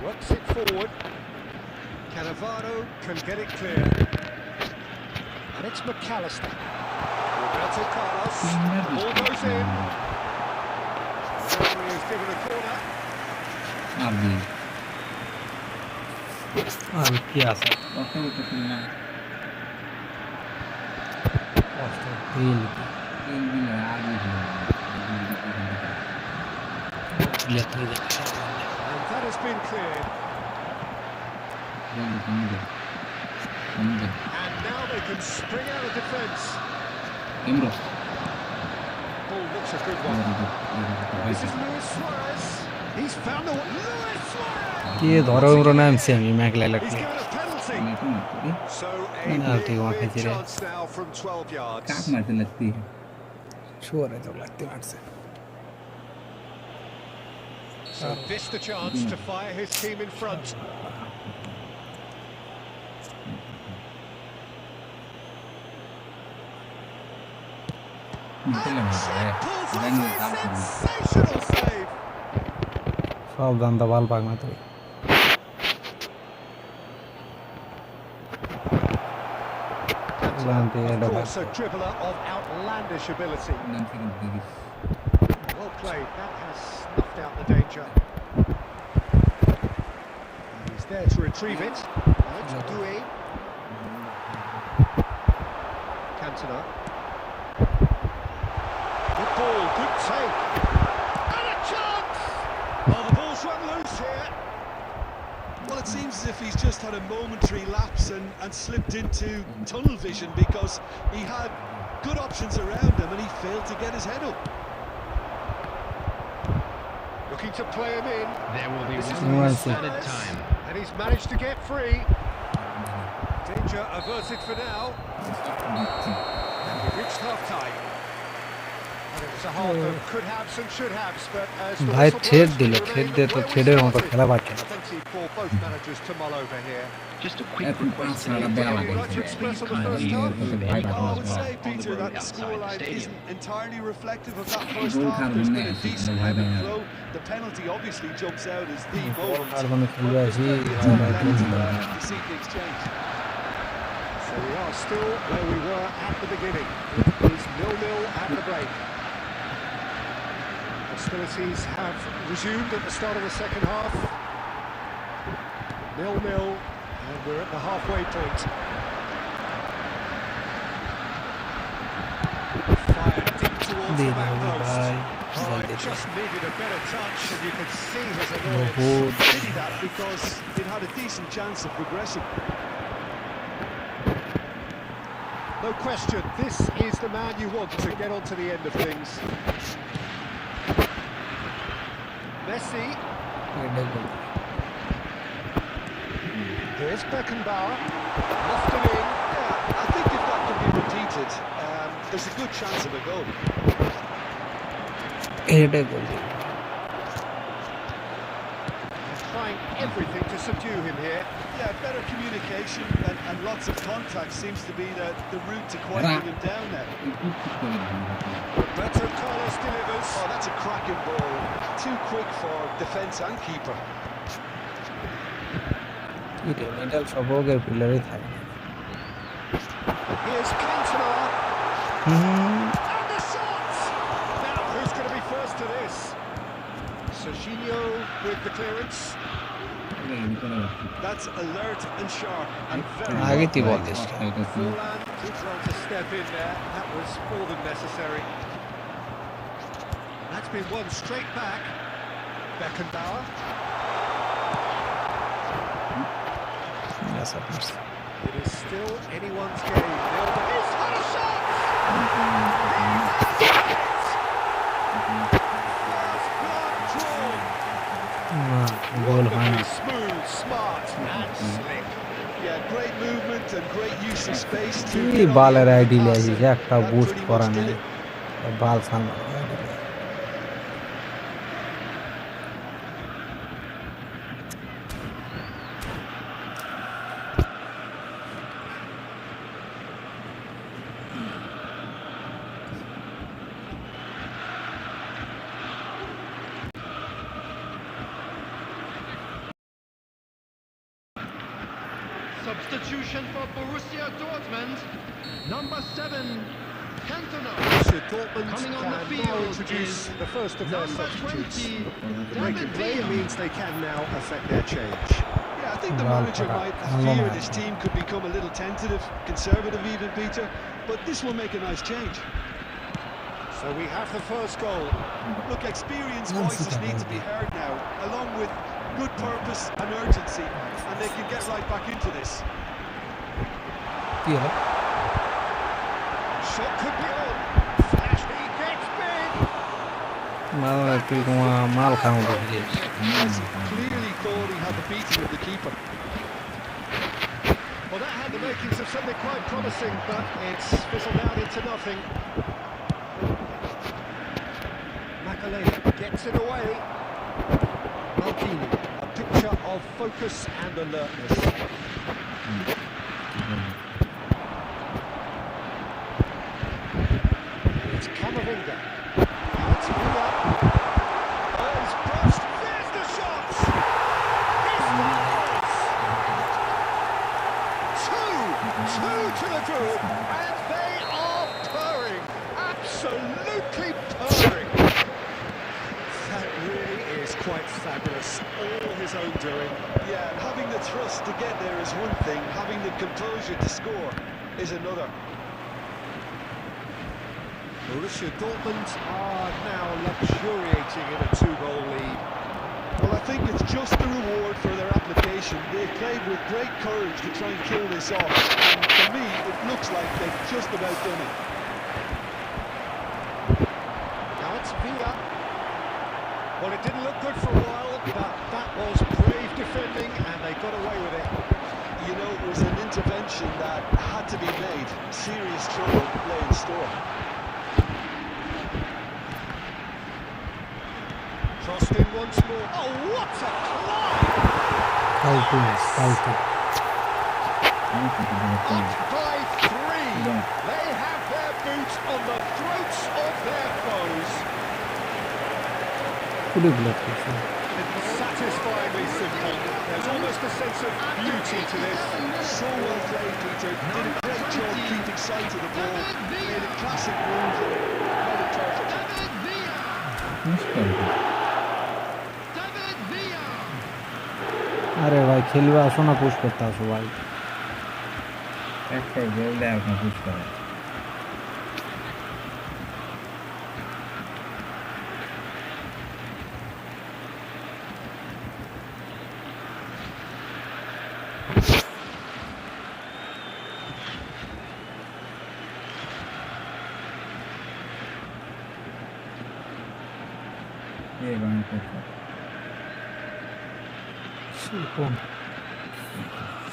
Works it forward. Cannavaro can get it clear. And it's McAllister. Roberto Carlos. Ball goes in. Referee is given a corner. আর কি আছে And that has been cleared. And now they can spring out of defence. Ball looks a good one. This is Luis Suarez. He's found the Luis Suarez. কে ধরো ওর নাম semi Mac Laila He's given a penalty. So a Penalty, big, वहाँ big खींच रहे। chance now from 12 yards. শুয়ার है तो लगती मारছে So this the chance to fire his team in front. Sensational save. সাবধান দা বল পাক না তুই Of course, a dribbler of outlandish ability. Well played. That has snuffed out the danger. And he's there to retrieve it. Alex Doué. Cantona. Good ball, good take. And a chance! Oh, the ball's run loose here. Well, it seems as if he's just had a momentary lapse and slipped into tunnel vision because he had good options around him and he failed to get his head up. Looking to play him in. There will be This is one Luis added Suarez, time. and he's managed to get free. Danger averted for now. And we reached half-time. And it was a half of could haves and should haves, but as the ভাই whistle ছেড় blows, দিল we ছেড় remain দিয়ে তো where we ছেড়ের মতো started. খেলা পাচ্ছে না Plenty for both managers to mull over here. Just a quick request. Would you like to express on the first half? I would say, Peter, that the scoreline isn't entirely reflective of that first half. There's been a decent ebb and flow. The penalty obviously jumps out as the moment. আর মানে খেলবে আসি To see things change. So we are still where we were at the beginning. It is 0-0 at the break. Hostilities have resumed at the start of the second half. 0-0, and we're at the halfway point. Fire deep towards the back post. Oh, it just needed a better touch, and you could see his annoyance. Pity that because it had a decent chance of progressing. No question, this is the man you want to get onto the end of things. Messi. Here's Beckenbauer. Lofted in. Yeah, I think if that can be repeated, there's a good chance of a goal. এটাই বলছি Trying everything to subdue him here. Yeah, better communication and lots of contact seems to be the route to quieting him down now. Roberto Carlos delivers. Oh, that's a cracking ball. Too quick for defence and keeper. Metal সবকের পিলারই থাকে Here's Cantona. And the shot! Now, who's going to be first to this? Serginho with the clearance. That's alert and sharp and very আগে তুই well ball played. This Forlan did well to step in there. That was more than necessary. That's been won straight back. Beckenbauer. It is still anyone's game. He's had a shot! গোল হয় না Smooth, smart, and slick. Yeah, great movement and great use of space to বালের ID লিয়েছি একটা boost করা নাই বাল সামনে ID Substitution for Borussia Dortmund. Number 7, Cantona. Borussia Dortmund Coming on the can now field introduce is the first of their number substitutes. 20, The break in David play Villa. means they can now affect their change. Yeah, I think the manager might fear this team could become a little tentative, conservative even, Peter, but this will make a nice change. So we have the first goal. Look, experienced voices need to be heard now, along with good purpose and urgency, and they can get right back into this. কি হলো Shot could be on. Flash, he gets big. মাল খাওয়া ঢুকে Clearly thought he had the beating of the keeper. Well, that had the makings of something quite promising, but it's fizzled out into nothing. Makalele gets it away. Maldini, a picture of focus and alertness. It's Camavinga. It's Villa. Oh, he's crossed. There's the shots. Two to the group, and they are purring. Absolutely purring. That really is quite fabulous. All his own doing. Yeah, having the thrust to get there is one thing, having the composure to score is another. Borussia Dortmund are now luxuriating in a 2-goal lead. Well, I think it's just the reward for their application. They've played with great courage to try and kill this off, and for me, it looks like they've just about done it. Now it's Villa. Well, it didn't look good for a while, but that was brave defending, and they got away with it. You know, it was an intervention that had to be made. Serious trouble lay in store. Crossed in once more. Oh, what a climb! ফালতু Up by 3. They have their boots on the throats of their foes. খুবই block করছে Satisfyingly simple. There's almost a sense of beauty to this. So well played, Peter. Did a great job keeping sight of the ball. Made a classic move. Well, আরে ভাই খেলবে আসো না push করতে আসো ভাই একটা গোল দেয় আপনার পুশ করে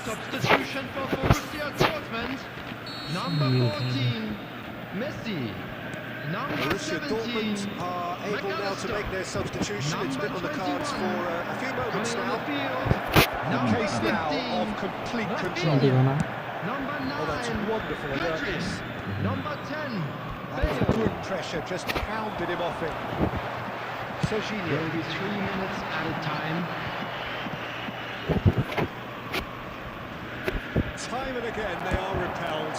Substitution for Borussia Dortmund. Number 14, Messi. Number Borussia 17, Dortmund are able now to make their substitution. It's been on the cards for a few moments coming on now. the field. A Number case now of 15, complete Rafinha. control. Number 9, Oh, that's wonderful alertness. Number 10, That was Bale. good pressure, just pounded him off it. Serginho. Will be 3 minutes at a time. Time and again they are repelled.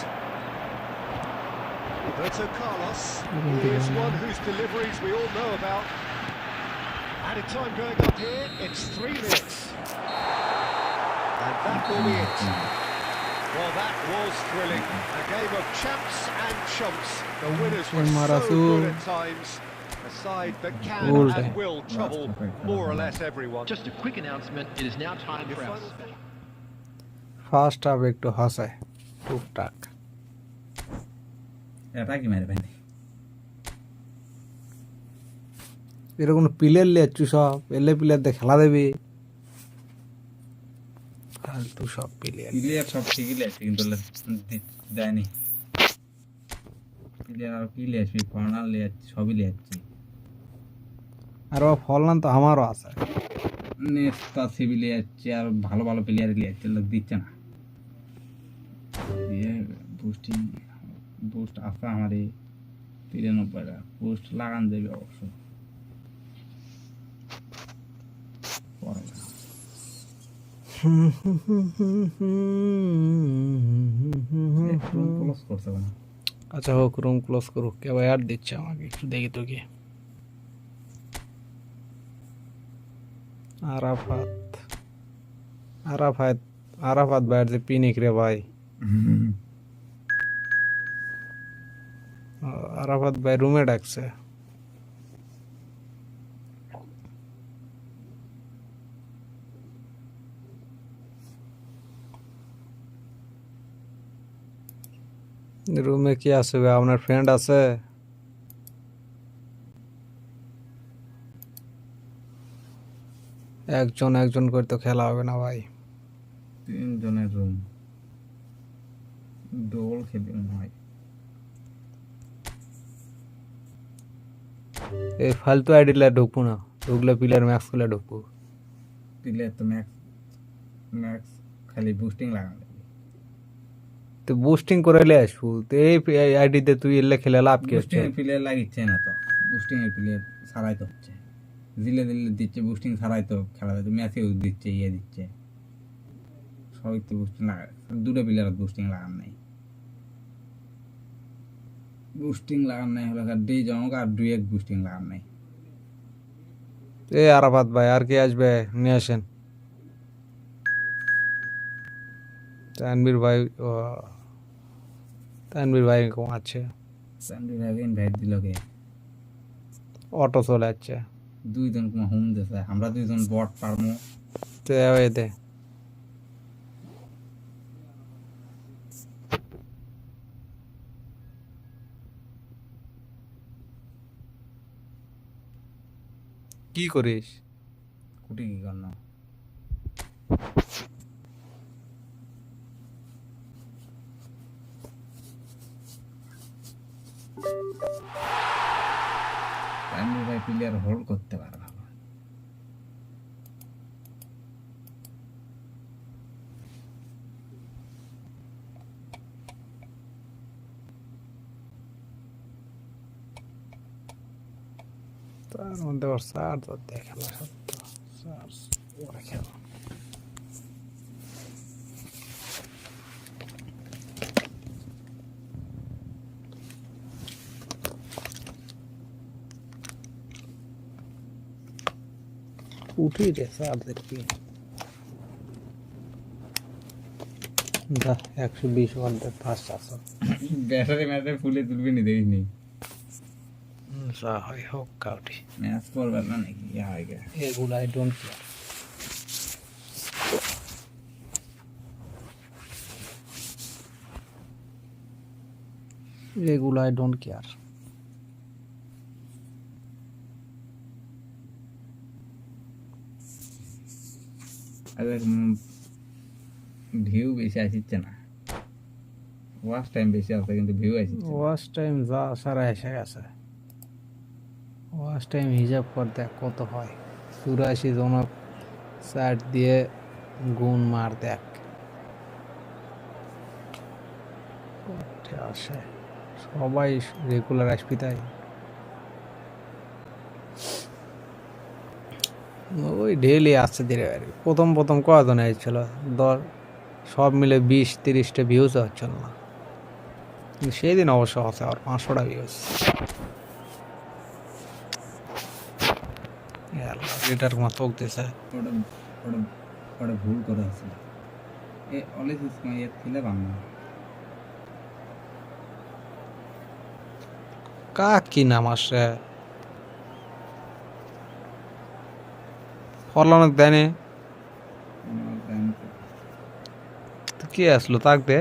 Roberto Carlos is one whose deliveries we all know about. Added time going up here, it's 3 minutes. And that will be it. Well, that was thrilling. A game of champs and chumps. The winners were so good at times. A side that can and will trouble more or less everyone. Just a quick announcement. It is now time for our special. First half একটু হাসায় টুকটাক এটা কি মেরে ভাই এরকম player লিয়াচ্ছু সব এলে প্লেয়ারদের খেলা দেবে ফালতু সব প্লেয়ার প্লেয়ার সব ঠিকই লাগছে কিন্তু দেয়নি প্লেয়ার আর কি লিয়ে আসবি, কর্নার লিয়ে সবই লিয়ে যাচ্ছি। আর ফলনান তো আমারও আছে। নেস্তা সিবি লিয়ে যাচ্ছি, আর ভালো ভালো প্লেয়ার লিয়ে যাচ্ছে, লোক দিচ্ছে না। দিয়ে বুস্টিং বুস্ট আছে আমার এই 93টা বুস্ট লাগান দেবে অবশ্য। ক্লোজ করছে না। আচ্ছা হোক, রুম ক্লোজ করুক। কে ভাই আর দিচ্ছে আমাকে, একটু দেখি তো কি। আরাফাত আরাফাত আরাফাত ভাইয়ের যে পিনিক রে ভাই। আরাফাত ভাই রুমে ডাকছে। রুমে কি আছে ভাই? আপনার ফ্রেন্ড আছে? একজন একজন করে তো খেলা হবে না ভাই। 3 জনের রুম ডবল খেলি হয়। এই ফালতু আইডিলা ঢুকবো না, ঢুকলে প্লেয়ার ম্যাক্স করে ঢুকবো। প্লেয়ার তো ম্যাক্স ম্যাক্স খালি বুস্টিং লাগানো। তো বুস্টিং করে আসবো তো এই আইডিতে তুই এলে খেলে লাভ কি হচ্ছে? বুস্টিং প্লেয়ার লাগিচ্ছে না তো, বুস্টিং এর প্লেয়ার ছাড়াই তো হচ্ছে, দিলে দিলে দিচ্ছে, বুস্টিং ছাড়াই তো খেলা যাচ্ছে, ম্যাচেও দিচ্ছে, ইয়ে দিচ্ছে, সবাই তো বুস্টিং লাগায়। দুটো প্লেয়ার বুস্টিং লাগান নাই, বুস্টিং লাগান নাই হলো ডে জমক, আর 2-1 বুস্টিং লাগান নাই। এ আরাফাত ভাই আর কি আসবে নিয়ে আসেন। তানভীর ভাই, তানভীর ভাই কম আছে। তানভীর ভাই ইনভাইট দিল কে? অটো চলে যাচ্ছে। 2 জন কোন হোম দিছে, আমরা 2 জন বট পারমু। তো এই দে কি করিস? কুটি কি করনা তানভীর ভাই প্লেয়ার হোল্ড করতে পারে ভালো। তার মধ্যে ওর চার্জ দেখে না, সত্য চার্জ ওরা খেলা। উঠি রে চার্জের কি দা 120 ওয়াটের ফাস্ট আছে। ব্যাটারি ম্যাটারি ফুলে তুলবি নি, দেখিস নি যা হয় হোক কাউটি ম্যাচ করবে না নাকি? ইয়া হয়ে গেছে এগুলো আই ডোন্ট কেয়ার। এগুলো আই ডোন্ট কেয়ার। ভিউ বেশি আসছে না, ওয়াচ টাইম বেশি আছে কিন্তু ভিউ আসছে। ওয়াচ টাইম যা সারা এসে গেছে। ওয়াচ টাইম হিসাব কর দেখ কত হয়। 84 জনক 60 দিয়ে গুণ মার দেখ কত আসে। সবাই রেগুলার আসবি তাই ওই ডেইলি আসছে ধীরে ধীরে। প্রথম প্রথম কজন এসেছিল, সব মিলে 20-30টা ভিউজ হচ্ছিল না, কিন্তু সেই দিন অবশ্য আছে আর 500টা ভিউজ। এটার কোনো তোক দিছে ওটা ভুল করে আছে। এ অলি সিস্টেম এর ছিলে বাংলা কাক কি নাম আসে ফলানক দেনে তো কি আসলো তাক দে।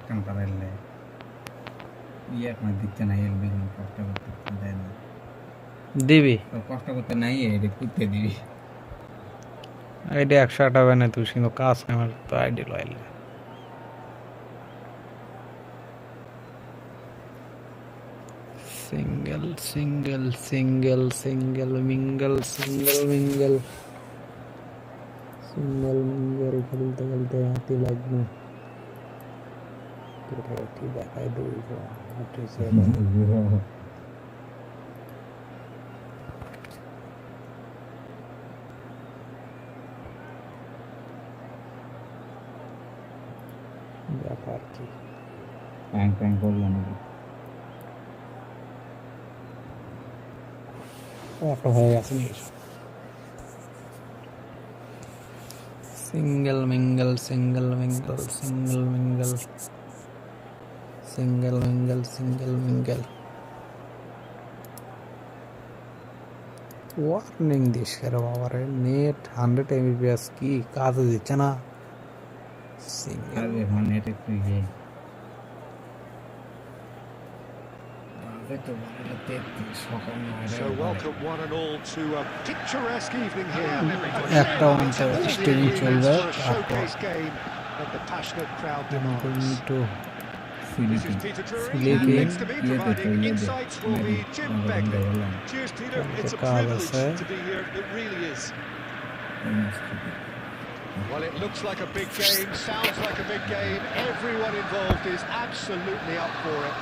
কাম করাইলে ইয়ে দিচ্ছে না, এলবি কষ্ট করতে দেয় না। দিবি তো কষ্ট করতে নাই এটা করতে দিবি আইডি 100 টাকা না তুই কিন্তু কাজ আমার তো আইডি লইলে single single single single mingle single mingle single mingle খেলতে খেলতে হাতি লাগবে কি দেখায় দুইশো ব্যাপার কি প্যাং প্যাং করলো নাকি একটা হয়ে গেছে single mingle single mingle single mingle single mingle single mingle warning this রে বাবারে নেট 100 mbps কি কাজ দিচ্ছে না সিঙ্গেল নেট একটু ইয়ে So welcome one and all to a picturesque evening here. একটা অন্তর স্ট্রিমিং চলবে Showcase game that the passionate crowd demands. This is Peter Drury, and next to me providing insights will be Jim Begley. Cheers, Peter. It's a privilege to be here. It really is. Well, it looks like a big game, sounds like a big game. Everyone involved is absolutely up for it.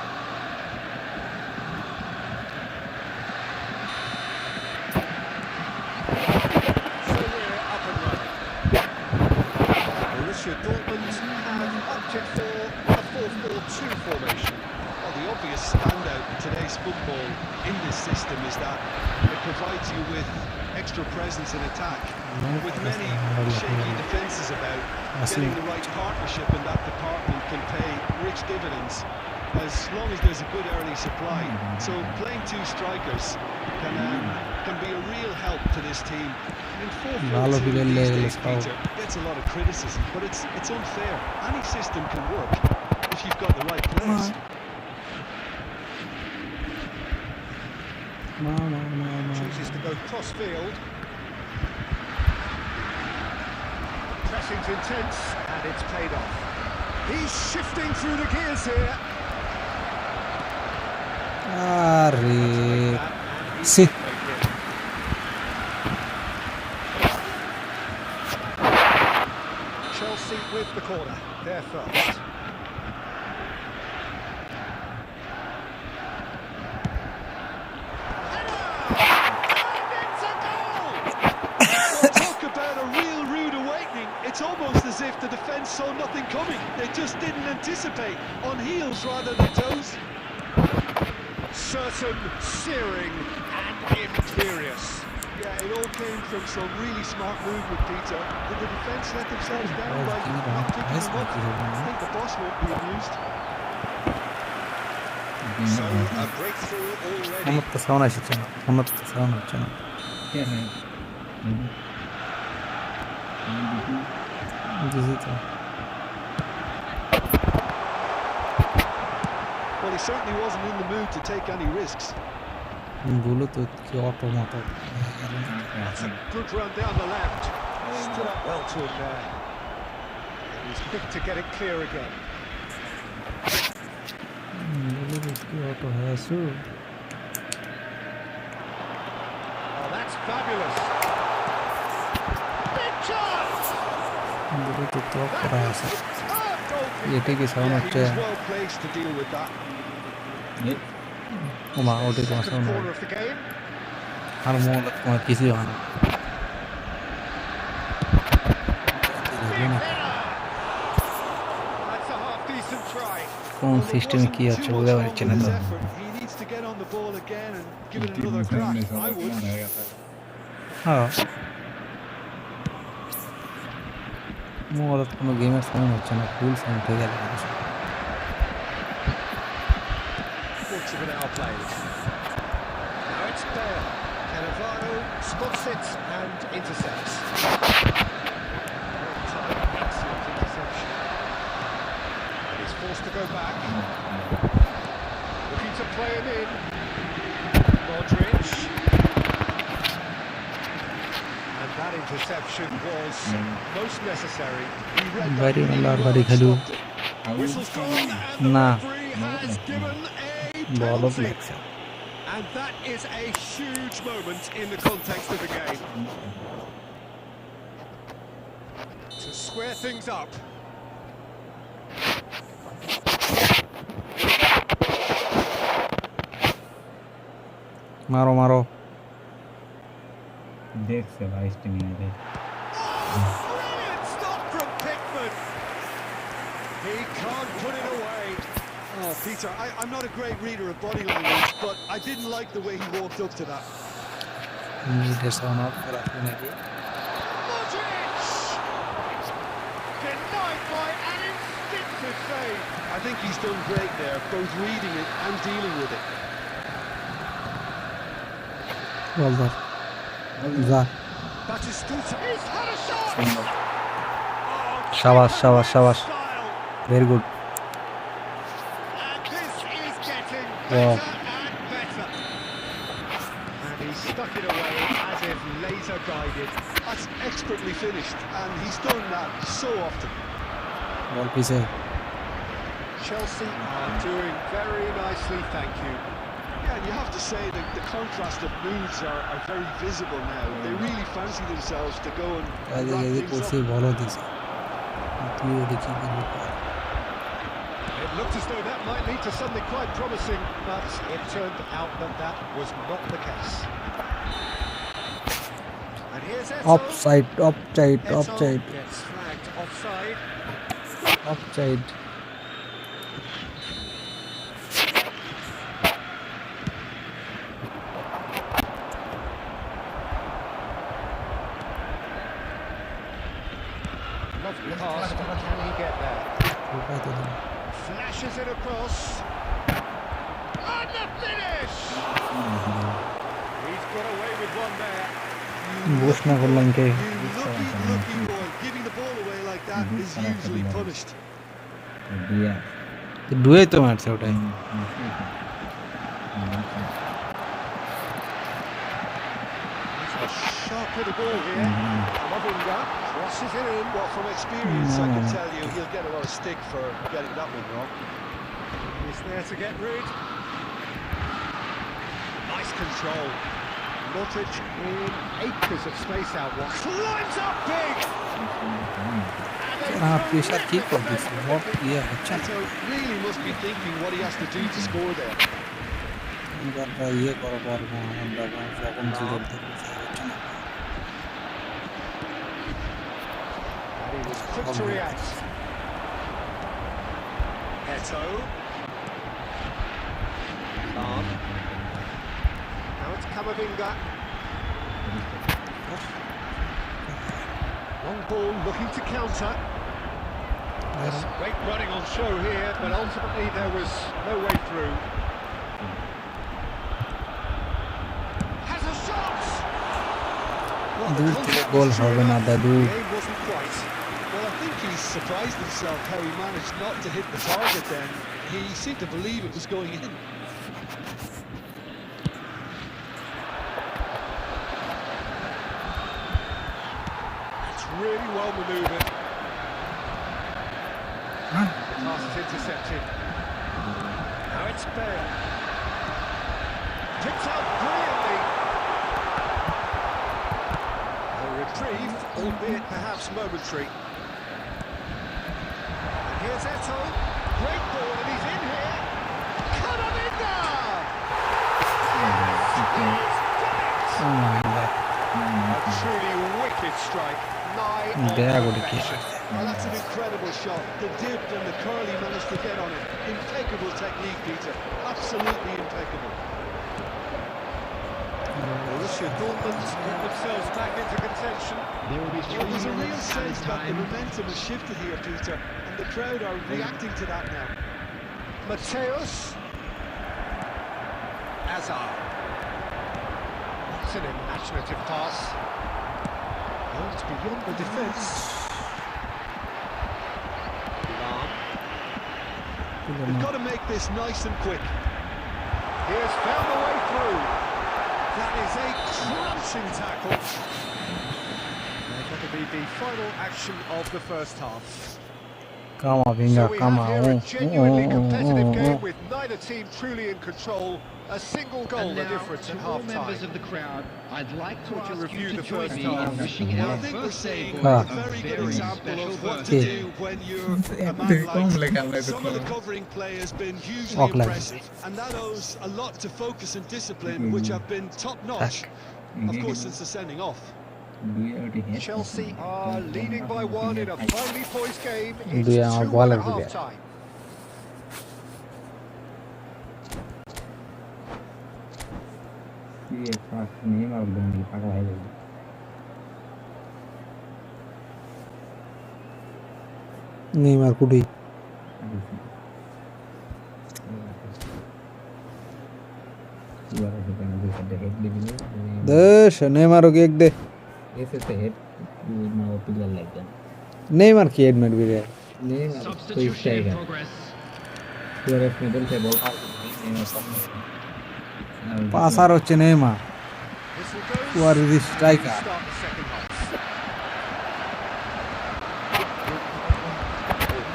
Dortmund have opted for a 4-4-2 formation. Well, the obvious standout in today's football in this system is that it provides you with extra presence in attack. With many shaky defences about, getting the right partnership in that department can pay rich dividends as long as there's a good early supply. So playing two strikers can be a real help to this team. I mean, 4-4-2 these days, Peter, gets a lot of criticism, but it's unfair. Any system can work if you've got the right players. Chooses to go cross-field. Pressing's intense, and it's paid off. He's shifting through the gears here. See. Chelsea with the corner, they're first. Talk about a real rude awakening. It's almost as if the defence saw nothing coming. They just didn't anticipate. On heels rather than toes. Certain, searing and imperious. Yeah, it all came from some really smart movement, Peter. Did the defence let themselves down by not picking them up? I think the boss won't be amused. So a breakthrough already. আমার তো sound আসছে না আমার তো sound হচ্ছে না দিছি তো Well, he certainly wasn't in the mood to take any risks. Bluetooth কি অটো মতো That's a good run down the left. Stood up well to him there. He's quick to get it clear again. Bluetooth কি auto হয়েছে Oh, that's fabulous. Big chance. Bluetooth তো করা আছে এটা কি sound হচ্ছে He was well placed to deal with that. ওমা ওটা তো sound Corner of the game. আর মনে তোমার কিছু হয় না That's a half decent try. কোন সিস্টেমে কি আছে বুঝতে পারছি না তো He needs to get on the ball again and give it another crack. I would. হ্যাঁ মোর কোনো গেমের সাউন্ড হচ্ছে না ফুল সাউন্ড হয়ে গেল Thoughts of an hour played. Now it's Bale. Cannavaro spots it and intercepts. Excellent interception. And he's forced to go back. Looking to play him in. Modric. interception was most necessary. He read that Very really well, well very and hello. stopped it. Whistle's gone and the Nah. referee has given a Ball of penalty. legs. And that is a huge moment in the context of the game. To square things up. मारो मारो देख से भाई sting है Brilliant stop from Pickford. He can't put it away. Oh, Peter, I'm not a great reader of body language, but I didn't like the way he walked up to that. There's one out for Afinagi. Modric! Denied by an instinctive save. I think he's done great there, both reading it and dealing with it. Well done. Za. Batistuta. He's had a shot! Shabash, shabash, shabash. Very good. And this is getting Wow. better and better. And he stuck it away as if laser guided. That's expertly finished, and he's done that so often. Ball piece hai. Chelsea are doing very nicely, thank you. Yeah, and you have to say that the contrast of moods are very visible now. They really fancy themselves to go and wrap things up. It looked as though that might lead to something quite promising, but it turned out that that was not the case. And here's Eto. Offside, offside, Eto offside, gets flagged offside. offside. Lovely pass, but can he get there? Flashes it across. And the finish! He's got away with one there. Boost na করলাম কে You lucky boy. Giving the ball away like that is usually punished. दिया তো ডুয়ে তো মারছে ওটাই Sharp with the ball here. Mavinga crosses it in. Well, from experience, I can tell you he'll get a lot of stick for getting that one wrong. He's there to get rid. Nice control. Modric in acres of space out wide. Climbs up big! Pressure ঠিক করে দিচ্ছে বট ইয়ে হচ্ছে So really must be thinking what he has to do to score there. আমরা ইয়ে করা পারবো আমরা যখন জিরো থেকে হচ্ছে না And he was quick to react. Eto. Calm. Now it's Camavinga. Long ball looking to counter. There's great running on show here, but ultimately there was no way through. Has a shot! Well, দূর থেকে গোল হবে না দাদু the aim wasn't quite. Well, I think he's surprised himself how he managed not to hit the target then. He seemed to believe it was going in. It's really well manoeuvred. The pass is intercepted. Now it's Bale. Picked up brilliantly. A reprieve, albeit perhaps momentary. And here's Eto. Great ball, and he's in here. Camavinga! A truly wicked strike. Nigh on perfection. Well, that's an incredible shot. The dip and the curl he managed to get on it. Impeccable technique, Peter. Absolutely impeccable. Borussia Dortmund get themselves back into contention. Well, there's a real sense that the momentum has shifted here, Peter, and the crowd are reacting to that now. Mateus. Hazard. It's an imaginative pass. Oh, it's beyond the defence. We've got to make this nice and quick. He has found the way through. That is a crunching tackle. be the final action of the first half. Kamavinga, So we have here a genuinely competitive game with neither team truly in control. A single goal the difference at half-time. Members of the crowd, I'd like to Would you ask review you to the join first me half? in wishing I our think we're first seeing day a boys very good very example special of what to birthday. do when you're a man like some of the covering play has been hugely impressive, and that owes a lot to focus and discipline, which have been top-notch, of course, since the sending off. Chelsea are leading by one in a finely poised game. It's Do you have 2-1 at ball? half-time. Neymar কুটি দেশ নেইমারও কি এক দে Neymar কি head মারবি রে পাসার হচ্ছে Neymar who are the striker Start the second half.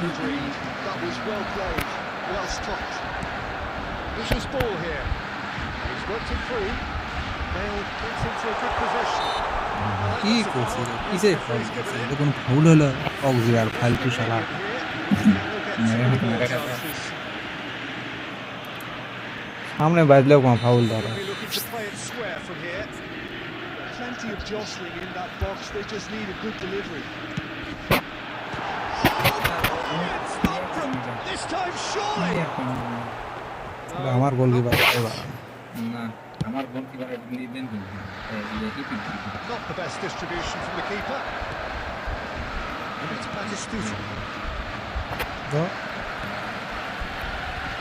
Agreed. That was well played, well stopped. Vicious ball here. He's worked it through. Bale gets into a good position. কি করছে রে কিসে foul করছে এটা কোন ফাউল হলো অক্সিয়ার ফালতু শালা সামনে বাজলেও কোন ফাউল ধরে Be looking to play it square from here. Plenty of jostling in that box, they just need a good delivery. Stop from this time, surely. আমার গোলকিপার এবার Not the best distribution from the keeper. It's Batistuta.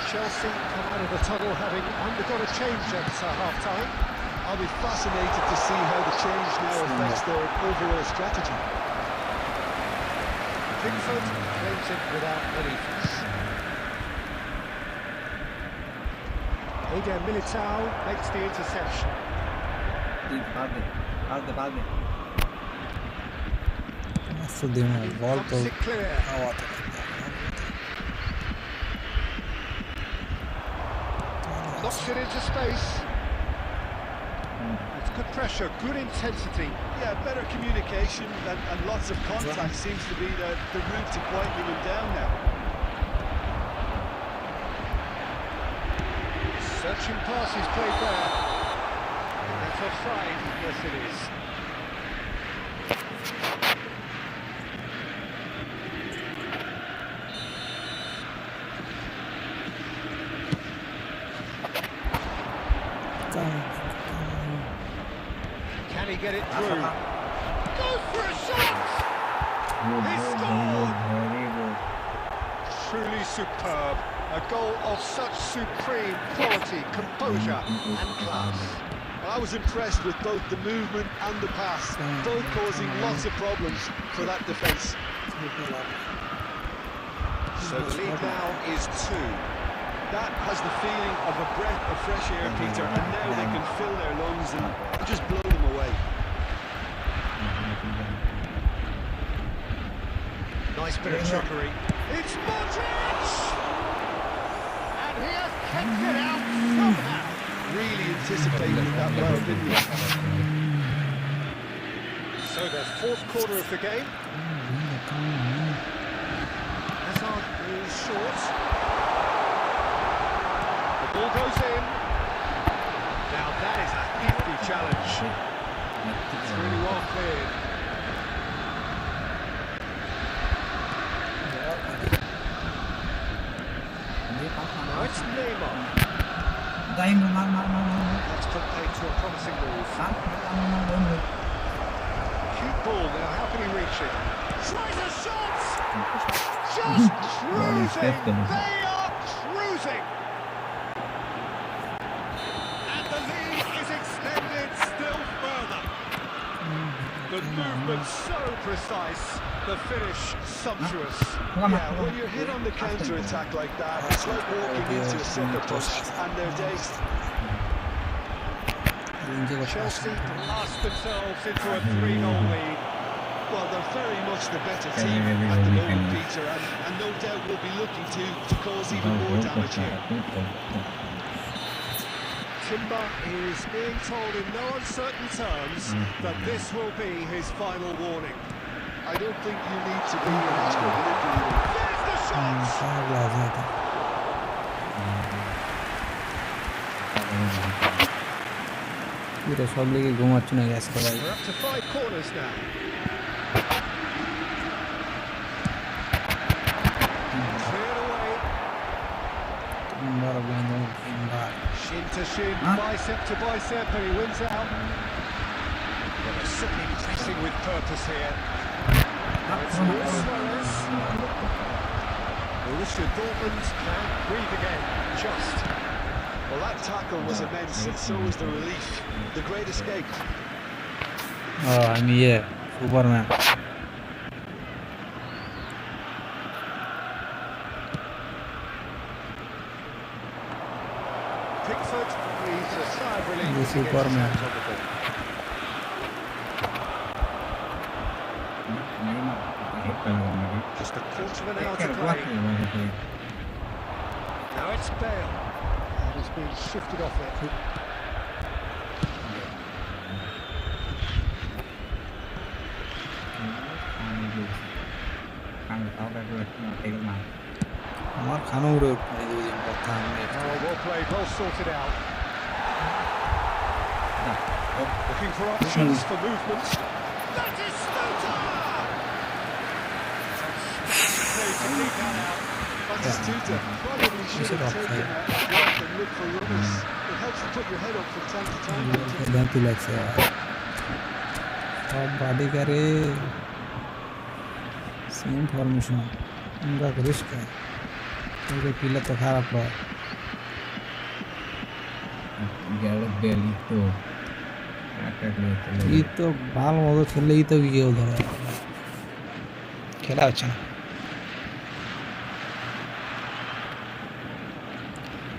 Chelsea come out of the tunnel having undergone a change at half-time. I'll be fascinated to see how the change now affects their overall strategy. Pickford claims it without any fuss. Eder Militao makes the interception. বল তো Knocks it clear. Knocks it into space. It's good pressure, good intensity. Yeah, better communication and lots of contact seems to be the route to quieting them down now. Searching passes played there. That's offside. Yes, it is. Can he get it through? Goes for a shot! He scored! Truly superb. A goal of such supreme quality, composure and class. I was impressed with both the movement and the pass, both causing lots of problems for that defence. So the lead now is 2. That has the feeling of a breath of fresh air, Peter, and now they can fill their lungs and just blow them away. Nice bit of trickery. It's Modric! And he has kept it out somehow. Really anticipated that well, didn't he? So the fourth quarter of the game. Hazard is short. The ball goes in. Now that is a hefty challenge. It's really well cleared. Now it's Neymar. That's put paid to a promising move. Cute ball now, how can he reach it? Tries a shot! Just cruising! They are cruising! And the lead is extended still further. The movement so precise, the finish sumptuous. Yeah, when you're hit on the counter-attack like that, it's like walking into a sucker punch, and they're dazed. Chelsea blast themselves into a 3-0 lead. Well, they're very much the better team at the moment, Peter, and no doubt will be looking to cause even more damage here. Timber is being told in no uncertain terms that this will be his final warning. I don't think you need to be an extra manipulator. There's the shot! পুরো সব লিগে ঘুমাচ্ছ না gas ভাই We're up to 5 corners now. Cleared away. বড় বন্ধু কিংবা Shin to shin, bicep to bicep, and he wins out. Well, they're certainly pressing with purpose here. It's Luis Suarez. Borussia Dortmund can breathe again, just. Well, that tackle was immense, and so was the relief. The great escape. Oh, I'm here, Superman. Pickford breathes a sigh of relief. The Superman. Just a quarter of an hour to play. Now it's Bale. And he's been shifted off it. আমার খানো উড়ে কথা Oh, well played, well sorted out. Looking for options for movement. That is Stuta! To keep that out. Batistuta probably should have taken that walk and look for runners. It helps to put your head up from time to time. দাঁতি লাগছে সব বাড়ি করে same formation उनका risk है क्योंकि पिला तो खराब रहा ये तो बाल मौका खेल ही तो ये उधर है खेला अच्छा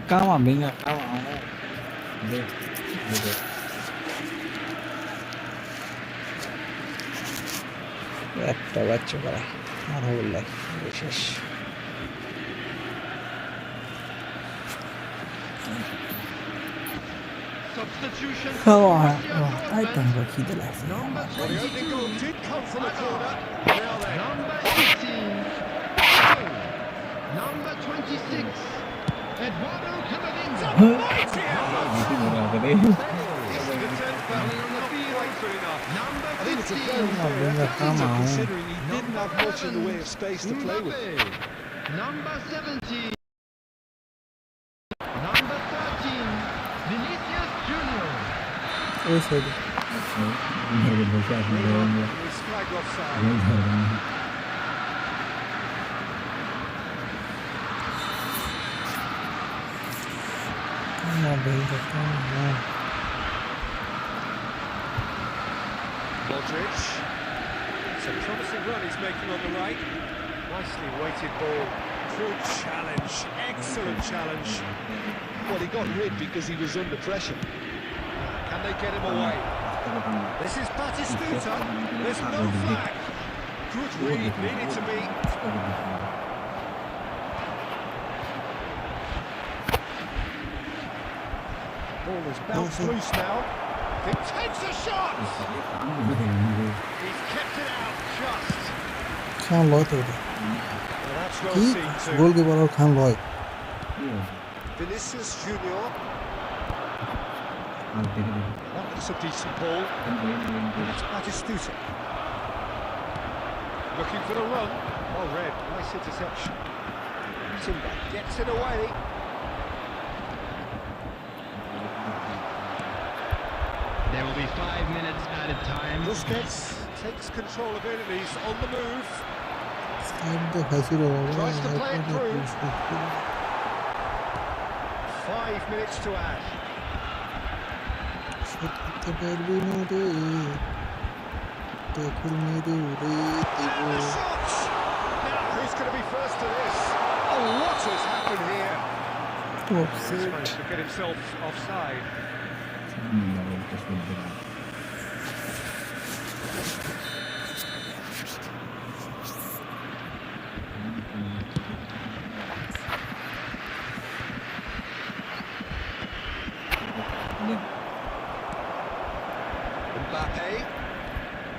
काम आ बिंगा काम একটা বাচ্চা করা আর হল বিশেষ খাওয়া তাই তো আমরা খিদে লাগছে The opening goal did come from a corner. Now then. Number 26, Eduardo Camavinga. Mighty effort. I think it's a very fair effort, considering he didn't have much in the way of space to play with. Number 17, number 13, Vinicius Junior. ওই সাইডে He's flagged offside. Modric. It's a promising run he's making on the right. Nicely weighted ball. Good challenge. Excellent challenge. Well, he got rid because he was under pressure. Can they get him away? This is Batistuta. There's no flag. Good read. Needed to be. Ball is bounced loose now. He takes a shot. He's kept it out just. খান লয় তো Well, that's well কি seen too. Goalkeeper আর খান লয় Vinicius Junior. That's a decent ball. It's Batistuta. Looking for the run. Well read. Nice interception. Timber gets it away. There will be 5 minutes added time. Busquets takes control of it and he's on the move. সাইডে খাইছিল Tries to play it through. 5 minutes to add. সত্যি পারবি না রে তখন মেরে উড়ে দেব And the shot! Now, who's going to be first to this? Oh, what has happened here? He's offside managed to get himself offside.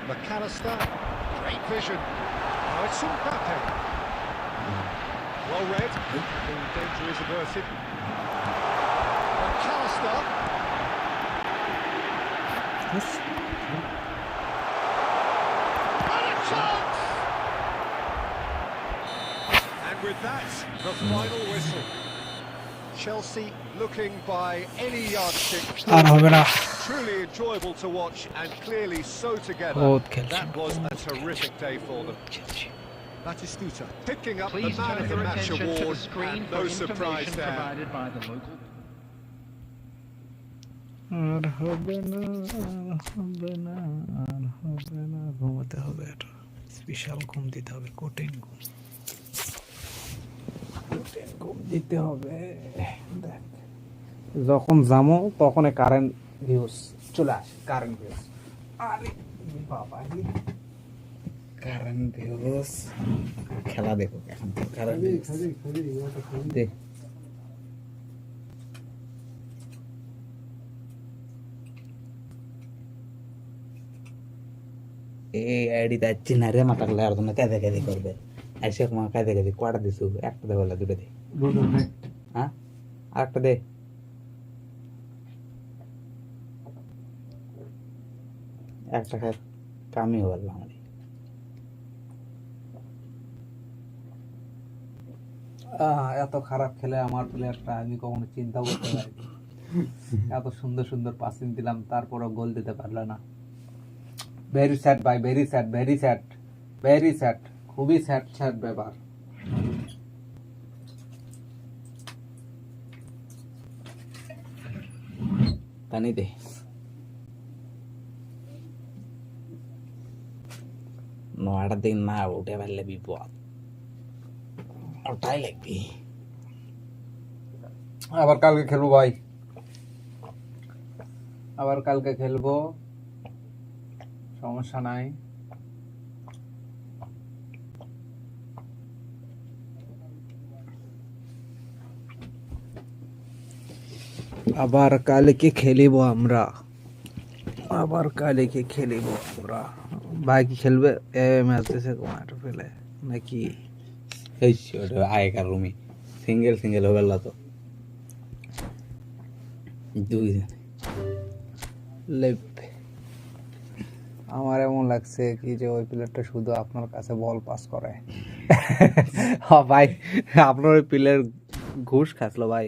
McAllister, great vision. Now it's Mbappe. Well read. The danger is averted. McAllister. And a chance! And with that, the final whistle. Chelsea looking by any yardstick. Truly enjoyable to watch and clearly so together. That was a terrific day for them. Batistuta picking up the man of the match award, and no surprise there. Provided by the local. ঘুমাতে হবে, এটা special ঘুম দিতে হবে, কঠিন ঘুম দিতে হবে। দেখ, যখন যাবো তখন কারেন্ট ভিউজ চলে আসে, কারেন্ট ভিউজ। আরে বাবা, কারেন্ট ভিউজ খেলা দেখো এখন, কারেন্ট দেখ। এই আইডি যাচ্ছি না রে, মাথা গেলে আর জন্য কাজে কাজে করবে। এসে তোমার কাজে কাজে কটা দিছু? একটা দে, বলে দুটো দে। হ্যাঁ, আর একটা দে। একটা খায় কামই বললাম আমাদের। এত খারাপ খেলে আমার প্লেয়ারটা আমি কখনো চিন্তা করতে পারিনি। এত সুন্দর সুন্দর পাসিং দিলাম, তারপরও গোল দিতে পারলো না। ভেরি স্যাড ভাই, very sad, very sad, very sad, খুবই স্যাড স্যাড ব্যাপার। টানি দে। নয়টার দিন না উঠে পারলে বিপদ, ওটাই লাগবি। আবার কালকে খেলবো ভাই, আবার কালকে খেলবো, সমস্যা নাই। আবার কালকে খেলিব আমরা, আবার কালকে খেলিব আমরা। ভাই কি খেলবে? ম্যাচ দিয়েছে কোমাটো ফেলে নাকি? এই আগেকার রুমে সিঙ্গেল সিঙ্গেল হয়ে গেল তো, দুই লেপ। আমার এমন লাগছে কি যে ওই প্লেয়ারটা শুধু আপনার কাছে বল পাস করে। ভাই আপনার ওই প্লেয়ার ঘুষ খাসলো ভাই।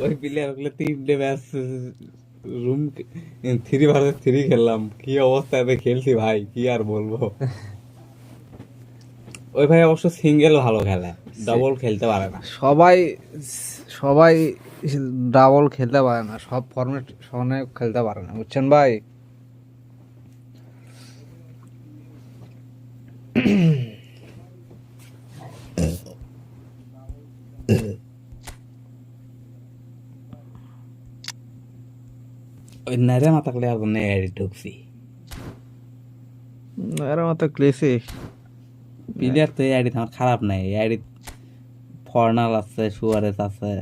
ওই প্লেয়ার গুলো 3টে ম্যাচ রুম 3 খেললাম, কি অবস্থাতে খেলছি ভাই, কি আর বলবো। ওই ভাই অবশ্য সিঙ্গেল ভালো খেলে, ডাবল খেলতে পারে না। সবাই সবাই ডাবল খেলতে পারে না, সব ফরম্যাট সমানে খেলতে পারে না, বুঝছেন ভাই। ওই নারে মাথা ক্লিয়ার করে এডি ঢুকছি, নারে মাথা ক্লেসে প্লেয়ার তো এডি আমার খারাপ নাই, এডি ফর্নাল আছে, সুয়ারেস আছে।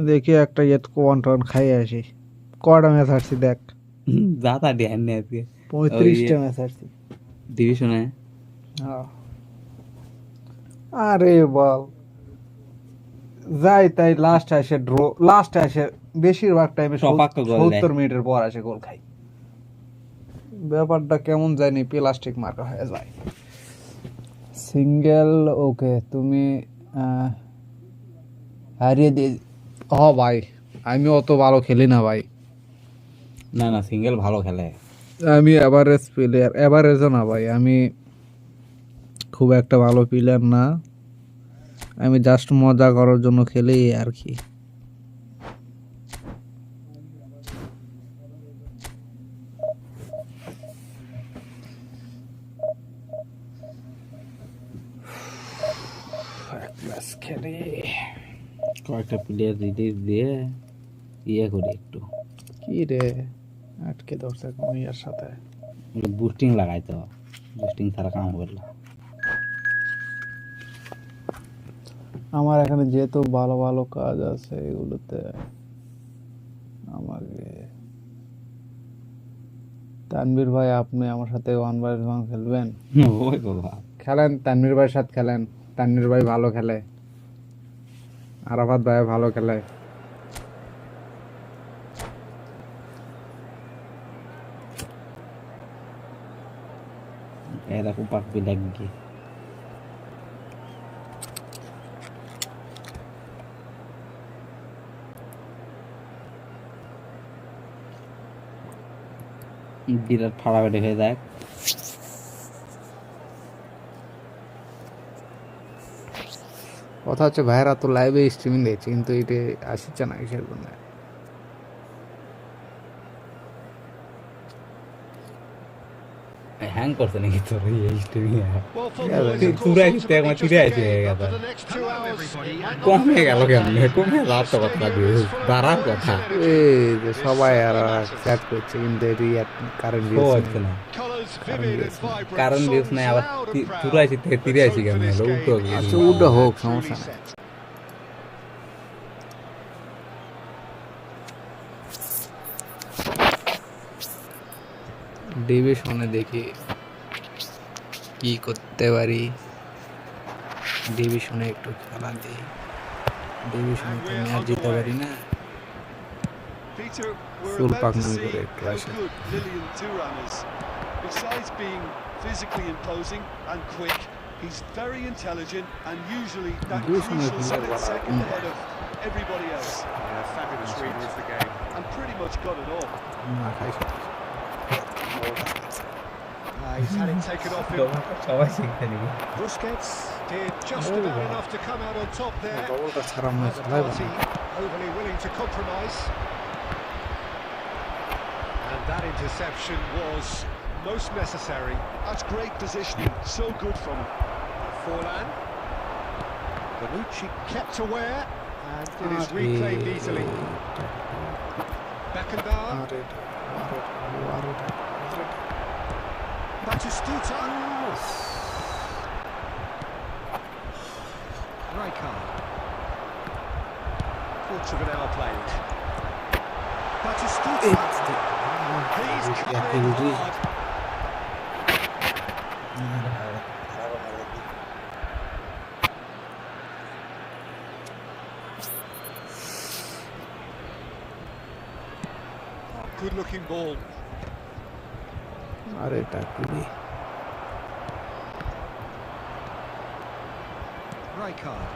দেখি একটা ইয়েট কোয়ান্টন খাই আসি। কয়টা ম্যাচ হারছি দেখ, দাদা ধ্যান নেই আজকে 35টা ম্যাচ হারছি ডিভিশনে। আরে বল যাই তাই লাস্ট আসে ড্র, লাস্ট আসে বেশিরভাগ টাইমে 70 মিনিটের পর আসে গোল খাই। ব্যাপারটা কেমন জানি প্লাস্টিক মার্কা হয়ে যায়। সিঙ্গেল ওকে, তুমি হারিয়ে দিয়ে। হ ভাই, আমি অত ভালো খেলি না ভাই। না না, সিঙ্গেল ভালো খেলে, আমি এভারেজ প্লেয়ার, এভারেজও না ভাই, আমি খুব একটা ভালো প্লেয়ার না, আমি জাস্ট মজা করার জন্য খেলি আর কি। খেলে কয়েকটা প্লেয়ার রিলিজ দিয়ে ইয়ে করি একটু। কি রে আটকে ধরছে ইয়ার সাথে, বুস্টিং লাগাইতো, বুস্টিং ছাড়া কাম করলো। আমার এখানে যেহেতু ভালো ভালো কাজ আছে, এগুলোতে আমাকে তানভীর ভাই আপনি আমার সাথে 1v1 খেলবেন? ওই বাবা খেলেন, তানভীর ভাইয়ের সাথে খেলেন। তানভীর ভাই ভালো খেলে, আরাফাত ভাই ভালো খেলে। এরকম পাকবি লাগবে। বিরাট ফাড়াফাড়ি হয়ে যায়। কথা হচ্ছে ভাইয়েরা তো লাইভে স্ট্রিমিং দেখছে, কিন্তু এটা আসছে না কিসের জন্য? হ্যাং করছে নাকি তোর এই streaming? Well, football is, of course, তুরাই ultimately আমার just তুরাই a আছে game, গেছে। but for the next 2 hours, might not কমে be গেল much কেমনে? better. কমে যাওয়ার তো The কথা stadium is full of দাঁড়ার noise কথা। and energy. এই যে This সবাই আর certainly matters. চ্যাট করছে, কিন্তু এটি কারেন্ট ও হচ্ছে না, Colours vivid and vibrant, কারণ ভিউজ songs নাই, আবার loud and proud. তুরাইছি থেকে Let's তিরাইছি hope for কেমন this হলো? game উল্টো is আচ্ছা, well উল্টো হোক, and সমস্যা truly নাই। set. ডিভিশনে দেখি কি করতে পারি। ডিভিশনে একটু খেলা দিই, ডিভিশনে তো ম্যাচ জিতে পারি না। Peter, we're Full about pack to man see করে একটু how আসে। good Lilian Thuram is. Besides being physically imposing and quick, he's very intelligent and usually that Divisional crucial player split second ahead of everybody else. Yeah, fabulous reader of the game. And pretty much got it all. না খাইছে He's had it taken off him. সবাই শিখতে নাকি? Busquets did just about enough to come out on top there. ডবলটা ছাড়া মনে Neither হচ্ছে live party overly willing to compromise. And that interception was most necessary. That's great positioning, so good from him. Forlan. Bonucci kept aware and it is reclaimed easily. Beckenbauer. Batistuta. Rijkaard. Quarter of an hour played. Batistuta. He's coming hard. Good looking ball. আরে এটা কি Rijkaard.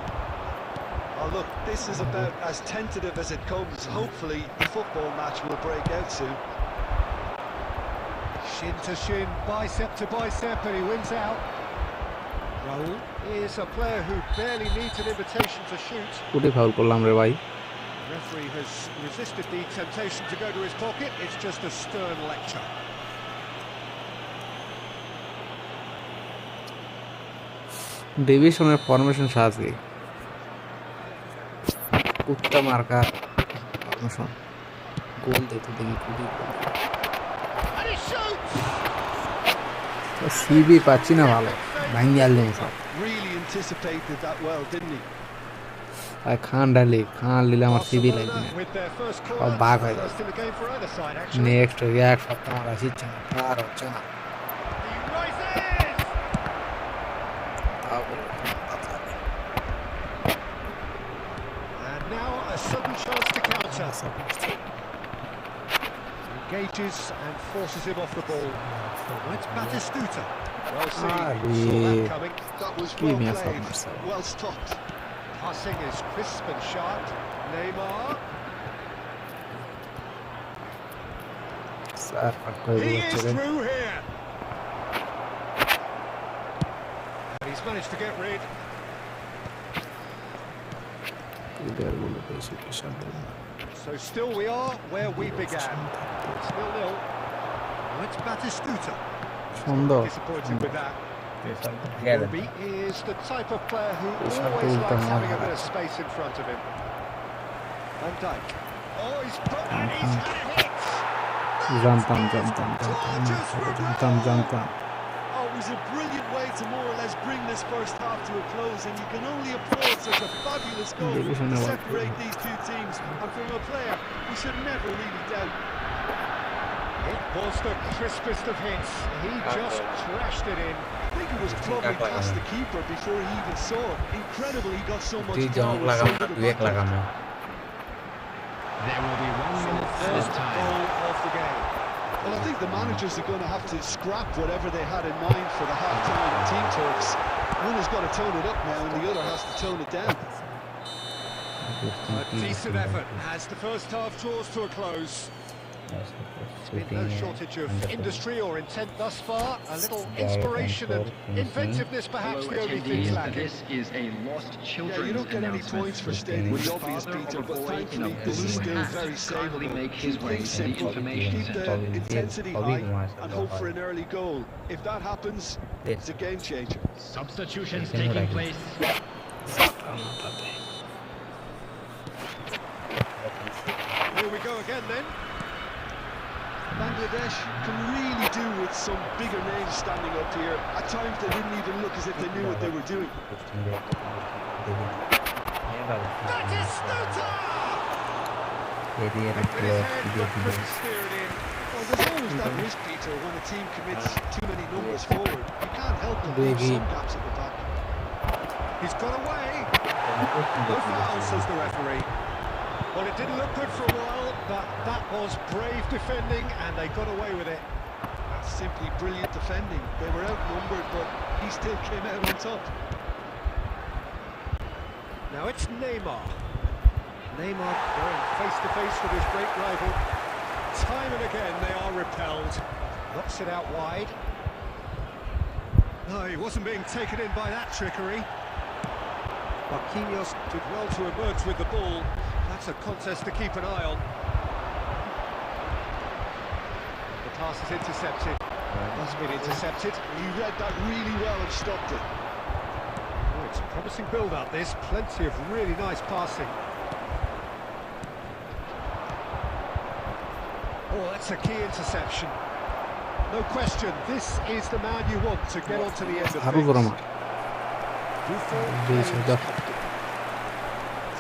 Oh look, this is about as tentative as it comes. Hopefully the football match will break out soon. Shin to shin, bicep to bicep, and he wins out. Raul is a player who barely needs an invitation to shoot. কুটি foul করলাম রে ভাই। The referee has resisted the temptation to go to his pocket. It's just a stern lecture. ডিভিশনের formation সাজি কুত্তা মার্কা formation গোল দিতে দেখি কুটি And he shoots! সিবি পাচ্ছি না ভালো, ভাঙ্গি আনলাম সব। Really anticipated that well, didn't he? আর খান ডালি খান লিলে আমার সিবি লাগবে না, With their first সব corner, বাঘ হয়ে যাবে। first in the game for either side, actually. Next এক সপ্তাহ আমার আসছে না, আর হচ্ছে না। He rises! And now a sudden chance to counter. Engages and forces him off the ball. It's Batistuta. Well seen. Saw that coming. That was Give well me a played, second, well stopped. Passing is crisp and sharp. Neymar. Sir করে He is বলছিলেন through here. And he's managed to get rid. এদের বলে বেশি pressure দেব না। So still we are where we began. It's 0-0. Now it's Batistuta. সুন্দর Disappointed with that. গেল Ruby is the type of player who Yes, I always do, likes but having a not bit of that. space in front of him. Van Dijk. Oh, he's put and he's had a hit. জানতাম জানতাম জানতাম জানতাম Oh, it was a brilliant way to more or less bring this first half to a close, and you can only applaud such a fabulous goal Division to award. separate these two teams. And from a player we should never really doubt. It was the crispest of hits. He just trashed it in. I think it was probably past the keeper before he even saw it. Incredible he got so much তুই power junk with so লাগাম না little তুই এক লাগাম backlash. There will be 1 minute full First time. goal of the game. Well, I think the managers are going to have to scrap whatever they had in mind for the half-time team talks. One has got to tone it up now and the other has to tone it down. A decent effort as the first half draws to a close. There's been no shortage of industry or intent thus far. A little inspiration and inventiveness, perhaps the only things lacking. This is a lost Yeah, children's you don't get any announcement. points for stating the obvious, Peter, but thankfully this is still very savable. Keep things simple, keep the intensity high and hope for an early goal. If that happens, it's a game changer. Substitutions taking place. Here we go again then. Bangladesh can really do with some bigger names standing up here. At times they didn't even look as if they knew what they were doing. Well, there's always that risk, Peter, when a team commits too many numbers forward. You can't help but leave some gaps at the back. He's got away. No foul, says the referee. Well, it didn't look good for a while, but that was brave defending, and they got away with it. That's simply brilliant defending. They were outnumbered, but he still came out on top. Now it's Neymar. Neymar going face-to-face with his great rival. Time and again they are repelled. Knocks it out wide. No, he wasn't being taken in by that trickery. Marquinhos did well to emerge with the ball. That's a contest to keep an eye on. The pass is intercepted. That's been intercepted. He read that really well and stopped it. Oh, it's a promising build-up, this. Plenty of really nice passing. Oh, that's a key interception. No question, this is the man you want to get onto the end of things.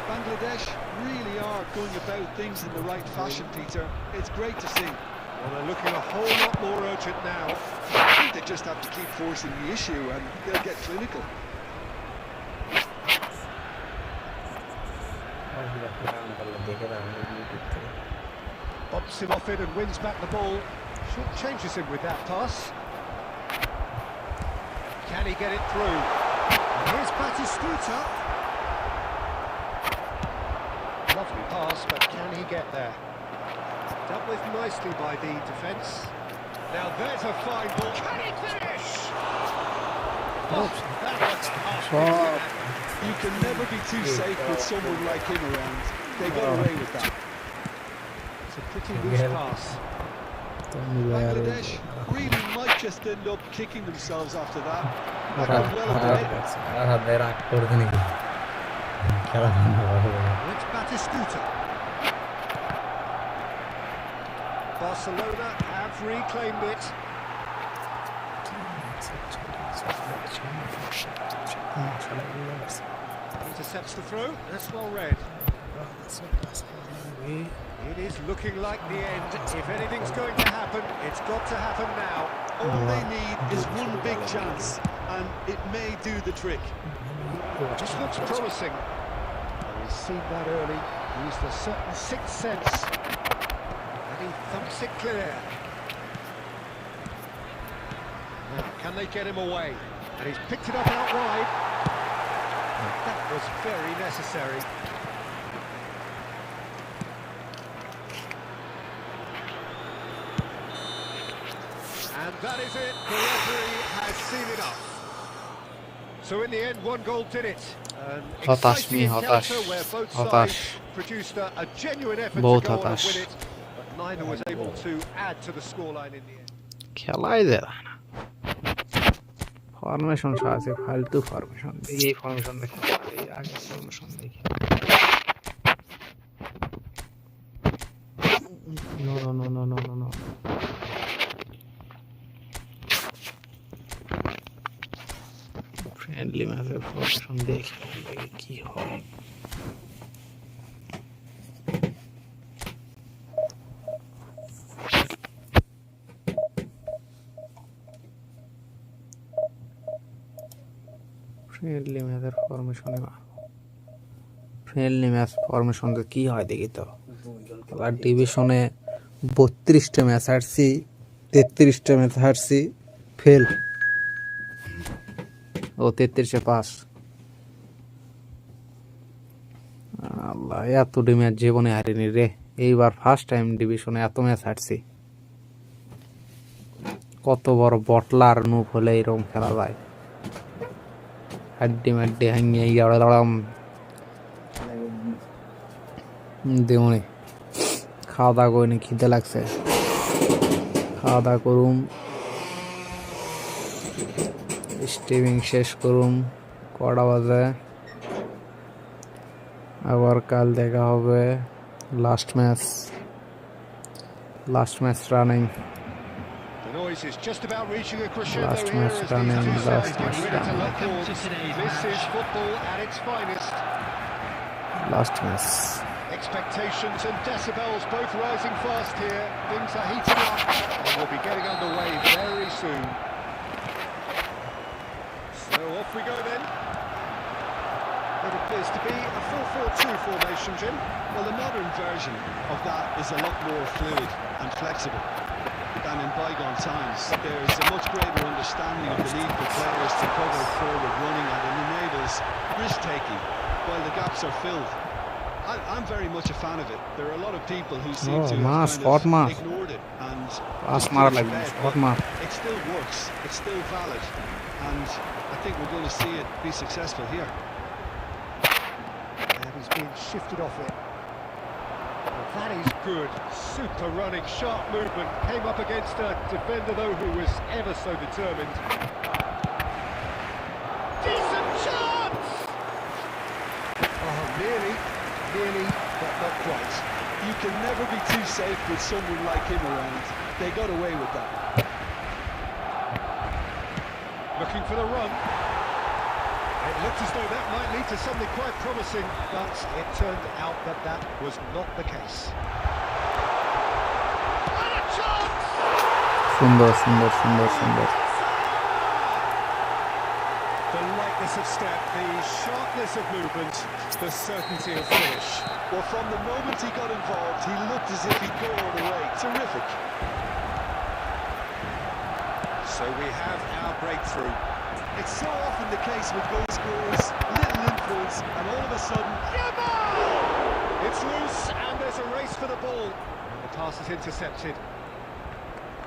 Bangladesh really are going about things in the right fashion, Peter. It's great to see. Well, they're looking a whole lot more urgent now. I think they just have to keep forcing the issue and they'll get clinical. Bumps him off it and wins back the ball. Short changes him with that pass. Can he get it through? And here's Batistuta. Lovely pass, but can he get there? Dealt with nicely by the defence. Now there's a fine ball. Can he finish? Oh, that was You can never be too safe with someone like him around. They got away with that. It's a pretty loose pass. Bangladesh really might just end up kicking themselves after that. That could well have been it. It's Batistuta. Barcelona have reclaimed it. Intercepts the throw. That's well read. It is looking like the end. If anything's going to happen, it's got to happen now. All they need is one big chance, and it may do the trick. Just looks promising. He's seen that early. Used a certain sixth sense. And he thumps it clear. Now, can they get him away? And he's picked it up out wide. That was very necessary. And that is it. The referee has seen enough. So in the end, one goal did it. An exciting encounter where both sides produced a genuine effort to go on and win it, but neither was able to add to the scoreline in the end. খেলাই যায় না formation আছে ফালতু formation এই formation দেখে এই আগে formation দেখে no no no no no no no friendly ম্যাচের ফরমেশন দেখে কি হয় ফ্রেন্ডলি ম্যাচের ফরমেশনে ফ্রেন্ডলি ম্যাচ ফরমেশন কি হয় দেখি তো। আর ডিভিশনে 32টা ম্যাচ হারছি, 33টা ম্যাচ হারছি, ফেল ও 33-এ পাস। আল্লাহ, এতটি ম্যাচ জীবনে হারিনি রে। এইবার ফার্স্ট টাইম ডিভিশনে এত ম্যাচ হারছি। কত বড় বটলার নুপ হলে এরকম খেলা যায়। হাড্ডি মাড্ডি হাঙ্গিয়ে দাঁড়াম দেমনে। খাওয়া দাওয়া করিনি, খিদে লাগছে, খাওয়া দাওয়া করুম, স্টিমিং শেষ করুম। কটা বাজে? আবার কাল দেখা হবে। Last match running, The noise is just about reaching a crescendo last here match as running, these two last sides get match ready to running. lock horns. This is football at its finest. Last match. Expectations and decibels both rising fast here. Things are heating up and we'll be getting underway very soon. So off we go then. It appears to be a 4-4-2 formation, Jim. Well, the modern version of that is a lot more fluid and flexible than in bygone times. There's a much greater understanding of the need for players to cover forward running, and it enables risk-taking while the gaps are filled. I'm very much a fan of it. There are a lot of people who seem to have kind of ignored it and just put it to bed. It still works, it's still valid, and I think we're going to see it be successful here. And he's been shifted off it. Well, that is good. Super running, sharp movement. Came up against a defender, though, who was ever so determined. Decent chance! Oh, nearly, but not quite. You can never be too safe with someone like him around. They got away with that. Looking for the run. It looked as though that might lead to something quite promising, but it turned out that that was not the case. And a chance! সুন্দর। The lightness of step, the sharpness of movement, the certainty of finish. Well, from the moment he got involved, he looked as if he'd go all the way. Terrific. So we have our breakthrough. It's so often the case with goal scorers, little influence, and all of a sudden... It's loose, and there's a race for the ball. And the pass is intercepted.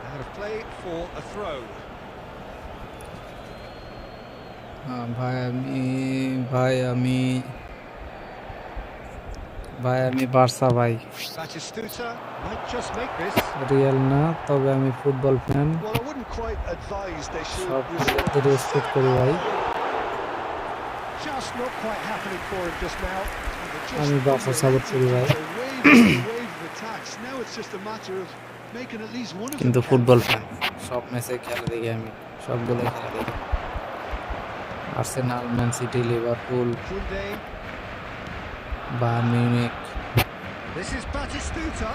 Out of play for a throw. ভাই আমি Barca ভাই, Batistuta might just make this. Real না, তবে আমি football fan. Well, I wouldn't quite advise they should সব প্লেয়ারদের respect করি ভাই। Just not quite happening for him just now. আমি বার্সা সাপোর্ট করি ভাই, কিন্তু ফুটবল ফ্যান। সব ম্যাচে খেলা দেখি আমি, সবগুলো খেলা দেখি। Arsenal, man city, Liverpool, Bayern Munich. This is Batistuta.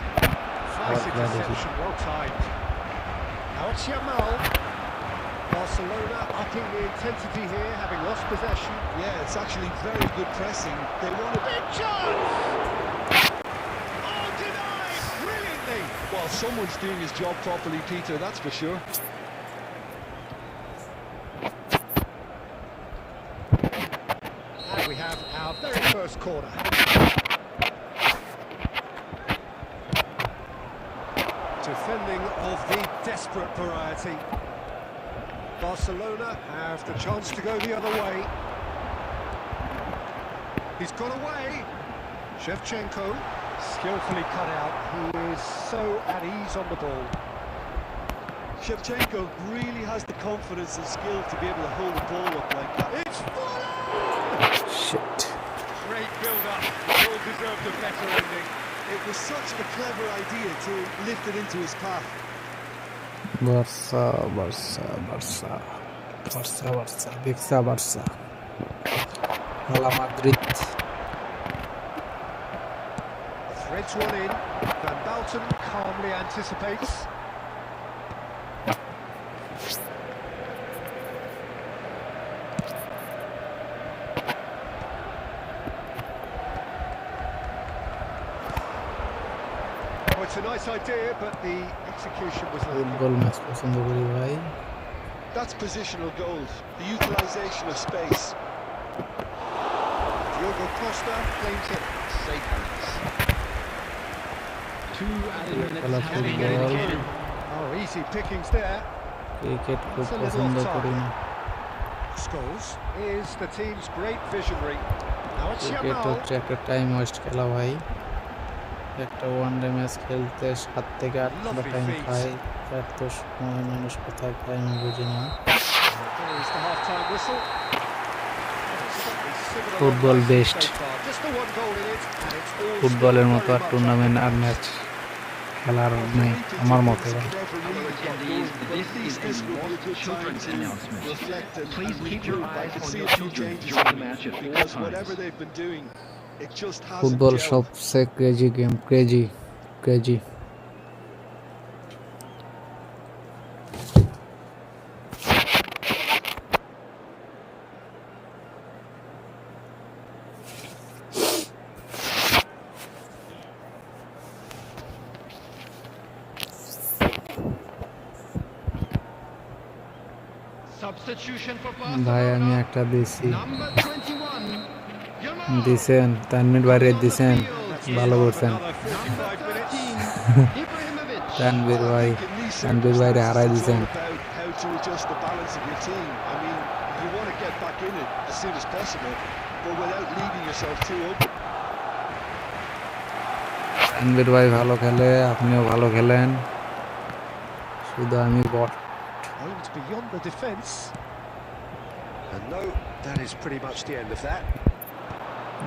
Nice interception, well timed. Now it's Yamal. Barcelona upping the intensity here, having lost possession. Yeah, it's actually very good pressing. They want a big chance. Oh, denied brilliantly. Well, someone's doing his job properly, Peter. That's for sure. And we have our very first corner. Defending of the desperate variety. Barcelona have the chance to go the other way. He's got away. Shevchenko, skillfully cut out. He is so at ease on the ball. Shevchenko really has the confidence and skill to be able to hold the ball up like that. It's full. Shit. Great build-up. All deserved a better ending. It was such a clever idea to lift it into his path. Barça, Hala Madrid. Threads one in. Van Bouten calmly anticipates. it's a nice idea, but the execution was football lacking. Match পছন্দ করি ভাই। That's positional gold, the utilisation of space. Diogo Costa claims it safe hands. 2 added minutes খেলা has been football, indicated. Oh, easy pickings there. Cricket খুব It's a little পছন্দ off করি না। Scholes is the team's great visionary. Now it's cricket Yamal. হচ্ছে একটা time waste খেলা ভাই। একটা ওয়ানডে ম্যাচ খেলতে 7 থেকে 8 ঘন্টা টাইম খায়। এত সময় মানুষ কোথায় খায় আমি বুঝি না। There is the half-time whistle. Football best. Just the one goal in it, and it's all ফুটবলের মতো still আর very much টুর্নামেন্ট আর ম্যাচ খেলার নেই আমার মতে ভাই। Hello attendees, this is a lost children's announcement. Please keep your eyes on your children during the match at all Because times. whatever they've been doing, it just hasn't football gelled. সবচেয়ে crazy game, crazy. Substitution for ভাই আমি Barcelona. একটা দিছি, Number 21. Yamal. দিছেন 3 minute বাইরে দিছেন, ভালো করছেন। another 45 minutes. Ibrahimovic. তানভীর ভাই, In these তানভীর ভাইরে circumstances, হারাই it's দিছেন। all about how to adjust the balance of your team. I mean, you want to get back in it as soon as possible, but without leaving yourself too open. Tanvir ভাই ভালো খেলে, আপনিও ভালো খেলেন, শুধু আমি বট। Aimed beyond the defence. And no, that is pretty much the end of that.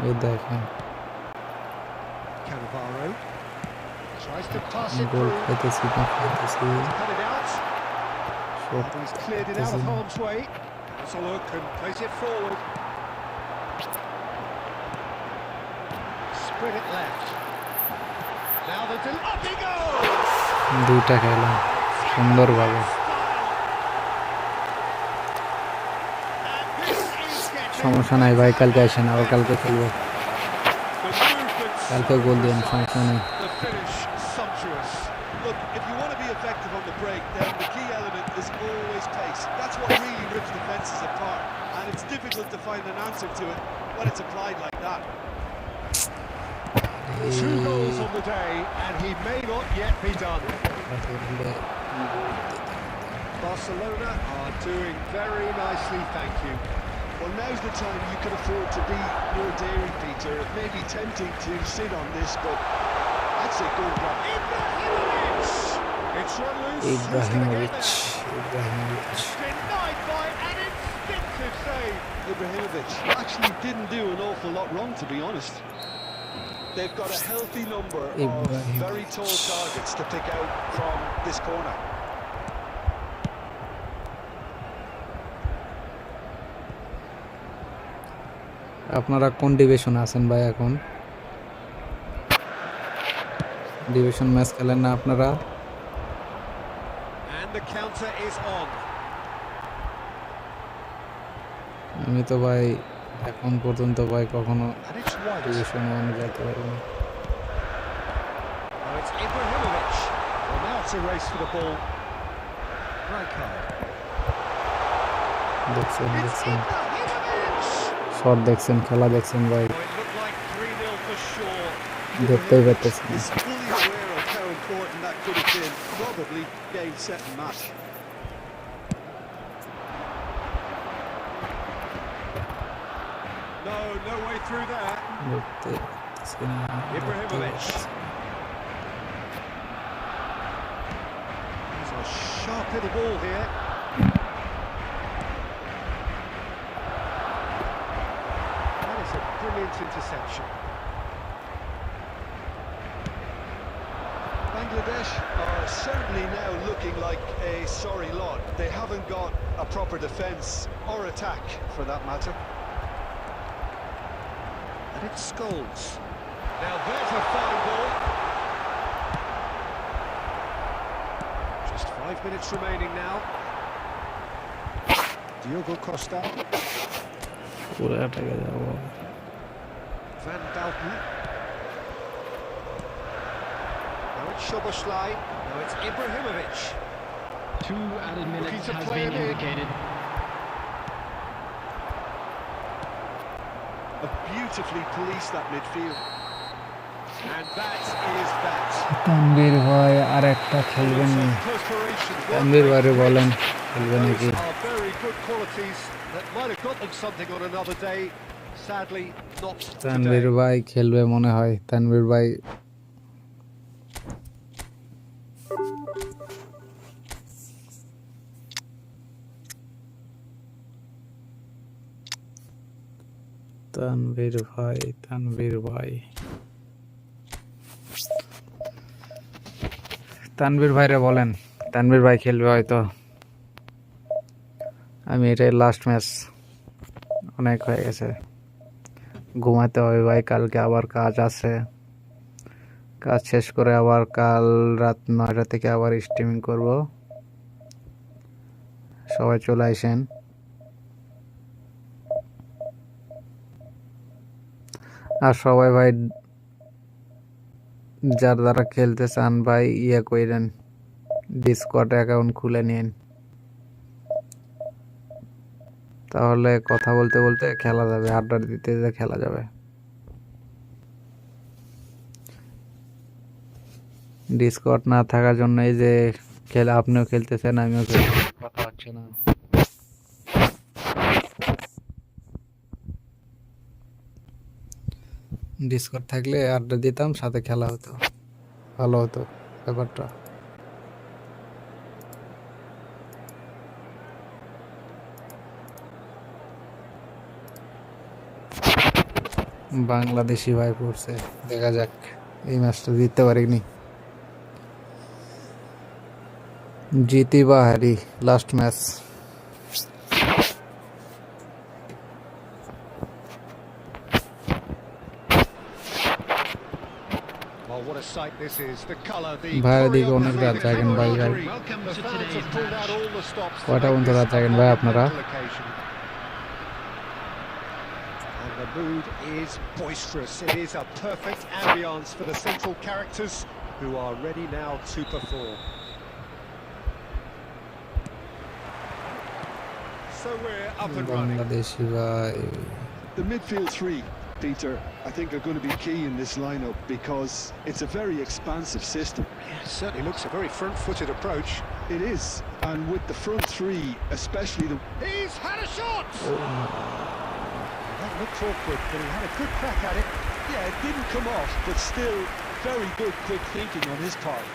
এই দেখেন Cannavaro tries to pass it goal through. খাইতেছি না খাইতেছি, Cut it out. Shot He's cleared it out of harm's way. Has a look and plays it forward. Spread it left. Now the up he goes. দুইটা খেলাম সুন্দরভাবে। সমস্যা নাই ভাই, কালকে আসেন, আবার কালকে খেলবো, কালকে গোল দিন, সমস্যা নেই। The finish sumptuous. Look, if you want to be effective on the break, then the key element is always pace. That's what really rips defences apart, and it's difficult to find an answer to it when it's applied like that. 2 goals on the day, and he may not yet be done. Barcelona are doing very nicely, thank you. Well, now's the time you can afford to be more daring, Peter. It may be tempting to sit on this, but I'd say go back. Ibrahimovic! It's run loose. Who's gonna get Ibrahimovic, there? Ibrahimovic Denied by an instinctive save. Ibrahimovic actually didn't do an awful lot wrong, to be honest. They've got a healthy number of Ibrahimovic. very tall targets to pick out from this corner. আপনারা কোন ডিভিশনে আছেন ভাই এখন? Division match খেলেন না আপনারা? And the counter is on. আমি তো ভাই এখন পর্যন্ত ভাই কখনো And it's wide. ডিভিশন ওয়ানে যেতে পারিনি। Oh, it's Ibrahimovic. Well, now it's a race for the ball. Right card. দেখছেন It's দেখছেন Ibrahimovic. শট দেখছেন, খেলা দেখছেন ভাই, Oh, it looked like 3-0 for sure. দেখতেই পারতেছি না। He's fully aware of how important that could have been. Probably game, set and match. No way through there. দেখতে পারতেছি না, দেখতে Ibrahimovic. পারতেছি না। He's a sharp little ball here. That is a brilliant interception. Bangladesh are certainly now looking like a sorry lot. They haven't got a proper defence or attack, for that matter. And it's Scholes. Now there's a fine ball. Just 5 minutes remaining now. Diogo Costa. পুরো অ্যাটাকে যাব। Van Dalton. Now it's Szoboszlai. Now it's Ibrahimovic. 2 added minutes Looking to has play been it in. indicated. Beautifully policed that midfield. And that is that. Tanvir ভাই আর একটা খেলবেন নি? Perspiration. Tanvir ভাইরে বলেন খেলবে Those নাকি? are very good qualities that might have got them something on another day. Sadly, not Tanvir today. ভাই খেলবে মনে হয়। তানভীর ভাই তানভীর ভাই তানভীর ভাই তানভীর ভাইরে বলেন তানভীর ভাই খেলবে হয়তো। আমি এটাই লাস্ট ম্যাচ, অনেক হয়ে গেছে, ঘুমাতে হবে ভাই, কালকে আবার কাজ আছে। কাজ শেষ করে আবার কাল রাত 9টা থেকে আবার স্ট্রিমিং করব। সবাই চলে আসেন। আর সবাই ভাই যার দ্বারা খেলতে চান ভাই ইয়ে কইরেন, ডিসকর্ড অ্যাকাউন্ট খুলে নিন, তাহলে কথা বলতে বলতে খেলা যাবে, আড্ডা দিতে দিতে খেলা যাবে। ডিসকর্ড না থাকার জন্য এই যে খেলা, আপনিও খেলতেছেন আমিও খেলতেছি, কথা হচ্ছে না। ডিসকর্ড থাকলে আড্ডা দিতাম, সাথে খেলা হতো, ভালো হতো ব্যাপারটা। বাংলাদেশি ভাই পড়ছে, দেখা যাক এই ম্যাচটা জিততে পারিনি, জিতি বা হারি last match. Well, what a sight this is. The colour, the ভাইয়ের দিকে অনেক choreography, রাত the জাগেন ভাই। ভাই camaraderie. Welcome The to fans today's have pulled out match. all the stops to কয়টা make পর্যন্ত this রাত a জাগেন ভাই আপনারা? monumental occasion. And the mood is boisterous. It is a perfect ambience for the central characters who are ready now to perform. So we're up and running. Bangladeshi ভাই The midfield three, Peter, I think are going to be key in this lineup because it's a very expansive system. Yeah, it certainly looks a very front-footed approach. It is, and with the front three, especially the... He's had a shot! That looked awkward, but he had a good crack at it. Yeah, it didn't come off, but still very good quick thinking on his part.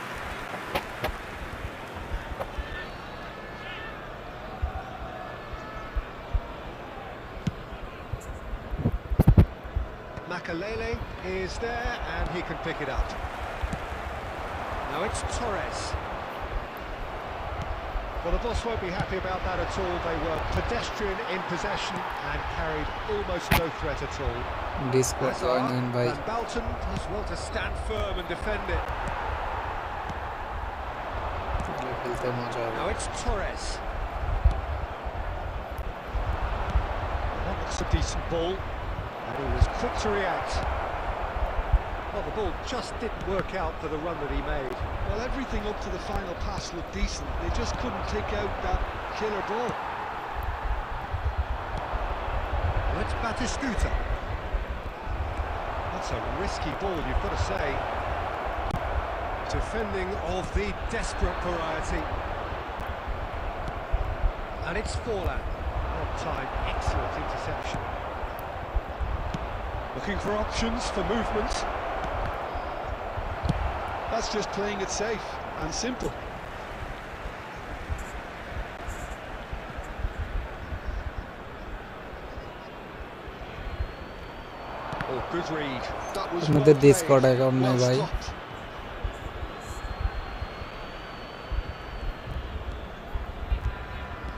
Makalele is there, and he can pick it up. Now it's Torres. Well, the boss won't be happy about that at all. They were pedestrian in possession and carried almost no threat at all. Discord join হন ভাই। And Balton does well to stand firm and defend it. খেলতে মজা হবে। Now it's Torres. That looks a decent ball, and he was quick to react. Well, the ball just didn't work out for the run that he made. Well, everything up to the final pass looked decent. They just couldn't pick out that killer ball. Well, it's Batiscuta. That's a risky ball, you've got to say. Defending of the desperate variety. And it's Forlan. On time, excellent interception. Looking for options for movement. That's just playing it safe and simple. Oh, good read. That was আপনাদের well Discord played, account নেই well ভাই? stopped.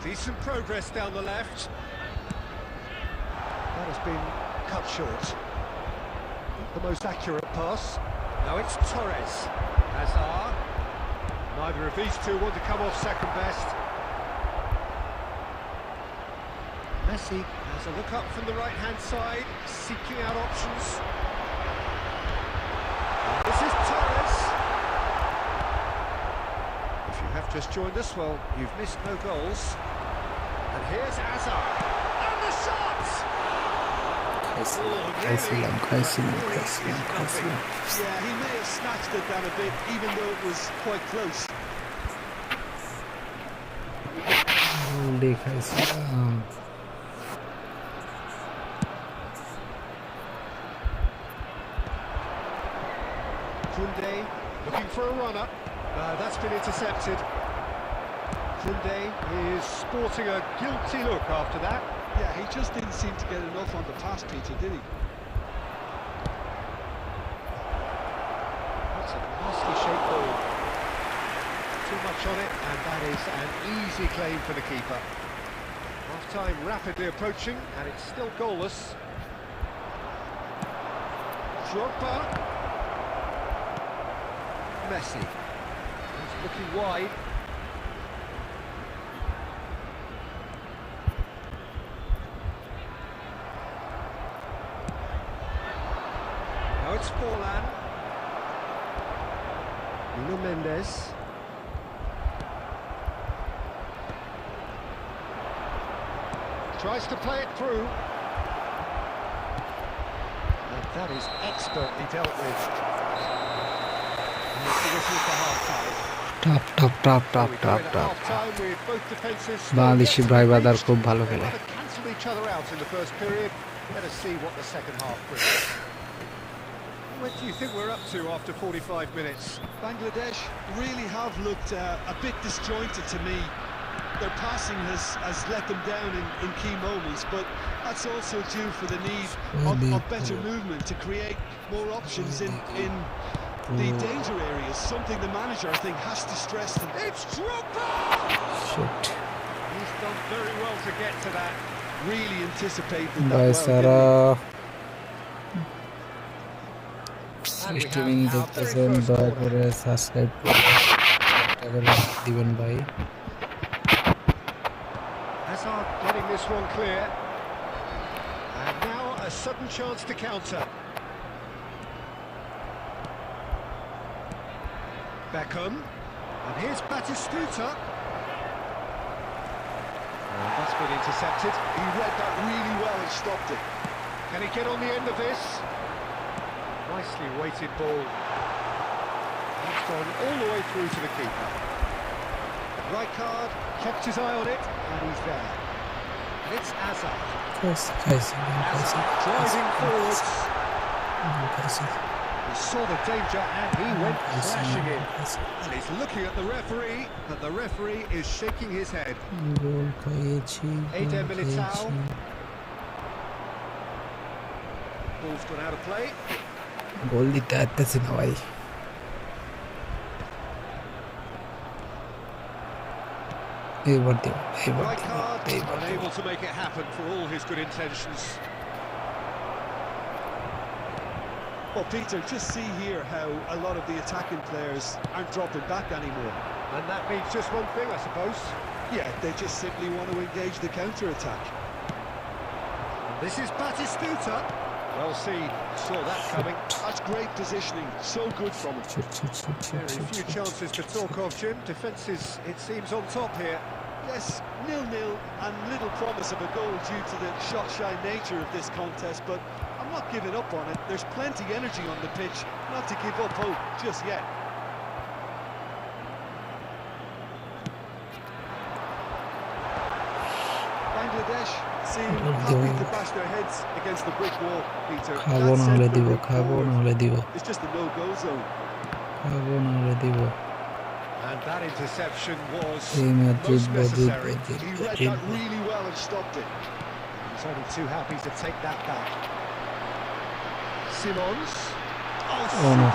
Decent progress down the left. That has been cut short. Not the most accurate pass. Now it's Torres. Hazard. Neither of these two want to come off second best. Messi has a look up from the right-hand side, seeking out options. This is Torres. just joined us, well, you've missed no goals. And here's Hazard. And the shot! Yeah, he may have snatched it down a bit, even though it was quite close. Kunde looking for a runner. That's been intercepted. Kunde is sporting a guilty look after that. Yeah, he just didn't seem to get enough on the pass, Peter, did he? That's a nicely shaped ball. Too much on it, and that is an easy claim for the keeper. Half-time rapidly approaching, and it's still goalless. Drogba. Messi. He's looking wide. Now it's Forlan. Nuno Mendes. Tries to play it through. And that is expertly dealt with. Top. Bangladeshi ভাই বাদার খুব ভালো খেলে। Cancelled each other out in the first period. Let us see what the second half brings. What do you think we're up to after 45 minutes? Bangladesh really have looked a bit disjointed to me. Their passing has let them down in key moments, but that's also due for the need of better movement to create more options in the danger areas, something the manager, I think, has to stress them. It's Drogba! Shit. He's done very well to get to that. Really anticipated that ভাই well, সারা And we streaming have our very দেখতেছেন first দয়া corner. করে subscribe করে দিবেন ভাই। Hazard getting this one clear. And now a sudden chance to counter. Beckham. And here's Batistuta. Oh, that's been intercepted. He read that really well and stopped it. Can he get on the end of this? Nicely weighted ball. He's gone all the way through to the keeper. Right card, kept his eye on it, and he's there. And it's Hazard. Hazard driving forwards. He saw the danger and he went crashing in. And he's looking at the referee, and the referee is shaking his head. Eder Militao. Ball's gone out of play. গোল দিতে আসতেছি না ভাই। এইবার দেব Right card, unable to make it happen for all his good intentions. Well, Peter, just see here how a lot of the attacking players aren't dropping back anymore. And that means just one thing, I suppose. Yeah, they just simply want to engage the counter-attack. This is Batistuta. Well seen, saw that coming. That's great positioning, so good from him. Very few chances to talk of, Jim. Defence is, it seems, on top here. Yes, 0-0 and little promise of a goal due to the shot-shy nature of this contest, but I'm not giving up on it. There's plenty energy on the pitch, not to give up hope just yet. Bangladesh seem happy to bash their heads against the brick wall, Peter. খাবো না হলে দিব, খাবো না হলে দিব, It's just a no-go zone. খাবো না হলে দিব। And that interception was এই Madrid most Madrid necessary. He read that really well and stopped it. He's only too happy to take that back. Simons. Oh no.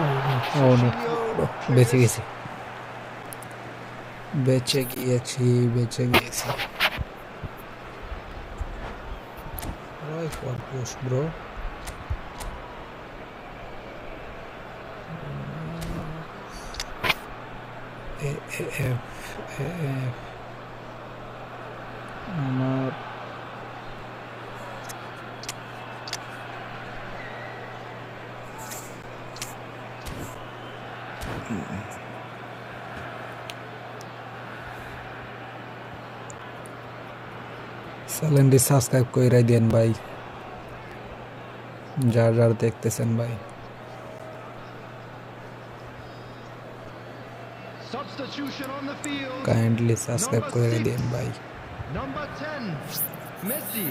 Oh, O no, বেঁচে গেছি, বেঁচে গিয়েছি। Right for push, bro. আমার চ্যানেলটি subscribe করে দেন ভাই, যারা দেখতেছেন ভাই। Substitution on the field. Kindly subscribe Number করে 6, দেন ভাই। Number 10, Messi.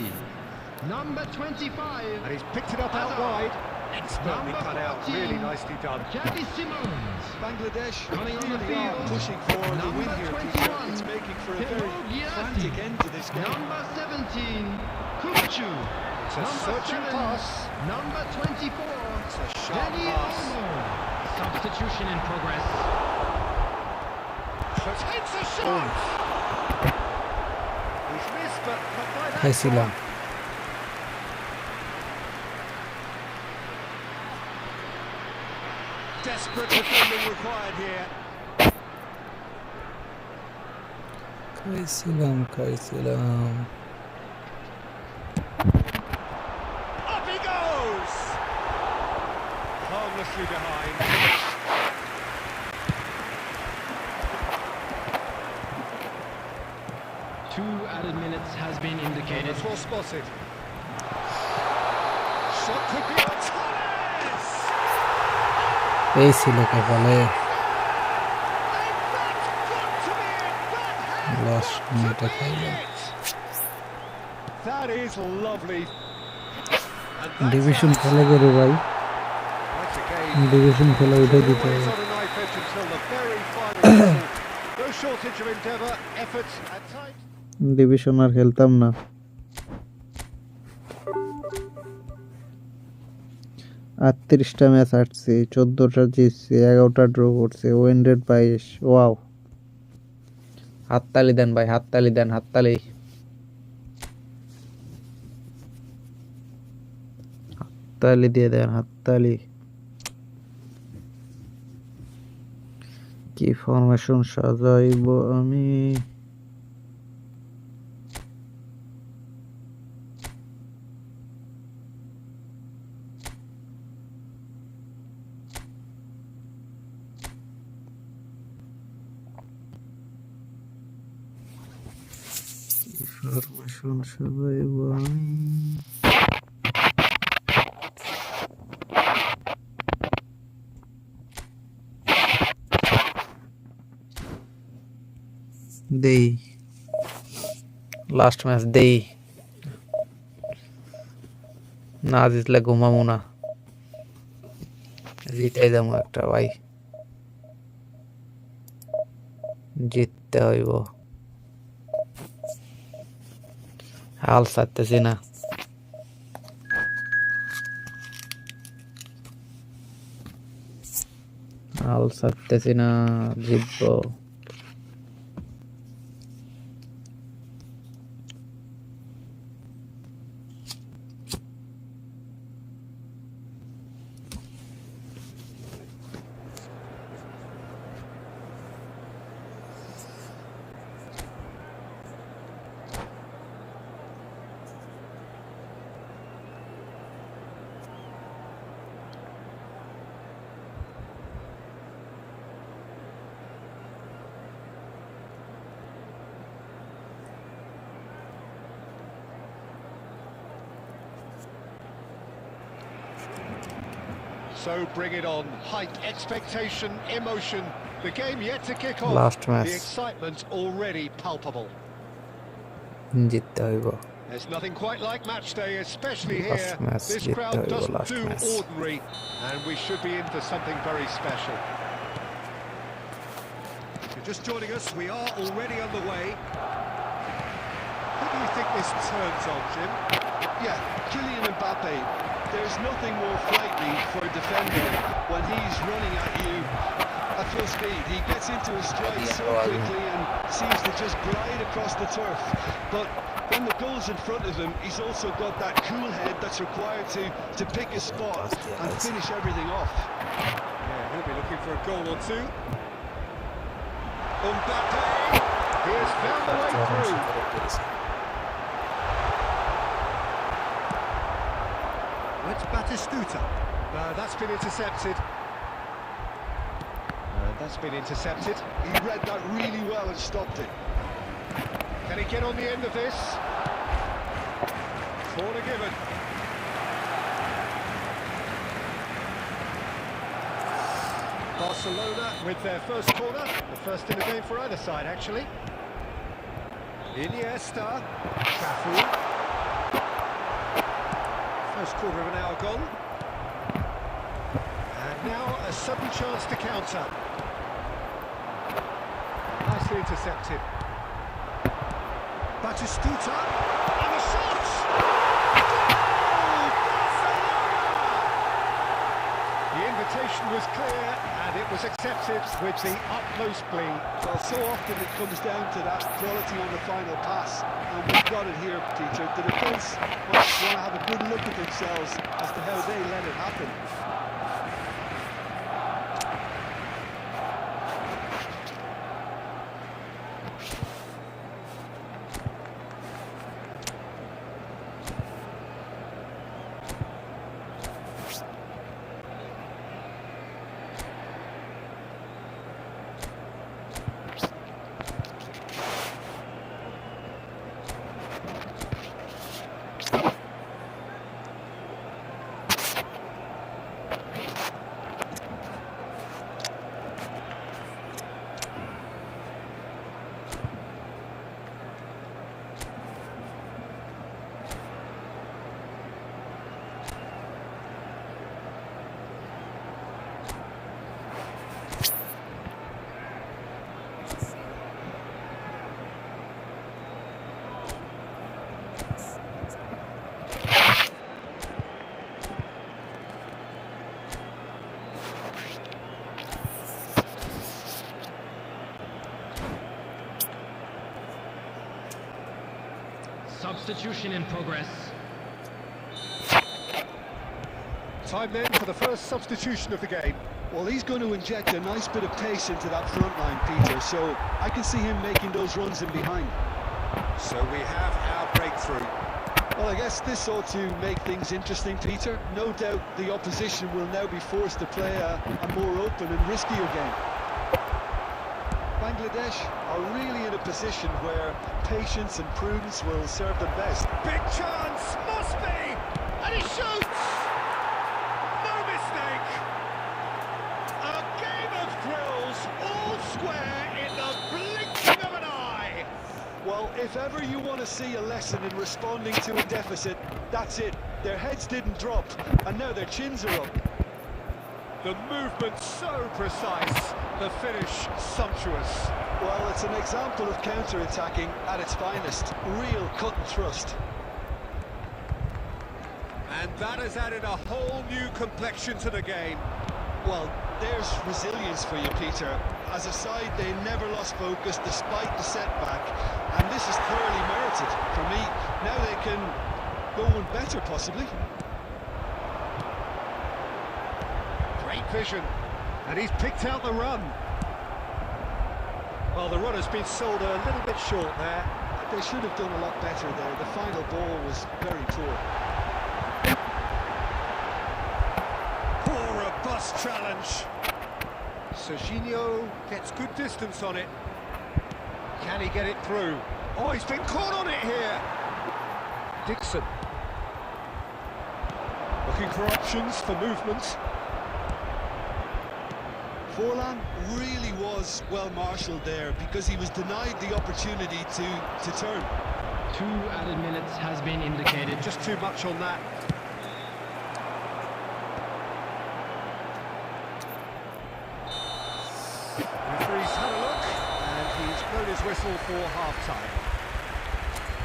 Number 25, And he's picked it up out wide. Expertly Number cut out, 14, really nicely done. Xavi Simons. Bangladesh Coming on the really are field. pushing for the win Number here, 21, Peter. It's making for a very Gianni. frantic end to this game. Number 17, Qoo Neo. It's a Number searching 7, pass. Number 24, It's a sharp pass. Substitution in progress. Takes a shot. He's missed, but not by that খাইছিলাম। far. Desperate defending required here. খাইছিলাম। Up he goes. Harmlessly behind. Two added minutes has been indicated. That's well spotted. Shot could be on Torres. এই ছিল কপালে, last মিনিটে খাইলাম। That is lovely. Division খেলে গেলে ভাই, That's a game. ডিভিশন খেলে উঠে দিতে Always হবে। on a knife edge until the very final whistle. No shortage of endeavour, efforts at times. Division আর খেলতাম না। 38টা ম্যাচ হারছি, 14টা জিতছি, 11টা ড্র করছি, উইন রেট 22। ওয়াও, হাততালি দেন ভাই, হাততালি দেন, হাততালি। হাততালি দিয়ে দেন, হাততালি। কি ফরমেশন সাজাইব আমি? ফরমেশন সাজাইব আমি? দেই লাস্ট ম্যাচ দেই, না জিতলে ঘুমাবো না, জিতাই যাবো একটা ভাই, জিততে হইব, হাল ছাড়তেছি না। হাল ছাড়তেছি না, জিতবো। So bring it on. Height, expectation, emotion. The game yet to kick off. Last match. The excitement already palpable. জিততে হইব। There's nothing quite like match day, especially Last here. match, This জিততে crowd হইব, doesn't last do match. ordinary, and we should be in for something very special. If you're just joining us, we are already underway. Who do you think this turns on, Jim? Yeah, Kylian Mbappe. There's nothing more frightening for a defender when he's running at you at full speed. He gets into his stride so quickly and seems to just glide across the turf. But when the goal's in front of him, he's also got that cool head that's required to pick his spot and finish everything off. Yeah, he'll be looking for a goal or two. Mbappe, he has found the way through. It's Batistuta. That's been intercepted. That's been intercepted. He read that really well and stopped it. Can he get on the end of this? Corner given. Barcelona with their first corner, the first in the game for either side actually. Iniesta, Cafu. First quarter of an hour gone. And now a sudden chance to counter. Nicely intercepted. Batistuta, and the shot! Goal! Barcelona! The invitation was clear, and it was accepted with the utmost glee. Well, so often it comes down to that quality on the final pass, and we've got it here, Peter. The defence want to have a good look at themselves as to how they let it happen. Substitution in progress. Time then for the first substitution of the game. Well, he's going to inject a nice bit of pace into that front line, Peter, so I can see him making those runs in behind. So we have our breakthrough. Well, I guess this ought to make things interesting, Peter. No doubt the opposition will now be forced to play a more open and riskier game. Bangladesh are really in a position where patience and prudence will serve them best. Big chance, must be! And he shoots! No mistake! A game of thrills, all square in the blinking of an eye! Well, if ever you want to see a lesson in responding to a deficit, that's it. Their heads didn't drop, and now their chins are up. The movement so precise, the finish sumptuous. Well, it's an example of counter-attacking at its finest. Real cut and thrust. And that has added a whole new complexion to the game. Well, there's resilience for you, Peter. As a side, they never lost focus despite the setback, and this is thoroughly merited. For me, now they can go on better, possibly. Great vision, and he's picked out the run. Well, the run has been sold a little bit short there. They should have done a lot better there. The final ball was very poor. Poor robust challenge. Qoo gets good distance on it. Can he get it through? Oh, he's been caught on it here. Dixon. Looking for options for movement. Forlan really was well marshalled there because he was denied the opportunity to turn. 2 added minutes has been indicated. Just too much on that. Referee's had a look and he's blown his whistle for half-time.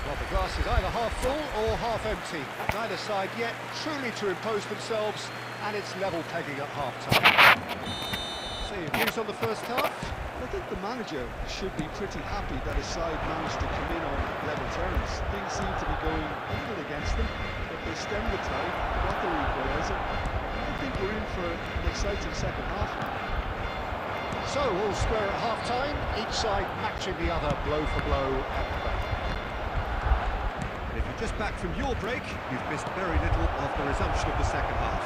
Well, the glass is either half full or half empty. Neither side yet truly to impose themselves, and it's level pegging at half-time. So your views on the first half? I think the manager should be pretty happy that his side managed to come in on level terms. Things seem to be going a little against them, but they stemmed the tide, got the equaliser. I think we're in for an exciting second half now. So, all square at half-time, each side matching the other blow for blow at the back. And if you're just back from your break, you've missed very little of the resumption of the second half.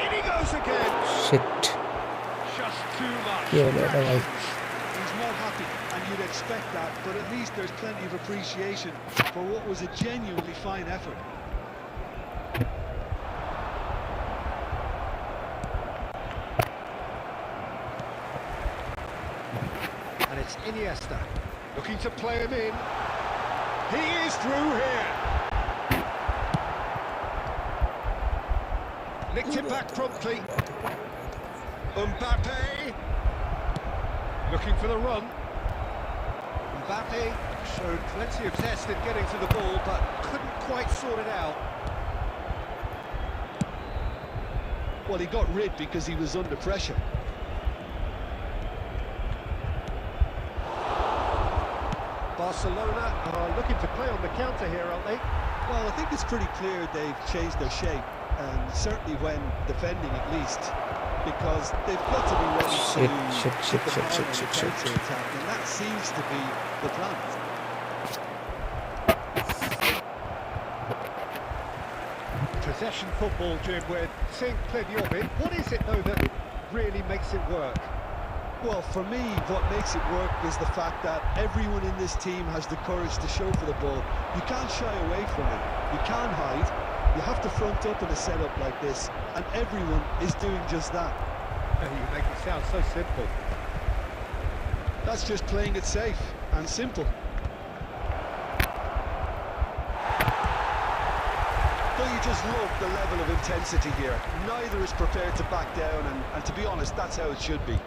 In he goes again! Shit. Just too much. কি হলো এটা ভাই? He's not happy happy, and you'd expect that, but at least there's plenty of appreciation for what was a genuinely fine effort. And it's Iniesta, looking to play him in. He is through here. Nicked it back promptly. Mbappe, looking for the run. Mbappe showed plenty of zest in getting to the ball, but couldn't quite sort it out. Well, he got rid because he was under pressure. Barcelona are looking to play on the counter here, aren't they? Well, I think it's pretty clear they've changed their shape, and certainly when defending at least, because they've got to be ready to counter-attack, and that seems to be the plan. Possession football, Jim, we're seeing plenty of it. What is it, though, that really makes it work? Well, for me, what makes it work is the fact that everyone in this team has the courage to show for the ball. You can't shy away from it. You can't hide. You have to front up in a setup like this, and everyone is doing just that. You make it sound so simple. That's just playing it safe and simple. Don't you just love the level of intensity here? Neither is prepared to back down, and to be honest, that's how it should be.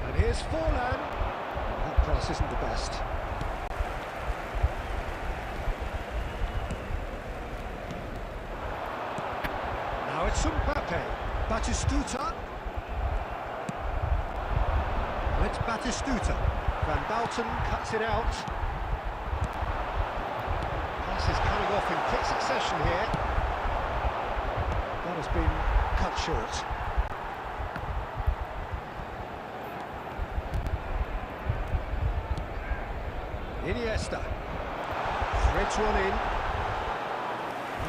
And here's Forlan. That cross isn't the best. Now it's Mbappe. Batistuta. It's Batistuta. Van Bouten cuts it out. Pass is coming off in quick succession here. That has been cut short. Iniesta. Threads one in.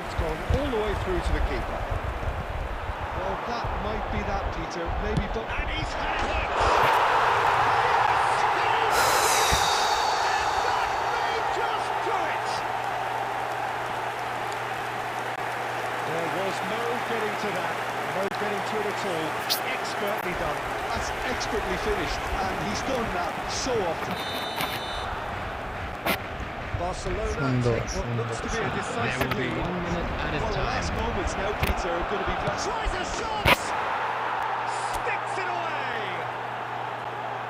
It's gone all the way through to the keeper. Well, that might be that, Peter. Maybe, but... And he's had it! Just do it! There was no getting to that. No getting to it at all. Expertly done. That's expertly finished, and he's done that so often. Barcelona take what looks to be a decisive lead. 1 minute at a Well, the last time. moments now, Peter, are going to be blessed. Tries a shot! Sticks it away!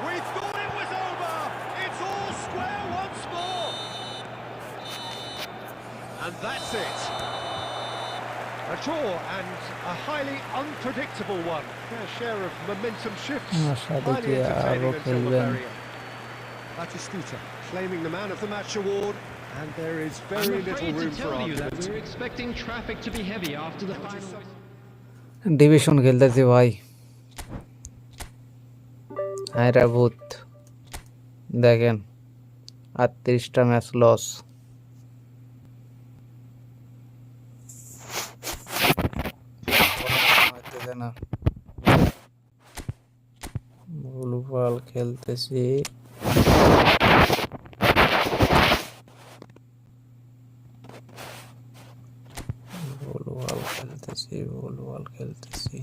We thought it was over! It's all square once more! And that's it! A draw and a highly unpredictable one. Fair share of momentum shifts. Highly entertaining until the very end. Batistuta claiming the Man of the Match award, and there is I'm very little afraid to room for tell you that argument. we're expecting traffic to be heavy after the final. Division খেলতেছি ভাই আয়রা ভূত দেখেন 38টা match loss না ভুলভাল খেলতেছি ভুলভাল খেলতেছি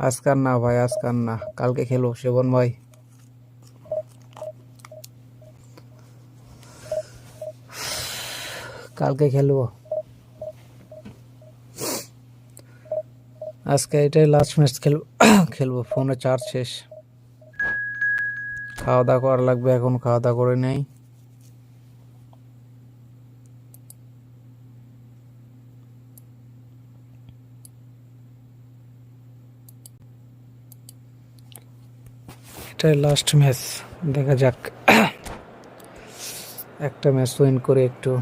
আজকাল না ভাই, আজকাল না, কালকে খেলবো সেবন ভাই। কালকে খেলবো, আজকে এটাই লাস্ট ম্যাচ খেলবো। ফোনে চার্জ শেষ, খাওয়া দাওয়া করা লাগবে, এখন খাওয়া দাওয়া করে নেই। এটাই লাস্ট ম্যাচ, দেখা যাক একটা ম্যাচ উইন করে একটু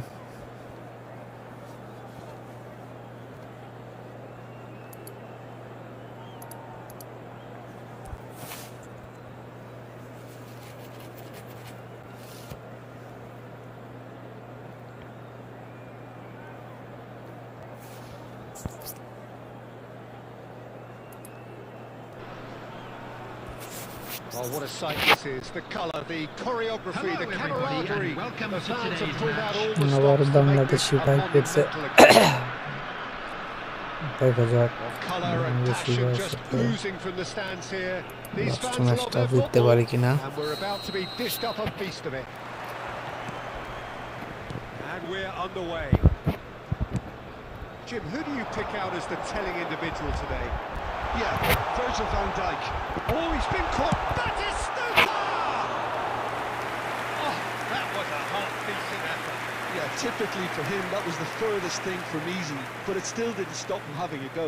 Oh, what a sight this is. The colour, the choreography, the camaraderie. The fans have pulled out all the আবার stops to make this Bangladeshi a ভাই পেয়েছে, monumental occasion. দেখা যাক Well, colour and Bangladeshi passion ভাইয়ের just সাথে oozing from the stands here. These last fans love ম্যাচটা their জিততে football, পারি কিনা। and we're about to be dished up a feast of it. And we're underway. Jim, who do you pick out as the telling individual today? Yeah, Virgil van Dijk. Oh, he's been caught. Batistuta! Oh, that was a half-decent effort. Yeah, typically for him, that was the furthest thing from easy, but it still didn't stop him having a go.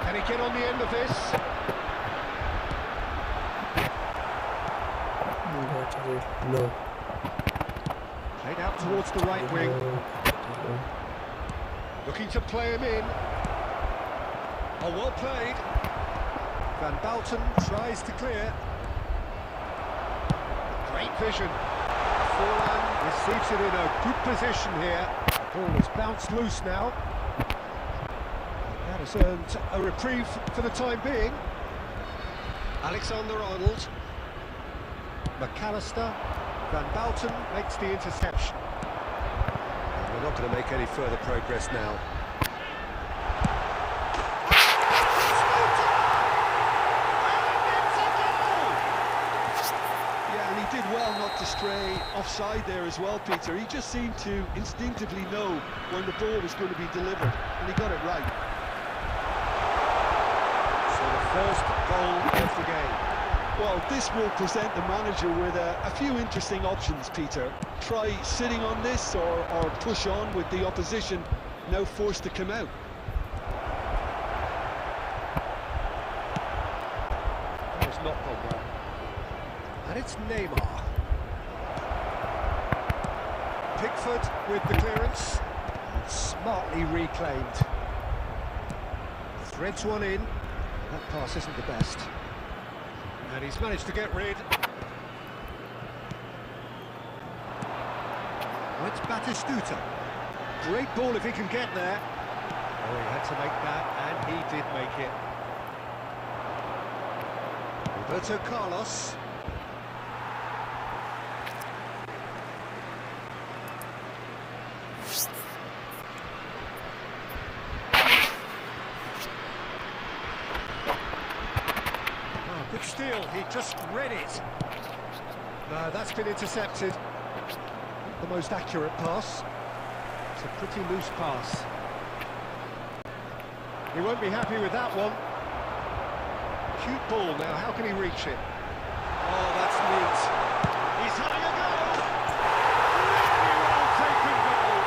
Can he get on the end of this? Low Played out towards the right wing. Looking to play him in. Oh, well played. Van Bouten tries to clear. Great vision. Forlan receives it in a good position here. The ball is bounced loose now. That has earned a reprieve for the time being. Alexander-Arnold. McAllister. Van Bouten makes the interception. And we're not going to make any further progress now. Yeah, and he did well not to stray offside there as well, Peter. He just seemed to instinctively know when the ball was going to be delivered, and he got it right. So the first goal of the game. Well, this will present the manager with a few interesting options, Peter. Try sitting on this or push on with the opposition now forced to come out. That has not gone well. And it's Neymar. Pickford with the clearance. And smartly reclaimed. Threads one in. That pass isn't the best. And he's managed to get rid. Oh, it's Batistuta. Great ball if he can get there. Oh, he had to make that, and he did make it. Roberto Carlos. Good steal, he just read it. No, that's been intercepted. The most accurate pass. It's a pretty loose pass. He won't be happy with that one. Cute ball now, how can he reach it? Oh, that's neat. He's having a go! Really well taken goal.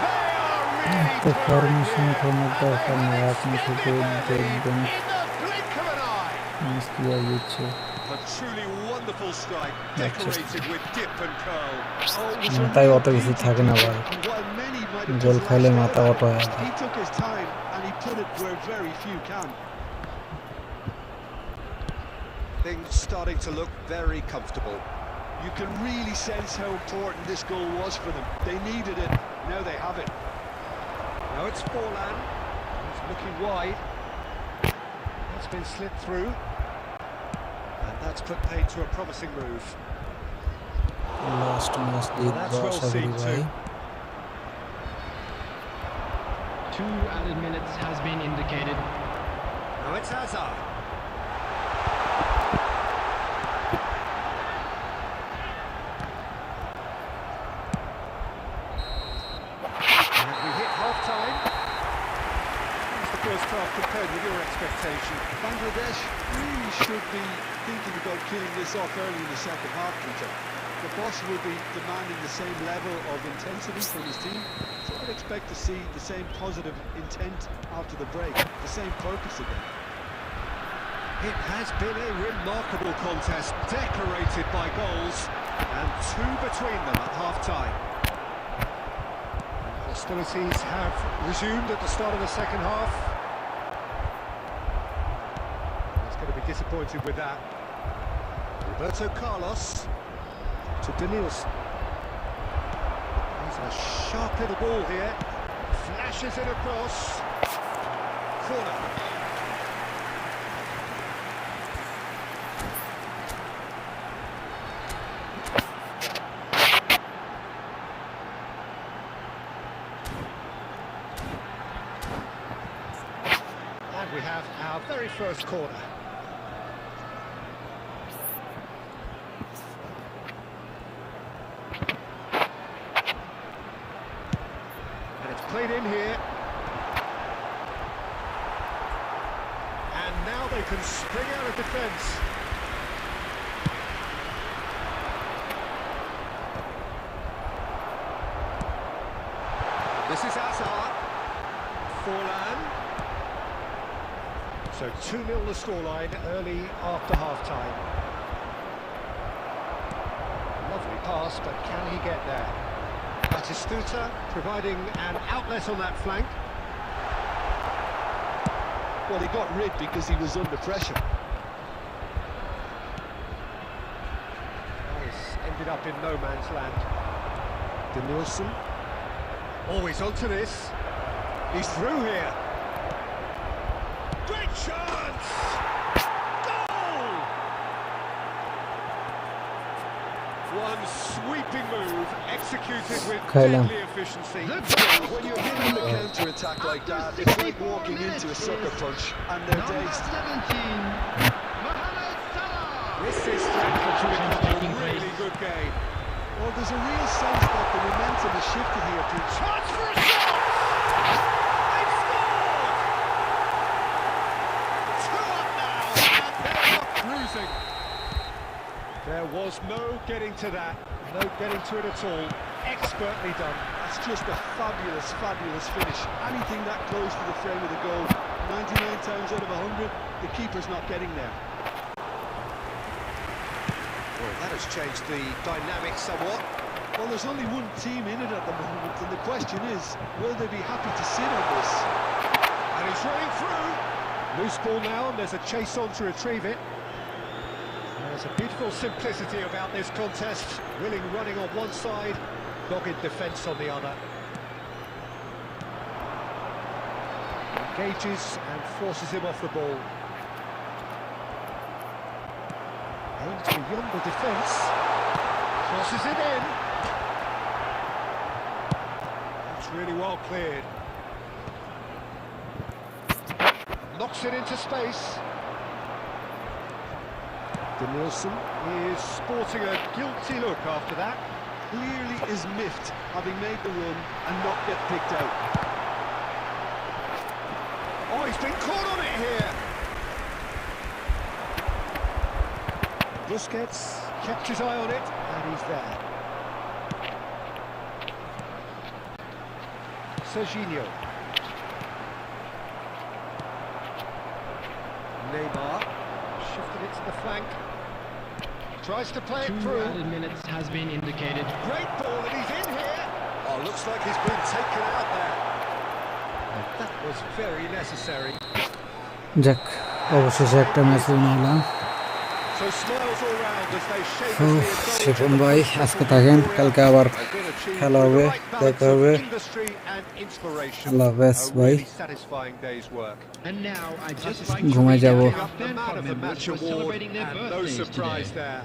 They are really pouring here. In the blink of an eye. A truly wonderful strike, decorated with dip and curl. মাথায় অত কিছু থাকে না ভাই, গোল খাইলে মাথা auto হয়ে যায়। He took his time and he put it where very few can. Things starting to look very comfortable. You can really sense how important this goal was for them. They needed it, now they have it. Now it's Forlan. He's looking wide. That's been slipped through. And that's put paid to a promising move. Last match জিতবো আশা করি ভাই। 2 added minutes has been indicated. Now it's Hazard. And we hit half-time. How's the first half compared with your expectation? Bangladesh really should be thinking about killing this off early in the second half, Peter. The boss will be demanding the same level of intensity from his team, so I'd expect to see the same positive intent after the break, the same purpose again. It has been a remarkable contest, decorated by goals, and 2 between them at half-time. Hostilities have resumed at the start of the second half. He's going to be disappointed with that. Roberto Carlos to Danielson. He's a sharp little ball here. Flashes it across. Corner. And we have our very first corner. Played in here, and now they can spring out of defence. This is Hazard, Forlan. So 2-0 the scoreline early after half-time. Lovely pass, but can he get there? Batistuta providing an outlet on that flank. Well, he got rid because he was under pressure. He's ended up in no man's land. Danielson. Always onto this. He's through here. Great chance! Goal! One sweeping move, executed with deadly efficiency. When you're hitting the counter-attack like that, it's like walking into a sucker punch, and they're dazed. This is threatening to become a really good game. Well, there's a real sense that the momentum is shifted here, Pete. Chance for a shot! They've scored! 2 up now, and they're not cruising. There was no getting to that, no getting to it at all. Expertly done. That's just a fabulous, fabulous finish. Anything that close to the frame of the goal, 99 times out of 100, the keeper's not getting there. Well, that has changed the dynamic somewhat. Well, there's only one team in it at the moment, and the question is, will they be happy to sit on this? And he's running through. Loose ball now, and there's a chase on to retrieve it. There's a beautiful simplicity about this contest. Willing running on one side, dogged defence on the other. Engages and forces him off the ball. Aimed beyond the defence. Crosses it in. That's really well cleared. Knocks it into space. Danielson is sporting a guilty look after that. Clearly is miffed, having made the run and not get picked out. Oh, he's been caught on it here. Busquets kept his eye on it, and he's there. Serginho. Neymar shifted it to the flank. Tries to play it 2 through. added minutes has been indicated. Great ball, and he's in here. Oh, looks like he's been taken out there. That was very necessary. যাক অবশেষে একটা match নিলাম। So smiles all round as they shake ও শিপন ভাই আজকে থাকেন, কালকে আবার খেলা হবে, দেখা হবে। আল্লাহ হাফেজ ভাই, ঘুমাই যাব। The man of the match award, and no surprise there.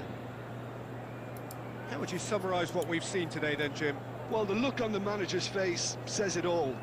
How would you summarise what we've seen today then, Jim? Well, the look on the manager's face says it all.